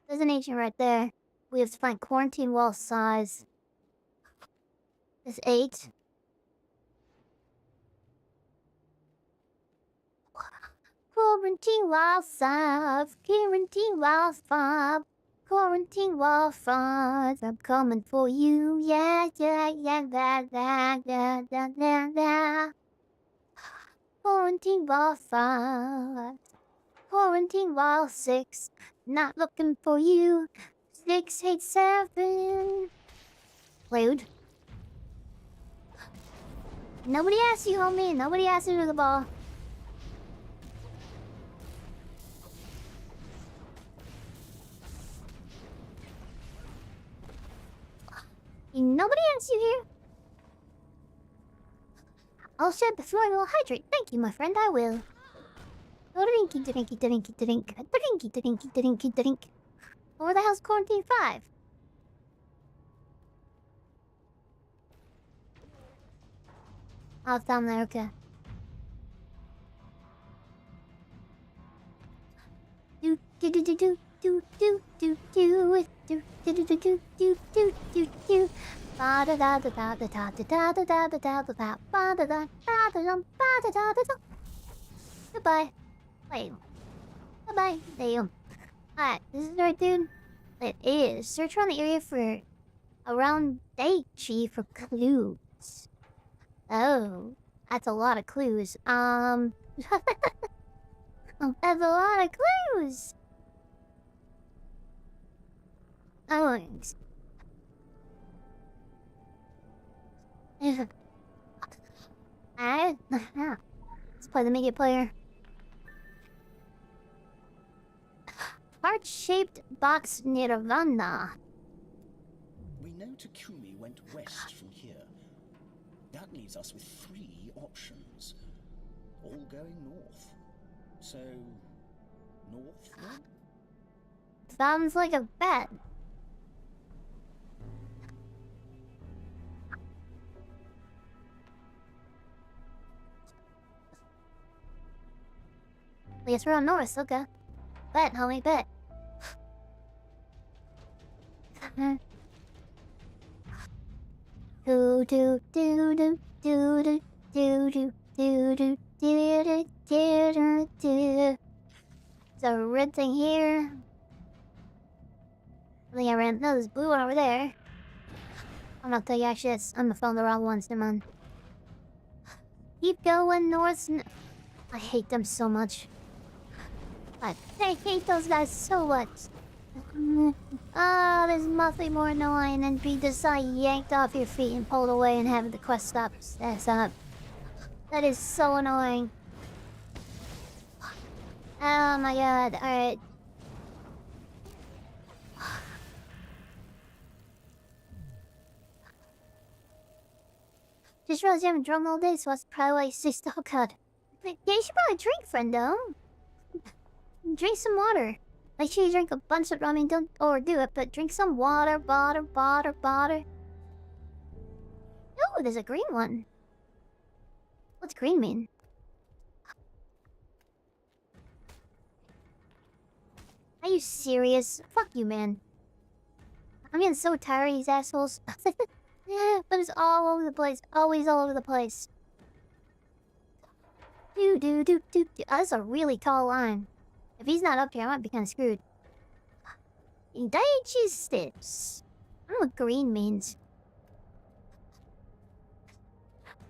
There's an agent right there. We have to find quarantine wall size. Is 8. Quarantine wall size. Quarantine wall 5. Quarantine wall 5. I'm coming for you. Yeah, yeah, yeah, yeah, yeah, yeah, yeah, yeah, yeah. Quarantine wall 5. Quarantine wall 6. Not looking for you. 687. Rude. Nobody asked you, homie. Nobody asked you to the ball. Nobody asked you here. I'll shed before I will hydrate. Thank you, my friend. I will. Drinky, drinky, drinky, drink. Drinky, drinky, drinky, drink. Where the hell's quarantine 5? Oh, it's down there, okay. Do do do do do do do do do do do do do do do do do do. Ba da da da da da da da da da da da da da ba da da da da da da da da. Goodbye. Wait. Bye-bye. Damn. Alright, this is the right dude? It is. Search around the area for around Daichi for clues. Oh, that's a lot of clues. That's a lot of clues. Oh, alright. Let's play the Make It player. Heart-shaped box Nirvana. We know Takumi went west from here. That leaves us with 3 options, all going north. So, north then? Sounds like a bet. I guess we're on north, okay. Bet, homie, bet. Do do do do do do do do do do do do do. There's a red thing here. I think I ran. No, there's a blue one over there. I'm not telling you, actually, that's, I'm found the wrong ones, never mind. Keep going north. I hate them so much. I hate those guys so much. Ah, there's nothing more annoying than being just yanked off your feet and pulled away and having the quest stop. That is so annoying. Oh my god, alright. Just realized you haven't drunk all day, so that's probably why you stay still. God. Yeah, you should probably drink, friendo. Drink some water. Make sure you drink a bunch of, I mean, don't overdo it, but drink some water, water. Oh, there's a green one. What's green mean? Are you serious? Fuck you, man. I'm getting so tired of these assholes. Yeah, but it's all over the place. Always all over the place. Do. Oh, that's a really tall line. If he's not up here, I might be kind of screwed. Daiichi steps. I don't know what green means.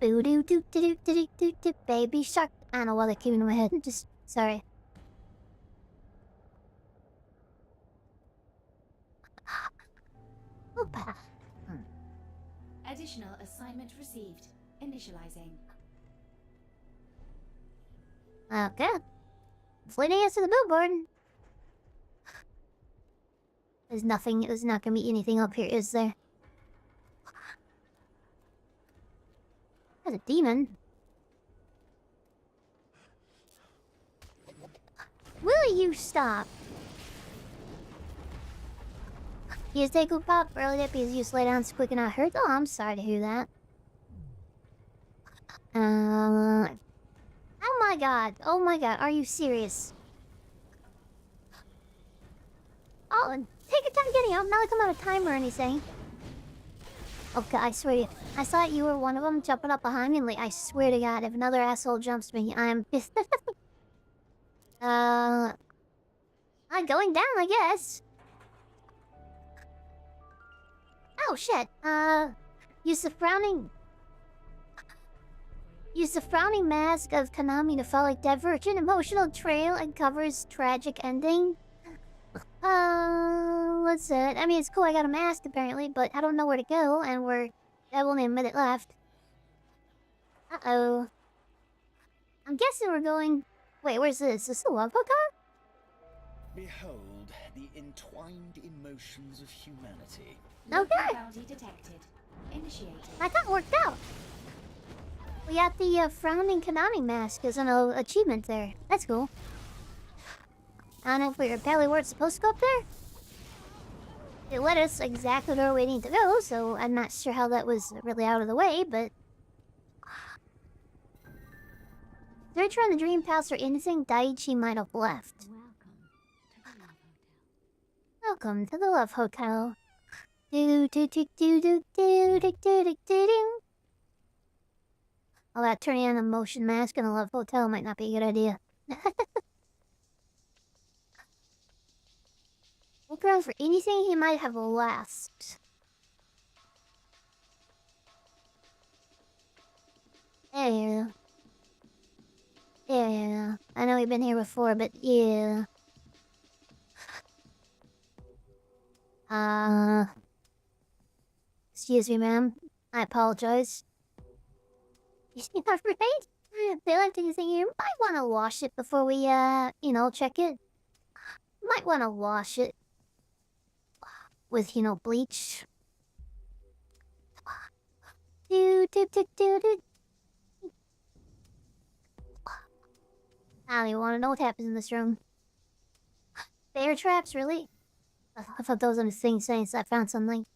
Boo doo doo doo doo doo doo baby shark. I don't know why they're keeping in my head. Just sorry. Opa. Additional assignment received. Initializing. Okay. It's leading us to the billboard. There's nothing. There's not gonna be anything up here, is there? There's a demon. Will you stop? You just take a pop early that because you just lay down so quick and I heard. Oh, I'm sorry to hear that. Oh my god. Oh my god. Are you serious? Oh, take your time getting out. Not like I'm out of time or anything. Okay, I swear to you. I thought you were one of them jumping up behind me. Like, I swear to god, if another asshole jumps me, I'm pissed. I'm going down, I guess. Oh shit. Use the frowning mask of Konami to follow a divergent emotional trail and covers tragic ending. What's it? I mean, it's cool. I got a mask apparently, but I don't know where to go, and I have only a minute left. Uh-oh. I'm guessing we're going. Wait, where's this? Is this a love hookup? Behold the entwined emotions of humanity. Okay. Bounty detected. Initiated. I thought it worked out. We got the frowning Konami mask as an achievement there. That's cool. I don't know if we were apparently weren't supposed to go up there. It led us exactly where we need to go, so I'm not sure how that was really out of the way, but... Search around the Dream Palace or anything Daiichi might have left. Welcome to the Love Hotel. Do do do do do do do do do do. All that turning on a motion mask in a Love Hotel might not be a good idea. Look around for anything he might have left. Yeah. Yeah. I know we've been here before, but yeah. Excuse me, ma'am. I apologize. You see that right? If they left anything here, might want to wash it before we, you know, check it. Might want to wash it. With, you know, bleach. Do. I don't even want to know what happens in this room. Bear traps, really? I thought those were the things saying I found something.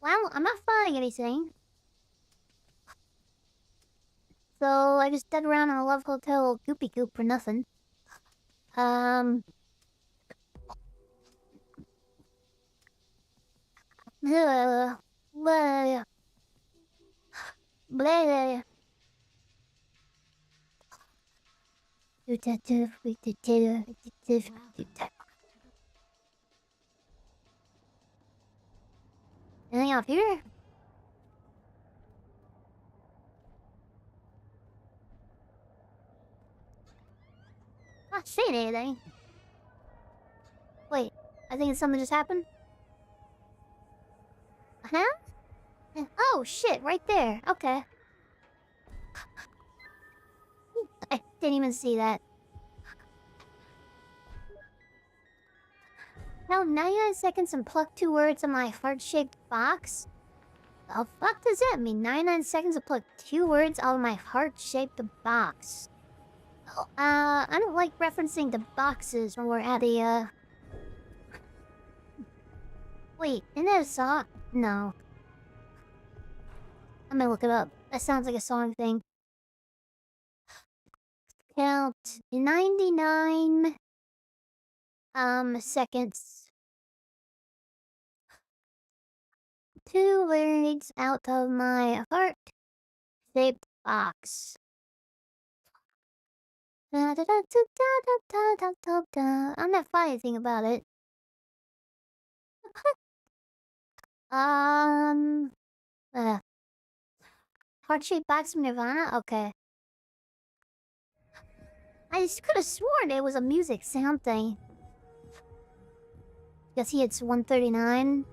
Well, I'm not finding anything. So I just dead around in a love hotel goopy goop for nothing. Blah, blah, blah. Anything off here? Not seeing anything. Wait, I think something just happened. Huh? Oh shit, right there. Okay. I didn't even see that. Held 99 seconds and pluck 2 words on my heart-shaped box? The fuck does that mean? 99 seconds to pluck 2 words out of my heart-shaped box. I don't like referencing the boxes when we're at a, Wait, isn't that a song? No. I'm gonna look it up. That sounds like a song thing. Count 99 seconds. 2 words out of my heart-shaped box. I'm not finding anything about it. Heart-shaped box from Nirvana? Okay. I just could have sworn it was a music sound thing. Guess he hits 139.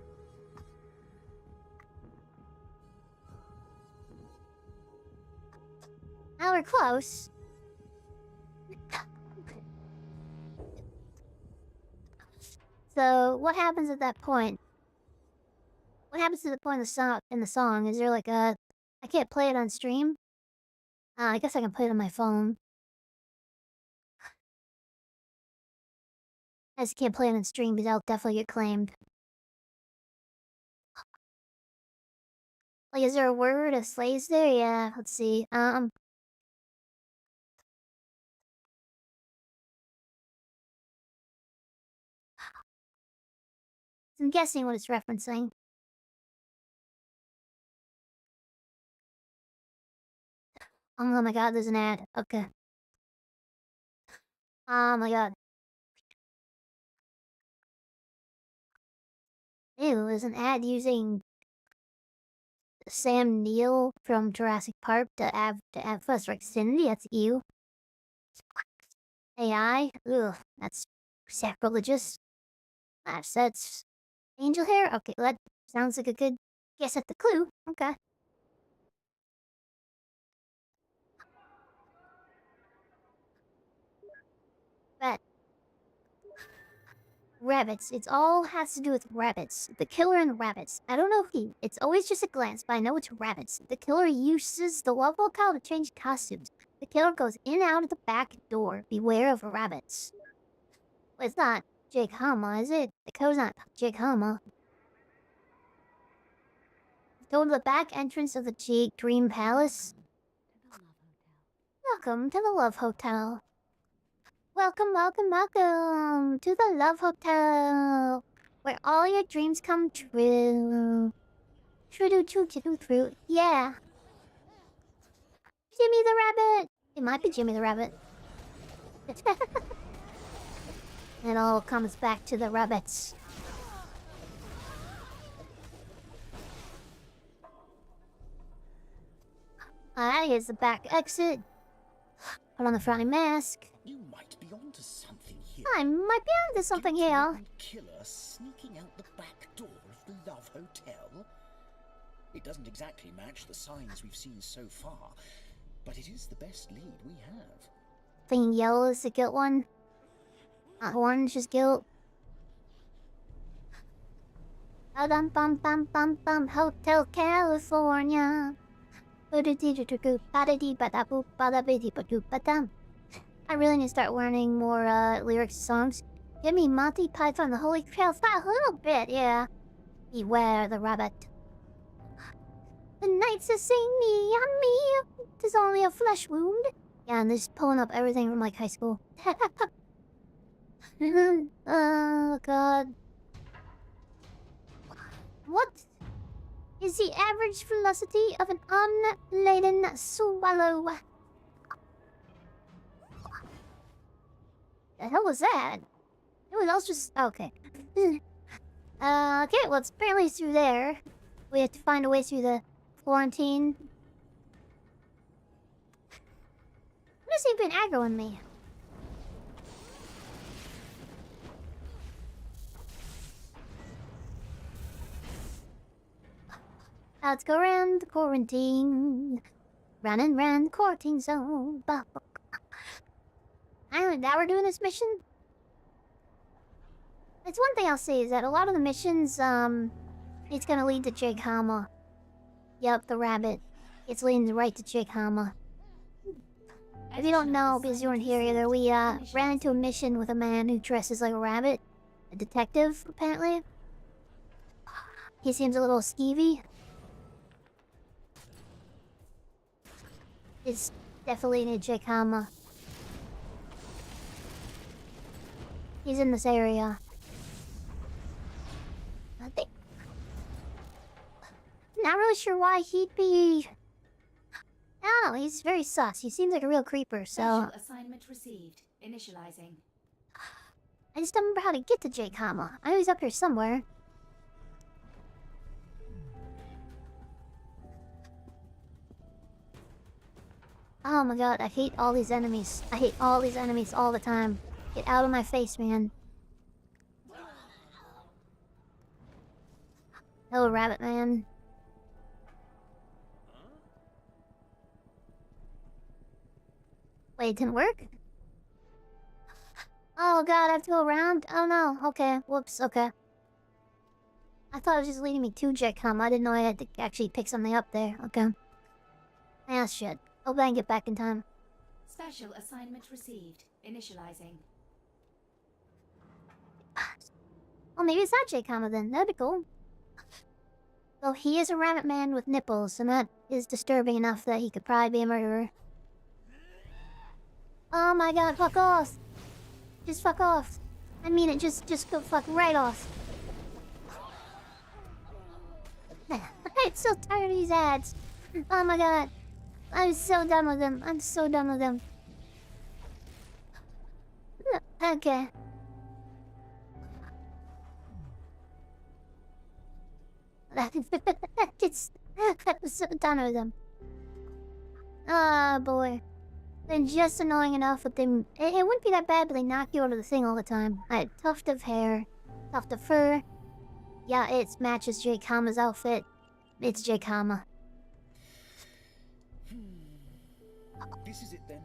Now we're close. So, what happens at that point? What happens to the point in the song? Is there like a... I can't play it on stream? I guess I can play it on my phone. I just can't play it on stream because I'll definitely get claimed. Like, is there a word of slaves there? Yeah, let's see. I'm guessing what it's referencing. Oh my god, there's an ad. Okay. Oh my god. Ew, there's an ad using Sam Neill from Jurassic Park to add first Xfinity. That's ew. AI? Ugh, that's sacrilegious. That's angel hair? Okay, that sounds like a good guess at the clue. Okay. But rabbits. It all has to do with rabbits. The killer and rabbits. I don't know if it's always just a glance, but I know it's rabbits. The killer uses the love locale to change costumes. The killer goes in and out of the back door. Beware of rabbits. Well, it's not Jake Hama, is it? The killer's not Jake Hama. Go to the back entrance of the Jake Dream Palace. Welcome to the Love Hotel. Welcome, welcome, welcome to the Love Hotel, where all your dreams come true. True. Yeah. Jimmy the Rabbit. It might be Jimmy the Rabbit. It all comes back to the rabbits. Here's the back exit. Put on the frowny mask. You might be onto something here. I might be onto something here. Killer sneaking out the back door of the Love Hotel. It doesn't exactly match the signs we've seen so far, but it is the best lead we have. Thing yellow is the guilt one. Orange is guilt. Bum, Hotel California. I really need to start learning more lyrics to songs. Give me Monty Python, the Holy Grail, a little bit, yeah. Beware the rabbit. The knights are saying me on me. Tis only a flesh wound. Yeah, and they're just pulling up everything from like high school. Oh god. What is the average velocity of an unladen swallow? The hell was that? It was just okay. Okay, well it's apparently through there. We have to find a way through the quarantine. What has he been aggroing me? Let's go around the quarantine. Round and round the quarantine zone. Now we're doing this mission? It's one thing I'll say is that a lot of the missions, it's gonna lead to Jake Hama. Yup, the rabbit. It's leading right to Jake Hama. If you don't know, because you weren't here either, we ran into a mission with a man who dresses like a rabbit. A detective, apparently. He seems a little skeevy. It's definitely near Jake Hama. He's in this area. Not really sure why he'd be... I don't know, he's very sus. He seems like a real creeper, so... Special assignment received. Initializing. I just don't remember how to get to Jake Hama. I know he's up here somewhere. Oh my god, I hate all these enemies. I hate all these enemies all the time. Get out of my face, man. Hello, rabbit man. Wait, it didn't work? Oh god, I have to go around? Oh no, okay, whoops, okay. I thought it was just leading me to Jake Hama. I didn't know I had to actually pick something up there, okay. Ah, shit. Hope I can get back in time. Special assignment received. Initializing. Well, maybe it's not Jake Hama then. That'd be cool. Though he is a rabbit man with nipples, and that is disturbing enough that he could probably be a murderer. Oh my god, fuck off! Just fuck off. I mean it, just go fuck right off. I'm so tired of these ads. Oh my god. I'm so done with them. I'm so done with them. Okay. I'm so done with them. Ah, boy. They're just annoying enough with them. It wouldn't be that bad, but they knock you out of the thing all the time. I had tuft of hair, tuft of fur. Yeah, it matches Jake Hama's outfit. It's Jake Hama. This is it then.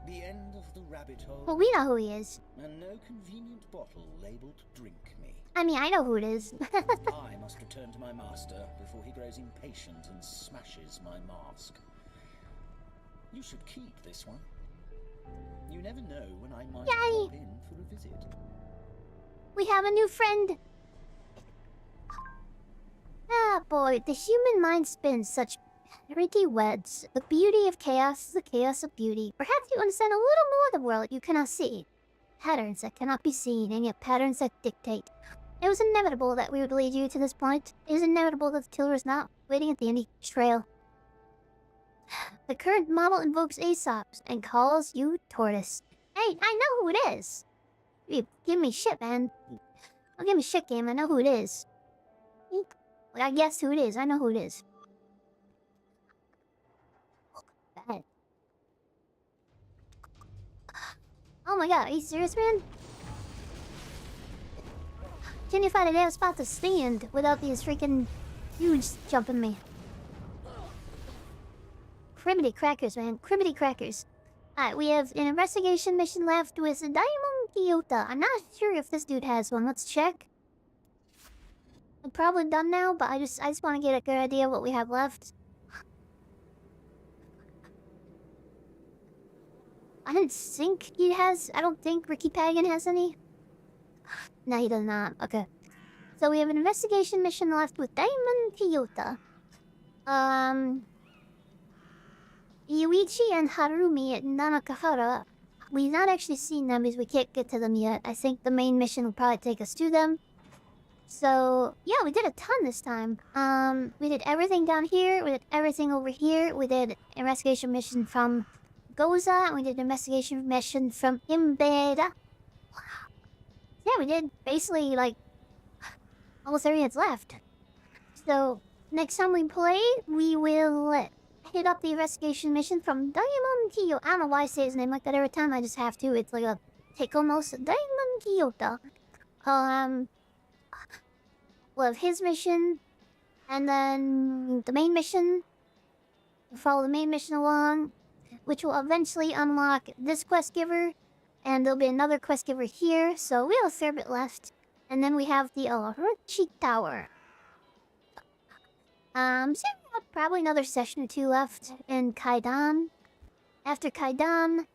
The end of the rabbit hole. Well, we know who he is. And no convenient bottle labeled drink me. I mean, I know who it is. I must return to my master before he grows impatient and smashes my mask. You should keep this one. You never know when I might pop in for a visit. We have a new friend. Ah, boy, the human mind spins such pretty webs. The beauty of chaos is the chaos of beauty. Perhaps you understand a little more of the world you cannot see. Patterns that cannot be seen, and yet patterns that dictate. It was inevitable that we would lead you to this point. It is inevitable that the killer is not waiting at the end of each trail. The current model invokes Aesop's and calls you Tortoise. Hey, I know who it is. You give me shit, man. Don't give me shit, game. I know who it is. Well, I guessed who it is. I know who it is. Bad. Oh my god, are you serious, man? Can you find a damn spot to stand without these freaking dudes jumping me? Cribbity crackers, man. Cribbity crackers. Alright, we have an investigation mission left with Diamond Kyoto. I'm not sure if this dude has one. Let's check. I'm probably done now, but I just want to get a good idea of what we have left. I don't think he has... I don't think Ricky Pagan has any. No, he does not. Okay. So we have an investigation mission left with Diamond Kyoto. Yuichi and Harumi at Nanakahara. We've not actually seen them because we can't get to them yet. I think the main mission will probably take us to them. So, yeah, we did a ton this time. We did everything down here. We did everything over here. We did investigation mission from Goza. And we did an investigation mission from Imbeda. Yeah, we did basically, like, almost everything that's left. So, next time we play, we will hit up the investigation mission from Daimon Kiyo. I don't know why I say his name like that every time. I just have to. It's like a take almost. Daimon Kiyota. We'll have his mission. And then the main mission. We'll follow the main mission along. Which will eventually unlock this quest giver. And there'll be another quest giver here. So we have a fair bit left. And then we have the Orochi Tower. So we have probably another session or two left in Kaidan. After Kaidan,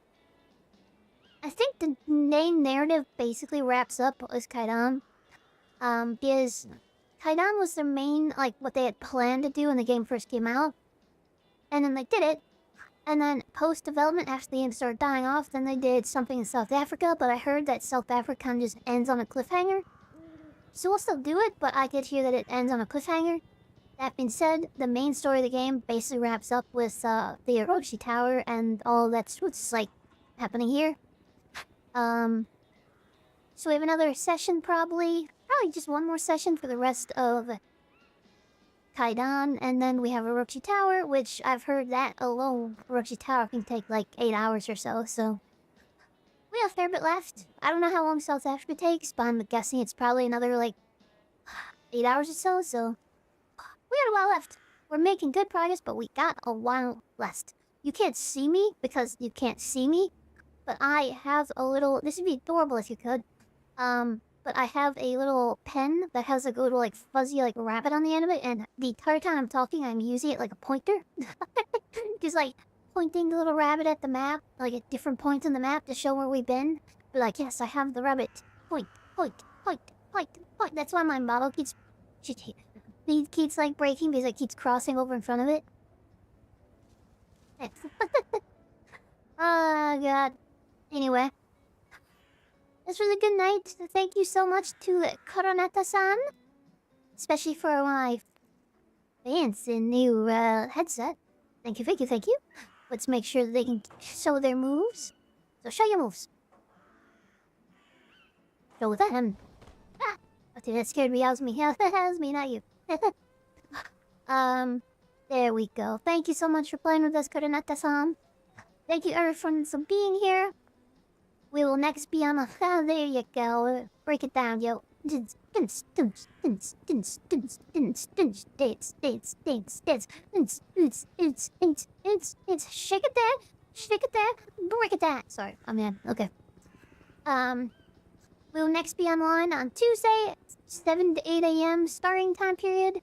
I think the main narrative basically wraps up as Kaidan. Because Kaidan was their main, like, what they had planned to do when the game first came out. And then they did it. And then post-development, after the game started dying off, then they did something in South Africa. But I heard that South Africa kind of just ends on a cliffhanger. So we'll still do it, but I did hear that it ends on a cliffhanger. That being said, the main story of the game basically wraps up with the Orochi Tower and all that's what's like happening here. So we have another session probably just one more session for the rest of Kaidan, and then we have Orochi Tower, which I've heard that alone, Orochi Tower can take like 8 hours or so. So we have a fair bit left. I don't know how long South Africa takes, but I'm guessing it's probably another like 8 hours or so. So we got a while left. We're making good progress, but we got a while left. You can't see me because you can't see me, but I have a little... This would be adorable if you could. But I have a little pen that has like a little like fuzzy like rabbit on the end of it, and the entire time I'm talking, I'm using it like a pointer. Just like pointing the little rabbit at the map, like at different points on the map to show where we've been. But like, yes, I have the rabbit. Point, point, point, point, point. That's why my model keeps... He keeps like breaking because it keeps crossing over in front of it. Oh god. Anyway. This was a good night. Thank you so much to Koroneta-san. Especially for my fancy new headset. Thank you, thank you, thank you. Let's make sure that they can show their moves. So show your moves. Show them. Ah! Okay, that scared me. That was me. That was me, not you. There we go. Thank you so much for playing with us, Koroneta-san. Thank you everyone for being here. We will next be on a... there you go. Break it down, yo. Shake it there. Shake it there. Break it down. Sorry, I'm in. Okay. We will next be online on Tuesday, 7 to 8 a.m. starting time period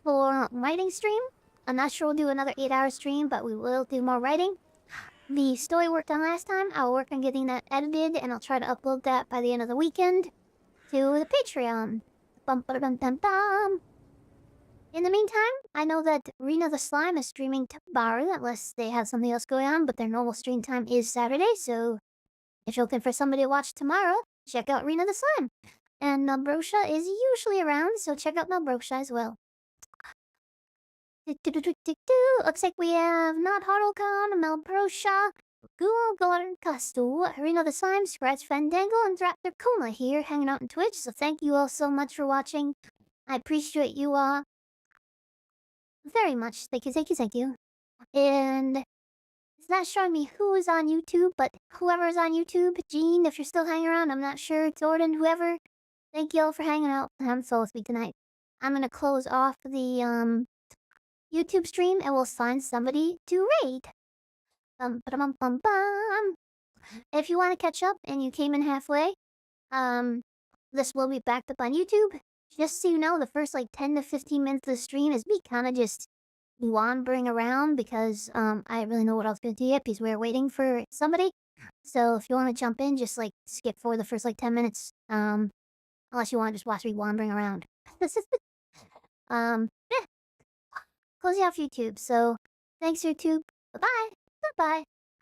for writing stream. I'm not sure we'll do another 8-hour stream, but we will do more writing. The story worked on last time. I'll work on getting that edited, and I'll try to upload that by the end of the weekend to the Patreon. Bum, ba, dum, dum, dum. In the meantime, I know that Rena the Slime is streaming tomorrow, unless they have something else going on, but their normal stream time is Saturday, so if you're looking for somebody to watch tomorrow, check out Rena the Slime. And Melbrosha is usually around, so check out Melbrosha as well. Looks like we have not Harukan, Melbrosha, Google Gordon Castu, Rena the Slime, Scratch Fandangle, and Raptor Kuma here hanging out on Twitch, so thank you all so much for watching. I appreciate you all very much. Thank you, thank you, thank you. And it's not showing me who is on YouTube, but whoever is on YouTube, Jean, if you're still hanging around, I'm not sure, Jordan, whoever, thank you all for hanging out. I'm so with me tonight. I'm gonna close off the YouTube stream and we'll find somebody to raid. Bum, bum, bum, bum. If you want to catch up and you came in halfway, this will be backed up on YouTube. Just so you know, the first like 10 to 15 minutes of the stream is me kind of just wandering around because I really know what I was going to do yet because we're waiting for somebody. So if you want to jump in, just like skip for the first like 10 minutes. Unless you want to just watch me wandering around. Yeah. closing out YouTube. So thanks YouTube. Bye bye. Goodbye.